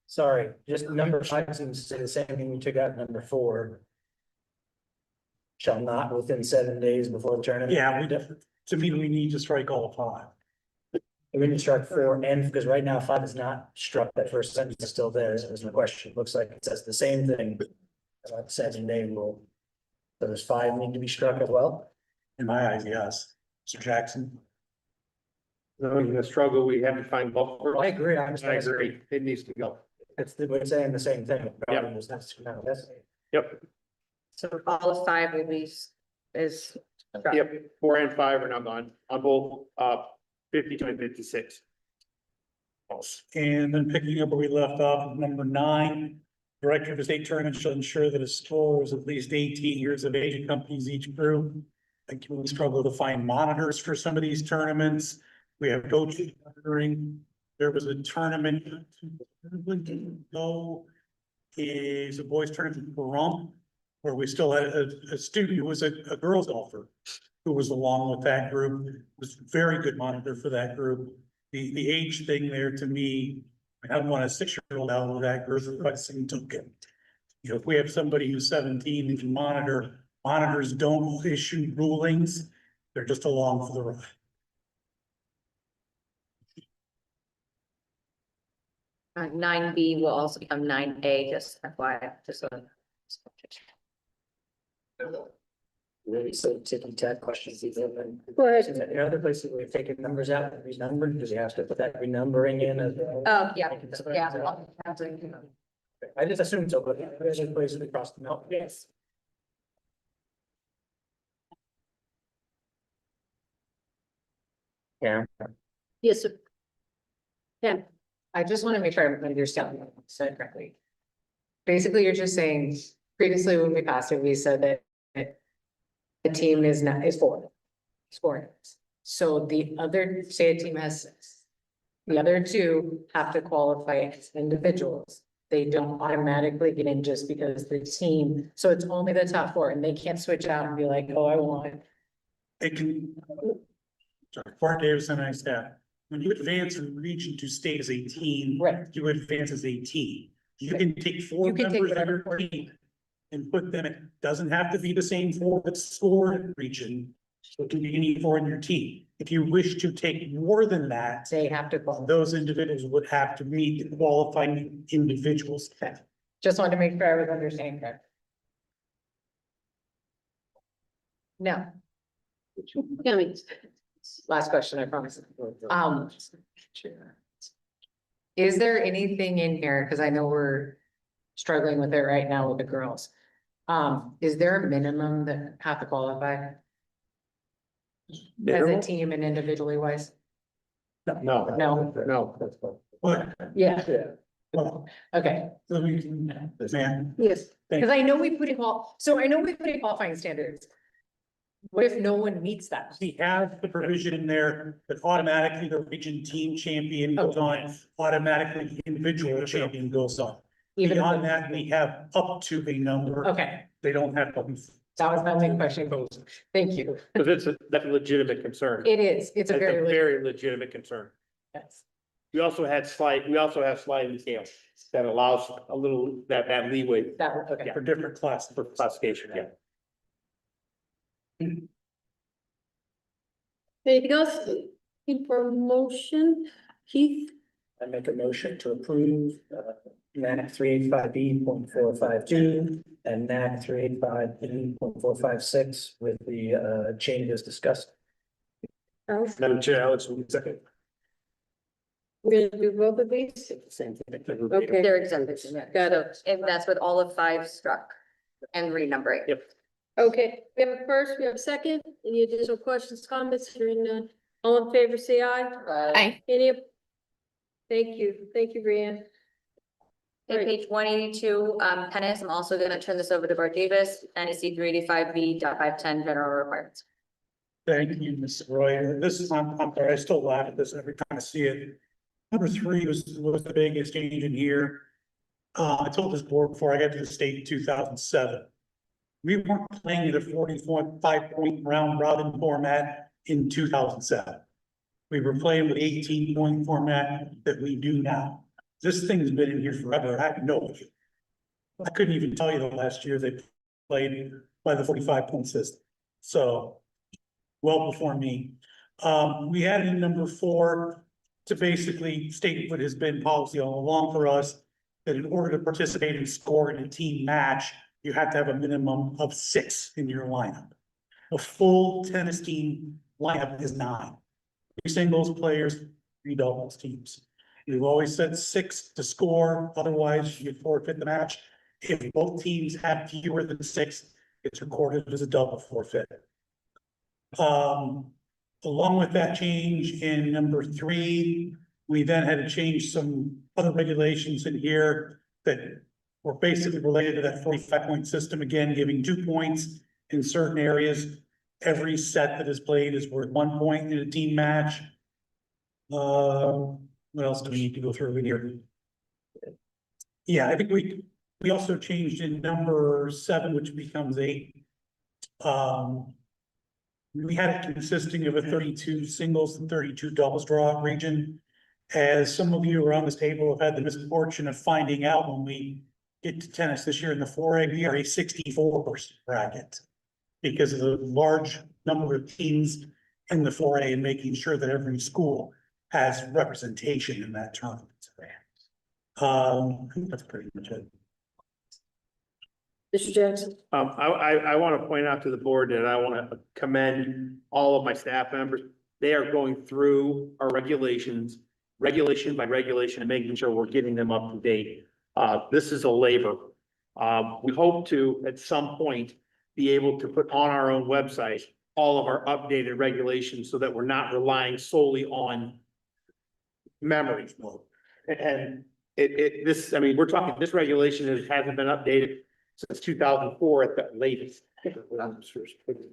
Sorry, just number 5 seems to say the same thing we took out number 4. Shall not within 7 days before the tournament. Yeah, we definitely, to me, we need to strike all 5. We need to strike 4 and because right now 5 is not struck, that first sentence is still there, so there's no question, it looks like it says the same thing. About 7-day rule. So does 5 need to be struck as well? In my eyes, yes. Mr. Jackson? No, in the struggle, we have to find golf. I agree, I agree, it needs to go. We're saying the same thing. Yep. Yep, So all of 5 will be is. yep, 4 and 5 are now gone on both, 52 and 56. And then picking up where we left off, number 9, director of the state tournament shall ensure that a score is at least 18 years of age accompanies each group. Like we struggle to find monitors for some of these tournaments. We have coaches monitoring. There was a tournament. No, is a boys tournament for Rump, where we still had a student who was a girls golfer who was along with that group. Was very good monitor for that group. The age thing there to me, I don't want a 6-year-old out of that group, but same token. You know, if we have somebody who's 17 and can monitor, monitors don't issue rulings. They're just along for the ride. 9B will also become 9A, just FYI, just so. So ticky tack questions. Go ahead. There are other places we've taken numbers out and renumbered, because you have to put that renumbering in as well. Oh, yeah, yeah. I just assumed so, but there's a place we crossed them out. Yes. Yeah. Yes, sir. Yeah. I just want to make sure I'm understanding what you said correctly. Basically, you're just saying, previously when we passed it, we said that the team is 4 scoring. So the other, say a team has 6. The other 2 have to qualify as individuals. They don't automatically get in just because the team, so it's only the top 4 and they can't switch out and be like, oh, I want. It can. Sorry, Bart Davis and I staff. When you advance from region to state as a team, Right. you advance as a team. You can take 4 members of your team and put them, it doesn't have to be the same 4 that scored in region. It can be any 4 in your team. If you wish to take more than that, they have to, those individuals would have to meet the qualifying individuals. just wanted to make sure I was understanding correct. No. Last question, I promise. Is there anything in here, because I know we're struggling with it right now with the girls. Is there a minimum that have to qualify? As a team and individually wise? No. But, Yeah. okay. Man. Yes. Because I know we put in qualifying standards. What if no one meets that? We have the provision in there that automatically the region team champion goes on, automatically the individual champion goes on. Even if- Beyond that, we have up to a number. Okay, They don't have to. that was my main question. Thank you. Because that's a legitimate concern. It is, it's a That's very. very legitimate concern. Yes. We also have sliding scale that allows a little, that leeway That, okay. For different classes. for classification, yeah. Anything else? Looking for a motion, Keith? I make a motion to approve, NAC 385B.452 and NAC 385B.456 with the, changes discussed. Madam Chair, Alex, second. We're gonna do both of these? Same thing. Okay. They're exempt, Got it. and that's with all of 5 struck and renumbering. Yep. Okay, we have a first, we have a second. Any additional questions, comments? Hearing none. All in favor, say aye. Aye. Any? Thank you, Brianne. Okay, page 182, tennis, I'm also gonna turn this over to Bart Davis, NEC 385B.510 general requirements. Thank you, Ms. Roy. This is, I'm sorry, I still laugh at this every time I see it. Number 3 was the biggest change in here. I told this board before I got to the state in 2007. We weren't playing at a 45-point round robin format in 2007. We were playing with 18-point format that we do now. This thing's been in here forever. I have no idea. I couldn't even tell you the last year they played by the 45-point system. So, well before me. We added in number 4 to basically state what has been policy all along for us, that in order to participate and score in a team match, you have to have a minimum of 6 in your lineup. A full tennis team lineup is 9. 3 singles players, 3 doubles teams. We've always said 6 to score, otherwise you forfeit the match. If both teams have fewer than 6, it's recorded as a double forfeit. Along with that change in number 3, we then had to change some other regulations in here that were basically related to that 45-point system, again, giving 2 points in certain areas. Every set that is played is worth 1 point in a team match. What else do we need to go through in here? Yeah, I think we also changed in number 7, which becomes 8. We had it consisting of a 32 singles and 32 doubles draw region. As some of you around this table have had the misfortune of finding out, when we get to tennis this year in the 4A, we are a 64-person bracket because of the large number of teams in the 4A and making sure that every school has representation in that tournament. I think that's pretty much it. Mr. Jackson. I want to point out to the board that I want to commend all of my staff members. They are going through our regulations, regulation by regulation, and making sure we're getting them up to date. This is a labor. We hope to, at some point, be able to put on our own website all of our updated regulations so that we're not relying solely on memory. And this, I mean, we're talking, this regulation hasn't been updated since 2004 at the latest.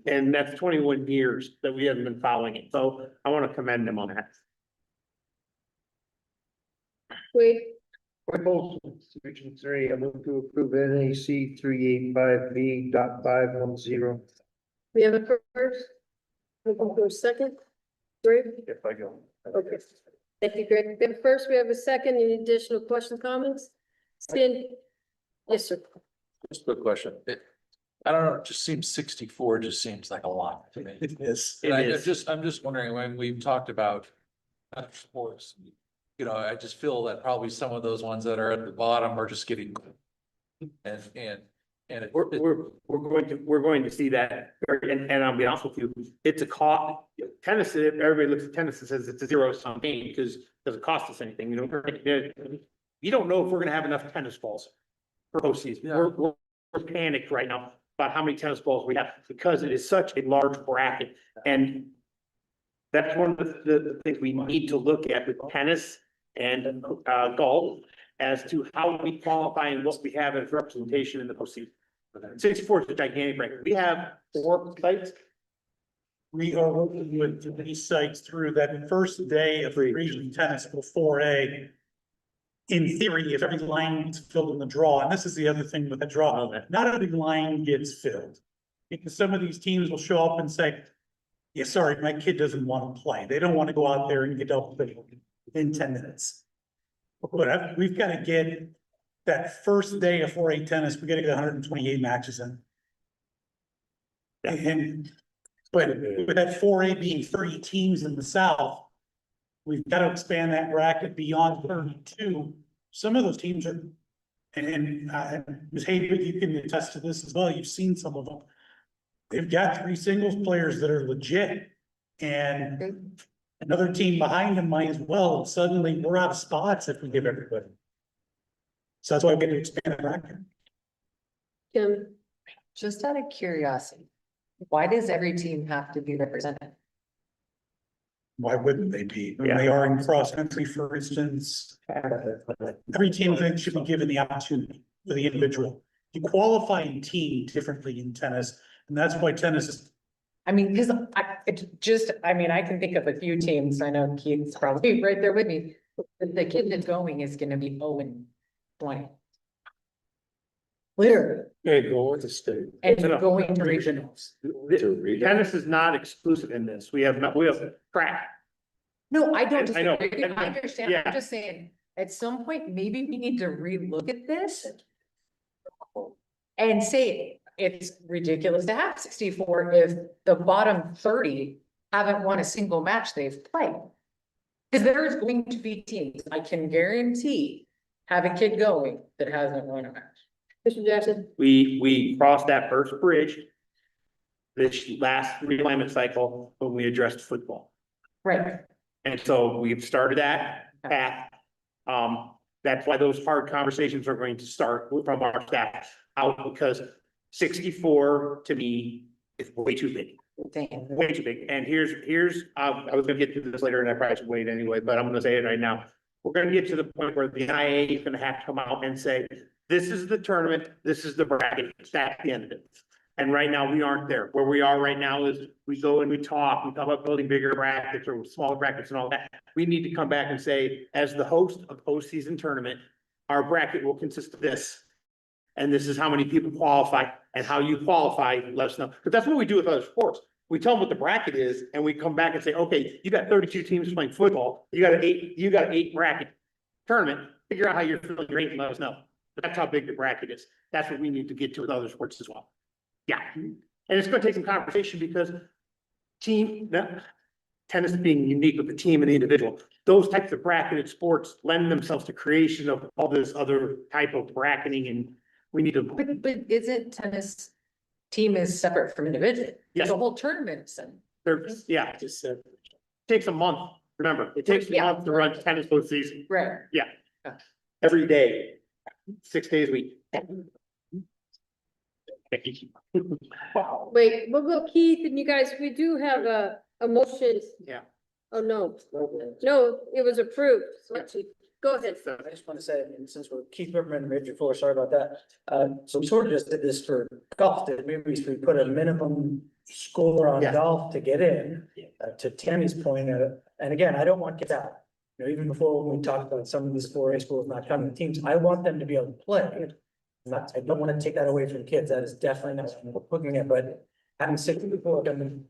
And that's 21 years that we haven't been following it. So I want to commend them on that. Wait, Region 3, I move to approve NAC 385B.510. we have a first. We'll go for a second. Greg? If I go. Okay. Thank you, Greg. We have a first, we have a second. Any additional questions, comments? Stan? Yes, sir. Just a quick question. I don't know, it just seems 64 just seems like a lot to me. It is. And I'm just wondering, when we've talked about other sports, you know, I just feel that probably some of those ones that are at the bottom are just getting. And We're going to see that, and I'll be honest with you, it's a cost. Tennis, everybody looks at tennis and says it's a zero-sum game because it doesn't cost us anything, you know. You don't know if we're gonna have enough tennis balls for postseason. Yeah. We're panicked right now about how many tennis balls we have because it is such a large bracket. And That's one of the things we need to look at with tennis and, golf as to how we qualify and what we have as representation in the postseason. 64 is a gigantic rank. We have 4 sites. We are working with these sites through that first day of region tennis before A. In theory, if every line gets filled in the draw, and this is the other thing with the draw, not every line gets filled. Because some of these teams will show up and say, yeah, sorry, my kid doesn't want to play. They don't want to go out there and get double in 10 minutes. But we've got to get that first day of 4A tennis, we got to get 128 matches in. And, but with that 4A being 30 teams in the South, we've got to expand that bracket beyond 32. Some of those teams are, and Ms. Hayden, you can attest to this as well. You've seen some of them. They've got 3 singles players that are legit, and another team behind them might as well. Suddenly, we're out of spots if we give everybody. So that's why we're going to expand the bracket. Kim, Just out of curiosity, why does every team have to be represented? Why wouldn't they be? I mean, they are in cross country, for instance. Every team I think should be given the opportunity for the individual. You qualify in team differently in tennis, and that's why tennis is. I mean, because I mean, I can think of a few teams. I know Keith's probably right there with me. The kid that's going is gonna be 0-20. Literally, And going to state. and going to regionals. Tennis is not exclusive in this. We have track. No, I don't I know. disagree. I understand. Yeah. I'm just saying, at some point, maybe we need to relook at this. And say it's ridiculous to have 64 if the bottom 30 haven't won a single match they've played. Because there is going to be teams, I can guarantee, have a kid going that hasn't won a match. Mr. Jackson, We crossed that first bridge this last realignment cycle when we addressed football. Right. And so we've started that path. That's why those hard conversations are going to start from our staff out, because 64 to me is way too big. Damn. Way too big. And here's, I was gonna get to this later and I probably should wait anyway, but I'm gonna say it right now. We're gonna get to the point where the NIAA is gonna have to come out and say, this is the tournament, this is the bracket, that's the end of it. And right now, we aren't there. Where we are right now is we go and we talk about building bigger brackets or smaller brackets and all that. We need to come back and say, as the host of postseason tournament, our bracket will consist of this. And this is how many people qualify, and how you qualify, let us know. Because that's what we do with other sports. We tell them what the bracket is and we come back and say, okay, you got 32 teams playing football. You got an 8 bracket tournament. Figure out how you're feeling your 8 and let us know. But that's how big the bracket is. That's what we need to get to with other sports as well. Yeah, and it's gonna take some conversation because tennis being unique with the team and the individual, those types of bracketed sports lend themselves to creation of all this other type of bracketing, and we need to. But isn't tennis team is separate from individual? Yes. The whole tournament's in. Yeah, just takes a month. Remember, it takes a month to run tennis postseason. Right. Yeah, every day, 6 days a week. wow. Wait, we'll go Keith and you guys, we do have a motion. Yeah. Oh, no. No, it was approved. So let's see. Go ahead. I just want to say, and since we're Keith Whitman and Richard Fuller, sorry about that. So we sort of just did this for golf, maybe we put a minimum score on golf to get in, to Tammy's point. And again, I don't want kids out. You know, even before when we talked about some of these 4A schools not coming to teams, I want them to be able to play. I don't want to take that away from kids. That is definitely not what we're looking at, but having 6 people come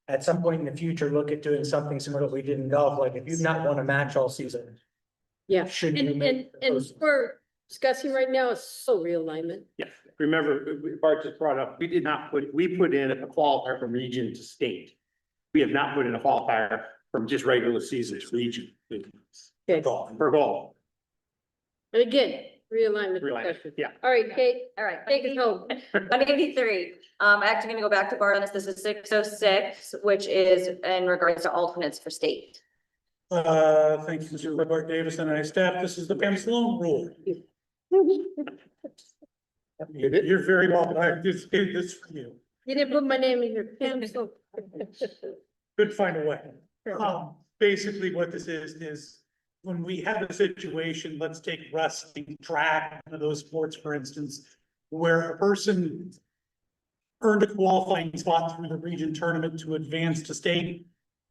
at some point in the future, look at doing something similar to what we did in golf. Like if you've not won a match all season. Yeah, Should and, you make and those- we're discussing right now is so realignment. Yeah, remember, Bart just brought up, we put in a qualifier from region to state. We have not put in a qualifier from just regular season to region. Okay. For golf. And again, realignment. Realignment, discussion. yeah. All right, Kate, All right. take us home. 183, actually gonna go back to Bart on this. This is 606, which is in regards to alternates for state. Thank you, Mr. Bart Davis and I staff. This is the Pam Sloan rule. You're very welcome. I just did this for you. You didn't put my name in here. Pam, so. Could find a way. Basically what this is when we have a situation, let's take wrestling, track, one of those sports, for instance, where a person earned a qualifying spot through the region tournament to advance to state,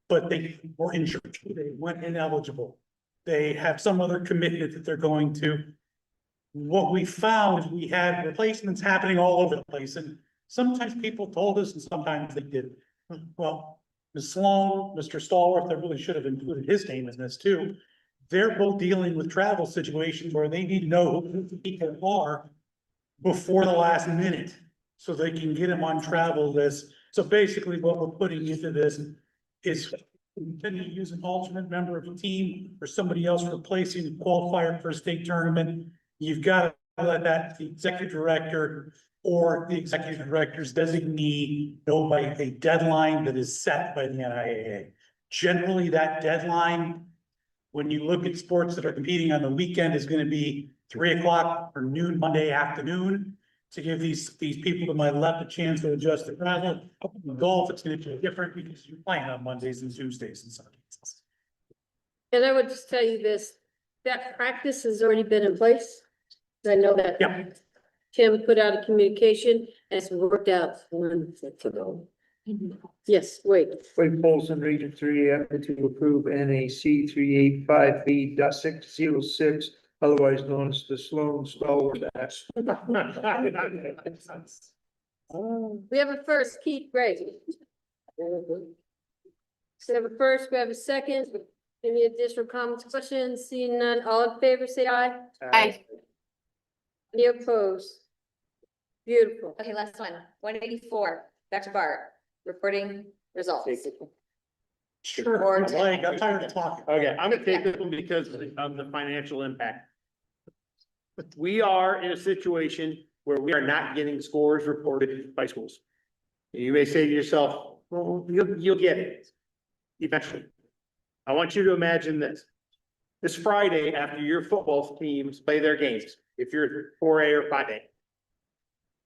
but they were injured, they went ineligible. They have some other commitment that they're going to. What we found is we had replacements happening all over the place, and sometimes people told us and sometimes they didn't. Well, Ms. Sloan, Mr. Stallworth, I really should have included his name in this too. They're both dealing with travel situations where they need to know who the people are before the last minute, so they can get them on travel list. So basically what we're putting into this is continue to use an alternate member of a team or somebody else replacing a qualifier for a state tournament. You've got to let that the executive director or the executive director's designee know by a deadline that is set by the NIAA. Generally, that deadline, when you look at sports that are competing on the weekend, is going to be 3 o'clock or noon Monday afternoon, to give these people to my left a chance to adjust their travel. Golf, it's going to be different because you're playing on Mondays and Tuesdays and Sundays. And I would just tell you this, that practice has already been in place. I know that. Yeah. Tim put out a communication and it's worked out wonderful. Yes, wait. Wade Polson, Region 3, effort to approve NAC 385B.606, otherwise known as the Sloan Stallworth Act. We have a first, Keith, great. So we have a first, we have a second. Any additional comments, questions? Seeing none, all in favor, say aye. Aye. Any opposed? Beautiful. Okay, last one, 184, Dr. Bart, reporting results. Sure. Or I got tired of talking. Okay, I'm gonna take this one because of the financial impact. We are in a situation where we are not getting scores reported by schools. You may say to yourself, well, you'll get it eventually. I want you to imagine this. This Friday, after your football teams play their games, if you're 4A or 5A.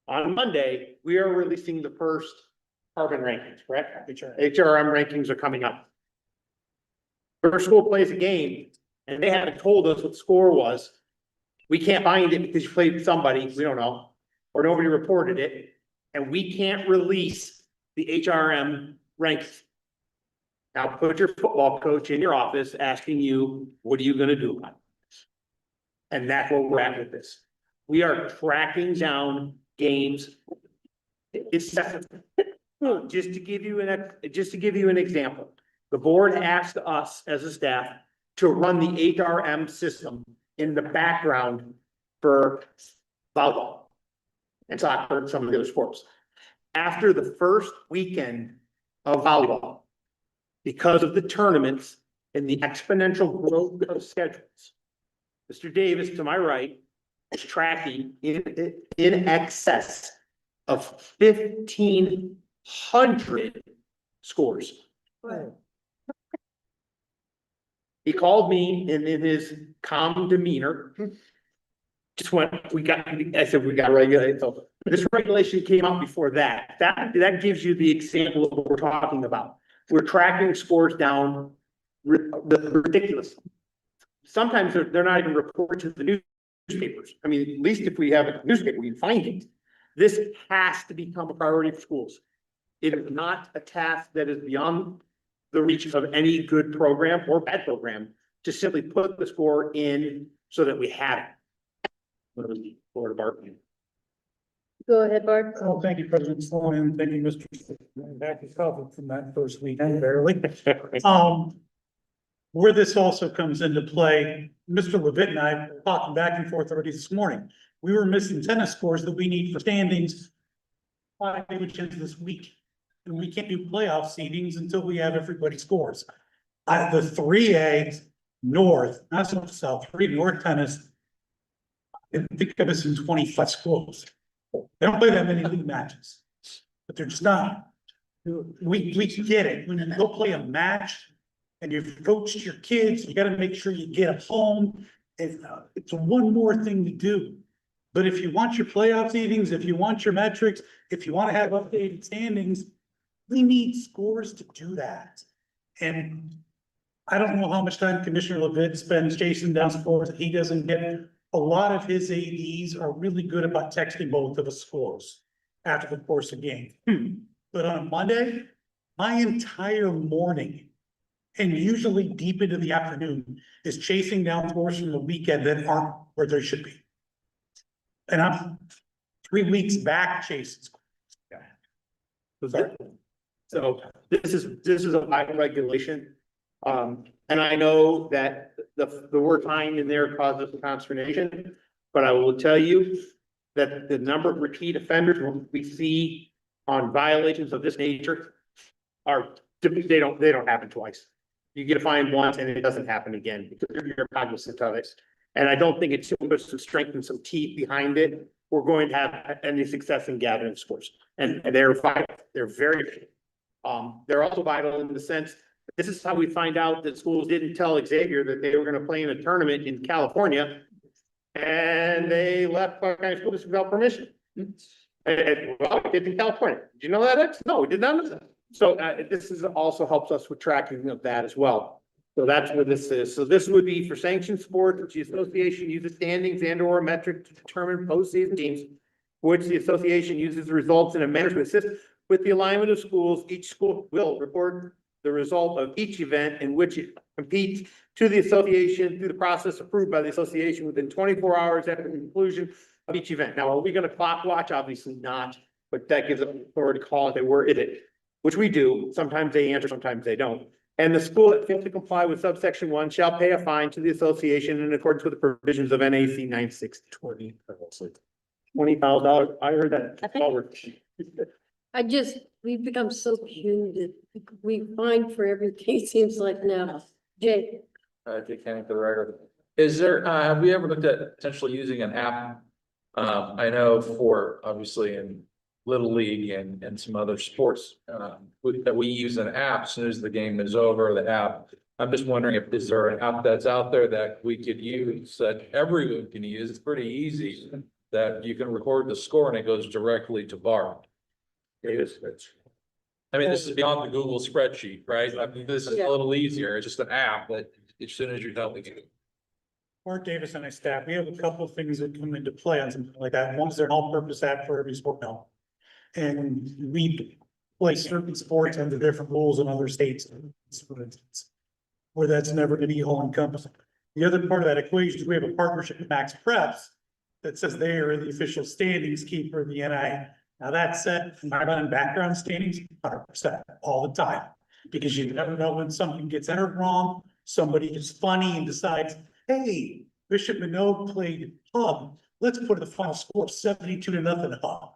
On Monday, we are releasing the first carbon rankings, correct? HRM rankings are coming up. First school plays a game and they haven't told us what the score was. We can't find it because you played somebody, we don't know, or nobody reported it. And we can't release the HRM rankings. Now put your football coach in your office asking you, what are you gonna do about it? And that's where we're at with this. We are tracking down games. It's just to give you an example. The board asked us as a staff to run the HRM system in the background for volleyball and soccer and some of the other sports. After the first weekend of volleyball, because of the tournaments and the exponential growth of schedules, Mr. Davis, to my right, is tracking in excess of 1,500 scores. He called me in his calm demeanor. Just went, I said, we got regulated. So this regulation came out before that. That gives you the example of what we're talking about. We're tracking scores down ridiculous. Sometimes they're not even reported to the newspapers. I mean, at least if we have a newspaper, we can find it. This has to become a priority for schools. It is not a task that is beyond the reach of any good program or bad program to simply put the score in so that we have it. Florida Bart. Go ahead, Bart. Oh, thank you, President Sloan, and thank you, Mr. Back recovered from that first week, barely. Where this also comes into play, Mr. Levitt and I were talking back and forth already this morning. We were missing tennis scores that we need for standings 5 weekends this week. And we can't do playoff seedings until we have everybody's scores. The 3A North, not so much South, 3 North tennis. I think of us in 25 schools. They don't play that many league matches, but they're just not. We get it. When you go play a match and you've coached your kids, you gotta make sure you get them home. It's one more thing to do. But if you want your playoff seedings, if you want your metrics, if you want to have updated standings, we need scores to do that. And I don't know how much time Commissioner Levitt spends chasing down scores that he doesn't get. A lot of his ADs are really good about texting both of us scores after the course of game. But on Monday, my entire morning and usually deep into the afternoon is chasing down scores from the weekend that aren't where they should be. And I'm 3 weeks back chasing scores. So this is a vital regulation. And I know that the word time in there causes consternation, but I will tell you that the number of repeat offenders we see on violations of this nature are, they don't happen twice. You get a fine once and it doesn't happen again because you're cognizant of it. And I don't think it's puts some strength and some teeth behind it. We're going to have any success in gathering scores. And they're vital. They're very, they're also vital in the sense, this is how we find out that schools didn't tell Xavier that they were going to play in a tournament in California. And they left Clark County School District without permission. And, well, it's in California. Did you know that? No, we did not know that. So this is also helps us with tracking of that as well. So that's what this is. So this would be for sanctioned sports, which the association uses standings and or metric to determine postseason teams, which the association uses the results in a manner to assist with the alignment of schools. Each school will report the result of each event in which it competes to the association through the process approved by the association within 24 hours after the conclusion of each event. Now, are we going to clock watch? Obviously not, but that gives them authority to call it. Where is it? Which we do. Sometimes they answer, sometimes they don't. And the school that fails to comply with subsection 1 shall pay a fine to the association in accordance with the provisions of NAC 9620. $20,000. I heard that. We've become so punitive. We fine for everything, it seems like now. Jay, Jake Canning for the record. Is there, have we ever looked at potentially using an app? I know for obviously in Little League and some other sports, that we use an app as soon as the game is over, the app. I'm just wondering if is there an app that's out there that we could use that everyone can use? It's pretty easy that you can record the score and it goes directly to VAR. I mean, this is beyond the Google spreadsheet, right? I mean, this is a little easier. It's just an app that as soon as you're telling it. Mark Davis and his staff, we have a couple of things that come into play on something like that. One is their all-purpose app for every sport now. And we play certain sports under different rules in other states, for instance, where that's never going to be all encompassing. The other part of that equation is we have a partnership with Max Preps that says they are the official standings keeper of the NIAA. Now that said, I run background standings 100% all the time, because you never know when something gets entered wrong. Somebody is funny and decides, hey, Bishop Minot played Hub. Let's put the final score 72-0 Hub.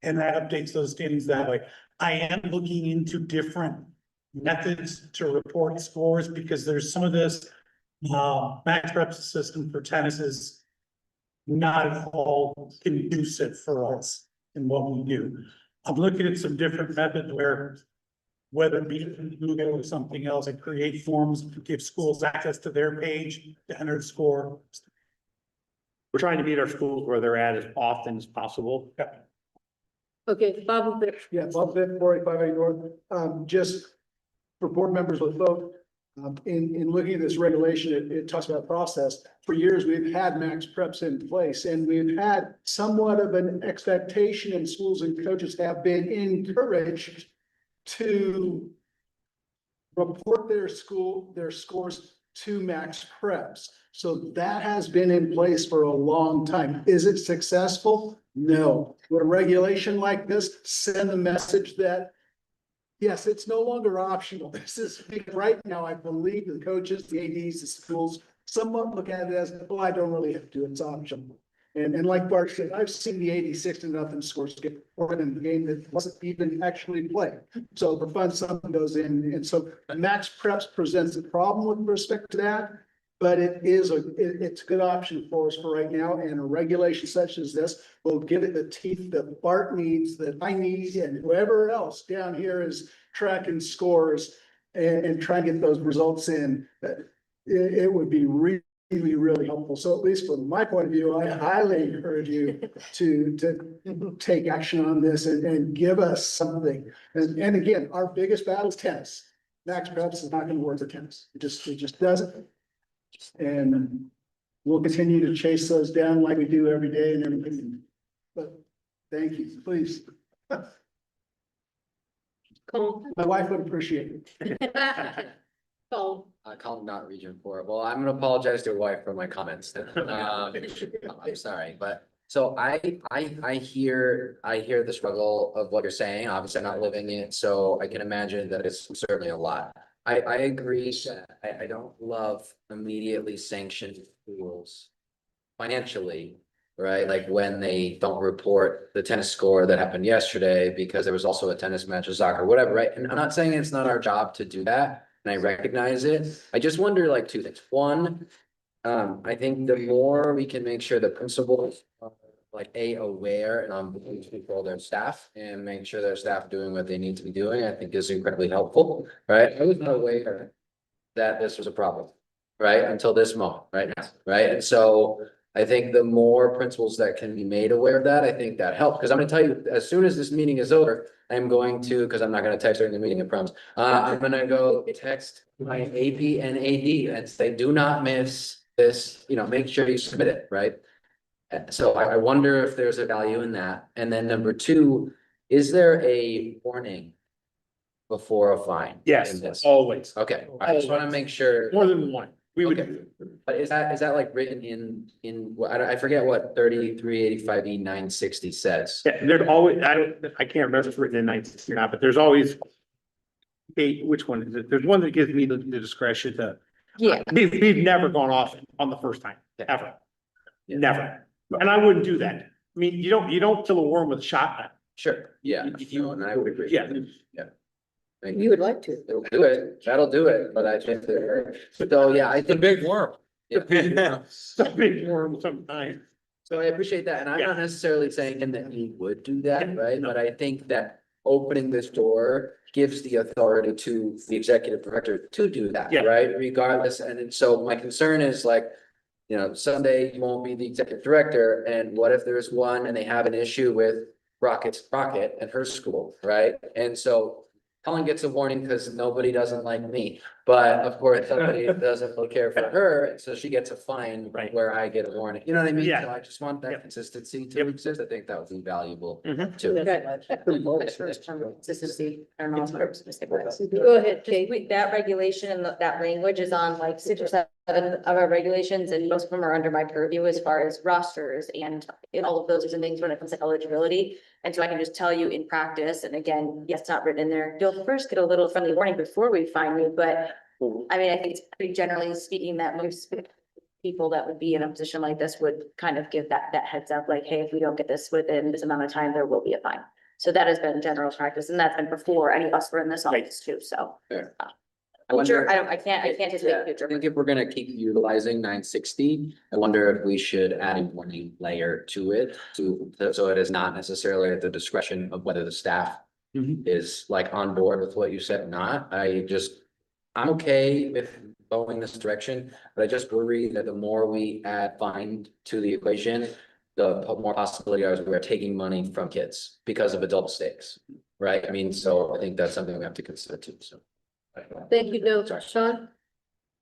And that updates those standings that way. I am looking into different methods to report scores because there's some of this, Max Preps system for tennis is not at all conducive for us in what we do. I'm looking at some different methods where, whether it be Google or something else, and create forms to give schools access to their page to enter the score. We're trying to meet our schools where they're at as often as possible. okay, Bob. Yeah, Bob Vitt, 485 North. Just for board members with vote, in looking at this regulation, it talks about process. For years, we've had Max Preps in place, and we've had somewhat of an expectation, and schools and coaches have been encouraged to report their scores to Max Preps. So that has been in place for a long time. Is it successful? No. Would a regulation like this send a message that, yes, it's no longer optional? This is, right now, I believe the coaches, the ADs, the schools, somewhat look at it as, well, I don't really have to, it's optional. And like Bart said, I've seen the 86-0 scores get reported in the game that wasn't even actually played. So for fun, something goes in. And so Max Preps presents a problem with respect to that, but it's a good option for us for right now. And a regulation such as this will give it the teeth that Bart needs, that I need, and whoever else down here is tracking scores and trying to get those results in. It would be really helpful. So at least from my point of view, I highly encourage you to take action on this and give us something. And again, our biggest battle is tennis. Max Preps is not gonna work for tennis. It just doesn't. And we'll continue to chase those down like we do every day and everything. But thank you, please. Cole. My wife would appreciate it. Cole. Colin, not Region 4. Well, I'm gonna apologize to your wife for my comments. I'm sorry, but so I hear the struggle of what you're saying. Obviously, I'm not living it, so I can imagine that it's certainly a lot. I agree that I don't love immediately sanctioned schools financially, right? Like when they don't report the tennis score that happened yesterday because there was also a tennis match or soccer, whatever, right? And I'm not saying it's not our job to do that, and I recognize it. I just wonder like two things. One, I think the more we can make sure the principals are like aware and on board to control their staff and make sure their staff are doing what they need to be doing, I think is incredibly helpful, right? I was not aware that this was a problem, right? Until this moment, right now, right? And so I think the more principals that can be made aware of that, I think that helps. Because I'm gonna tell you, as soon as this meeting is over, I'm going to, because I'm not gonna text during the meeting, I promise. I'm gonna go text my AP and AD and say, do not miss this, make sure you submit it, right? So I wonder if there's a value in that. And then number two, is there a warning before a fine? Yes, in this? always. Okay, I just want to make sure. More than one. We Okay. would, But is that like written in, I forget what 3385E960 says. yeah, there's always, I can't remember if it's written in 1960 or not, but there's always. Which one is it? There's one that gives me the discretion to. Yeah. We've never gone off on the first time, ever. Yeah. Never. And I wouldn't do that. I mean, you don't kill a worm with a shotgun. Sure, yeah, and I would agree. Yeah. Yeah. You would like to. It'll do it, that'll do it, but I think so, yeah, I think. big worm. Yeah. It's a big worm sometimes. So I appreciate that, and I'm not necessarily saying that he would do that, Yeah, right? no. But I think that opening this door gives the authority to the executive director to do that, Yeah. right? Regardless, and so my concern is like, someday you won't be the executive director, and what if there's one and they have an issue with Rocket and her school, right? And so Helen gets a warning because nobody doesn't like me, but of course, somebody doesn't care for her, so she gets a fine Right. where I get a warning, you know what I mean? Yeah. So I just want that Yep. consistency to Yep. exist, I think that would be valuable Mhm. too. Consistency, I don't know. Go ahead, Kate. That regulation and that language is on like 6 or 7 of our regulations, and most of them are under my purview as far as rosters and all of those different things when it comes to eligibility. And so I can just tell you in practice, and again, yes, it's not written in there, you'll first get a little friendly warning before we fine you, but I mean, I think it's pretty generally speaking that most people that would be in a position like this would kind of give that heads up, like, hey, if we don't get this within this amount of time, there will be a fine. So that has been general practice, and that's been before any of us were in this office too, so. Fair. I wonder- I can't anticipate Yeah, the I future. think if we're gonna keep utilizing 960, I wonder if we should add a warning layer to it so it is not necessarily at the discretion of whether the staff is like on board with what you said or not. I'm okay with going this direction, but I just worry that the more we add fine to the equation, the more possibility is we're taking money from kids because of adult stakes, right? I mean, so I think that's something we have to consider too, so. Thank you, no, Sean.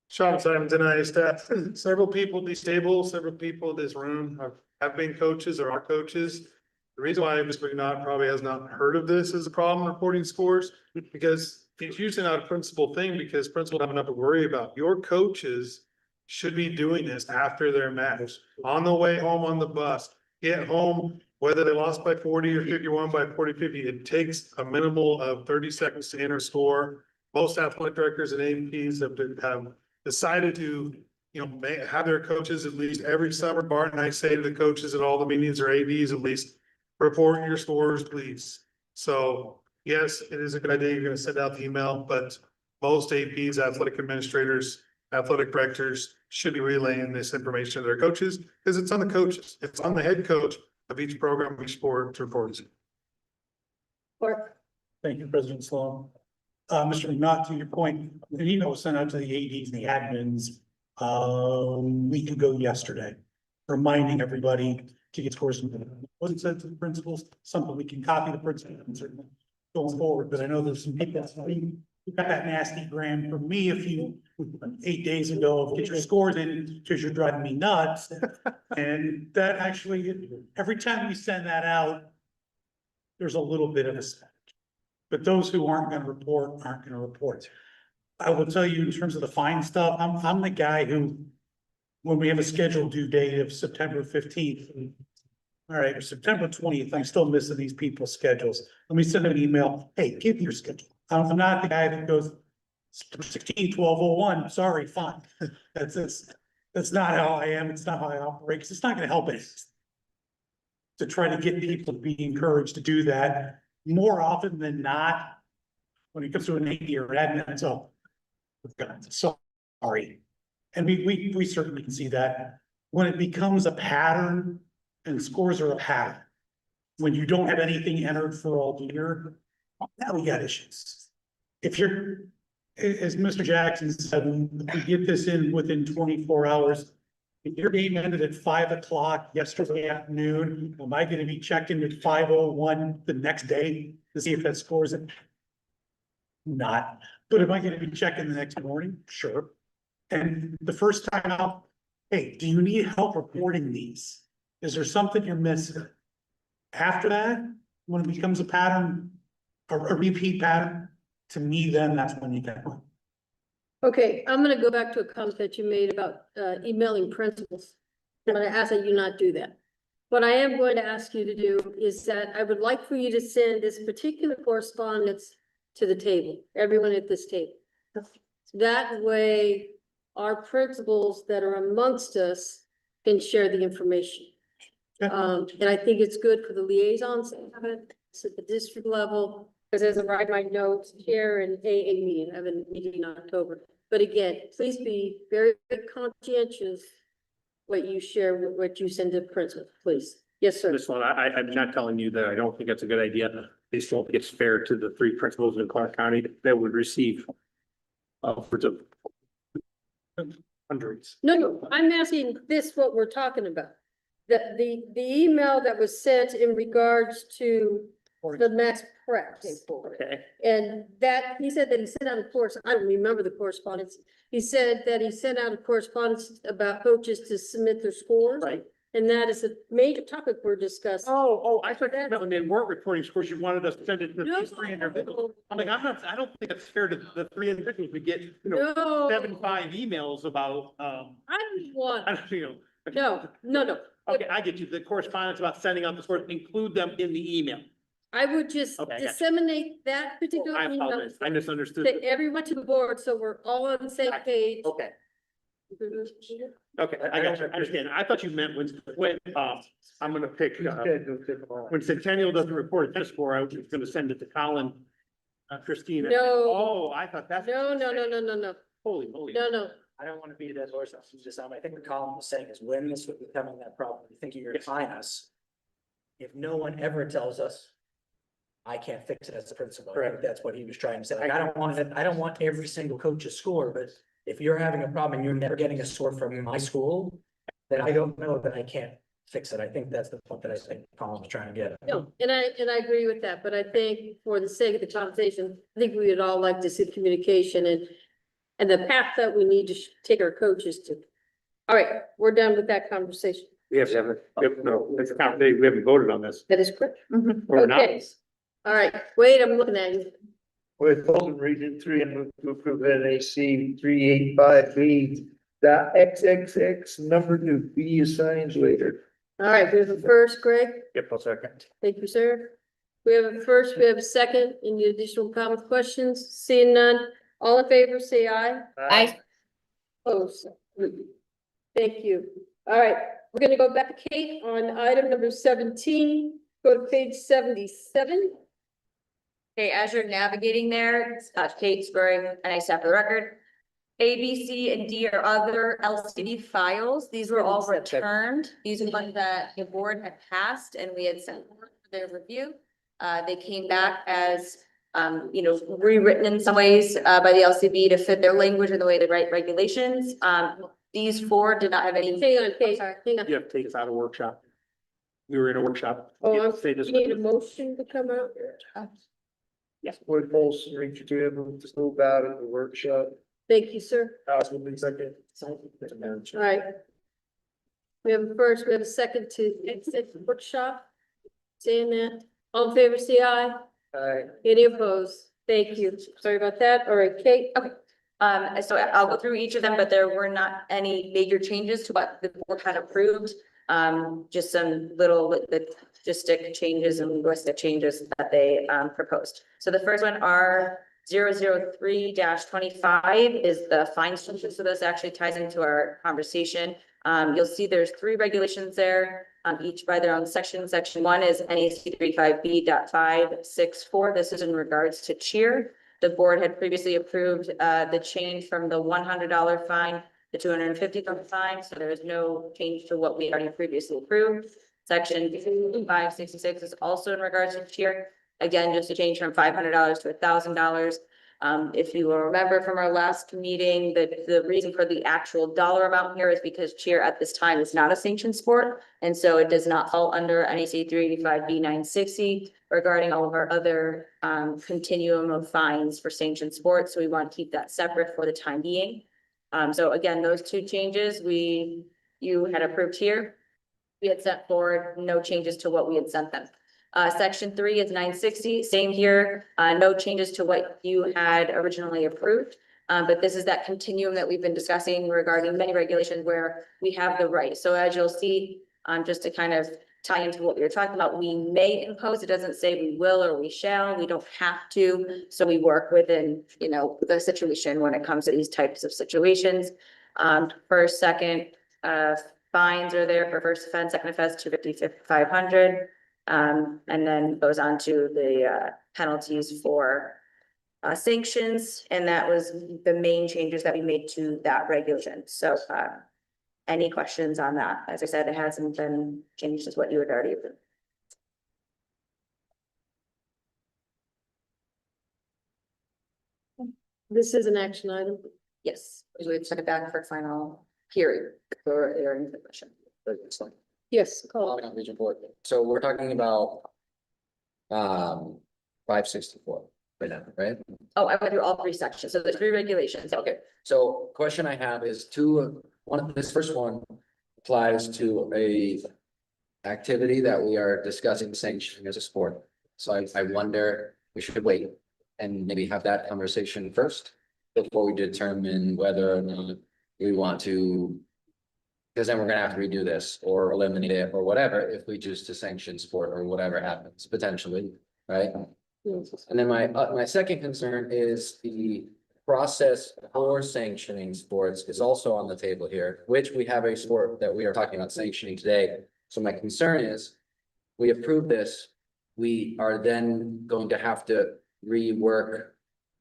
Sean Simons, NIAA staff. Several people at these tables, several people in this room have been coaches or are coaches. The reason why Mr. McNaught probably has not heard of this as a problem reporting scores, because it's usually not a principal thing, because principals have enough to worry about. Your coaches should be doing this after their match, on the way home on the bus, get home, whether they lost by 40 or 51 by 40, 50, it takes a minimal of 30 seconds to enter score. Most athletic directors and APs have decided to, have their coaches at least every summer. Bart and I say to the coaches at all the meetings, or ADs at least, report your scores, please. So yes, it is a good idea. You're gonna send out the email, but most APs, athletic administrators, athletic directors should be relaying this information to their coaches, because it's on the coaches. It's on the head coach of each program, each sport to report it. Thank you, President Sloan. Mr. McNaught, to your point, an email was sent out to the ADs and the admins a week ago yesterday, reminding everybody to get scores. Was it sent to the principals? Something we can copy the principals and certainly going forward, but I know there's some people You got that nasty gram from me a few, 8 days ago, get your scores in, because you're driving me nuts. And that actually, every time we send that out, there's a little bit of a spec. But those who aren't gonna report, aren't gonna report. I will tell you in terms of the fine stuff, I'm the guy who, when we have a scheduled due date of September 15th. All right, or September 20th, I'm still missing these people's schedules. Let me send them an email. Hey, give me your schedule. I'm not the guy that goes 16/12/01, sorry, fine. That's not how I am. It's not how I operate, 'cause it's not gonna help us to try to get people to be encouraged to do that more often than not. When it comes to an 8-year admin, so, God, sorry. And we certainly can see that when it becomes a pattern and scores are a pattern. When you don't have anything entered for all year, now we got issues. If you're, as Mr. Jackson said, if we get this in within 24 hours. If your game ended at 5 o'clock yesterday afternoon, am I gonna be checking at 5:01 the next day to see if that scores it? Not, but am I gonna be checking the next morning? Sure. And the first time out, hey, do you need help reporting these? Is there something you're missing? After that, when it becomes a pattern, a repeat pattern, to me, then that's when you get one. Okay, I'm gonna go back to a comment that you made about emailing principals. I'm gonna ask that you not do that. What I am going to ask you to do is that I would like for you to send this particular correspondence to the table, everyone at this table. That way, our principals that are amongst us can share the information. And I think it's good for the liaisons to have it, it's at the district level, because as I write my notes, chair and AA meeting, I have a meeting in October. But again, please be very conscientious what you share, what you send to principal, please. Yes, sir. This one, I'm not telling you that I don't think that's a good idea. This don't think it's fair to the 3 principals in Clark County that would receive upwards of hundreds. No, I'm asking this, what we're talking about. The email that was sent in regards to the max prep. Okay. And that, he said that he sent out a course, I don't remember the correspondence. He said that he sent out a correspondence about coaches to submit their scores. Right. And that is a major topic we're discussing. I thought that when they weren't reporting scores, you wanted us to send it to No. the 3 individuals. I'm like, I don't think it's fair to the 3 individuals. We get, No. 75 emails about, I don't want, I don't, no. Okay, I get you. The correspondence about sending out the scores, include them in the email. I would just Okay, I got you. disseminate that particular I email apologize. I misunderstood. to everyone to the board, so we're all on the same page. Okay. Okay, I got you. I understand. I thought you meant when, I'm gonna pick, when Centennial doesn't report a score, I was gonna send it to Colin, Christina. No. Oh, I thought that's. No. Holy moly. No. I don't want to be that horse, I think what Colin was saying is when this was becoming that problem, you think you're behind us. If no one ever tells us, I can't fix it as a principal. I think that's what he was trying to say. Like, I don't want every single coach's score, but if you're having a problem and you're never getting a score from my school, then I don't know that I can't fix it. I think that's the point that I think Colin was trying to get at. No, and I agree with that, but I think for the sake of the conversation, I think we would all like to see the communication and the path that we need to take our coaches to. All right, we're done with that conversation. We have, no, it's a conversation. We haven't voted on this. That is correct. Or not. Okay. All right, wait, I'm looking at you. With Fulton Region 3, I move to approve NAC 385B .xxx number to be assigned later. All right, we have a first, Greg. Yep, I'll second. Thank you, sir. We have a first, we have a second. Any additional comments, questions? Seeing none. All in favor, say aye. Aye. Opposed. Thank you. All right, we're gonna go back to Kate on item number 17. Go to page 77. Okay, as you're navigating there, Kate Spurring, and I staff for the record. A, B, C, and D are other LCD files. These were all returned. These are the ones that the board had passed and we had sent for their review. They came back as, rewritten in some ways, by the LCB to fit their language and the way they write regulations. These 4 did not have any. Hang on, Kate, hang on. You have to take us out of workshop. We were in a workshop. Oh, You have I'm, to say this. you need a motion to come out? Yeah. Would Polson reach you to able to move out at the workshop? Thank you, sir. House will be second. All right. We have a first, we have a second to exit the workshop. Saying that, all in favor, say aye. Aye. Any opposed? Thank you. Sorry about that. All right, Kate. Okay, so I'll go through each of them, but there were not any major changes to what the board had approved. Just some little logistic changes and linguistic changes that they proposed. So the first one, R003-25 is the fine structure. So this actually ties into our conversation. You'll see there's 3 regulations there, each by their own section. Section 1 is NEC 35B.564. This is in regards to cheer. The board had previously approved the change from the $100 fine to $250 fine, so there is no change to what we already previously approved. Section 566 is also in regards to cheer. Again, just a change from $500 to $1,000. If you will remember from our last meeting, that the reason for the actual dollar amount here is because cheer at this time is not a sanctioned sport. And so it does not fall under NEC 385B960 regarding all of our other continuum of fines for sanctioned sports. So we want to keep that separate for the time being. So again, those 2 changes you had approved here. We had sent forward, no changes to what we had sent them. Section 3 is 960, same here, no changes to what you had originally approved. But this is that continuum that we've been discussing regarding many regulations where we have the right. So as you'll see, just to kind of tie into what we were talking about, we may impose, it doesn't say we will or we shall, we don't have to. So we work within, the situation when it comes to these types of situations. First, second, fines are there for first offense, second offense, 250, 500. And then goes on to the penalties for sanctions, and that was the main changes that we made to that regulation. So any questions on that? As I said, it hasn't been changed as what you had already approved. This is an action item. Yes, we would send it back for final hearing for airing the question. Yes, call. Region Board. So we're talking about 564 right now, right? Oh, I went through all 3 sections. So there's 3 regulations. Okay, so question I have is this first one applies to a activity that we are discussing sanctioning as a sport. So I wonder, we should wait and maybe have that conversation first before we determine whether or not we want to, because then we're gonna have to redo this or eliminate it or whatever if we choose to sanction sport or whatever happens potentially, right? And then my second concern is the process for sanctioning sports is also on the table here, which we have a sport that we are talking about sanctioning today. So my concern is, we approve this, we are then going to have to rework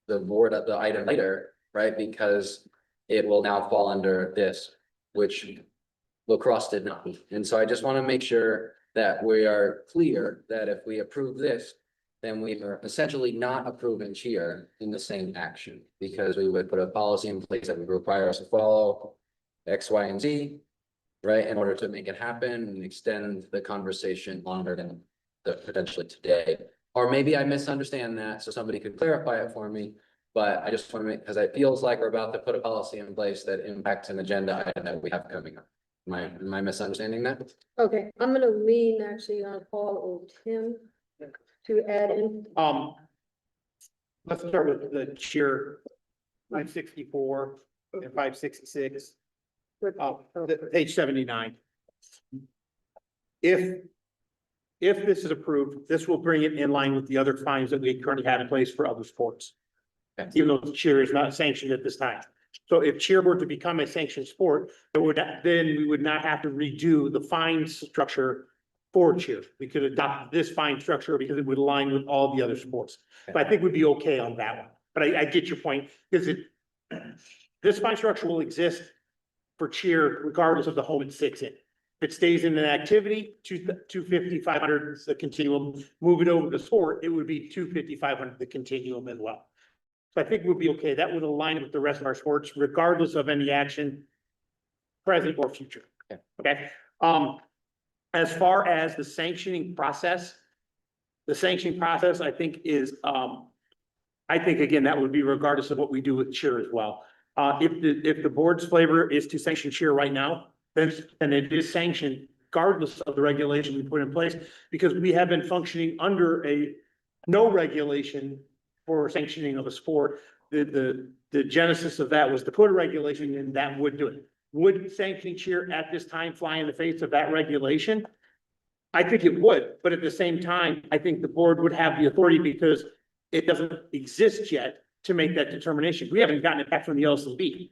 the board of the item later, right? Because it will now fall under this, which lacrosse did not. And so I just want to make sure that we are clear that if we approve this, then we are essentially not approving cheer in the same action, because we would put a policy in place that would require us to follow X, Y, and Z, right, in order to make it happen and extend the conversation longer than potentially today. Or maybe I misunderstand that, so somebody could clarify it for me, but I just want to make, because it feels like we're about to put a policy in place that impacts an agenda item that we have coming up. Am I misunderstanding that? Okay, I'm gonna lean actually on Paul or Tim to add in. Let's start with the cheer 564 and 566. Page 79. If this is approved, this will bring it in line with the other fines that we currently have in place for other sports. Even though cheer is not sanctioned at this time. So if cheer were to become a sanctioned sport, then we would not have to redo the fine structure for cheer. We could adopt this fine structure because it would align with all the other sports. So I think we'd be okay on that one. But I get your point, because this fine structure will exist for cheer regardless of the home it sits in. If it stays in an activity, 250, 500 is the continuum. Move it over to sport, it would be 250, 500 the continuum as well. So I think we'll be okay. That would align with the rest of our sports, regardless of any action, present or future. Okay. As far as the sanctioning process, I think is I think, again, that would be regardless of what we do with cheer as well. If the board's flavor is to sanction cheer right now, then it is sanctioned regardless of the regulation we put in place, because we have been functioning under no regulation for sanctioning of a sport. The genesis of that was to put a regulation and that would do it. Would sanctioning cheer at this time fly in the face of that regulation? I think it would, but at the same time, I think the board would have the authority because it doesn't exist yet to make that determination. We haven't gotten it back from the LCB.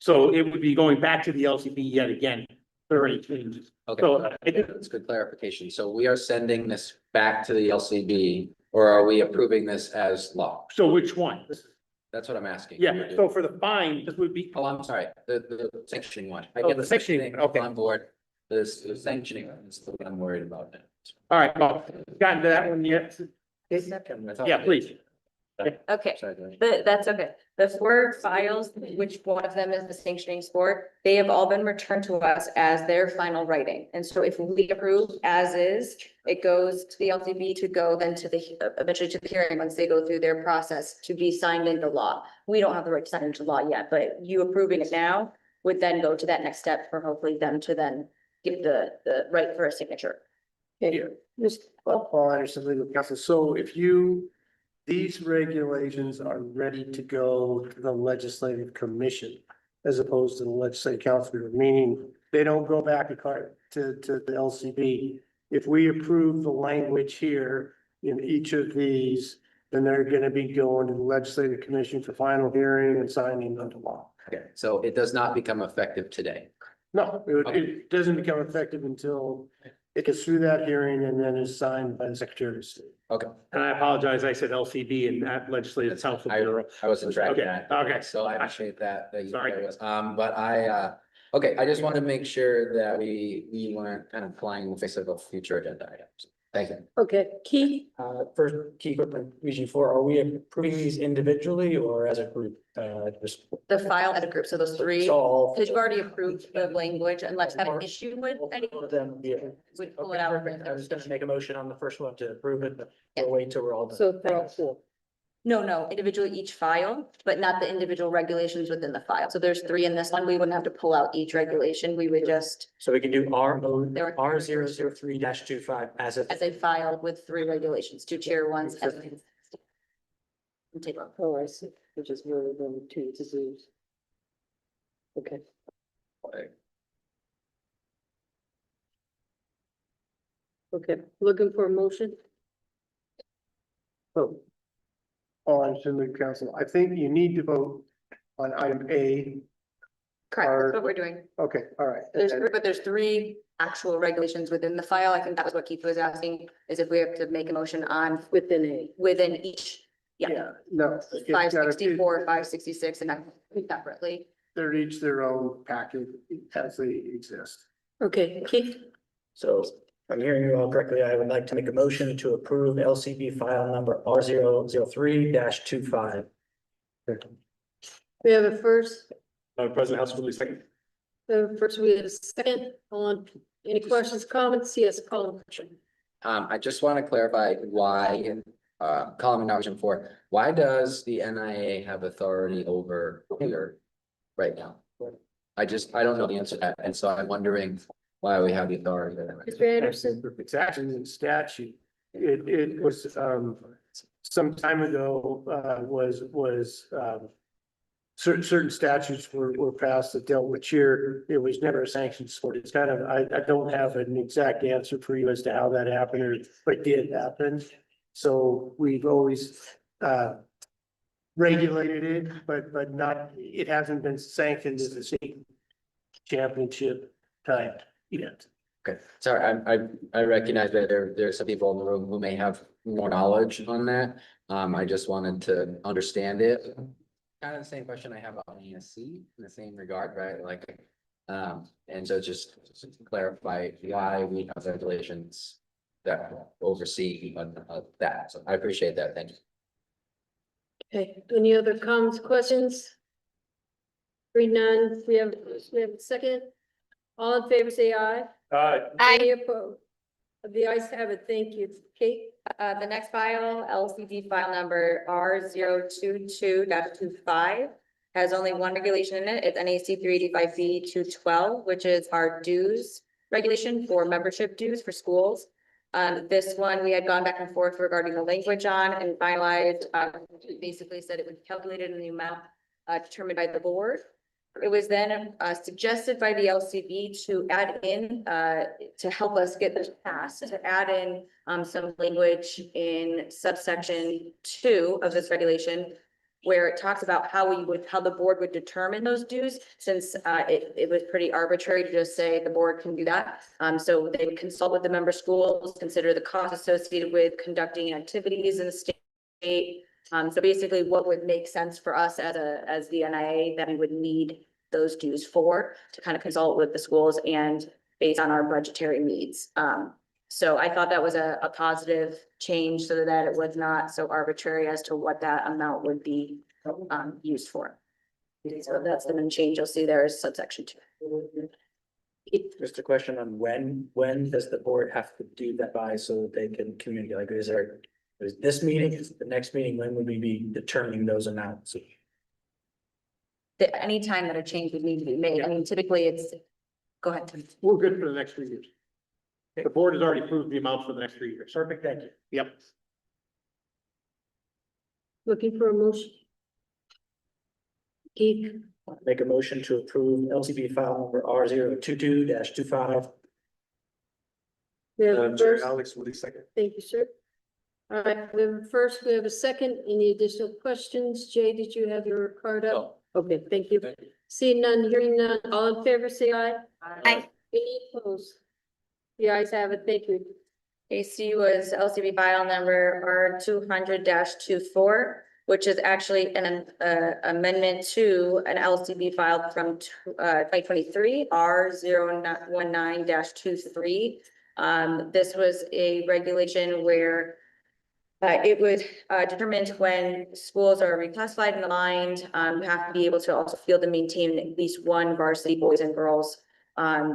So it would be going back to the LCB yet again for any changes. Okay, So I think that's good clarification. So we are sending this back to the LCB, or are we approving this as law? So which one? That's what I'm asking. Yeah, so for the fine, this would be. Oh, I'm sorry, the sanctioning one. I Oh, get the sanctioning, okay. On board, the sanctioning is the one I'm worried about now. All right, well, gotten to that one yet? Yeah, please. Okay, Sorry, go ahead. that's okay. The 4 files, which one of them is the sanctioning sport, they have all been returned to us as their final writing. And so if we approve as is, it goes to the LCB to go then to eventually to the hearing once they go through their process to be signed into law. We don't have the right to sign into law yet, but you approving it now would then go to that next step for hopefully them to then give the right for a signature. Okay, just Paul Anderson, legal counsel. So if these regulations are ready to go to the legislative commission as opposed to the legislative council, meaning they don't go back to the LCB. If we approve the language here in each of these, then they're gonna be going to the legislative commission for final hearing and signing into law. Okay, so it does not become effective today. No, it doesn't become effective until it gets through that hearing and then is signed by the Secretary of State. Okay. And I apologize, I said LCB and that legislative council. I wasn't tracking that. Okay. So I appreciate that. You Sorry. said it was. But okay, I just wanted to make sure that we weren't kind of flying in the face of a future agenda items. Thank you. Okay, Keith, First, key equipment, Region 4, are we approving these individually or as a group? Just. The file as a group, so those 3, So all. because you've already approved the language, unless you have an issue with any. All of them, yeah. We'd pull Okay, it out. perfect. I was gonna make a motion on the first one to approve it, but we'll wait till we're all done. so for all 4. No, individually each file, but not the individual regulations within the file. So there's 3 in this one. We wouldn't have to pull out each regulation. We would just, So we can do R There- R003-25 as a. as a file with 3 regulations, 2 tier ones. And take one. Oh, I see, which is really the 2 to do. Okay. Okay, looking for a motion? So, Paul Anderson, legal counsel, I think you need to vote on item A. Correct, that's what we're doing. Okay, all right. But there's 3 actual regulations within the file. I think that was what Keith was asking, is if we have to make a motion on within each. Yeah, No. it's gotta be- 564, 566, and that separately. They're each their own package as they exist. Okay, Keith, So if I'm hearing you all correctly, I would like to make a motion to approve LCB file number R003-25. we have a first, President House, release second. first we have a second on, any questions, comments? Yes, call. I just want to clarify why, column in Region 4, why does the NIAA have authority over here right now? I don't know the answer to that, and so I'm wondering why we have the authority. Mr. Anderson, It's actually in statute. It was, some time ago, certain statutes were passed that dealt with cheer. It was never a sanctioned sport. It's kind of, I don't have an exact answer for you as to how that happened or what did happen. So we've always, regulated it, but not, it hasn't been sanctioned as a state championship type event. Okay, sorry, I recognize that there are some people in the room who may have more knowledge on that. I just wanted to understand it. Kind of the same question I have on ESC in the same regard, right? Like, and so just to clarify why we have regulations that oversee that. So I appreciate that. Thank you. okay, any other comments, questions? Read none, we have a second. All in favor, say aye. Aye. Any opposed? The ayes have it. Thank you. Kate? The next file, LCD file number R022-25, has only one regulation in it. It's NAC 385B 212, which is our dues regulation for membership dues for schools. This one, we had gone back and forth regarding the language on and finalized, basically said it would be calculated in the amount determined by the board. It was then suggested by the LCB to add in, to help us get this passed, to add in some language in subsection 2 of this regulation, where it talks about how the board would determine those dues, since it was pretty arbitrary to just say the board can do that. So they would consult with the member schools, consider the costs associated with conducting activities in the state. So basically what would make sense for us as the NIA that we would need those dues for, to kind of consult with the schools and based on our budgetary needs. So I thought that was a positive change so that it was not so arbitrary as to what that amount would be used for. So that's the main change you'll see there is subsection 2. Just a question on when does the board have to do that by so that they can communicate? Like, is this meeting, is the next meeting, when would we be determining those amounts? Any time that a change would need to be made, I mean, typically it's, go ahead, Tim. We're good for the next 3 years. The board has already approved the amounts for the next 3 years. Perfect, thank you. Yep. Looking for a motion? Keith? Make a motion to approve LCB file number R022-25. We have a first. Alex, will you second? Thank you, sir. All right, we have a first, we have a second. Any additional questions? Jay, did you have your card up? Okay, thank you. Seeing none, hearing none, all in favor, say aye. Aye. Any opposed? The ayes have it. Thank you. AC was LCB file number R200-24, which is actually an amendment to an LCB file from 2023, R019-23. This was a regulation where it would determine when schools are reclassified and aligned, you have to be able to also field and maintain at least one varsity boys and girls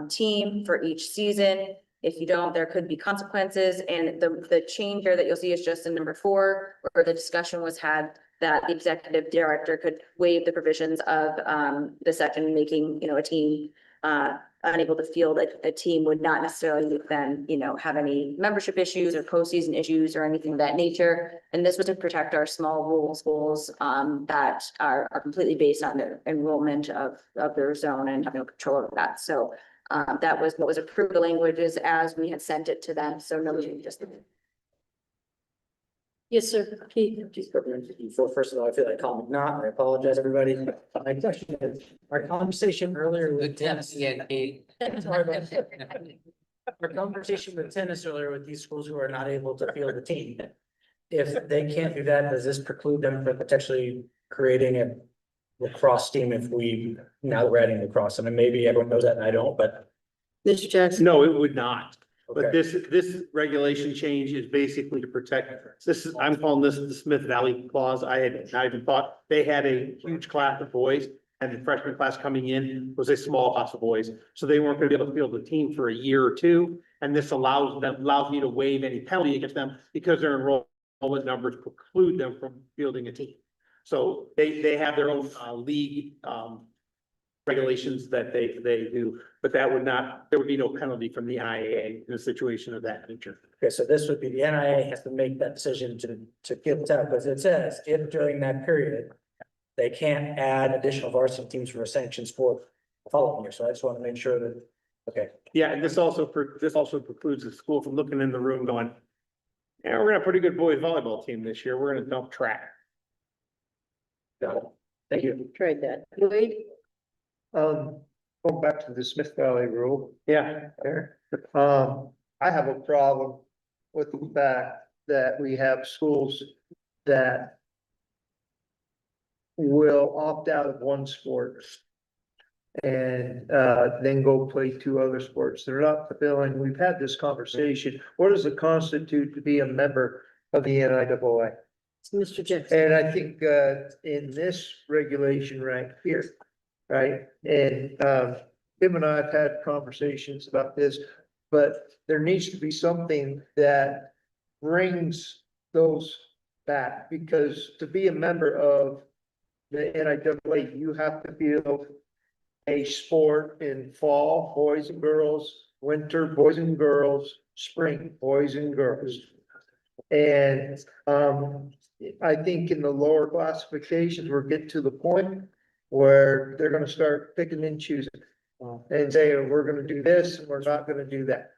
team for each season. If you don't, there could be consequences. And the change here that you'll see is just in number 4, where the discussion was had that the executive director could waive the provisions of the section, making, a team unable to field a team would not necessarily then, have any membership issues or postseason issues or anything of that nature. And this was to protect our small rural schools that are completely based on the enrollment of their zone and have no control over that. So that was what was approved, the languages as we had sent it to them. So no changes. Yes, sir. Keith? First of all, I feel like calling not, I apologize, everybody. My question is, our conversation earlier with tennis. Our conversation with tennis earlier with these schools who are not able to field a team. If they can't do that, does this preclude them from potentially creating a lacrosse team now that we're adding lacrosse? I mean, maybe everyone knows that and I don't, but. Mr. Jackson? No, it would not. But Okay. this regulation change is basically to protect, I'm calling this the Smith Valley clause. I had not even thought, they had a huge class of boys and the freshman class coming in was a small class of boys. So they weren't gonna be able to field the team for a year or two. And this allows me to waive any penalty against them because their enrollment numbers preclude them from fielding a team. So they have their own league regulations that they do, but there would be no penalty from the NIAA in a situation of that nature. Okay, so this would be the NIA has to make that decision to give it out, because it says if during that period, they can't add additional varsity teams for sanctions for the following year. So I just want to make sure that, okay. Yeah, and this also precludes the school from looking in the room going, yeah, we're gonna have a pretty good boys volleyball team this year. We're gonna dump track. Got it. Thank you. Tried that. Wade? Going back to the Smith Valley rule. Yeah. There, I have a problem with the fact that we have schools that will opt out of one sport and then go play 2 other sports. They're not fulfilling. We've had this conversation. What does it constitute to be a member of the NIAA? Mr. Jackson? And I think in this regulation right here, right, and Tim and I have had conversations about this. but there needs to be something that brings those back, because to be a member of the NIAA, you have to field a sport in fall, boys and girls, winter, boys and girls, spring, boys and girls. And, I think in the lower classifications, we're getting to the point where they're gonna start picking and choosing. And saying, we're gonna do this, and we're not gonna do that.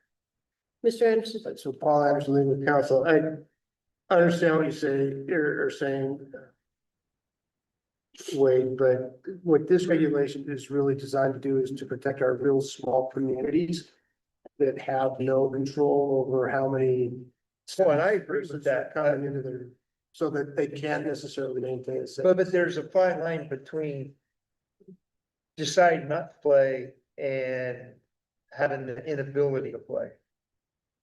Mr. Anderson? So Paul Anderson, legal counsel, I understand what you say, you're saying, Wade, but what this regulation is really designed to do is to protect our real small communities that have no control over how many. Well, and I agree with that. Coming into their, so that they can't necessarily maintain a. But there's a fine line between deciding not to play and having the inability to play.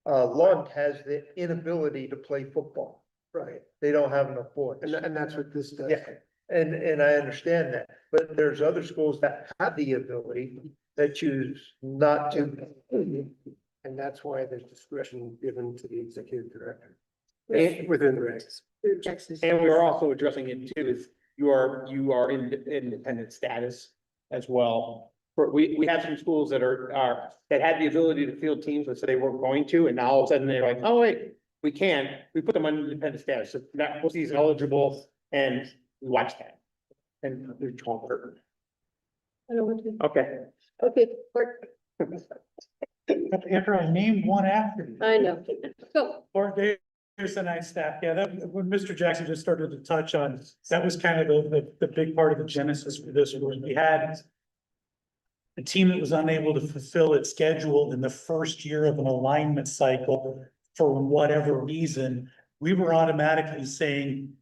Lund has the inability to play football. Right. They don't have enough boys. And that's what this does. Yeah, and I understand that, but there's other schools that have the ability that choose not to. And that's why there's discretion given to the executive director. And Within the regs. And we're also addressing it too, is you are in independent status as well. We have some schools that that had the ability to field teams, but said they weren't going to, and now all of a sudden they're like, oh, wait, we can. We put them on independent status, so that was he's eligible, and we watch that. And they're hurt. I don't want to. Okay. Okay, Bart, After I named one after you. I know. Go. Or Davis and I staff, yeah, that, when Mr. Jackson just started to touch on, that was kind of the big part of the genesis for this, was we had a team that was unable to fulfill its schedule in the first year of an alignment cycle for whatever reason. We were automatically saying,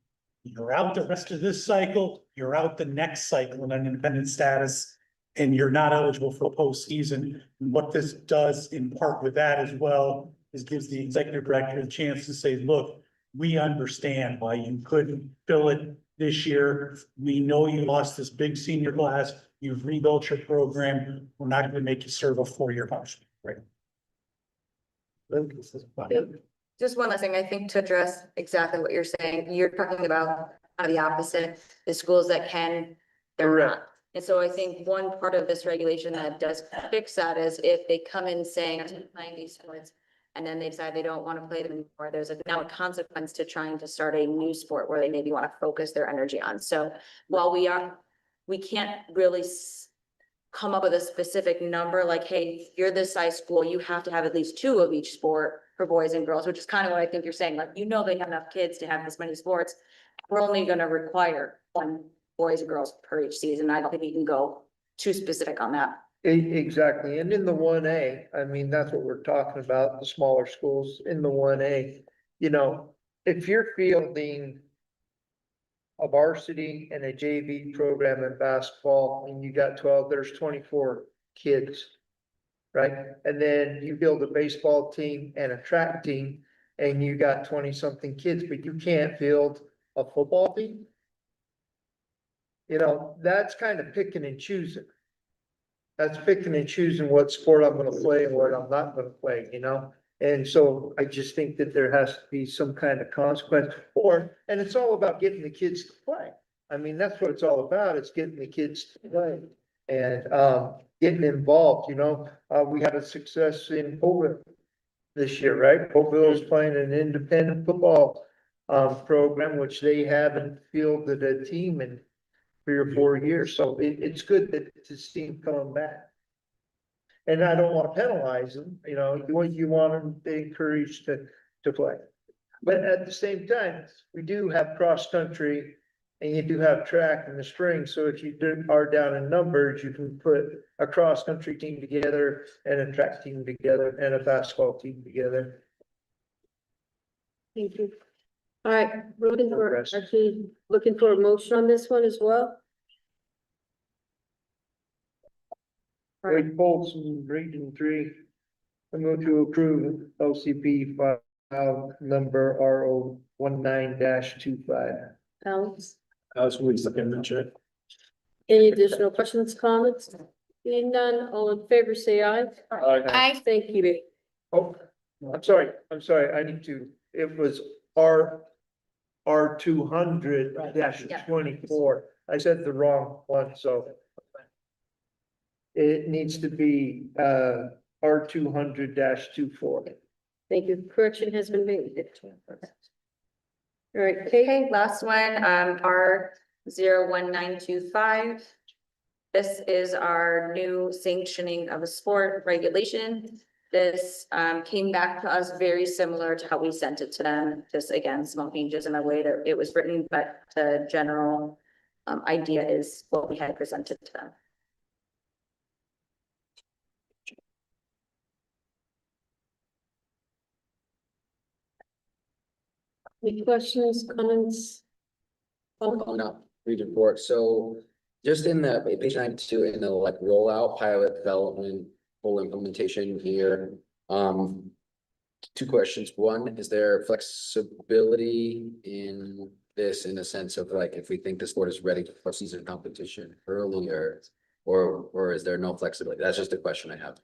you're out the rest of this cycle, you're out the next cycle in an independent status, and you're not eligible for postseason. And what this does in part with that as well is gives the executive director a chance to say, look, we understand why you couldn't fill it this year. We know you lost this big senior class. You've rebuilt your program. We're not going to make you serve a 4-year punishment. Right. Just one last thing, I think, to address exactly what you're saying. You're talking about the opposite, the schools that can, they're not. And so I think one part of this regulation that does fix that is if they come in saying, I'm playing these sports, and then they decide they don't want to play them anymore, there's now a consequence to trying to start a new sport where they maybe want to focus their energy on. So while we can't really come up with a specific number, like, hey, you're this size school, you have to have at least 2 of each sport for boys and girls, which is kind of what I think you're saying, like, they have enough kids to have this many sports. We're only gonna require 1 boys and girls per each season. I don't think you can go too specific on that. Exactly, and in the 1A, I mean, that's what we're talking about, the smaller schools in the 1A. You know, if you're fielding a varsity and a JV program in basketball, and you got 12, there's 24 kids. Right, and then you build a baseball team and a track team, and you got 20-something kids, but you can't field a football team. You know, that's kind of picking and choosing. That's picking and choosing what sport I'm gonna play and what I'm not gonna play, you know? And so I just think that there has to be some kind of consequence, and it's all about getting the kids to play. I mean, that's what it's all about, it's getting the kids to play and, getting involved, you know? We had a success in Colville this year, right? Colville is playing an independent football, program, which they haven't fielded a team in 3 or 4 years, so it's good that this team coming back. And I don't want to penalize them, you know, you want them encouraged to play. But at the same time, we do have cross-country and you do have track in the spring, so if you are down in numbers, you can put a cross-country team together and a track team together and a basketball team together. Thank you. All right, we're looking for a motion on this one as well. Wade Polson, Region 3. I'm going to approve LCP file number RO 19-25. Alex, Check. any additional questions, comments? Being none, all in favor, say aye. Aye. Thank you. Oh, I'm sorry, I need to, it was R 200-24. I said the wrong one, so. It needs to be, R 200-24. Thank you. Correction has been made. All right, Kate, Okay, last one, R 01925. This is our new sanctioning of a sport regulation. This came back to us very similar to how we sent it to them. Just again, small changes in the way that it was written, but the general idea is what we had presented to them. any questions, comments? Oh, no, read report. So just in the page 92 in the like rollout, pilot development, full implementation here. Two questions. One, is there flexibility in this in a sense of like, if we think the sport is ready for season competition earlier, or is there no flexibility? That's just a question I have.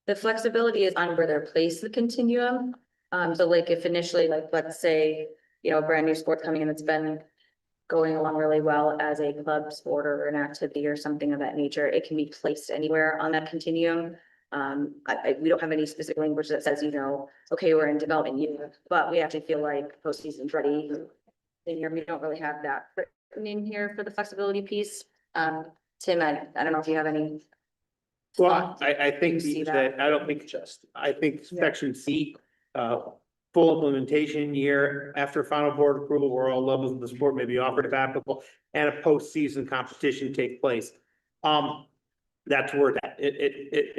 The flexibility is on where they're placed in the continuum. So like if initially, like, let's say, you know, a brand new sport coming in that's been going along really well as a club sport or an activity or something of that nature, it can be placed anywhere on that continuum. We don't have any specific language that says, you know, okay, we're in development year, but we actually feel like postseason's ready. In here, we don't really have that written in here for the flexibility piece. Tim, I don't know if you have any. Well, I think See that, I don't think I think section C, full implementation year after final board approval, where all levels of the sport may be offered if applicable, and a postseason competition take place. That's where that,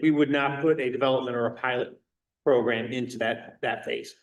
we would not put a development or a pilot program into that phase.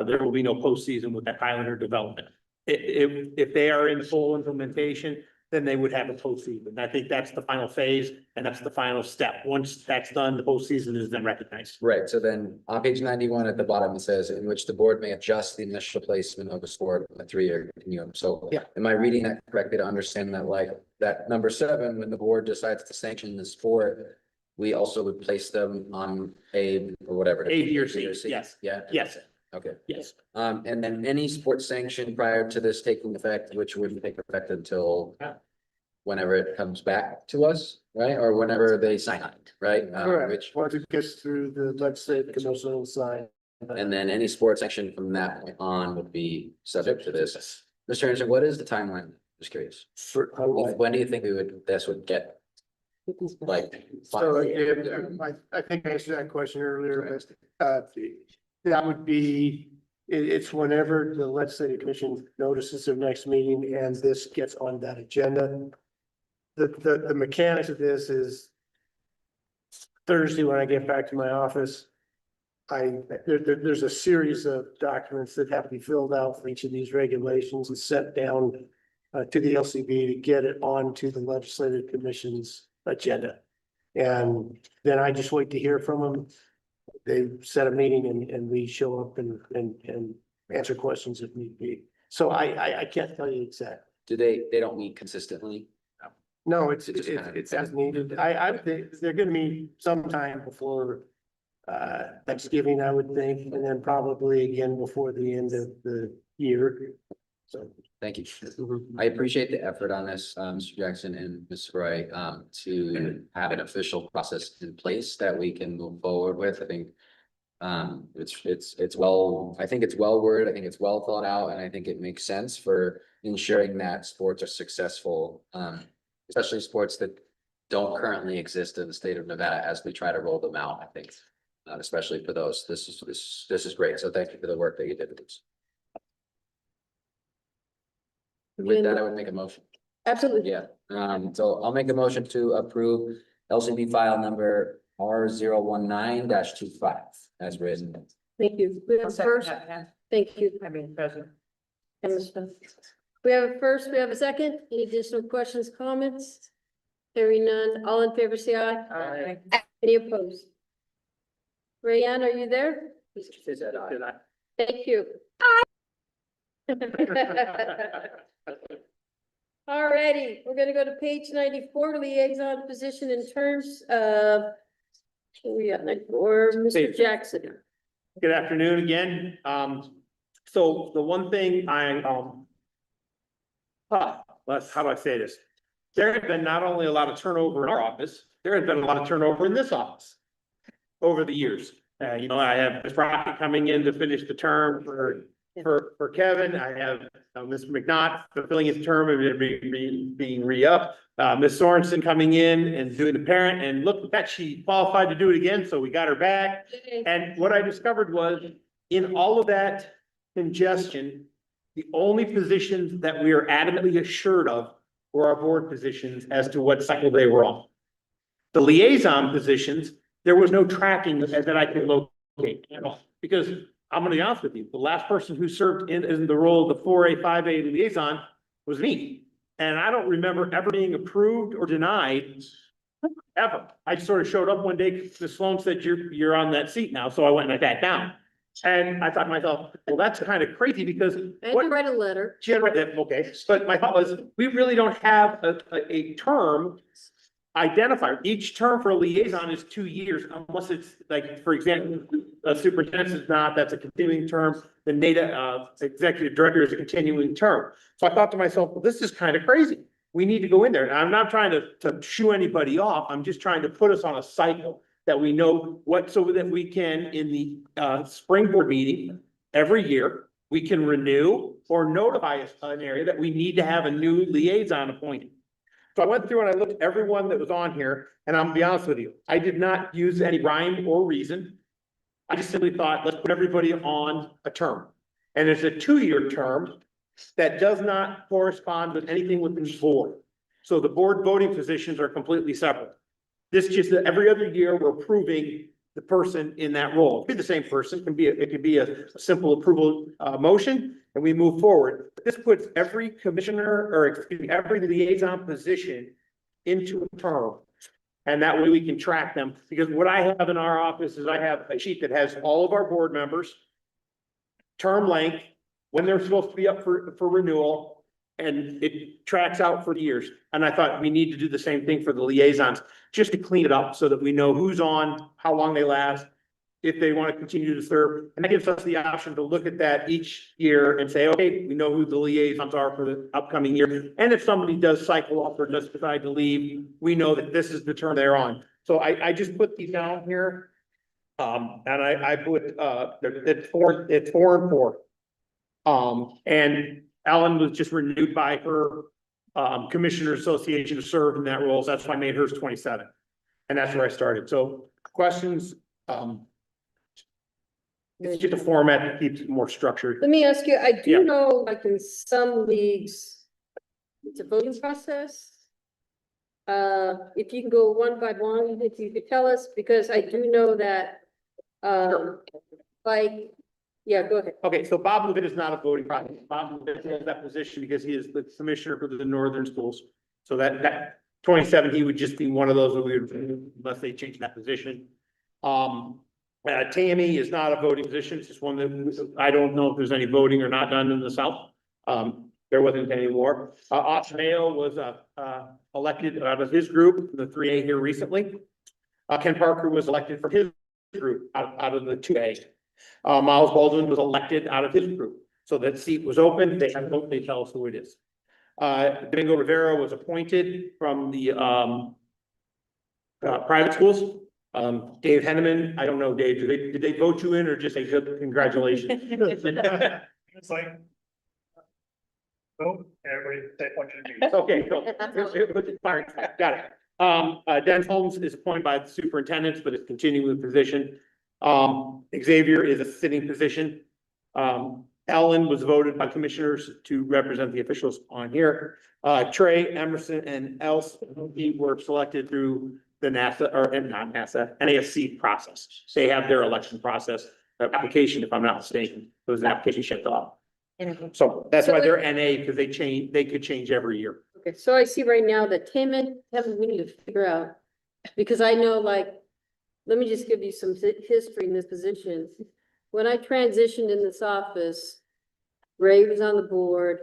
There will be no postseason with that pilot or development. If they are in full implementation, then they would have a postseason. I think that's the final phase and that's the final step. Once that's done, the postseason is then recognized. Right, so then on page 91 at the bottom, it says in which the board may adjust the initial placement of a sport in a 3-year continuum. So yeah, am I reading that correctly to understand that like that number 7, when the board decides to sanction the sport, we also would place them on A or whatever? A, B, or C, yes. Yeah. Yes. Okay. Yes. And then any sports sanction prior to this taking effect, which wouldn't take effect until whenever it comes back to us, right? Or whenever they sign it, right? Correct. Once it gets through the legislative commission will sign. And then any sports section from that point on would be subject to this. Mr. Anderson, what is the timeline? Just curious. When do you think this would get? Like. So I think I answered that question earlier, but that would be, it's whenever the legislative commission notices their next meeting and this gets on that agenda. The mechanics of this is Thursday when I get back to my office. There's a series of documents that have to be filled out for each of these regulations and sent down to the LCB to get it onto the legislative commission's agenda. And then I just wait to hear from them. They set a meeting and we show up and answer questions if need be. So I can't tell you exactly. Do they don't meet consistently? No, it's as needed. I think they're gonna meet sometime before Thanksgiving, I would think, and then probably again before the end of the year. So. Thank you. I appreciate the effort on this, Mr. Jackson and Ms. Roy, to have an official process in place that we can move forward with. I think it's well, I think it's well worded, I think it's well thought out, and I think it makes sense for ensuring that sports are successful, especially sports that don't currently exist in the state of Nevada as we try to roll them out, I think. Especially for those, this is great. So thank you for the work that you did with this. With that, I would make a motion. Absolutely. Yeah, so I'll make a motion to approve LCD file number R019-25 as written. Thank you. We have a first. Thank you. I mean, present. We have a first, we have a second. Any additional questions, comments? Hearing none. All in favor, say aye. Aye. Any opposed? Rayanne, are you there? Is that aye? Thank you. All righty, we're gonna go to page 94, liaison position in terms of. Where we at 94, Mr. Jackson. Good afternoon again. So the one thing how do I say this? There has been not only a lot of turnover in our office, there has been a lot of turnover in this office over the years. I have Ms. Rocket coming in to finish the term for Kevin. I have Mr. McNaught fulfilling his term and being re-upped. Ms. Sorensen coming in and doing the parent, and look, that she qualified to do it again, so we got her back. And what I discovered was, in all of that congestion, the only positions that we are adamantly assured of were our board positions as to what cycle they were on. The liaison positions, there was no tracking that I could locate at all, because I'm gonna be honest with you, the last person who served in the role of the 4A, 5A liaison was me. And I don't remember ever being approved or denied, ever. I sort of showed up one day, Ms. Sloan said, you're on that seat now, so I went and I sat down. And I thought to myself, well, that's kind of crazy because. I had to write a letter. She had to write that, okay, but my thought was, we really don't have a term identifier. Each term for a liaison is 2 years, unless it's like, for example, a superintendent is not, that's a continuing term. The NIAA executive director is a continuing term. So I thought to myself, well, this is kind of crazy. We need to go in there. And I'm not trying to shoo anybody off. I'm just trying to put us on a cycle that we know so that we can, in the spring board meeting every year, we can renew or notify an area that we need to have a new liaison appointed. So I went through and I looked at everyone that was on here, and I'm gonna be honest with you, I did not use any rhyme or reason. I just simply thought, let's put everybody on a term. And it's a 2-year term that does not correspond with anything within the board. So the board voting positions are completely separate. This just, every other year, we're approving the person in that role. It could be the same person, it could be a simple approval motion, and we move forward. This puts every commissioner, or excuse me, every liaison position into a term. And that way we can track them, because what I have in our office is I have a sheet that has all of our board members, term length, when they're supposed to be up for renewal, and it tracks out for the years. And I thought we need to do the same thing for the liaisons, just to clean it up so that we know who's on, how long they last, if they want to continue to serve. And that gives us the option to look at that each year and say, okay, we know who the liaisons are for the upcoming year. And if somebody does cycle off or just decide to leave, we know that this is the term they're on. So I just put these down here. And I put, it's 4 and 4. And Ellen was just renewed by her Commissioner Association to serve in that role. So that's why I made hers 27. And that's where I started. So questions? It's just a format that keeps it more structured. Let me ask you, I Yeah. do know, like in some leagues, it's a voting process. If you can go one by one, if you could tell us, because I do know that, like, yeah, go ahead. Okay, so Bob Levitt is not a voting process. Bob Levitt has that position because he is the commissioner for the northern schools. So that 27, he would just be one of those that we would, unless they change that position. Tammy is not a voting position. It's just one that I don't know if there's any voting or not done in the South. There wasn't any more. Ox Mayo was elected out of his group, the 3A here recently. Ken Parker was elected from his group out of the 2A. Miles Baldwin was elected out of his group. So that seat was open. They have vote, they tell us who it is. Domingo Rivera was appointed from the private schools. Dave Henneman, I don't know, Dave, did they vote you in or just say good congratulations? It's like. Oh, everybody take what you need. Okay, cool. Fine, got it. Dennis Holmes is appointed by the superintendents, but is continuing the position. Xavier is a sitting position. Ellen was voted by commissioners to represent the officials on here. Trey, Emerson, and Else were selected through the NASA, or not NASA, NASC process. They have their election process, application, if I'm not mistaken. It was an application shipped off. So that's why they're NA, because they could change every year. Okay, so I see right now that Tim and Kevin, we need to figure out, because I know, like, let me just give you some history in this position. When I transitioned in this office, Ray was on the board.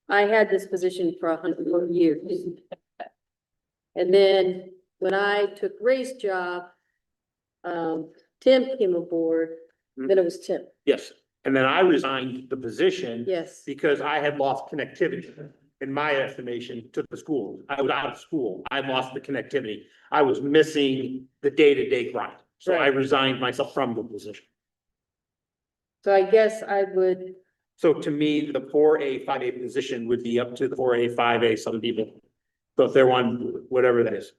I had this position for 100 years. And then when I took Ray's job, Tim came aboard. then it was Tim. Yes, and then I resigned the position. Yes. Because I had lost connectivity, in my estimation, to the school. I was out of school. I lost the connectivity. I was missing the day-to-day grind. So I Right. resigned myself from the position. So I guess I would, So to me, the 4A, 5A position would be up to the 4A, 5A, some people. So if they're one, whatever that is.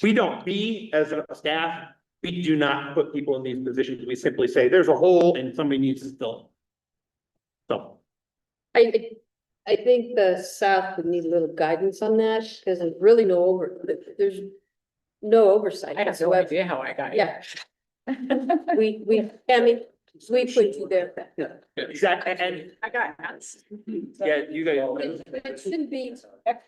We as a staff, we do not put people in these positions. We simply say, there's a hole and somebody needs to fill it. So. I think the South would need a little guidance on that, because there's really there's no oversight. I have no whatsoever. idea how I got here. Yeah. Tammy, we put you there. Yeah, exactly, and I got hands. yeah, you guys, It shouldn't be,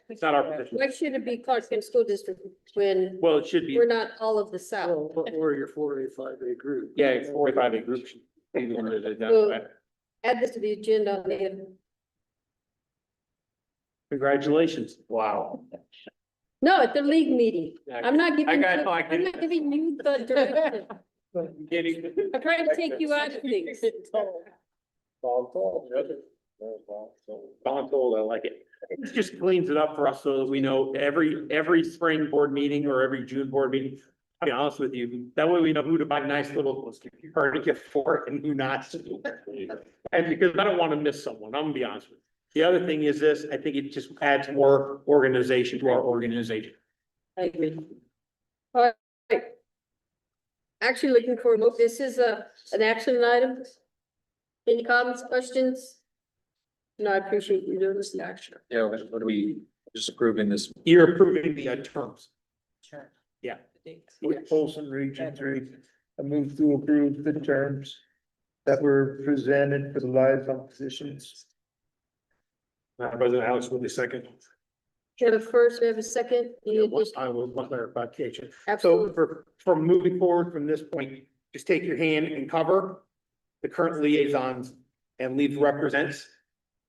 it's not our position. why should it be Clark County School District when Well, it should be, we're not all of the South? Or your 4A, 5A group. yeah, it's 4A, 5A group. Should be the one that is So- identified. Add this to the agenda on the, Congratulations. Wow. no, at the league meeting. I'm not giving, got- you- no, I I'm get not it. giving you the direction. I'm trying to take you out of things. Voluntold, I like it. It just cleans it up for us so that we know every spring board meeting or every June board meeting. I'll be honest with you, that way we know who to buy nice little party gift for and who not to. And because I don't want to miss someone, I'm gonna be honest with you. The other thing is this, I think it just adds more organization to our organization. I agree. All right. Actually looking for, this is an action item. Any comments, questions? No, I appreciate you doing this action. Yeah, what are we just approving this? You're approving the terms. Sure. Yeah. With Polson Region 3, I move to approve the terms that were presented for the liaison positions. Madam President, Alex will be second. We have a first, we have a second. Any additional- I will want clarification. Absolutely. So for moving forward from this point, just take your hand and cover the current liaisons and leave represents.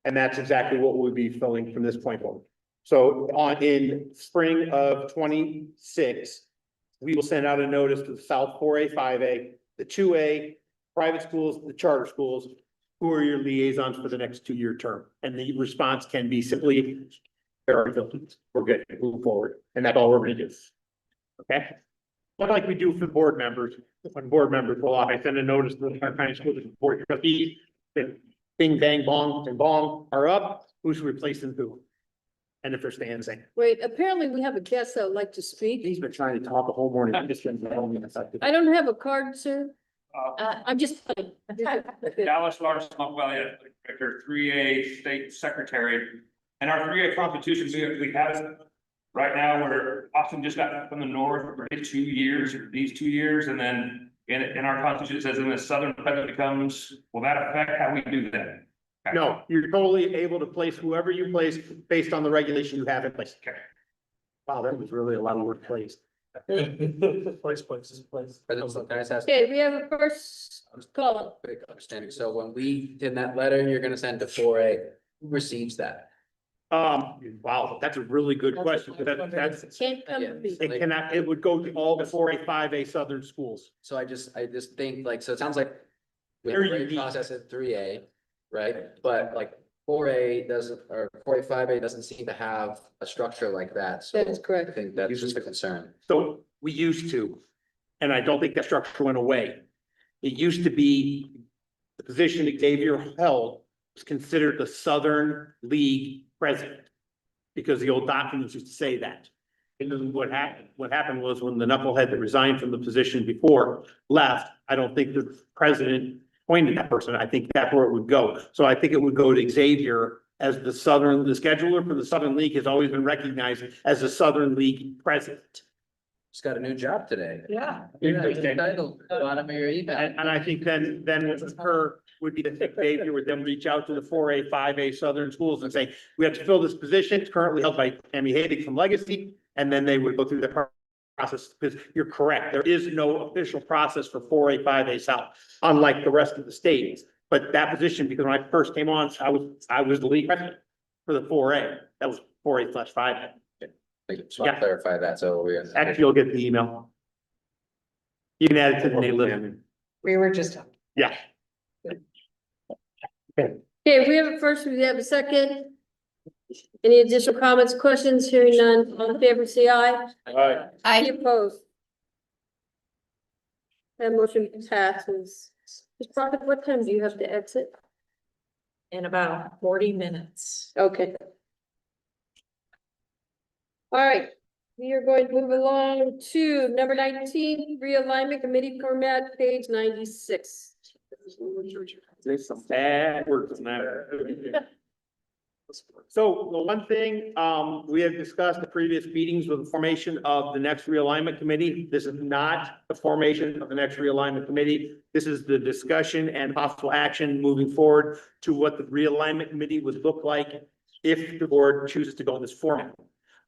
And that's exactly what we'll be filling from this point forward. So in spring of 26, we will send out a notice to the South 4A, 5A, the 2A, private schools, the charter schools, who are your liaisons for the next 2-year term. And the response can be simply, there are buildings, we're good, move forward, and that's all we're gonna do. Okay? Not like we do for the board members, when board members go off, I send a notice to the Clark County School District Board of Trustees, that bing, bang, bong, and bong are up, who's replacing who? And if they're staying the same. Wait, apparently we have a guest that would like to speak. He's been trying to talk the whole morning. I'm just gonna. I don't have a card, sir. Uh, I'm just. Dallas Larson, well, yeah, Director, 3A State Secretary. And our 3A constitution, we have, right now, we're often just got from the north, for 2 years, these 2 years, and then in our constitution, it says, in the southern president becomes, will that affect how we do that? No, you're totally able to place whoever you place based on the regulation you have in place. Okay. Wow, that was really a lot of work placed. Place. President, can I just ask Okay, we have a first call. a quick understanding? So when we, in that letter you're gonna send to 4A, who receives that? Wow, that's a really good question. That's, Can't come to me. it cannot, it would go to all the 4A, 5A southern schools. So I just think like, so it sounds like we have Very a unique. process at 3A, right? But like 4A doesn't, or 4A, 5A doesn't seem to have a structure like that. So That is correct. I think that's just a concern. So we used to, and I don't think that structure went away. It used to be the position that Xavier held was considered the Southern League president. Because the old documents used to say that. And then what happened was when the knucklehead that resigned from the position before left, I don't think the president appointed that person. I think that's where it would go. So I think it would go to Xavier as the scheduler for the Southern League has always been recognized as the Southern League president. Just got a new job today. Yeah. Title, bottom of your email. And I think then what would occur would be that Xavier would then reach out to the 4A, 5A Southern schools and say, we have to fill this position. It's currently held by Tammy Haydick from Legacy. And then they would go through the process, because you're correct. There is no official process for 4A, 5A South, unlike the rest of the states. But that position, because when I first came on, I was the league president for the 4A. That was 4A/5A. Just want to clarify that, so we. Actually, you'll get the email. You can add it to the name list. We were just. Yeah. Okay, we have a first, we have a second. Any additional comments, questions? Hearing none, all in favor, say aye. Aye. Any opposed? That motion passes. Ms. Prophet, what time do you have to exit? In about 40 minutes. Okay. All right, we are going to move along to number 19, realignment committee format, page 96. There's some bad words in that. So the one thing, we have discussed the previous meetings with the formation of the next realignment committee. This is not the formation of the next realignment committee. This is the discussion and possible action moving forward to what the realignment committee would look like if the board chooses to go in this format.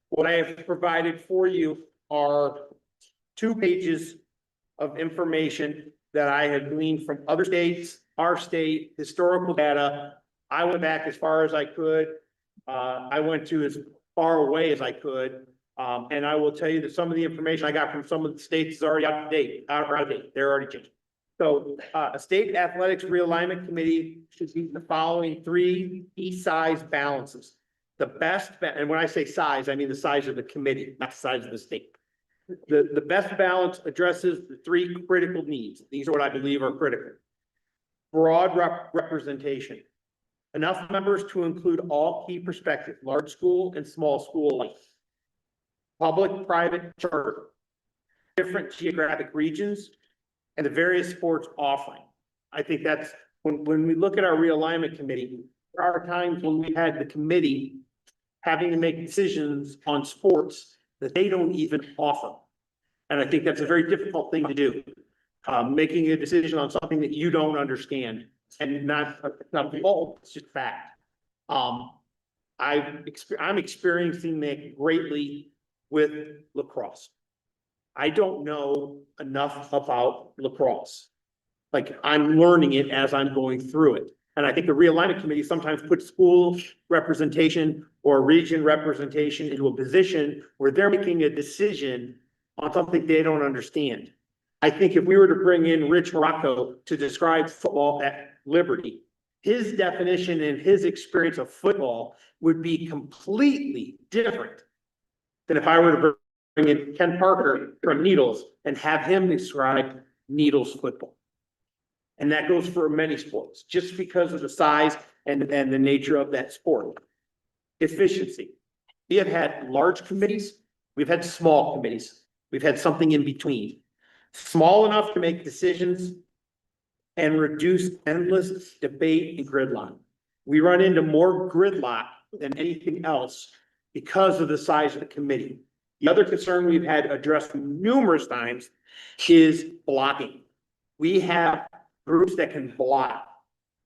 What I have provided for you are 2 pages of information that I have gleaned from other states, our state, historical data. I went back as far as I could. I went to as far away as I could. And I will tell you that some of the information I got from some of the states is already out of date, They're already changed. So, a state athletics realignment committee should be the following 3 key size balances. The best, and when I say size, I mean the size of the committee, not the size of the state. The best balance addresses the 3 critical needs. These are what I believe are critical. Broad representation. Enough members to include all key perspectives, large school and small school alike. Public, private, charter. Different geographic regions and the various sports offering. I think that's, when we look at our realignment committee, there are times when we had the committee having to make decisions on sports that they don't even offer. And I think that's a very difficult thing to do. Making a decision on something that you don't understand and not a fault, it's just fact. I'm experiencing that greatly with lacrosse. I don't know enough about lacrosse. Like, I'm learning it as I'm going through it. And I think the realignment committee sometimes puts school representation or region representation into a position where they're making a decision on something they don't understand. I think if we were to bring in Rich Morocco to describe football at Liberty, his definition and his experience of football would be completely different than if I were to bring in Ken Parker from Needles and have him describe Needles football. And that goes for many sports, just because of the size and the nature of that sport. Efficiency. We have had large committees, we've had small committees, we've had something in between. Small enough to make decisions and reduce endless debate and gridlock. We run into more gridlock than anything else because of the size of the committee. The other concern we've had addressed numerous times is blocking. We have groups that can block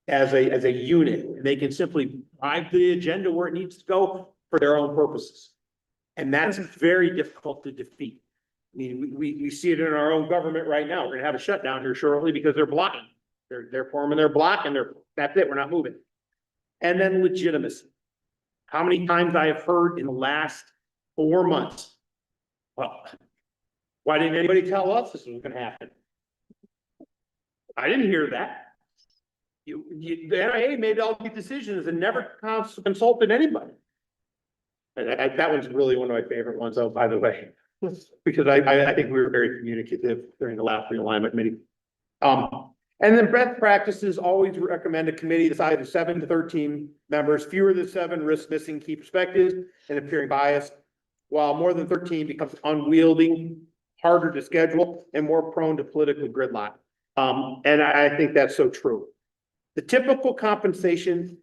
as a unit, and they can simply drive the agenda where it needs to go for their own purposes. And that's very difficult to defeat. I mean, we see it in our own government right now. We're gonna have a shutdown here shortly because they're blocking. They're forming their block and that's it, we're not moving. And then legitimacy. How many times I have heard in the last 4 months, well, why didn't anybody tell us this was gonna happen? I didn't hear that. The NIAA made all these decisions and never consulted anybody. And that one's really one of my favorite ones, though, by the way, because I think we were very communicative during the last realignment meeting. And then best practices always recommend a committee the size of 7 to 13 members. Fewer than 7 risk missing key perspectives and appearing biased, while more than 13 becomes unwieldy, harder to schedule, and more prone to political gridlock. And I think that's so true. The typical composition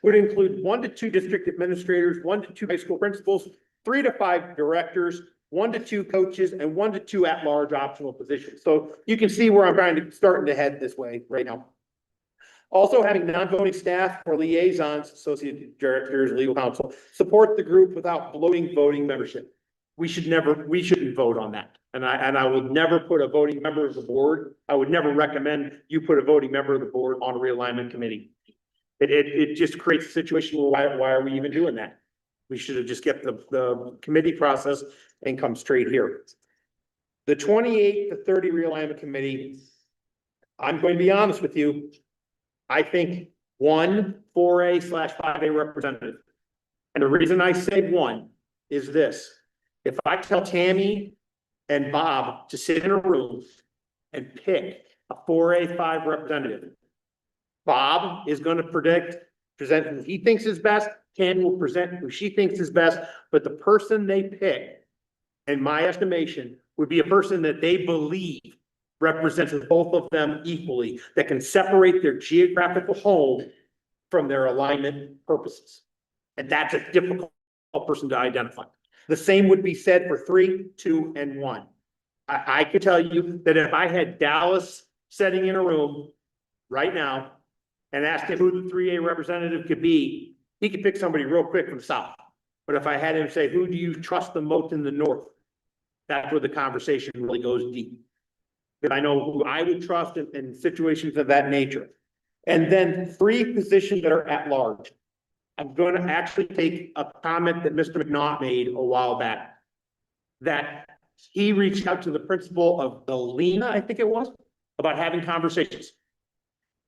would include 1 to 2 district administrators, 1 to 2 high school principals, 3 to 5 directors, 1 to 2 coaches, and 1 to 2 at-large optional positions. So you can see where I'm starting to head this way right now. Also, having non-voting staff or liaisons, associate directors, legal counsel, support the group without bloating voting membership. We shouldn't vote on that. And I would never put a voting member of the board. I would never recommend you put a voting member of the board on a realignment committee. It just creates a situation where why are we even doing that? We should have just kept the committee process and come straight here. The 28 to 30 realignment committee, I'm going to be honest with you. I think 4A/5A representative. And the reason I say one is this. If I tell Tammy and Bob to sit in a room and pick a 4A/5 representative, Bob is going to present who he thinks is best. Tammy will present who she thinks is best, but the person they pick, in my estimation, would be a person that they believe represents both of them equally, that can separate their geographical home from their alignment purposes. And that's a difficult person to identify. The same would be said for 3, 2, and 1. I could tell you that if I had Dallas sitting in a room right now and asked him who the 3A representative could be, he could pick somebody real quick from the South. But if I had him say, who do you trust the most in the North? That's where the conversation really goes deep. Because I know who I would trust in situations of that nature. And then 3 positions that are at large. I'm going to actually take a comment that Mr. McNaught made a while back. That he reached out to the principal of the Lena, I think it was, about having conversations.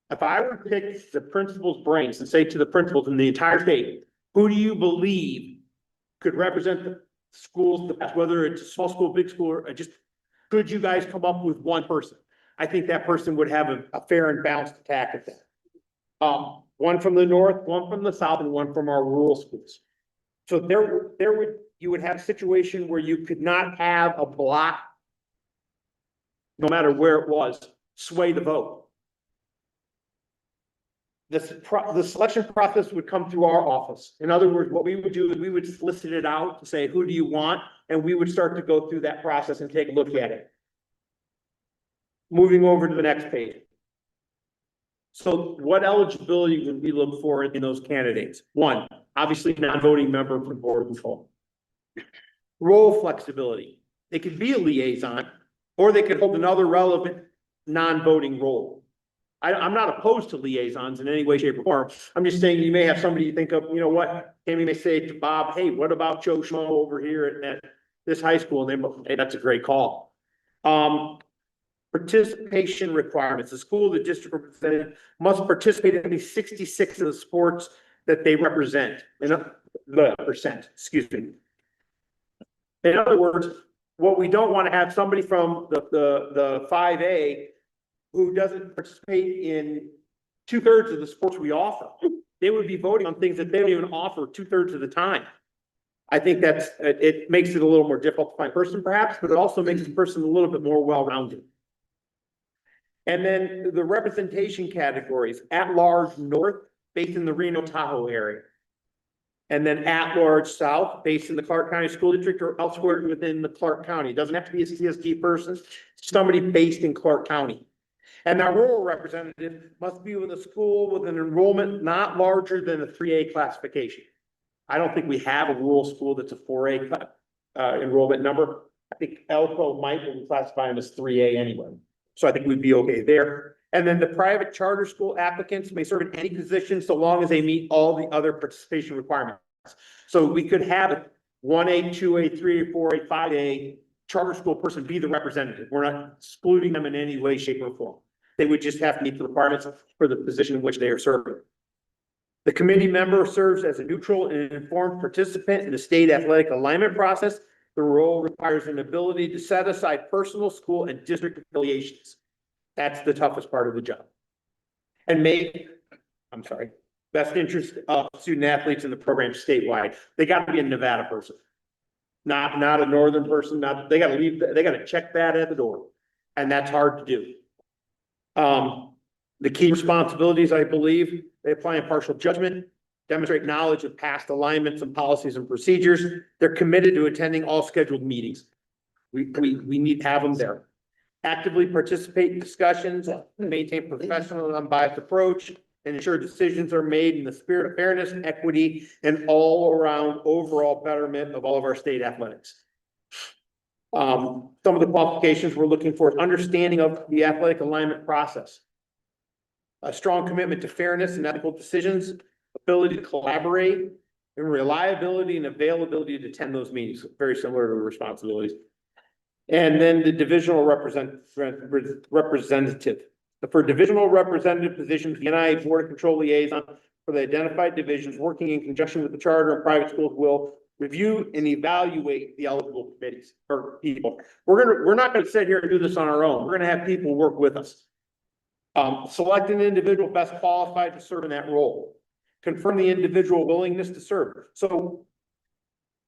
If I were to pick the principal's brains and say to the principals in the entire state, who do you believe could represent the schools the best, whether it's a small school, big school, or just, could you guys come up with one person? I think that person would have a fair and balanced attack at that. One from the north, one from the south, and one from our rural schools. So you would have a situation where you could not have a block, no matter where it was, sway the vote. The selection process would come through our office. In other words, what we would do is we would solicit it out to say, who do you want? And we would start to go through that process and take a look at it. Moving over to the next page. So what eligibility would we look for in those candidates? 1, obviously non-voting member for board control. Role flexibility. They could be a liaison, or they could hold another relevant non-voting role. I'm not opposed to liaisons in any way, shape, or form. I'm just saying you may have somebody you think of, you know what, Tammy may say to Bob, hey, what about Joe Schmo over here at this high school? And they, hey, that's a great call. Participation requirements. The school, the district representative must participate in at least 66 of the sports that they represent. Excuse me. In other words, what we don't want to have somebody from the 5A who doesn't participate in 2/3 of the sports we offer. They would be voting on things that they don't even offer 2/3 of the time. I think it makes it a little more difficult to find a person perhaps, but it also makes the person a little bit more well-rounded. And then the representation categories: at large North, based in the Reno Tahoe area. And then at large South, based in the Clark County School District or elsewhere within the Clark County. It doesn't have to be a CSD person, somebody based in Clark County. And our rural representative must be with a school with an enrollment not larger than a 3A classification. I don't think we have a rural school that's a 4A enrollment number. I think Elko might, but we classify them as 3A anyway. So I think we'd be okay there. And then the private charter school applicants may serve in any position so long as they meet all the other participation requirements. So we could have a 1A, 2A, 3A, 4A, 5A charter school person be the representative. We're not excluding them in any way, shape, or form. They would just have to meet the requirements for the position in which they are serving. The committee member serves as a neutral and informed participant in the state athletic alignment process. The role requires an ability to set aside personal, school, and district affiliations. That's the toughest part of the job. And best interest of student athletes in the program statewide. They got to be a Nevada person, not a northern person. They got to leave. They got to check that at the door, and that's hard to do. The key responsibilities, I believe, they apply impartial judgment, demonstrate knowledge of past alignments and policies and procedures. They're committed to attending all scheduled meetings. We need to have them there. Actively participate in discussions, maintain professional and unbiased approach, and ensure decisions are made in the spirit of fairness, equity, and all around overall betterment of all of our state athletics. Some of the qualifications we're looking for is understanding of the athletic alignment process, a strong commitment to fairness and ethical decisions, ability to collaborate, and reliability and availability to attend those meetings. Very similar to responsibilities. And then the divisional representative. For divisional representative positions, the NIA Board of Control Liaison for the identified divisions working in conjunction with the charter and private schools will review and evaluate the eligible committees or people. We're not gonna sit here and do this on our own. We're gonna have people work with us. Select an individual best qualified to serve in that role. Confirm the individual willingness to serve. So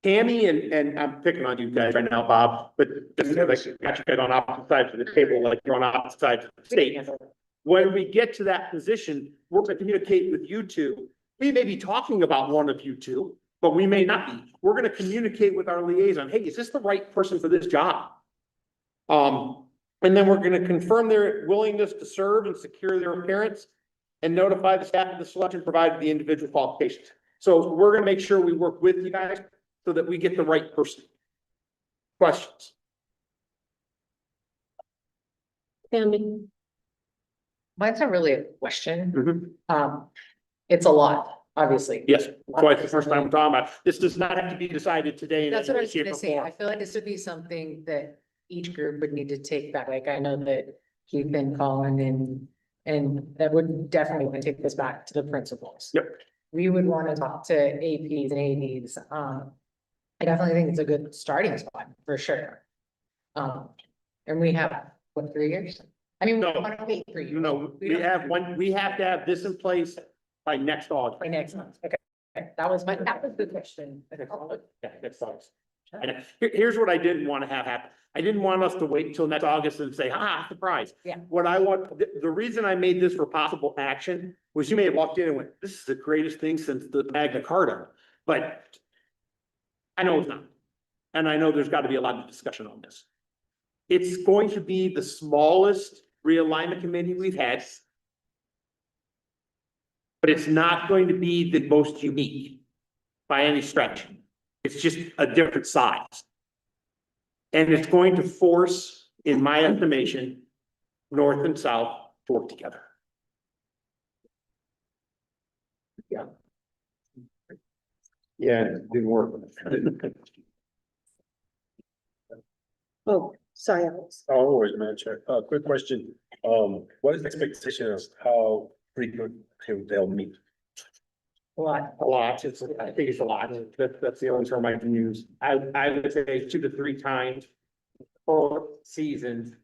Tammy and I'm picking on you guys right now, Bob, but just because I got you guys on opposite sides of the table, like you're on opposite sides of the state. When we get to that position, we're gonna communicate with you two. We may be talking about one of you two, but we may not be. We're gonna communicate with our liaison. Hey, is this the right person for this job? And then we're gonna confirm their willingness to serve and secure their appearance and notify the staff of the selection provided the individual qualifications. So we're gonna make sure we work with you guys so that we get the right person. Questions? Tammy? Mine's not really a question. It's a lot, obviously. Yes, that's why it's the first time I'm talking about. This does not have to be decided today. in That's what I any was shape gonna or say. form. I feel like this would be something that each group would need to take back. Like I know that Keith and Colin and that would definitely want to take this back to the principals. Yep. We would want to talk to APs and ADs. I definitely think it's a good starting spot for sure. And we have, what, 3 years? I mean, we No. want to wait for you. No, we have to have this in place by next August. By next month. Okay. That was the question. Yeah, next August. And here's what I didn't want to have happen. I didn't want us to wait until next August and say, surprise. Yeah. What I want, the reason I made this for possible action was you may have walked in and went, this is the greatest thing since the Magna Carta. But I know it's not. And I know there's got to be a lot of discussion on this. It's going to be the smallest realignment committee we've had. But it's not going to be the most unique by any stretch. It's just a different size. And it's going to force, in my estimation, North and South to work together. Yeah. Yeah, it didn't work. Oh, sorry, Alex. Always, man, Chair. Quick question. What is the expectation of how frequent they'll meet? A lot. A lot, I think it's a lot, that's the only term I can use. I would say 2 to 3 times per season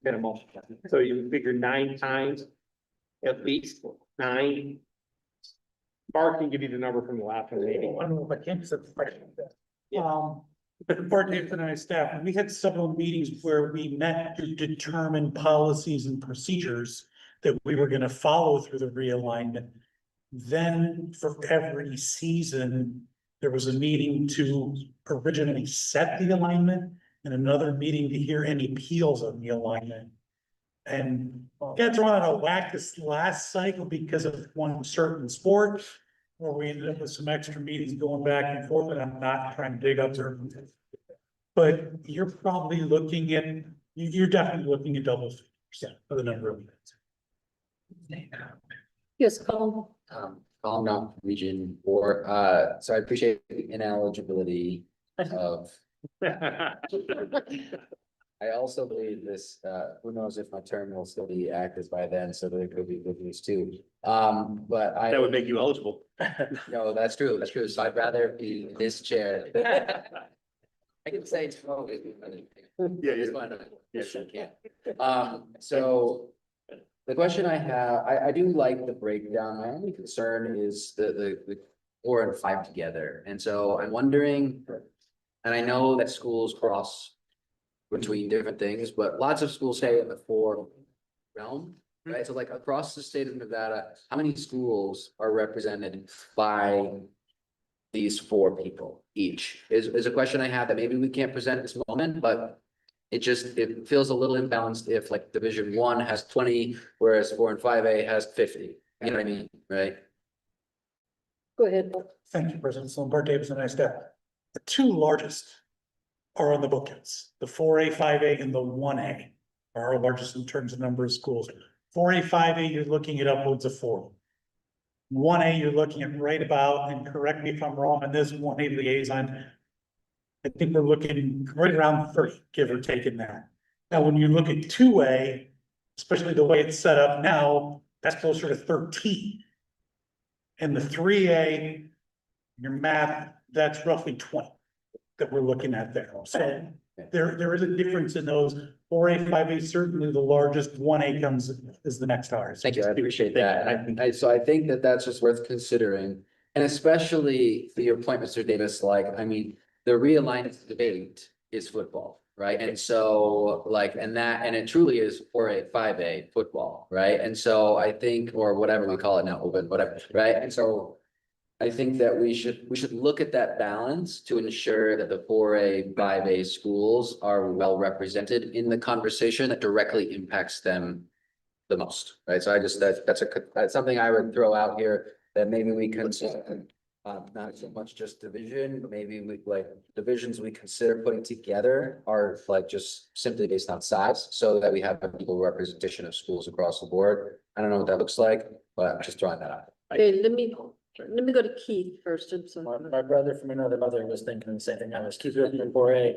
minimum. So you figure 9 times, at least 9. Mark can give you the number from the last one, maybe. I don't know if I can, because Bart Davis and I staff, we had several meetings where we met to determine policies and procedures that we were gonna follow through the realignment. Then for every season, there was a meeting to originally set the alignment and another meeting to hear any appeals on the alignment. And got thrown out of whack this last cycle because of one certain sport, where we ended up with some extra meetings going back and forth, and I'm not trying to dig up there. But you're probably looking at, you're definitely looking at double figures for the number of minutes. Yes, Colin. Calling out Region 4, so I appreciate the ineligibility of. I also believe this, who knows if my term will still be active by then, so there could be good news too. But That would make you eligible. No, that's true, so I'd rather be in this chair. I can say it's wrong. Yeah, It's fine. Yes, I can. So the question I have, I do like the breakdown. My only concern is the 4 and 5 together. And so I'm wondering, and I know that schools cross between different things, but lots of schools say in the 4 realm, right? So like across the state of Nevada, how many schools are represented by these 4 people each? Is a question I have that maybe we can't present at this moment, but it feels a little imbalanced if like Division 1 has 20, whereas 4 and 5A has 50. You know what I mean, right? Go ahead. Thank you, President Sloan. Bart Davis and I staff. The 2 largest are on the bookends, the 4A, 5A, and the 1A are our largest in terms of number of schools. 4A, 5A, you're looking at upwards of 4. 1A, you're looking at right about, and correct me if I'm wrong on this, 1A liaison, I think we're looking right around 30, give or take in that. Now, when you look at 2A, especially the way it's set up now, that's closer to 13. And the 3A, your math, that's roughly 20 that we're looking at there. So there is a difference in those. 4A, 5A, certainly the largest, 1A comes is the next ours. Thank you, I appreciate that. And so I think that that's just worth considering. And especially for your point, Mr. Davis, like, I mean, the realignment debate is football, right? And so like, and it truly is 4A, 5A football, right? And so I think, or whatever we call it now, open, whatever, right? And so I think that we should look at that balance to ensure that the 4A, 5A schools are well represented in the conversation that directly impacts them the most, right? So I just, that's something I would throw out here, that maybe we consider, not so much just division, but maybe we, like, divisions we consider putting together are like just simply based on size, so that we have an equal representation of schools across the board. I don't know what that looks like, but I'm just throwing that out. Okay, let me go to Keith first. I'm sorry. My brother from another mother was thinking the same thing. I was keep looking at 4A.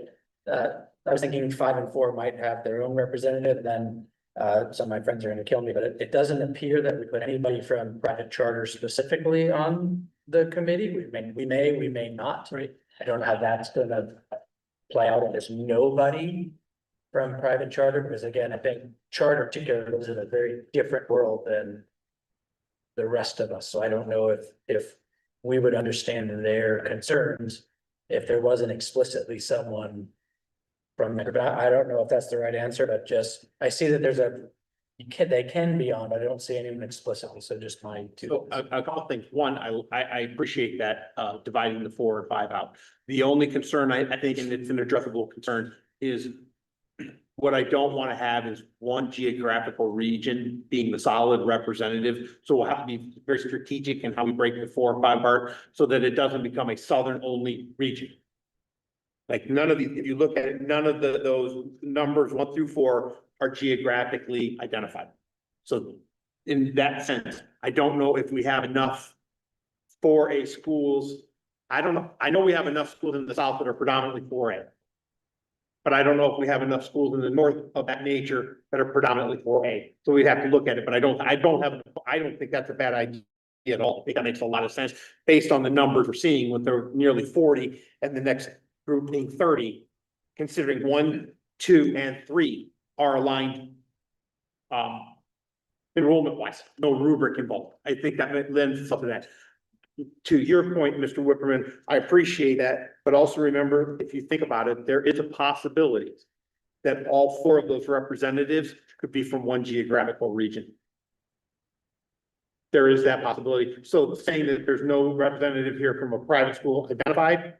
I was thinking 5 and 4 might have their own representative, then some of my friends are gonna kill me, but it doesn't appear that we put anybody from private charter specifically on the committee. We may not. Right. I don't know how that's gonna play out if there's nobody from private charter, because again, I think charter particularly lives in a very different world than the rest of us. So I don't know if we would understand their concerns if there wasn't explicitly someone from there. But I don't know if that's the right answer, but just, I see that there's they can be on, but I don't see anyone explicitly. So just mine too. So a couple things. One, I appreciate that, dividing the 4 and 5 out. The only concern I think, and it's an addressable concern, is what I don't want to have is one geographical region being the solid representative. So we'll have to be very strategic in how we break the 4 and 5 apart, so that it doesn't become a southern only region. Like none of these, if you look at it, none of those numbers 1 through 4 are geographically identified. So in that sense, I don't know if we have enough 4A schools. I don't know. I know we have enough schools in the south that are predominantly 4A. But I don't know if we have enough schools in the north of that nature that are predominantly 4A. So we'd have to look at it, but I don't think that's a bad idea at all. I think that makes a lot of sense based on the numbers we're seeing with the nearly 40 and the next group being 30, considering 1, 2, and 3 are aligned enrollment wise, no rubric involved. I think that lends itself to that. To your point, Mr. Whipperman, I appreciate that, but also remember, if you think about it, there is a possibility that all 4 of those representatives could be from one geographical region. There is that possibility. So saying that there's no representative here from a private school identified,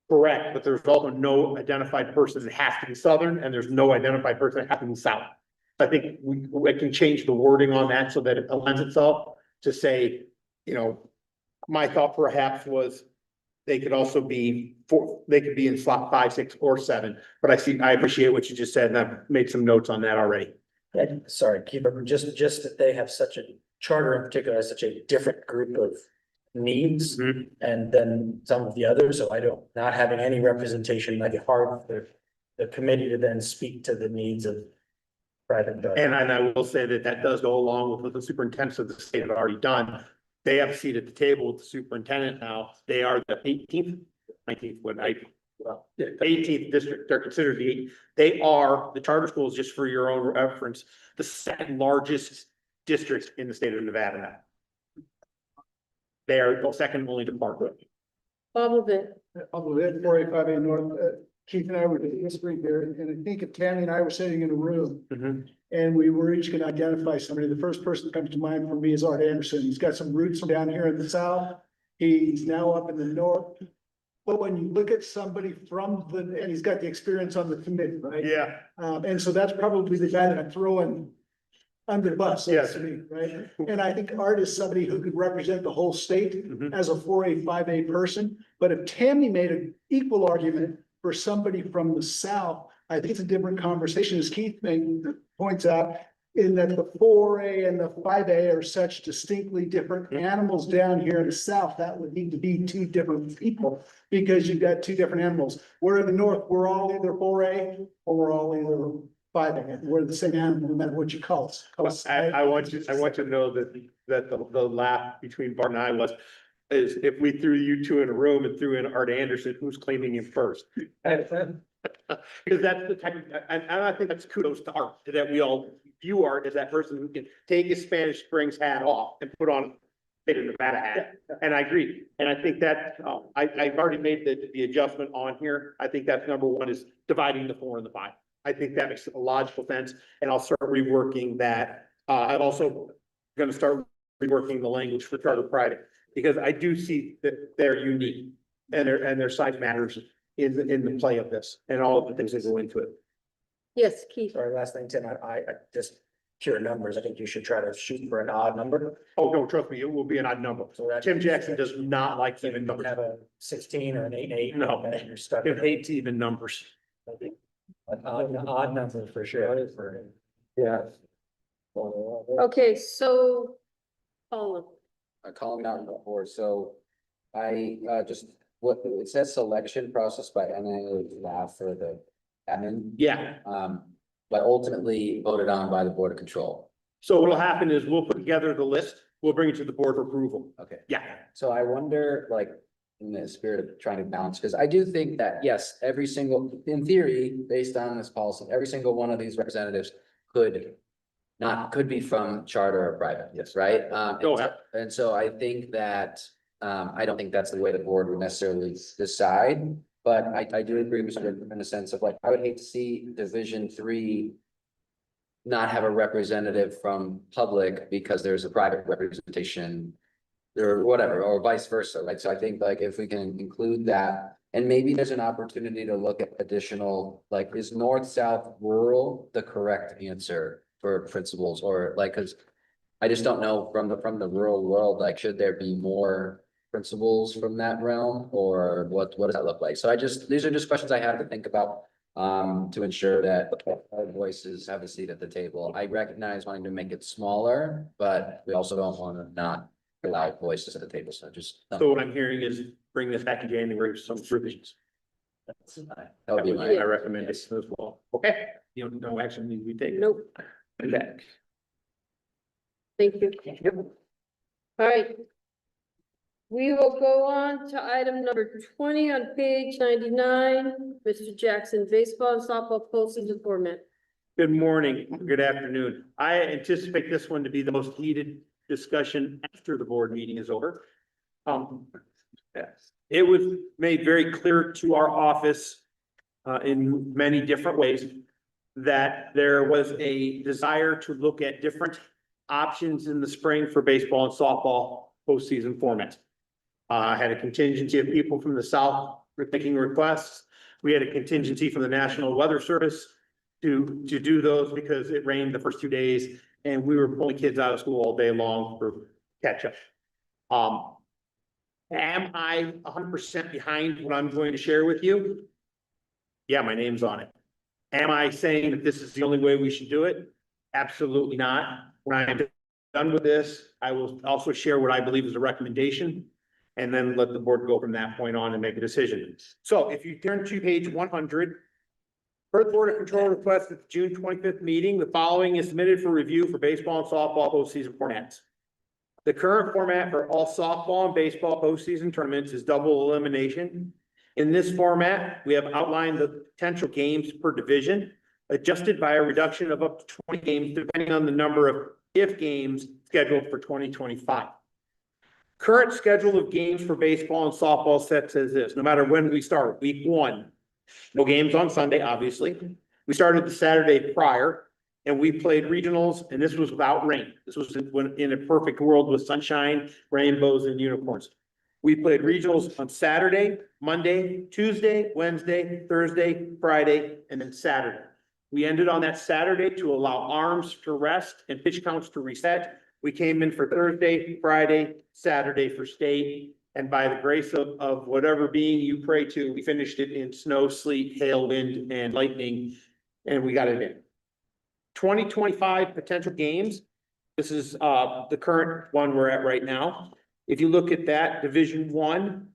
correct, but there's also no identified person that has to be Southern, and there's no identified person that has to be South. I think we can change the wording on that so that it lends itself to say, you know, my thought perhaps was they could also be they could be in slot 5, 6, or 7. But I appreciate what you just said, and I've made some notes on that already. Sorry, keep it just that they have such a charter in particular has such a different group of needs and then some of the others. So not having any representation might be hard for the committee to then speak to the needs of private. And I will say that does go along with what the superintendents of the state have already done. They have a seat at the table with the superintendent now. They are the 18th, 19th, 18th district. They're considered they are the charter schools, just for your own reference, the 2nd largest district in the state of Nevada now. They are the 2nd only to Parkwood. All of it. 4A, 5A North, Keith and I were disagreeing there, and I think if Tammy and I were sitting in a room and we were each gonna identify somebody, the first person that comes to mind for me is Art Anderson. He's got some roots from down here in the south. He's now up in the north. But when you look at somebody and he's got the experience on the committee, right? Yeah. And so that's probably the guy that I'm throwing under the bus. Yes. To me, right? And I think Art is somebody who could represent the whole state as a 4A, 5A person. But if Tammy made an equal argument for somebody from the south, I think it's a different conversation. As Keith points out, in that the 4A and the 5A are such distinctly different animals down here in the south, that would need to be two different people because you've got two different animals. We're in the north, we're all either 4A or we're all either 5A. We're the same animal, no matter what you call us. I want you to know that the laugh between Bart and I is if we threw you two in a room and threw in Art Anderson, who's claiming him first? Because that's the type, and I think that's kudos to Art, that we all view Art as that person who can take his Spanish Springs hat off and put on a Nevada hat. And I agree. And I think that, I've already made the adjustment on here. I think that's number one is dividing the 4 and the 5. I think that makes a logical sense, and I'll start reworking that. I'm also gonna start reworking the language for charter private, because I do see that they're unique and their size matters in the play of this and all of the things that go into it. Yes, Keith. Sorry, last thing, Tim, I just pure numbers. I think you should try to shoot for an odd number. Oh, no, trust me, it will be an odd number. So that Tim Jackson does not like even numbers. have a 16 or an 8, No. and you're stuck. He hates even numbers. An odd number for sure. Yeah. Okay, so, Colin. Calling out before, so I just, what, it says selection process by NIAA staff for the admin. Yeah. But ultimately voted on by the Board of Control. So what'll happen is we'll put together the list, we'll bring it to the board for approval. Okay. Yeah. So I wonder, like, in the spirit of trying to balance, because I do think that, yes, every single, in theory, based on this policy, every single one of these representatives could be from charter or private. Yes. Right? Go ahead. And so I think that, I don't think that's the way the board would necessarily decide. But I do agree with you in the sense of like, I would hate to see Division 3 not have a representative from public because there's a private representation or whatever, or vice versa. Like, so I think like if we can include that, and maybe there's an opportunity to look at additional, like, is north-south rural the correct answer for principals, or like, cause I just don't know from the rural world, like, should there be more principals from that realm, or what does that look like? So these are just questions I have to think about, to ensure that our voices have a seat at the table. I recognize wanting to make it smaller, but we also don't want to not allow voices at the table, so just. So what I'm hearing is bring this back in January with some revisions. That would be my. My recommendation as well. Okay, no action needs to be taken. Nope. Back. Thank you. All right. We will go on to item number 20 on page 99, Mr. Jackson, baseball and softball postseason format. Good morning, good afternoon. I anticipate this one to be the most heated discussion after the board meeting is over. It was made very clear to our office in many different ways that there was a desire to look at different options in the spring for baseball and softball postseason formats. I had a contingency of people from the south making requests. We had a contingency from the National Weather Service to do those because it rained the first 2 days and we were pulling kids out of school all day long for catch up. Am I 100% behind what I'm going to share with you? Yeah, my name's on it. Am I saying that this is the only way we should do it? Absolutely not. When I'm done with this, I will also share what I believe is a recommendation and then let the board go from that point on and make a decision. So if you turn to page 100, per the Board of Control request at the June 25th meeting, the following is submitted for review for baseball and softball postseason formats. The current format for all softball and baseball postseason tournaments is double elimination. In this format, we have outlined the potential games per division, adjusted by a reduction of up to 20 games, depending on the number of if games scheduled for 2025. Current schedule of games for baseball and softball sets as this, no matter when we start. Week 1, no games on Sunday, obviously. We started the Saturday prior and we played regionals, and this was without rain. This was in a perfect world with sunshine, rainbows, and unicorns. We played regionals on Saturday, Monday, Tuesday, Wednesday, Thursday, Friday, and then Saturday. We ended on that Saturday to allow arms to rest and pitch counts to reset. We came in for Thursday, Friday, Saturday for state. And by the grace of whatever being you pray to, we finished it in snow, sleet, hail, wind, and lightning, and we got it in. 2025 potential games. This is the current one we're at right now. If you look at that, Division One,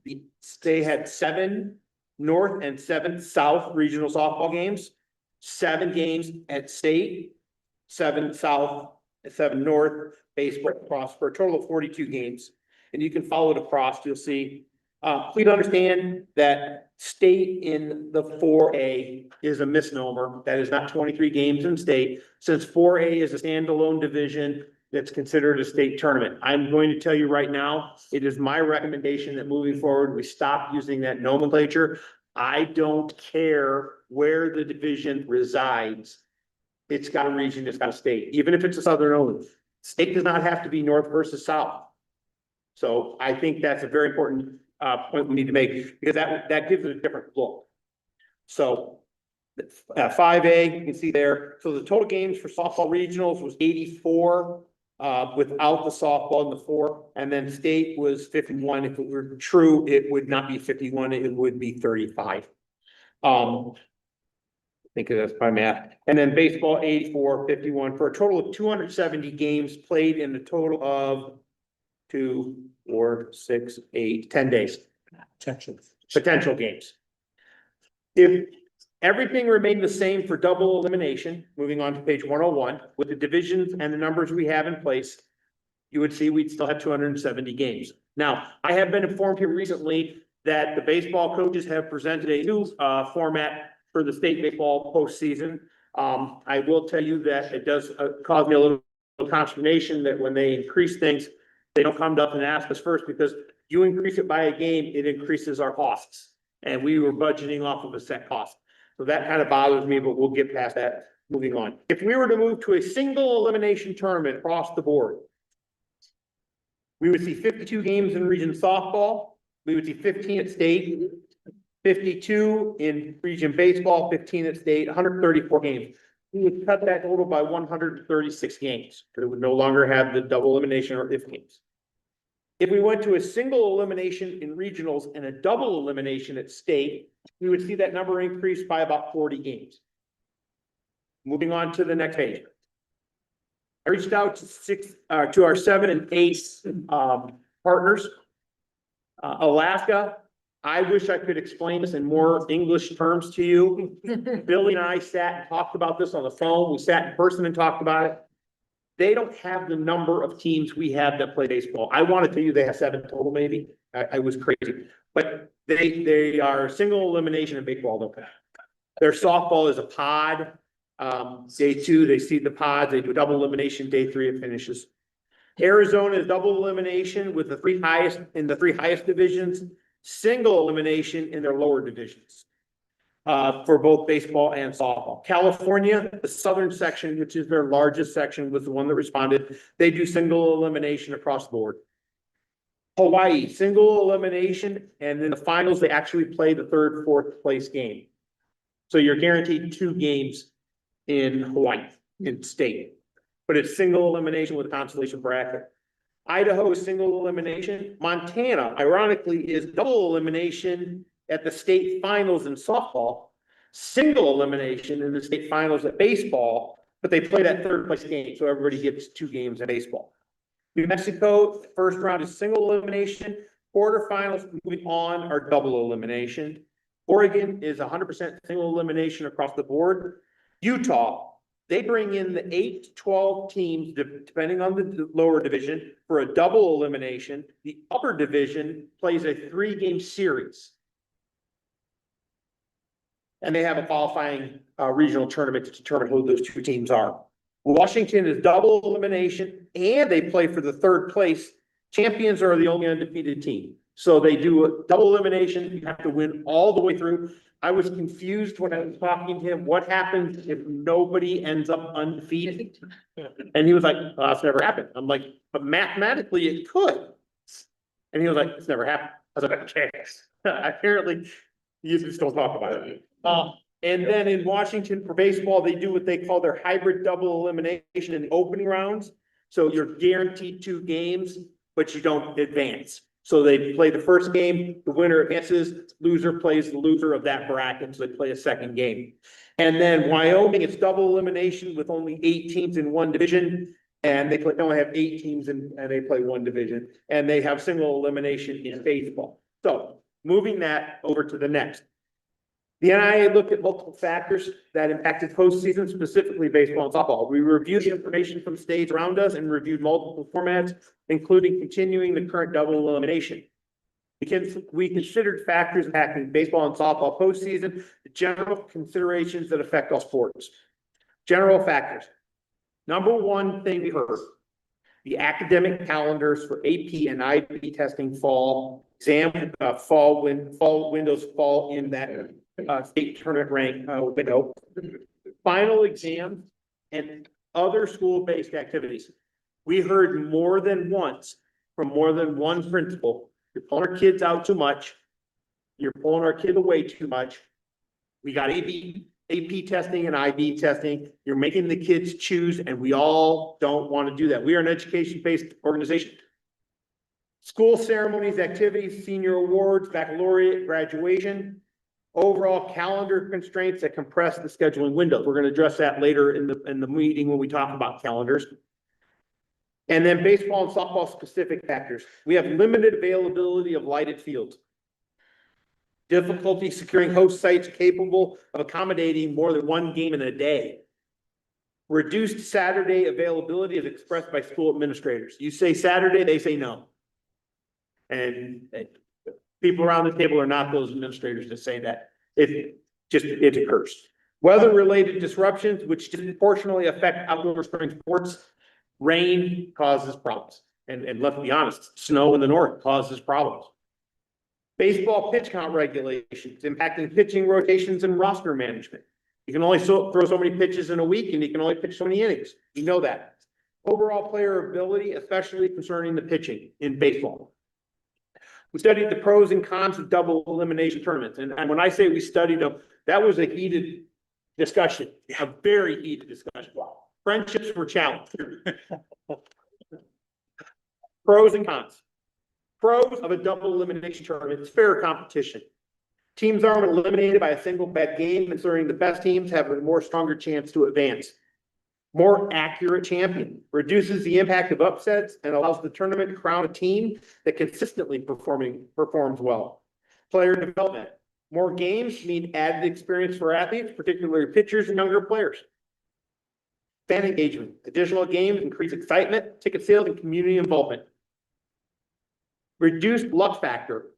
they had 7 North and 7 South regional softball games, 7 games at state, 7 South, 7 North baseball across for a total of 42 games. And you can follow it across, you'll see. Please understand that state in the 4A is a misnomer. That is not 23 games in state, since 4A is a standalone division that's considered a state tournament. I'm going to tell you right now, it is my recommendation that moving forward, we stop using that nomenclature. I don't care where the division resides. It's got a region, it's got a state, even if it's a southern only. State does not have to be north versus south. So I think that's a very important point we need to make, because that gives it a different look. So 5A, you can see there. So the total games for softball regionals was 84 without the softball in the 4, and then state was 51. If it were true, it would not be 51, it would be 35. I think that's my math. And then baseball 84, 51 for a total of 270 games played in a total of 2, 4, 6, 8, 10 days. Potential games. If everything remained the same for double elimination, moving on to page 101, with the divisions and the numbers we have in place, you would see we'd still have 270 games. Now, I have been informed here recently that the baseball coaches have presented a new format for the state baseball postseason. I will tell you that it does cause me a little consternation that when they increase things, they don't come up and ask us first, because you increase it by a game, it increases our costs. And we were budgeting off of a set cost. So that kind of bothers me, but we'll get past that. Moving on. If we were to move to a single elimination tournament across the board, we would see 52 games in region softball. We would see 15 at state, 52 in region baseball, 15 at state, 134 games. We would cut that total by 136 games, because it would no longer have the double elimination or if games. If we went to a single elimination in regionals and a double elimination at state, we would see that number increase by about 40 games. Moving on to the next page. I reached out to our 7 and 8 partners. Alaska, I wish I could explain this in more English terms to you. Billy and I sat and talked about this on the phone. We sat in person and talked about it. They don't have the number of teams we have that play baseball. I want to tell you they have 7 total, maybe. I was crazy, but they are single elimination in baseball. Their softball is a pod. Day 2, they seed the pods. They do double elimination. Day 3, it finishes. Arizona is double elimination with the 3 highest in the 3 highest divisions. Single elimination in their lower divisions. For both baseball and softball. California, the southern section, which is their largest section, was the one that responded. They do single elimination across the board. Hawaii, single elimination, and in the finals, they actually play the 3rd, 4th place game. So you're guaranteed 2 games in Hawaii, in state. But it's single elimination with a consolation bracket. Idaho is single elimination. Montana, ironically, is double elimination at the state finals in softball, single elimination in the state finals at baseball, but they play that 3rd place game, so everybody gets 2 games in baseball. New Mexico, first round is single elimination. Quarterfinals moving on are double elimination. Oregon is 100% single elimination across the board. Utah, they bring in the 8 to 12 teams, depending on the lower division, for a double elimination. The upper division plays a 3-game series. And they have a qualifying regional tournament to determine who those 2 teams are. Washington is double elimination, and they play for the 3rd place. Champions are the only undefeated team. So they do a double elimination. You have to win all the way through. I was confused when I was talking to him. What happens if nobody ends up undefeated? And he was like, oh, that's never happened. I'm like, but mathematically it could. And he was like, it's never happened. I was like, okay. Apparently, you just don't talk about it. And then in Washington for baseball, they do what they call their hybrid double elimination in the opening rounds. So you're guaranteed 2 games, but you don't advance. So they play the first game, the winner advances, loser plays the loser of that bracket, so they play a second game. And then Wyoming, it's double elimination with only 8 teams in one division. And they only have 8 teams and they play one division, and they have single elimination in baseball. So moving that over to the next. The NIAA looked at multiple factors that impacted postseason, specifically baseball and softball. We reviewed the information from states around us and reviewed multiple formats, including continuing the current double elimination. We considered factors impacting baseball and softball postseason, the general considerations that affect all sports. General factors. Number one thing we heard, the academic calendars for AP and IB testing fall windows fall in that state tournament rank window. Final exams and other school-based activities. We heard more than once from more than one principal, you're pulling our kids out too much. You're pulling our kid away too much. We got AP testing and IB testing. You're making the kids choose, and we all don't want to do that. We are an education-based organization. School ceremonies, activities, senior awards, baccalaureate, graduation, overall calendar constraints that compress the scheduling window. We're going to address that later in the meeting when we talk about calendars. And then baseball and softball specific factors. We have limited availability of lighted fields. Difficulty securing host sites capable of accommodating more than one game in a day. Reduced Saturday availability is expressed by school administrators. You say Saturday, they say no. And people around the table are not those administrators that say that. It occurs. Weather-related disruptions, which disproportionately affect outdoor spring sports. Rain causes problems. And let's be honest, snow in the north causes problems. Baseball pitch count regulations impacting pitching rotations and roster management. You can only throw so many pitches in a week, and you can only pitch so many innings. You know that. Overall player ability, especially concerning the pitching in baseball. We studied the pros and cons of double elimination tournaments. And when I say we studied them, that was a heated discussion, a very heated discussion. Friendships were challenged. Pros and cons. Pros of a double elimination tournament is fair competition. Teams aren't eliminated by a single bad game, considering the best teams have a more stronger chance to advance. More accurate champion reduces the impact of upsets and allows the tournament to crown a team that consistently performs well. Player development. More games mean added experience for athletes, particularly pitchers and younger players. Fan engagement. Additional games increase excitement, ticket sales, and community involvement. Reduced luck factor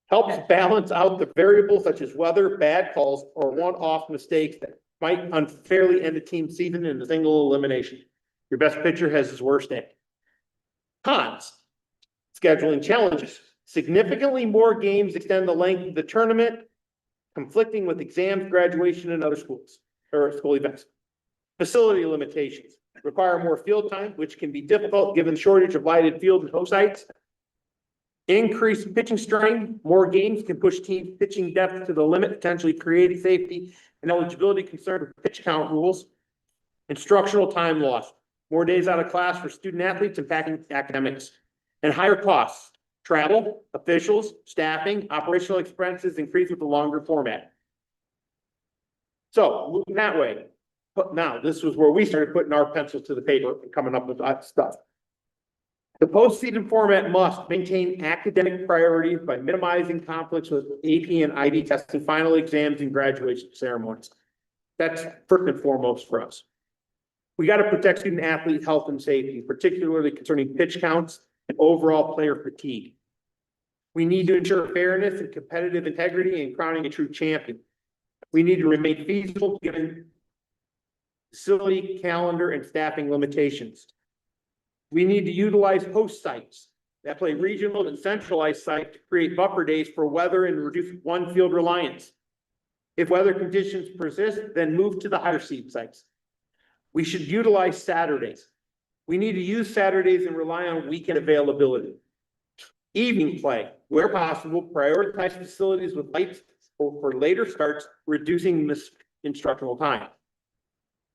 helps balance out the variables such as weather, bad calls, or one-off mistakes that might unfairly end a team season in a single elimination. Your best pitcher has his worst day. Cons. Scheduling challenges. Significantly more games extend the length of the tournament, conflicting with exams, graduation, and other schools or school events. Facility limitations require more field time, which can be difficult given the shortage of lighted field and host sites. Increased pitching strain, more games can push teams pitching depth to the limit, potentially creating safety and eligibility concern with pitch count rules. Instructional time loss, more days out of class for student athletes impacting academics. And higher costs, travel, officials, staffing, operational expenses increase with the longer format. So moving that way, but now this was where we started putting our pencil to the paper and coming up with that stuff. The postseason format must maintain academic priorities by minimizing conflicts with AP and IB testing, final exams, and graduation ceremonies. That's first and foremost for us. We got to protect student athlete health and safety, particularly concerning pitch counts and overall player fatigue. We need to ensure fairness and competitive integrity in crowning a true champion. We need to remain feasible given facility, calendar, and staffing limitations. We need to utilize host sites that play regional and centralized sites to create buffer days for weather and reduce one field reliance. If weather conditions persist, then move to the higher seed sites. We should utilize Saturdays. We need to use Saturdays and rely on weekend availability. Evening play, where possible, prioritize facilities with lights for later starts, reducing missed instructional time.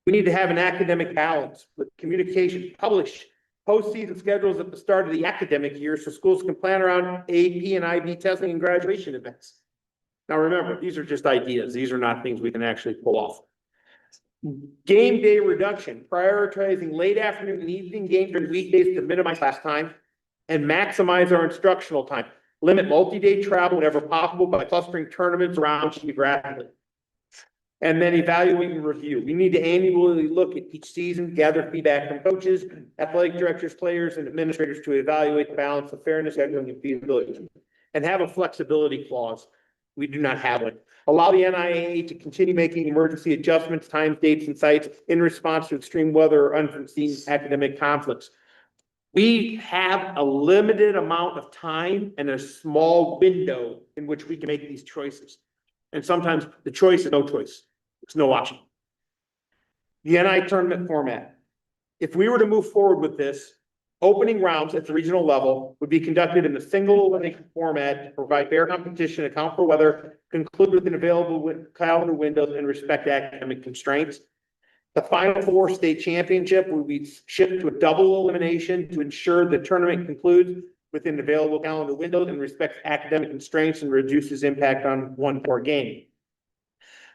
We need to have an academic balance with communication, publish postseason schedules at the start of the academic year so schools can plan around AP and IB testing and graduation events. Now remember, these are just ideas. These are not things we can actually pull off. Game day reduction, prioritizing late afternoon and evening games during weekdays to minimize class time and maximize our instructional time. Limit multi-day travel whenever possible by clustering tournaments around geographically. And then evaluate and review. We need to annually look at each season, gather feedback from coaches, athletic directors, players, and administrators to evaluate the balance of fairness, equity, and feasibility. And have a flexibility clause. We do not have one. Allow the NIAA to continue making emergency adjustments, times, dates, and sites in response to extreme weather or unforeseen academic conflicts. We have a limited amount of time and a small window in which we can make these choices. And sometimes the choice is no choice. There's no option. The NI tournament format. If we were to move forward with this, opening rounds at the regional level would be conducted in a single elimination format to provide fair competition, account for weather, conclude with an available calendar windows, and respect academic constraints. The final four state championship will be shifted to a double elimination to ensure the tournament concludes within available calendar windows and respects academic constraints and reduces impact on one poor game.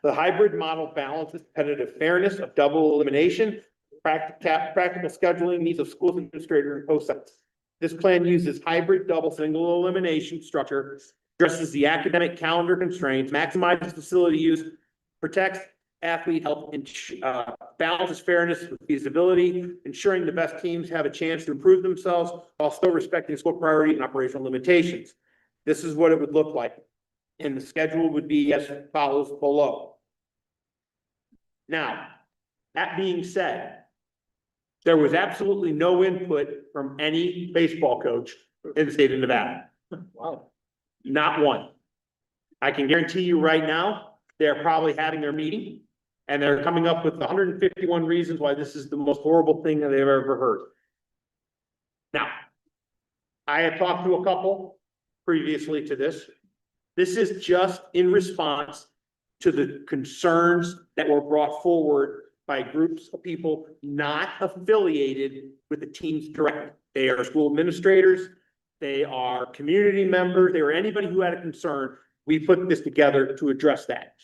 The hybrid model balances competitive fairness of double elimination, practical scheduling needs of schools administrator and co-sites. This plan uses hybrid double single elimination structure, addresses the academic calendar constraints, maximizes facility use, protects athlete health, and balances fairness with feasibility, ensuring the best teams have a chance to improve themselves while still respecting school priority and operational limitations. This is what it would look like. And the schedule would be as follows below. Now, that being said, there was absolutely no input from any baseball coach in the state of Nevada. Wow. Not one. I can guarantee you right now, they're probably having their meeting and they're coming up with 151 reasons why this is the most horrible thing that they've ever heard. Now, I have talked to a couple previously to this. This is just in response to the concerns that were brought forward by groups of people not affiliated with the teams directly. They are school administrators, they are community members, they were anybody who had a concern. We put this together to address that.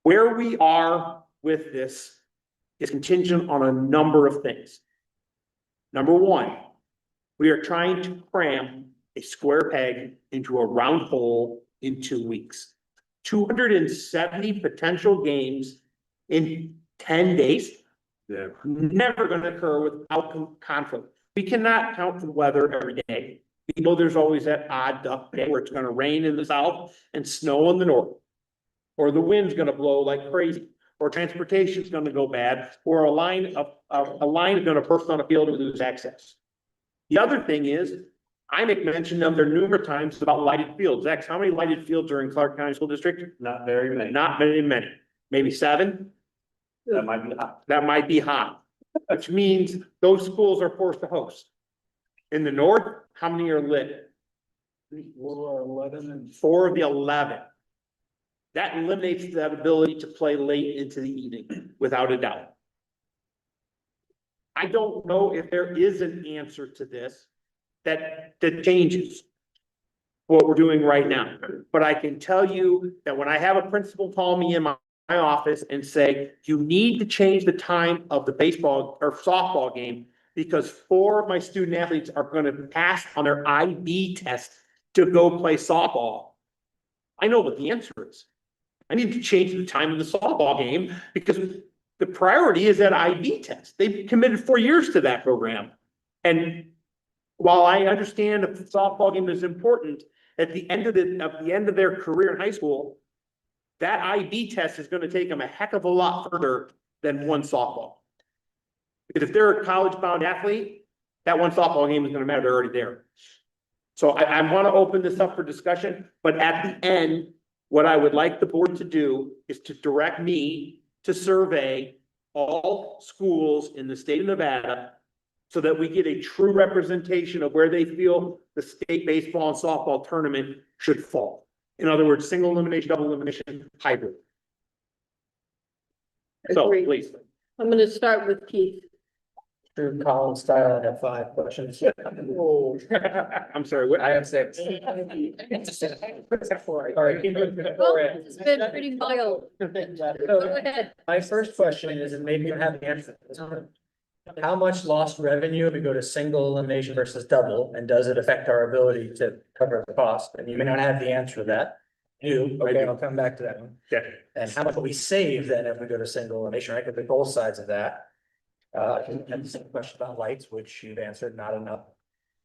Where we are with this is contingent on a number of things. Number one, we are trying to cram a square peg into a round hole in 2 weeks. 270 potential games in 10 days. Yeah. Never going to occur without conflict. We cannot count for the weather every day. We know there's always that odd duck day where it's going to rain in the south and snow in the north. Or the wind's going to blow like crazy. Or transportation's going to go bad. Or a line is going to burst on a field and lose access. The other thing is, I make mention of there numerous times about lighted fields. X, how many lighted fields are in Clark County School District? Not very many. Not very many. Maybe 7? That might be hot. That might be hot. Which means those schools are forced to host. In the north, how many are lit? 4 of the 11. That eliminates that ability to play late into the evening, without a doubt. I don't know if there is an answer to this that changes what we're doing right now. But I can tell you that when I have a principal call me in my office and say, you need to change the time of the baseball or softball game because 4 of my student athletes are going to pass on their IB test to go play softball. I know what the answer is. I need to change the time of the softball game because the priority is that IB test. They've committed 4 years to that program. And while I understand if the softball game is important, at the end of their career in high school, that IB test is going to take them a heck of a lot further than one softball. Because if they're a college-bound athlete, that one softball game is going to matter. They're already there. So I want to open this up for discussion, but at the end, what I would like the board to do is to direct me to survey all schools in the state of Nevada so that we get a true representation of where they feel the state baseball and softball tournament should fall. In other words, single elimination, double elimination, hybrid. So please. I'm going to start with Keith. True Collins style, I have 5 questions. I'm sorry, what? I have 6. All right. It's been pretty mild. Go ahead. My first question is, and maybe you have the answer. to this one. How much lost revenue if we go to single elimination versus double, and does it affect our ability to cover the cost? And you may not have the answer to that. You, okay, I'll come back to that one. Yeah. And how much will we save then if we go to single elimination, right? Could be both sides of that. And the same question about lights, which you've answered, not enough.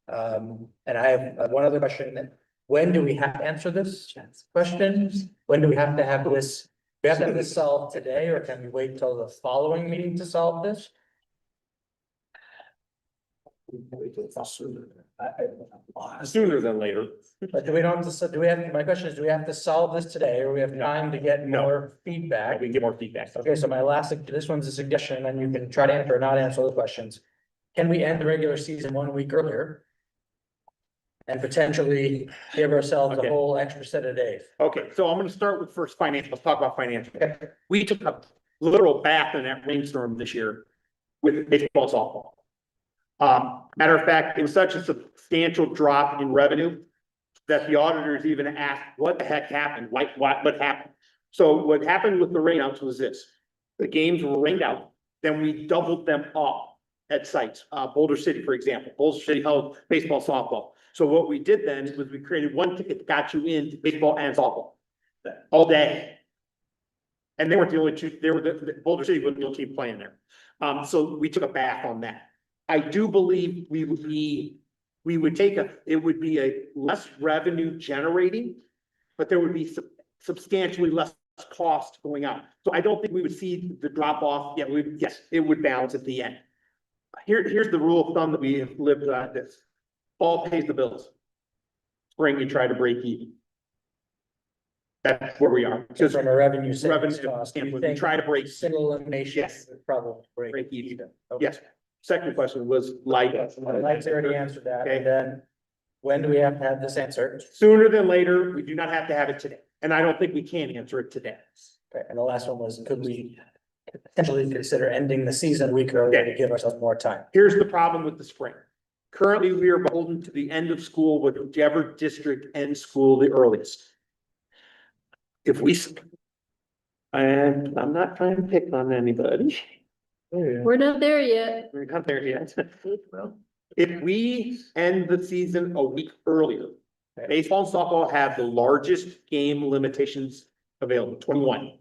And I have one other question. When do we have to answer this question? When do we have to have this? We have to have this solved today, or can we wait till the following meeting to solve this? Sooner than later. But do we not have to, do we have, my question is, do we have to solve this today, or we have time to get more feedback? We can get more feedback. Okay, so my last, this one's a suggestion, and you can try to answer or not answer the questions. Can we end the regular season 1 week earlier? And potentially give ourselves a Okay. whole extra set of days? Okay, so I'm gonna start with first financial, let's talk about financial. We took a literal bath in that rainstorm this year with baseball, softball. Matter of fact, it was such a substantial drop in revenue that the auditors even asked, what the heck happened? Like, what happened? So what happened with the rainouts was this: the games were rained out, then we doubled them up at sites. Boulder City, for example, Boulder City held baseball, softball. So what we did then was we created one ticket that got you into baseball and softball all day. And they weren't the only two, they were the Boulder City was the only team playing there. So we took a bath on that. I do believe it would be a less revenue generating, but there would be substantially less cost going out. So I don't think we would see the drop off. Yeah, yes, it would balance at the end. Here's the rule of thumb that we have lived on this. Fall pays the bills. Spring, you try to break even. That's where we are. Just from a revenue savings Revenue cost, you standpoint, we think try to break single elimination Yes. would probably break. break even. Okay. Yes. Second question was light. Mike's already answered that, Okay. and then when do we have to have this answered? Sooner than later, we do not have to have it today, and I don't think we can answer it today. Okay, and the last one was, could we potentially consider ending the season a week earlier to give ourselves more time? Here's the problem with the spring. Currently, we are beholden to the end of school with whichever district ends school the earliest. If we, and I'm not trying to pick on anybody. We're not there yet. We're not there yet. If we end the season a week earlier, baseball and softball have the largest game limitations available, 21.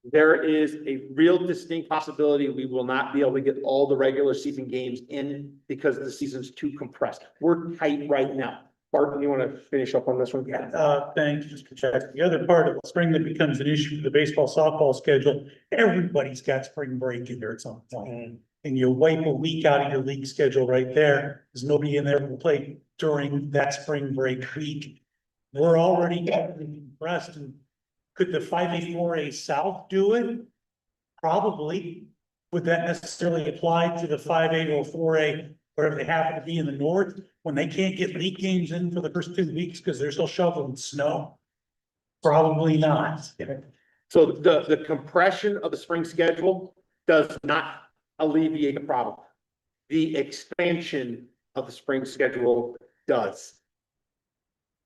There is a real distinct possibility we will not be able to get all the regular season games in because the season's too compressed. We're tight right now. Barton, you want to finish up on this one? Thanks, Mr. Jackson. The other part of spring that becomes an issue for the baseball softball schedule, everybody's got spring break in there at some point. And you wipe a week out of your league schedule right there. There's nobody in there who will play during that spring break week. We're already compressed. And could the 5A, 4A South do it? Probably. Would that necessarily apply to the 5A or 4A, wherever they happen to be in the north, when they can't get league games in for the first 2 weeks because they're still shoveling snow? Probably not. So the compression of the spring schedule does not alleviate the problem. The expansion of the spring schedule does.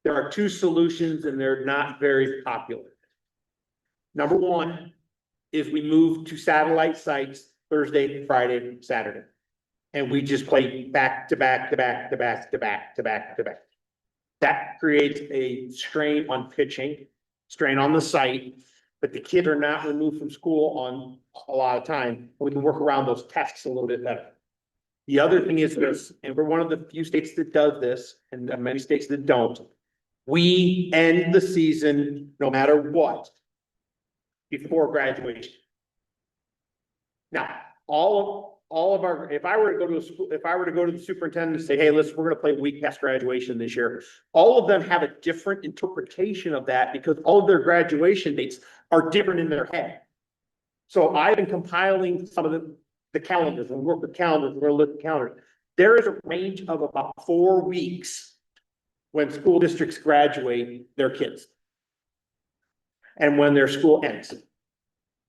There are two solutions and they're not very popular. Number one is we move to satellite sites Thursday, Friday, Saturday. And we just play back to back to back to back to back to back to back. That creates a strain on pitching, strain on the site, but the kids are not removed from school on a lot of time. We can work around those tests a little bit better. The other thing is this, and we're one of the few states that does this, and many states that don't. We end the season, no matter what, before graduation. Now, all of our, if I were to go to a school, if I were to go to the superintendent and say, hey, listen, we're gonna play a week past graduation this year. All of them have a different interpretation of that because all of their graduation dates are different in their head. So I've been compiling some of the calendars and work with calendars, we're gonna look at calendars. There is a range of about 4 weeks when school districts graduate their kids. And when their school ends.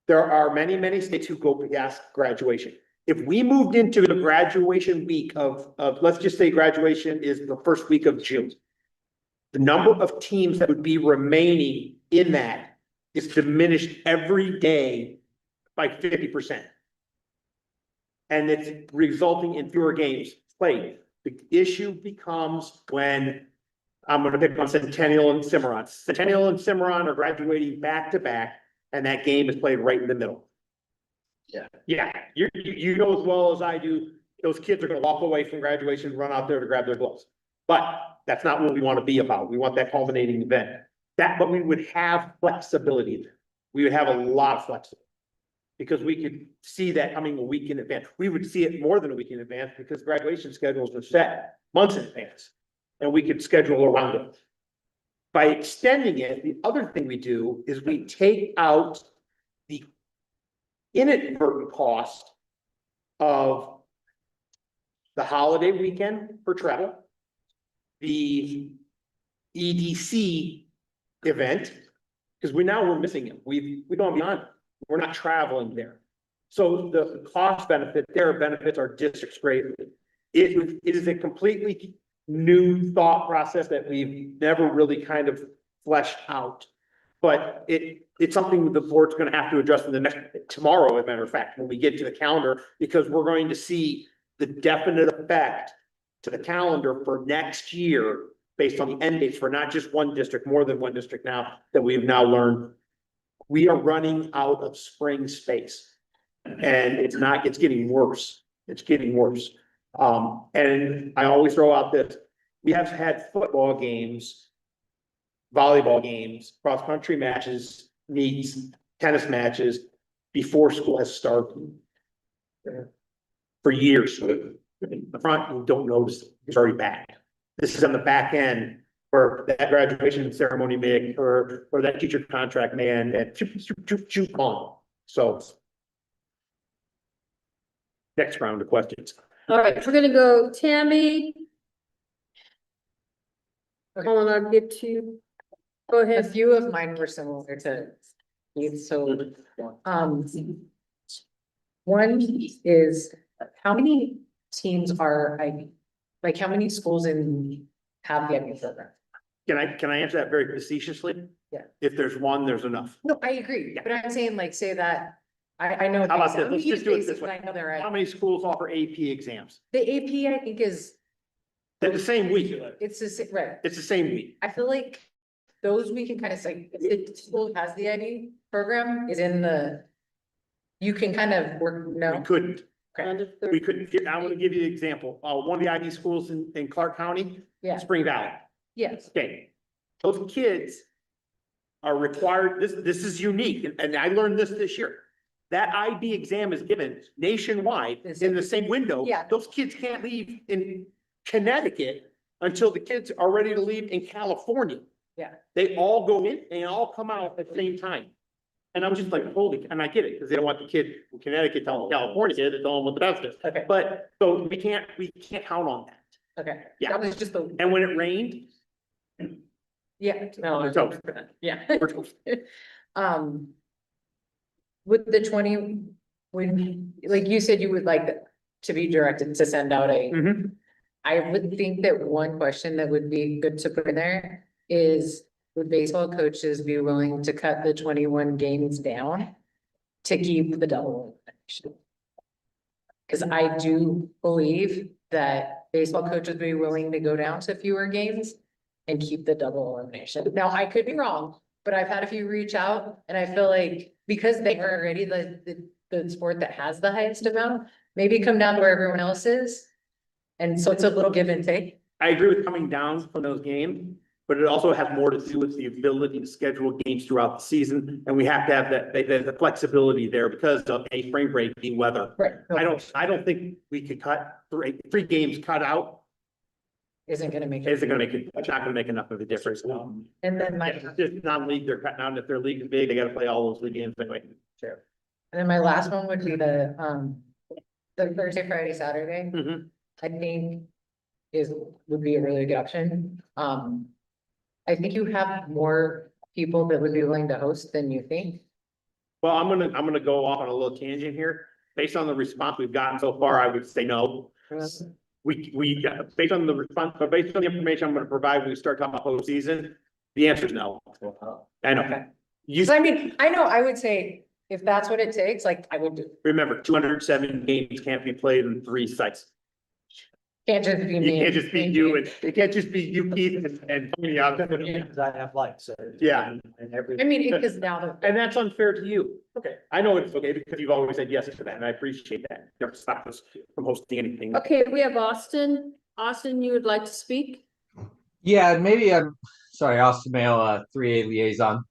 There are many, many states who go past graduation. If we moved into the graduation week of, let's just say graduation is the first week of June. The number of teams that would be remaining in that is diminished every day by 50%. And it's resulting in fewer games played. The issue becomes when, I'm gonna pick on Centennial and Cimarron. Centennial and Cimarron are graduating back to back, and that game is played right in the middle. Yeah, you know as well as I do, those kids are gonna walk away from graduation, run out there to grab their gloves. But that's not what we want to be about. We want that culminating event. But we would have flexibility there. We would have a lot of flexibility. Because we could see that coming a week in advance. We would see it more than a week in advance because graduation schedules are set months in advance. And we could schedule around it. By extending it, the other thing we do is we take out the inadvertent cost of the holiday weekend for travel, the EDC event, because we're missing it. We don't be on, we're not traveling there. So the cost benefit, their benefits are districts greatly. It is a completely new thought process that we've never really kind of fleshed out. But it's something the board's gonna have to address in tomorrow, as a matter of fact, when we get to the calendar, because we're going to see the definite effect to the calendar for next year based on the end dates for not just one district, more than one district now that we've now learned. We are running out of spring space and it's getting worse. It's getting worse. And I always throw out this, we have had football games, volleyball games, cross-country matches, meets, tennis matches before school has started. For years. The front, you don't notice it's already back. This is on the back end where that graduation ceremony may occur, or that teacher contract may end and on. So. Next round of questions. All right, we're gonna go Tammy. Hold on, I'll get to, go A ahead. few of mine were similar to Keith, so, one is, how many teams are like, how many schools have the IB program? Can I answer that very facetiously? Yeah. If there's one, there's enough. No, I agree, but I'm saying like, say that, I know. How about basic- this? Let's I'm just do it basic, this but way. I know they're at, How many schools offer AP exams? the AP, I think is, They're the same week. it's the same, right, It's the same week. I feel like those we can kind of say, if the school has the IB program is in the, you can kind of work, We no? couldn't. Okay. We couldn't. I'm gonna give you an example. One of the IB schools in Clark County, Yeah, Spring Valley. yes, Okay, those kids are required, this is unique, and I learned this year. That IB exam is given nationwide in the same window. Yeah. Those kids can't leave in Connecticut until the kids are ready to leave in California. yeah, They all go in and all come out at the same time. And I'm just like, holy, and I get it, because they don't want the kid from Connecticut telling the California kid, they tell them what the best is. okay, But, so we can't count on that. okay. Yeah. That was just the, And when it rained, yeah, no, We're toast. yeah. we're toast. With the 20, when, like you said, you would like to be directed to send out a, Mhm. I would think that one question that would be good to put in there is, would baseball coaches be willing to cut the 21 games down to keep the double elimination? Because I do believe that baseball coaches would be willing to go down to fewer games and keep the double elimination. Now, I could be wrong, but I've had a few reach out and I feel like because they are already the sport that has the highest amount, maybe come down to where everyone else is. And so it's a little give and take. I agree with coming down from those games, but it also has more to do with the ability to schedule games throughout the season. And we have to have the flexibility there because of a spring break being weather. Right. I don't think we could cut three games cut out. Isn't gonna make It's it. not gonna make enough of a difference. And then my, It's just non-league, they're cutting out. If their league is big, they gotta play all those league games anyway. Sure. And then my last one would be the Thursday, Friday, Saturday. Mhm. I think would be a really good option. I think you have more people that would be willing to host than you think. Well, I'm gonna go off on a little tangent here. based on the response we've gotten so far, I would say no. Based on the response, but based on the information I'm gonna provide, when we start talking about postseason, the answer is no. I know. You I mean, I know, I would say, if that's what it takes, like, I would do. remember, 207 games can't be played in 3 sites. Can't just be You me. can't just be you, and it can't just be you, Keith, and Tony out of Because I have lights. Yeah. And every. I mean, because now the. And that's unfair to you. Okay, I know it's okay because you've always said yes to that, and I appreciate that. Never stopped us from hosting anything. Okay, we have Austin. Austin, you would like to speak? Yeah, maybe sorry, Austin Mail, 3A liaison.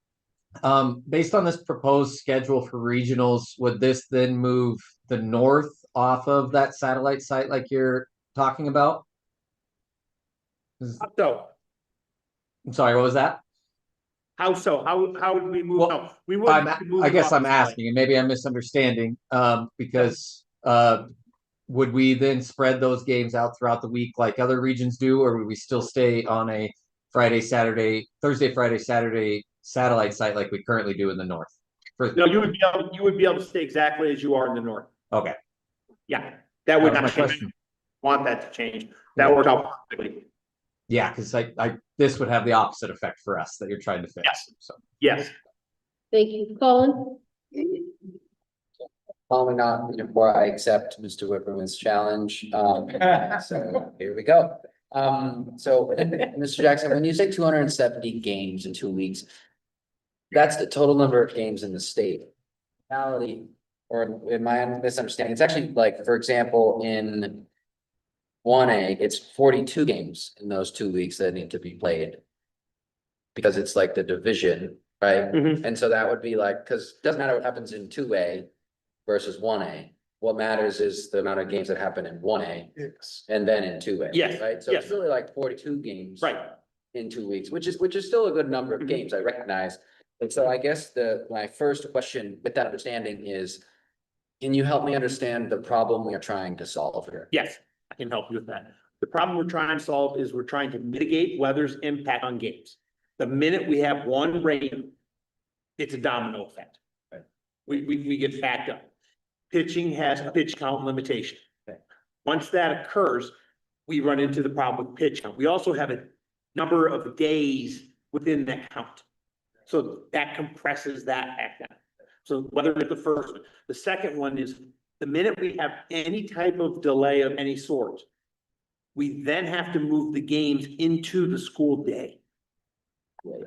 Based on this proposed schedule for regionals, would this then move the north off of that satellite site like you're talking about? So, I'm sorry, what was that? how so? How would we move? Well, No, we wouldn't. I guess I'm asking, and maybe I'm misunderstanding, because would we then spread those games out throughout the week like other regions do, or would we still stay on a Thursday, Friday, Saturday satellite site like we currently do in the north? No, you would be able to stay exactly as you are in the north. Okay. Yeah, that would That was not my change. question. Want that to change. That worked out perfectly. Yeah, because this would have the opposite effect for us that you're trying to fix. Yes. So Yes. Thank you. Colin? Following on before I accept Mr. Whipperman's challenge, so here we go. So Mr. Jackson, when you say 270 games in 2 weeks, that's the total number of games in the state. Reality, or in my misunderstanding, it's actually like, for example, in 1A, it's 42 games in those 2 weeks that need to be played. Because it's like the division, right? And so that would be like, because it doesn't matter what happens in 2A versus 1A. What matters is the amount of games that happen in 1A and then in 2A. Yes, Right? So yes. it's really like 42 games. Right. In 2 weeks, which is still a good number of games, I recognize. And so I guess my first question with that understanding is, can you help me understand the problem we are trying to solve here? Yes, I can help you with that. The problem we're trying to solve is we're trying to mitigate weather's impact on games. The minute we have one rain, it's a domino effect. Right. We get backed up. Pitching has a pitch count limitation. Okay. Once that occurs, we run into the problem with pitch count. We also have a number of days within that count. So that compresses that back down. So whether it's the first, the second one is the minute we have any type of delay of any sort, we then have to move the games into the school day.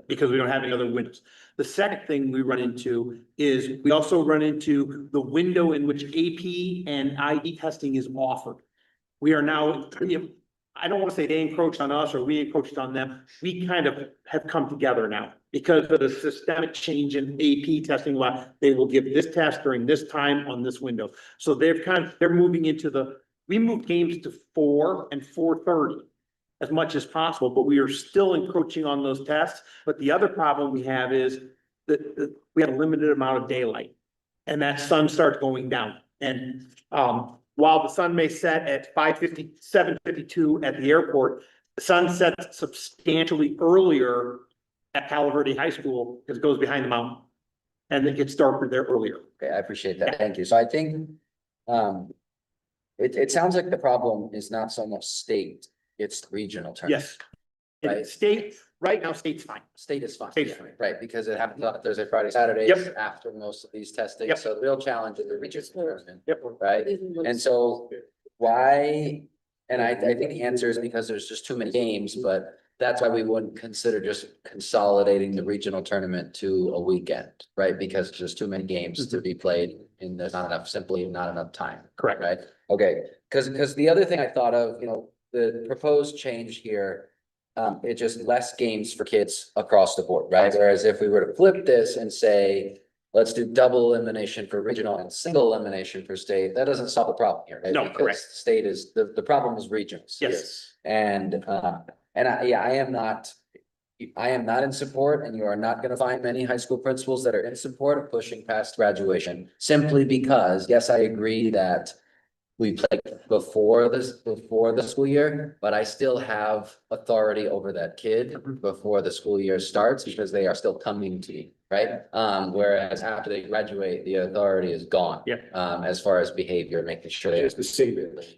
Because we don't have any other windows. The second thing we run into is we also run into the window in which AP and ID testing is offered. We are now, I don't want to say they encroached on us or we encroached on them. We kind of have come together now because of the systemic change in AP testing. They will give this test during this time on this window. So they're moving into we moved games to 4 and 4:30 as much as possible, but we are still encroaching on those tests. But the other problem we have is that we have a limited amount of daylight and that sun starts going down. And, while the sun may set at 5:50, 7:52 at the airport, the sun sets substantially earlier at Palo Verde High School because it goes behind the mountain. And it gets darker there earlier. Okay, I appreciate that. Thank you. So I think, it sounds like the problem is not so much state, it's regional term. Yes. Right. State, right now, state's fine. State is fine. State's Yeah, fine. right, because it happens on Thursday, Friday, Saturdays Yep. after most of these testing. Yep. So the real challenge is the regional tournament, Yep. right? And so why, and I think the answer is because there's just too many games, but that's why we wouldn't consider just consolidating the regional tournament to a weekend, right? Because there's just too many games to be played and there's simply not enough time. Correct. Right? Okay, because the other thing I thought of, the proposed change here, it's just less games for kids across the board, right? Whereas if we were to flip this and say, let's do double elimination for regional and single elimination for state, that doesn't solve the problem here, right? No, Because correct. State is, the problem is regions. here. Yes. And I am not in support, and you are not gonna find many high school principals that are in support of pushing past graduation. Simply because, yes, I agree that we play before the school year, but I still have authority over that kid before the school year starts because they are still coming to me, right? Whereas after they graduate, the authority is gone. Yeah. As far as behavior, making sure they. Just the seniors.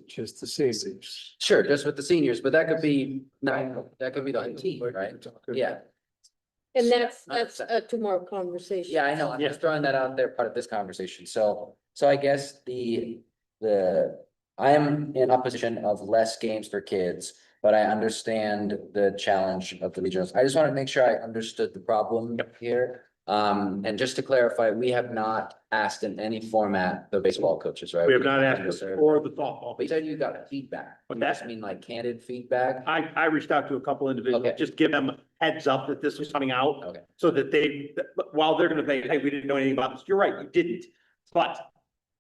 Just the seniors. Sure, just with the seniors, but that could be, that could be the whole team, right? Yeah. And that's a tomorrow conversation. Yeah, I know. I'm just throwing that out there, part of this conversation. So I guess I am in opposition of less games for kids, but I understand the challenge of the regionals. I just want to make sure I understood the problem here. And just to clarify, we have not asked in any format the baseball coaches, right? We have not asked or the softball. But you said you got feedback. But You just mean like candid feedback? I reached out to a couple individuals, Okay. just give them a heads up that this was coming out. Okay. So that while they're gonna say, hey, we didn't know anything about this, you're right, you didn't. But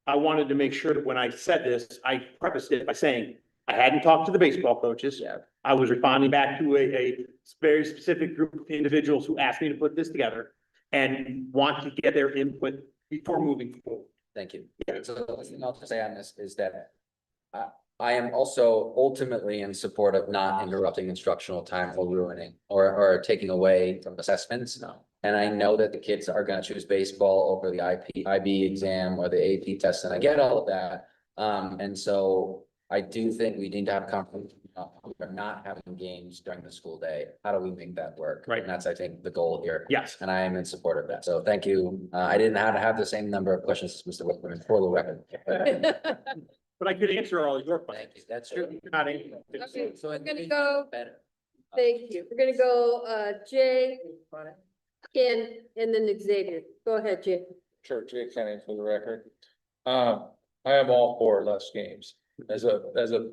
I wanted to make sure that when I said this, I prefaced it by saying, I hadn't talked to the baseball coaches. Yeah. I was responding back to a very specific group of individuals who asked me to put this together and want to get their input before moving forward. Thank you. So the last thing I'll just say on this is that I am also ultimately in support of not interrupting instructional time or ruining or taking away from assessments. No. And I know that the kids are gonna choose baseball over the IB exam or the AP test, and I get all of that. And so I do think we need to have confidence. We're not having games during the school day. How do we make that work? Right. And that's, I think, the goal here. Yes. And I am in support of that. So thank you. I didn't have the same number of questions as Mr. Whitman for the record. But I could answer all your questions. Thank you. That's true. Not answering. Okay, So we're it gonna makes go, it better. thank you. We're gonna go, Jay, Ken, and then Xavier. Go ahead, Jay. Sure, Jay Kenny for the record. I am all for less games. As a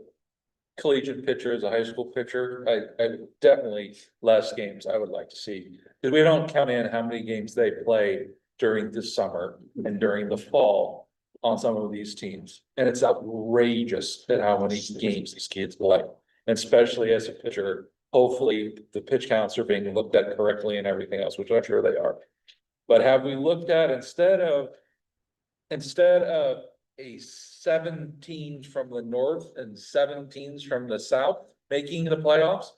collegiate pitcher, as a high school pitcher, I definitely less games I would like to see. Because we don't count in how many games they play during the summer and during the fall on some of these teams. And it's outrageous at how many games these kids play. And especially as a pitcher, hopefully the pitch counts are being looked at correctly and everything else, which I'm sure they are. But have we looked at instead of a 7 teams from the north and 7 teams from the south making the playoffs?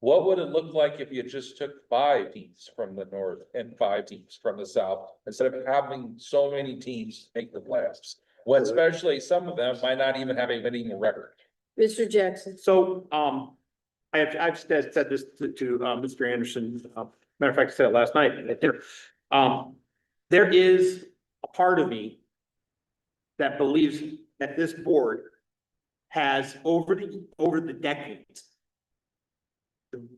What would it look like if you just took 5 teams from the north and 5 teams from the south instead of having so many teams make the playoffs? When especially some of them might not even have a winning record. Mr. Jackson. So, I've said this to Mr. Anderson, matter of fact, I said it last night at dinner. There is a part of me that believes that this board has over the decades.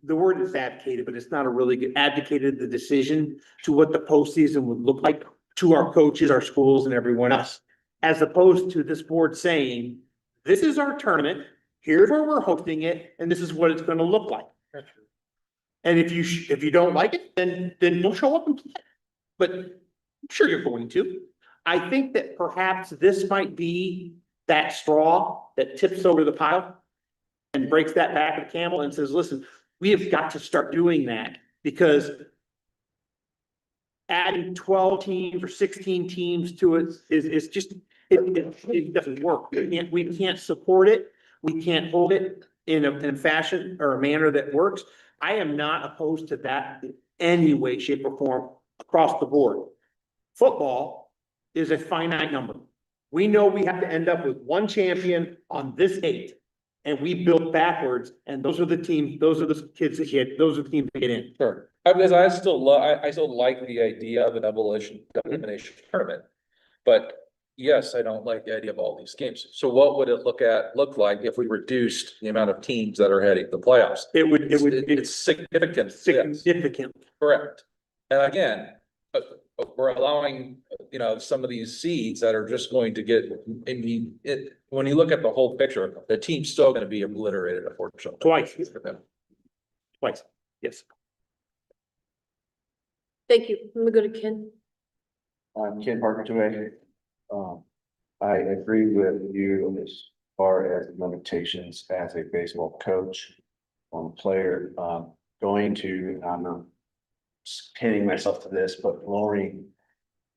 The word is advocated, but it's not a really good advocated the decision to what the postseason would look like to our coaches, our schools, and everyone else. As opposed to this board saying, this is our tournament, here's where we're hosting it, and this is what it's gonna look like. And if you don't like it, then don't show up and play. But I'm sure you're going to. I think that perhaps this might be that straw that tips over the pile and breaks that back of the camel and says, listen, we have got to start doing that because adding 12 teams or 16 teams to it is just, it doesn't work. We can't support it. We can't hold it in a fashion or a manner that works. I am not opposed to that in any way, shape, or form across the board. Football is a finite number. We know we have to end up with one champion on this date. And we built backwards, and those are the teams, those are the kids that those are the teams that get in. Sure. Because I still like the idea of an elimination tournament. But yes, I don't like the idea of all these games. So what would it look like if we reduced the amount of teams that are heading the playoffs? It's significant. Significant. Correct. And again, we're allowing, some of these seeds that are just going to get, when you look at the whole picture, the team's still gonna be obliterated, unfortunately. Twice, yes. Thank you. I'm gonna go to Ken. I'm Ken Parker today. I agree with you as far as limitations as a baseball coach on a player, going to, I'm not pinning myself to this, but lowering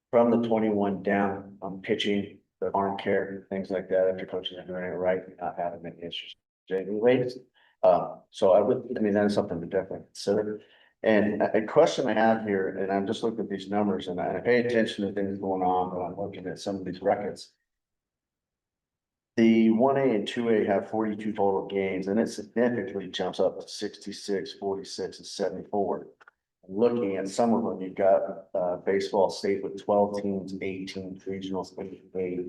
from the 21 down on pitching the arm care and things like that, if your coaches are doing it right, and not having any issues. Anyways, so I mean, that's something to definitely consider. And a question I have here, and I'm just looking at these numbers and I pay attention to things going on, when I'm looking at some of these records. The 1A and 2A have 42 total games, and it significantly jumps up to 66, 46, and 74. Looking at some of them, you've got baseball state with 12 teams, 8 teams, regionals, 8,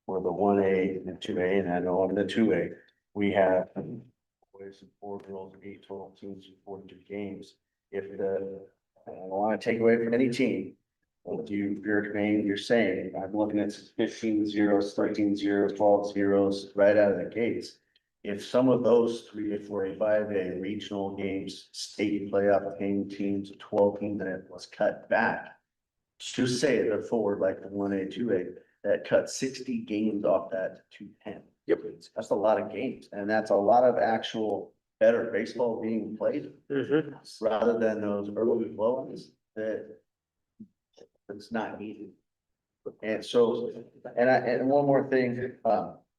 for the 1A and 2A, and I know on the 2A, we have boys and 4 girls, 8 total teams, and 42 games. If I don't want to take away from any team, but you're saying, I'm looking at 15 zeros, 13 zeros, 12 zeros right out of the gates. If some of those 3A, 4A, 5A regional games, state playoff game teams, 12 teams, and it was cut back to say they're forward like the 1A, 2A, that cut 60 games off that to 10. Yep. That's a lot of games, and that's a lot of actual better baseball being played rather than those early blow-ups that it's not needed. And so, and one more thing,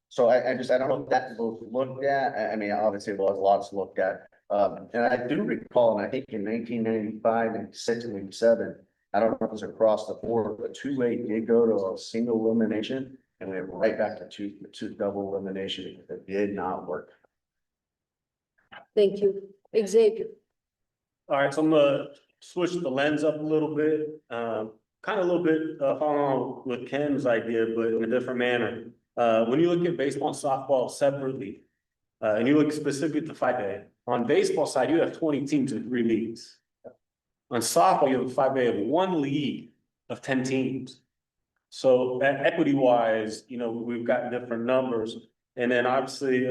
so I don't know if that was looked at. I mean, obviously, there was lots looked at. And I do recall, and I think in 1995, 96, and 97, I don't know if it was across the board, but 2A did go to a single elimination and we went right back to double elimination. It did not work. Thank you. Xavier. All right, so I'm gonna switch the lens up a little bit, kind of a little bit along with Ken's idea, but in a different manner. When you look at baseball and softball separately, and you look specifically at the 5A, on baseball side, you have 20 teams in 3 leagues. On softball, you have a 5A of 1 league of 10 teams. So equity wise, you know, we've got different numbers. And then obviously,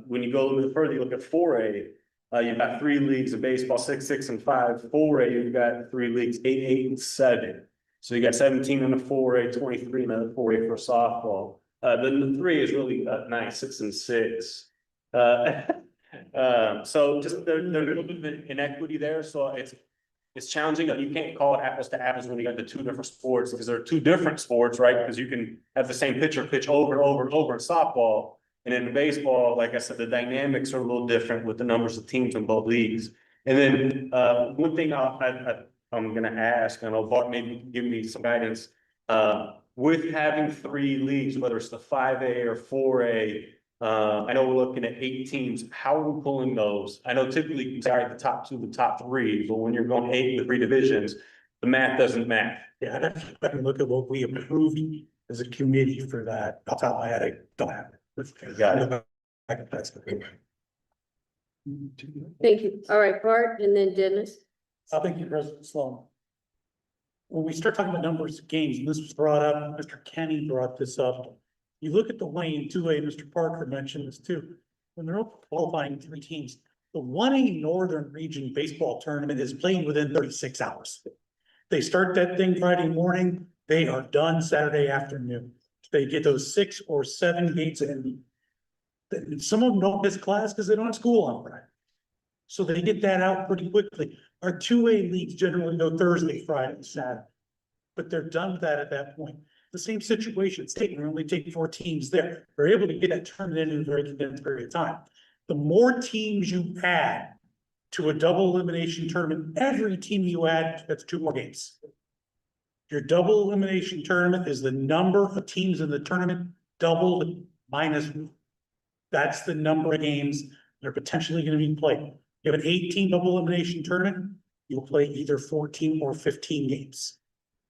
when you go a little bit further, you look at 4A, you've got 3 leagues of baseball, 6, 6, and 5. 4A, you've got 3 leagues, 8, 8, and 7. So you got 17 in the 4A, 23 in the 4A for softball. Then the 3 is really nice, 6 and 6. So just there's a little bit of inequity there. So it's challenging. You can't call it apples to apples when you got the 2 different sports, because they're 2 different sports, right? Because you can have the same pitcher pitch over and over and over in softball. And in baseball, like I said, the dynamics are a little different with the numbers of teams in both leagues. And then one thing I'm gonna ask, and Bart maybe give me some guidance. With having 3 leagues, whether it's the 5A or 4A, I know we're looking at 8 teams. How are we pulling those? I know typically you start at the top 2, the top 3, but when you're going 8 with 3 divisions, the math doesn't match. Yeah, I'd have to go back and look at what we approved as a committee for that. Off the top of my head, I don't have it. Got it. That's good. Thank you. All right, Bart, and then Dennis. Thank you, President Sloan. When we start talking about numbers of games, and this was brought up, Mr. Kenny brought this up. You look at the 1A and 2A, Mr. Parker mentioned this too. When they're qualifying 3 teams, the 1A Northern Region Baseball Tournament is played within 36 hours. They start that thing Friday morning, they are done Saturday afternoon. They get those 6 or 7 games in. Some of them don't miss class because they don't have school on Friday. So they get that out pretty quickly. Our 2A leagues generally go Thursday, Friday, Saturday. But they're done with that at that point. The same situation, state will only take 4 teams there. They're able to get that tournament in a very condensed period of time. The more teams you add to a double elimination tournament, every team you add, that's 2 more games. Your double elimination tournament is the number of teams in the tournament doubled minus. That's the number of games that are potentially going to be played. You have an 18 double elimination tournament, you'll play either 14 or 15 games.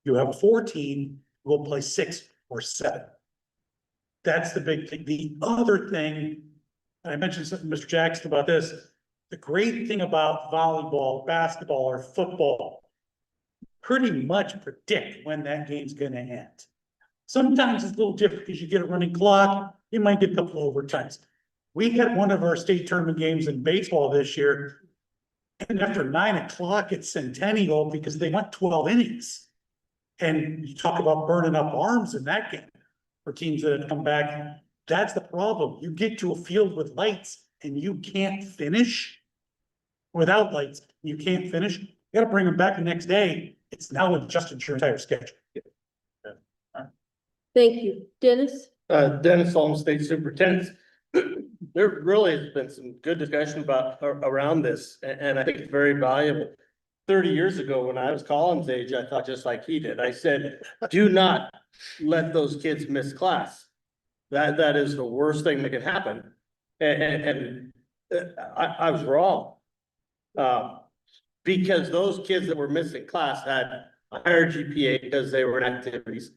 You have a 14, you'll play 6 or 7. That's the big thing. The other thing, and I mentioned something, Mr. Jackson, about this. The great thing about volleyball, basketball, or football, pretty much predict when that game's gonna end. Sometimes it's a little different because you get a running clock, you might get a couple of overtimes. We had one of our state tournament games in baseball this year, and after 9 o'clock at Centennial, because they went 12 innings. And you talk about burning up arms in that game for teams that have come back. That's the problem. You get to a field with lights and you can't finish. Without lights, you can't finish. You gotta bring them back the next day. It's now adjusted your entire schedule. Thank you. Dennis? Dennis Holmes, State Superintendent. There really has been some good discussion around this, and I think it's very valuable. 30 years ago, when I was Colin's age, I thought just like he did. I said, do not let those kids miss class. That is the worst thing that could happen. And I was wrong. Because those kids that were missing class had a higher GPA because they were in activities.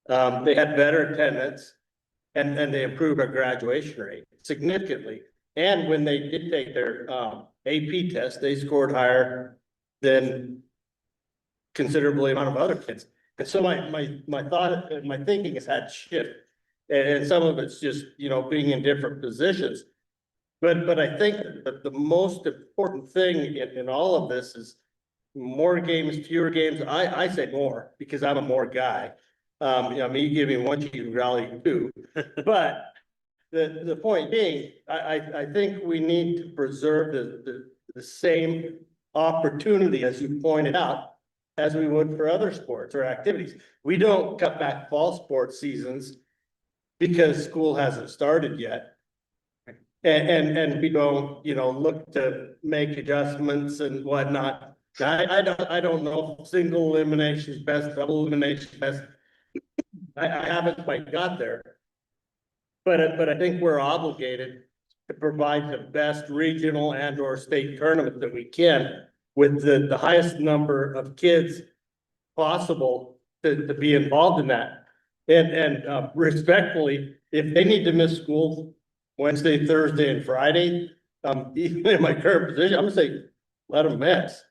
They had better attendance and they improved our graduation rate significantly. And when they did take their AP test, they scored higher than considerably amount of other kids. And so my thought, my thinking has had to shift. And some of it's just, you know, being in different positions. But I think that the most important thing in all of this is more games, fewer games. I say more because I'm a more guy. You know, me giving one, you can rally two. But the point being, I think we need to preserve the same opportunity, as you pointed out, as we would for other sports or activities. We don't cut back fall sports seasons because school hasn't started yet. And we don't, you know, look to make adjustments and whatnot. I don't know if single elimination is best, double elimination is best. I haven't quite got there. But I think we're obligated to provide the best regional and or state tournament that we can with the highest number of kids possible to be involved in that. And respectfully, if they need to miss school Wednesday, Thursday, and Friday, even in my current position, I'm gonna say, let them miss.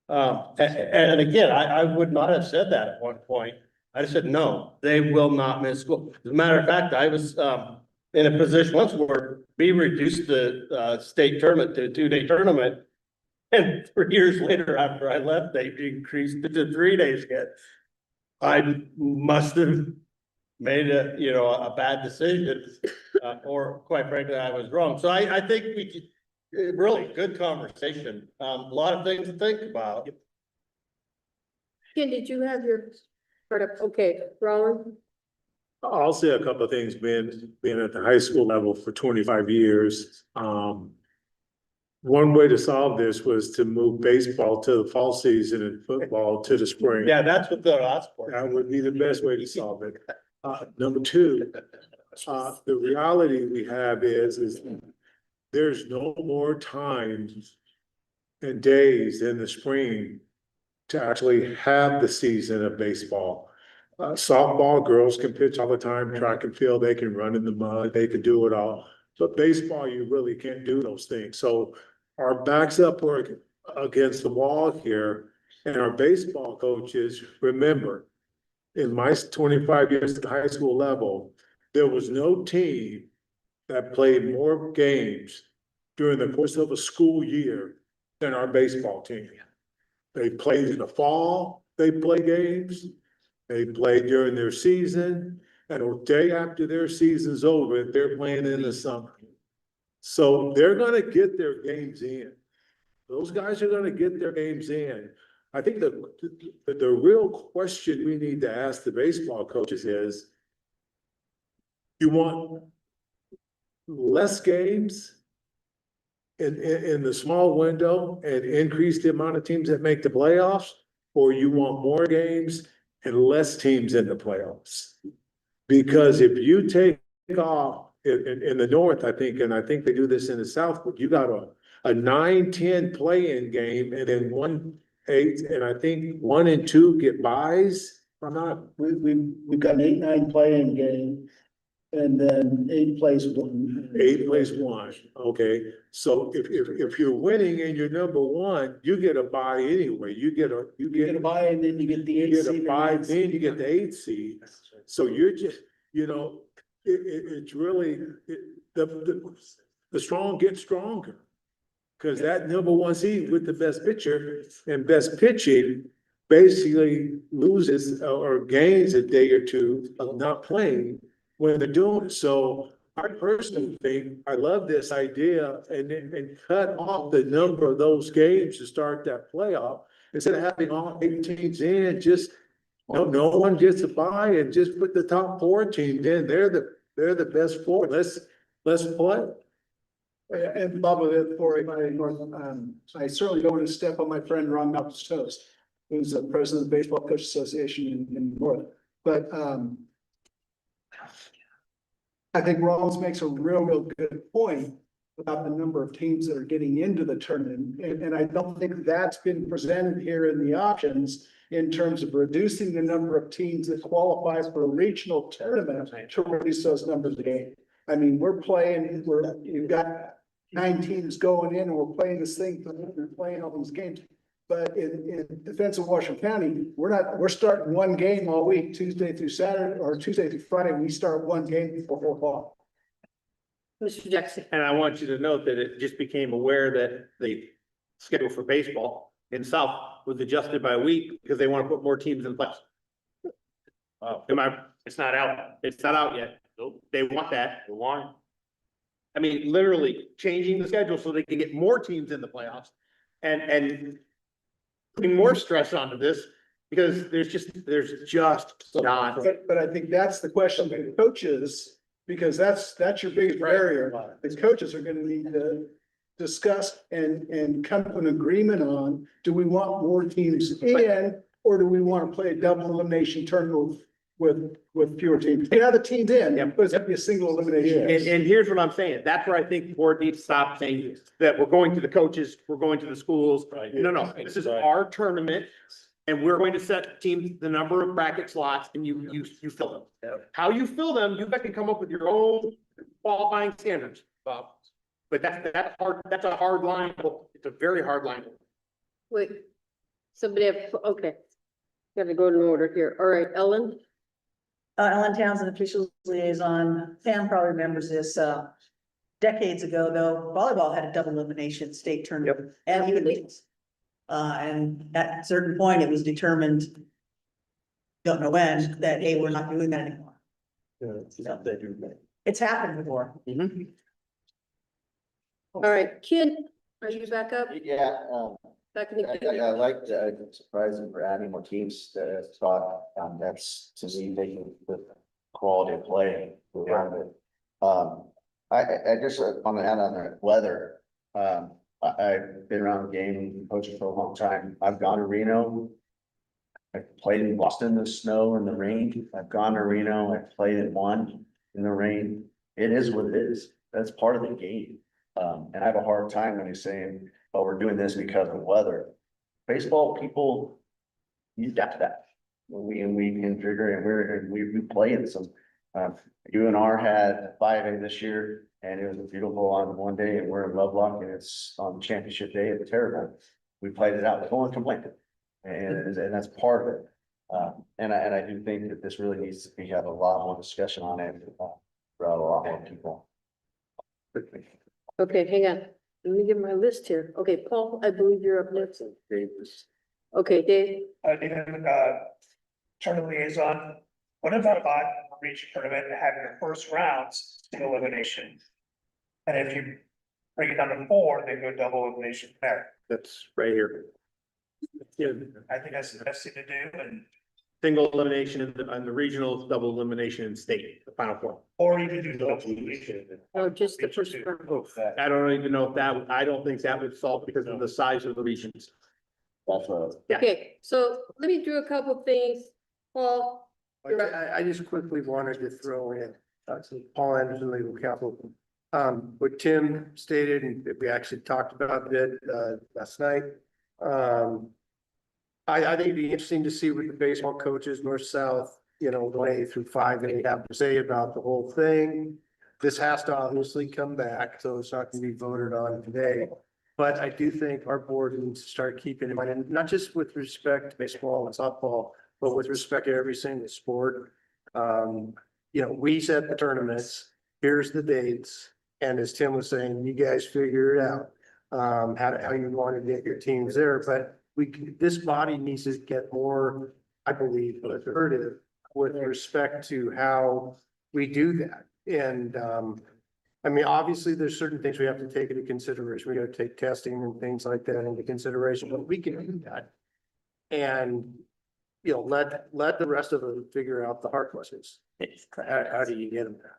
And again, I would not have said that at one point. I just said, no, they will not miss school. As a matter of fact, I was in a position once where we reduced the state tournament to a 2-day tournament. And 3 years later, after I left, they increased it to 3 days again. I must have made a bad decision, or quite frankly, I was wrong. So I think we could, really good conversation, a lot of things to think about. Ken, did you have your part of, okay, Roland? I'll say a couple of things, being at the high school level for 25 years. One way to solve this was to move baseball to the fall season and football to the spring. Yeah, that's what they're asked for. That would be the best way to solve it. Number two, the reality we have is there's no more time and days in the spring to actually have the season of baseball. Softball, girls can pitch all the time, track and field, they can run in the mud, they can do it all. But baseball, you really can't do those things. So our backs up work against the wall here, and our baseball coaches, remember, in my 25 years at the high school level, there was no team that played more games during the course of a school year than our baseball team. They played in the fall, they play games, they played during their season, and a day after their season's over, they're playing in the summer. So they're gonna get their games in. Those guys are gonna get their games in. I think the real question we need to ask the baseball coaches is, you want less games in the small window and increase the amount of teams that make the playoffs, or you want more games and less teams in the playoffs? Because if you take off in the North, I think, and I think they do this in the South, but you got a 9-10 play-in game and then 1-8, and I think 1 and 2 get buys. I'm not. We've got an 8-9 play-in game. And then 8 plays 1. 8 plays 1, okay, so if you're winning and you're number 1, you get a bye anyway, you get a bye and then you get the 8th you get seed. a bye, then you get the 8th seed, so you're just, it's really, the strong get stronger. Cause that number 1 seed with the best pitcher and best pitching basically loses or gains a day or two of not playing when they're doing it. So I personally think, I love this idea and cut off the number of those games to start that playoff. Instead of having all 8 teams in, just, no one gets a bye and just put the top 4 teams in. They're They're the best four. Let's play. And Bob with it for North, I certainly don't want to step on my friend Ron Malcolm's toes, who's the president of the Baseball Coach Association in North. But, I think Rollins makes a real good point about the number of teams that are getting into the tournament. And I don't think that's been presented here in the options in terms of reducing the number of teams that qualify for a regional tournament to reduce those numbers again. I mean, you've got 9 teams going in and we're playing this thing, we're playing all these games. But in defense of Washington County, we're starting one game all week, Tuesday through Saturday, or Tuesday through Friday, we start one game before 4 o'clock. Mr. Jackson. And I want you to note that it just became aware that the schedule for baseball in South was adjusted by a week because they want to put more teams in place. It's not out. It's not out yet. Nope. They want that. The one. I mean, literally changing the schedule so they can get more teams in the playoffs and putting more stress onto this because there's just not. But I think that's the question for the coaches, because that's your biggest barrier. The coaches are gonna need to discuss and come to an agreement on, do we want more teams in, or do we want to play a double elimination tournament with fewer teams? Get other teams in, but it's gonna be a single elimination. And here's what I'm saying. That's where I think the board needs to stop saying that we're going to the coaches, we're going to the schools. No, this is our tournament. And we're going to set teams, the number of bracket slots, and you fill them. How you fill them, you guys can come up with your own qualifying standards, Bob. But that's a hard line. It's a very hard line. Wait, somebody okay. Gotta go in order here. All right, Ellen? Ellen Townsend, officials liaison. Pam probably remembers this, decades ago, though, volleyball had a double elimination state tournament and even leagues. And at a certain point, it was determined, don't know when, that, hey, we're not doing that anymore. It's happened before. All right, Ken, are you back up? Yeah, Back in the I like the surprising for adding more teams to thought, that's to me making the quality of play around it. I just want to add on the weather. I've been around the game, coaching for a long time. I've gone to Reno. I've played in Boston in the snow and the rain. I've gone to Reno. I've played at one in the rain. It is what it is. That's part of the game. And I have a hard time when he's saying, oh, we're doing this because of weather. Baseball people, you adapt to that. We can figure and we play in some. UNR had 5A this year and it was beautiful on one day and we're in Lovelock and it's on championship day. It's terrible. We played it out. No one complained. And that's part of it. And I do think that this really needs to be have a lot more discussion on it throughout a lot more people. Okay, hang on. Let me get my list here. Okay, Paul, I believe you're up next. Okay, Dave. Tournament liaison, what about reach tournament and having your first rounds single elimination? And if you bring it down to 4, then go double elimination there. That's right here. Yeah, I think that's the best thing to do, and single elimination in the regional, double elimination in state, the final four. or even do double elimination. Oh, just the first round. I don't even know if I don't think that would solve because of the size of the regions. That's what. Yeah. Okay, so let me do a couple of things. Paul, you're up. I just quickly wanted to throw in, Paul Anderson, legal counsel. What Tim stated, and we actually talked about it, last night. I think it'd be interesting to see what the baseball coaches, north, south, 1A through 5A have to say about the whole thing. This has to obviously come back, so it's not gonna be voted on today. But I do think our board needs to start keeping in mind, and not just with respect to baseball and softball, but with respect to every single sport. We set the tournaments, here's the dates, and as Tim was saying, you guys figure it out. How you want to get your teams there, but this body needs to get more, I believe, assertive with respect to how we do that. And, obviously, there's certain things we have to take into consideration. We got to take testing and things like that into consideration, but we can do that. And, let the rest of them figure out the hard questions. How do you get them there?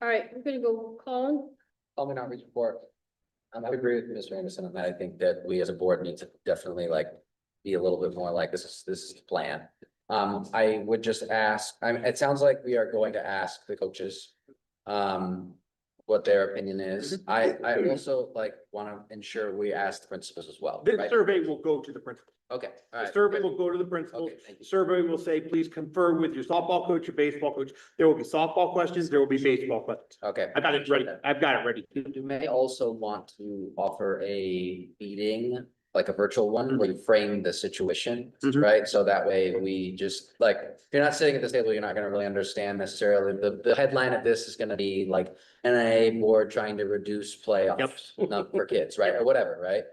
All right, I'm gonna go Colin. Tell outreach report. I agree with Mr. Anderson on that. I think that we as a board need to definitely like be a little bit more like this is the plan. I would just ask, it sounds like we are going to ask the coaches what their opinion is. I also like want to ensure we ask the principals as well. This right? survey will go to the principal. Okay, all The right. survey will go to the principal. Okay, thank The you. survey will say, please confer with your softball coach, your baseball coach. There will be softball questions, there will be baseball questions. Okay. I got it ready. I've got it ready. You may also want to offer a meeting, like a virtual one, where you frame the situation, Mhm. right? So that way we just, like, if you're not sitting at this table, you're not gonna really understand necessarily. The headline of this is gonna be like NIAA board trying to reduce playoffs, not for kids, right? Or whatever, right?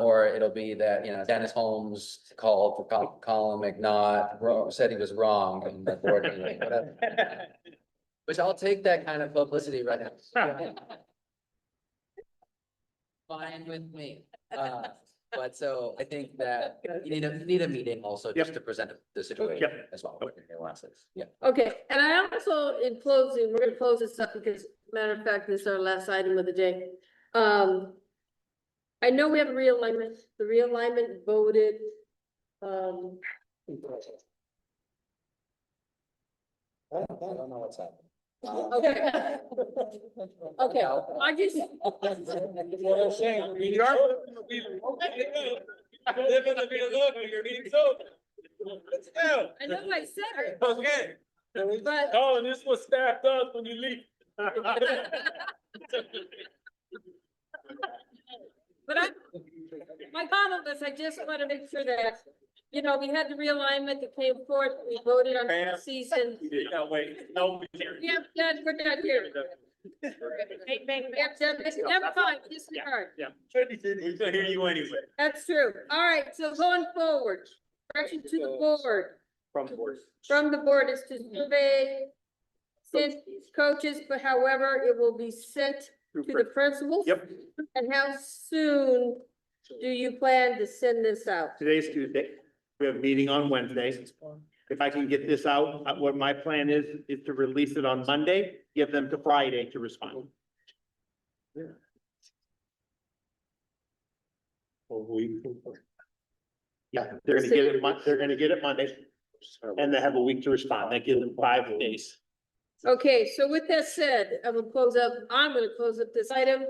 Or it'll be that, you know, Dennis Holmes called for Colin McNaught, said he was wrong and the board, meeting, whatever. Which I'll take that kind of publicity right now. Fine with me. But so I think that you need a meeting also just to present the situation as well. Yeah. Okay, and I also, in closing, we're gonna close this up because, matter of fact, this is our last item of the day. I know we have a realignment, the realignment voted, I don't know what's happening. okay. Okay, I just. I know I said it. Okay. But. Oh, and this was staffed up when you leave. But my comment was, I just want to make sure that, you know, we had the realignment that came forth, we voted on the season. Yeah, wait, no. Yeah, we're not here. Never mind, disregard. Yeah. We can hear you anyway. That's true. All right, so going forward, direction to the board, From the board. from the board is to survey send coaches, but however, it will be sent to the principals. Yep. And how soon do you plan to send this out? Today's Tuesday. We have a meeting on Wednesday. If I can get this out, what my plan is to release it on Monday, give them to Friday to respond. Yeah, they're gonna get it, they're gonna get it Monday. And they have a week to respond. That gives them 5 days. Okay, so with that said, I'm gonna close up this item.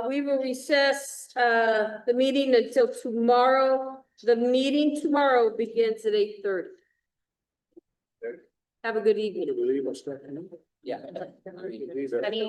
We will recess, the meeting until tomorrow. The meeting tomorrow begins at 8:30. Have a good evening. Yeah. Any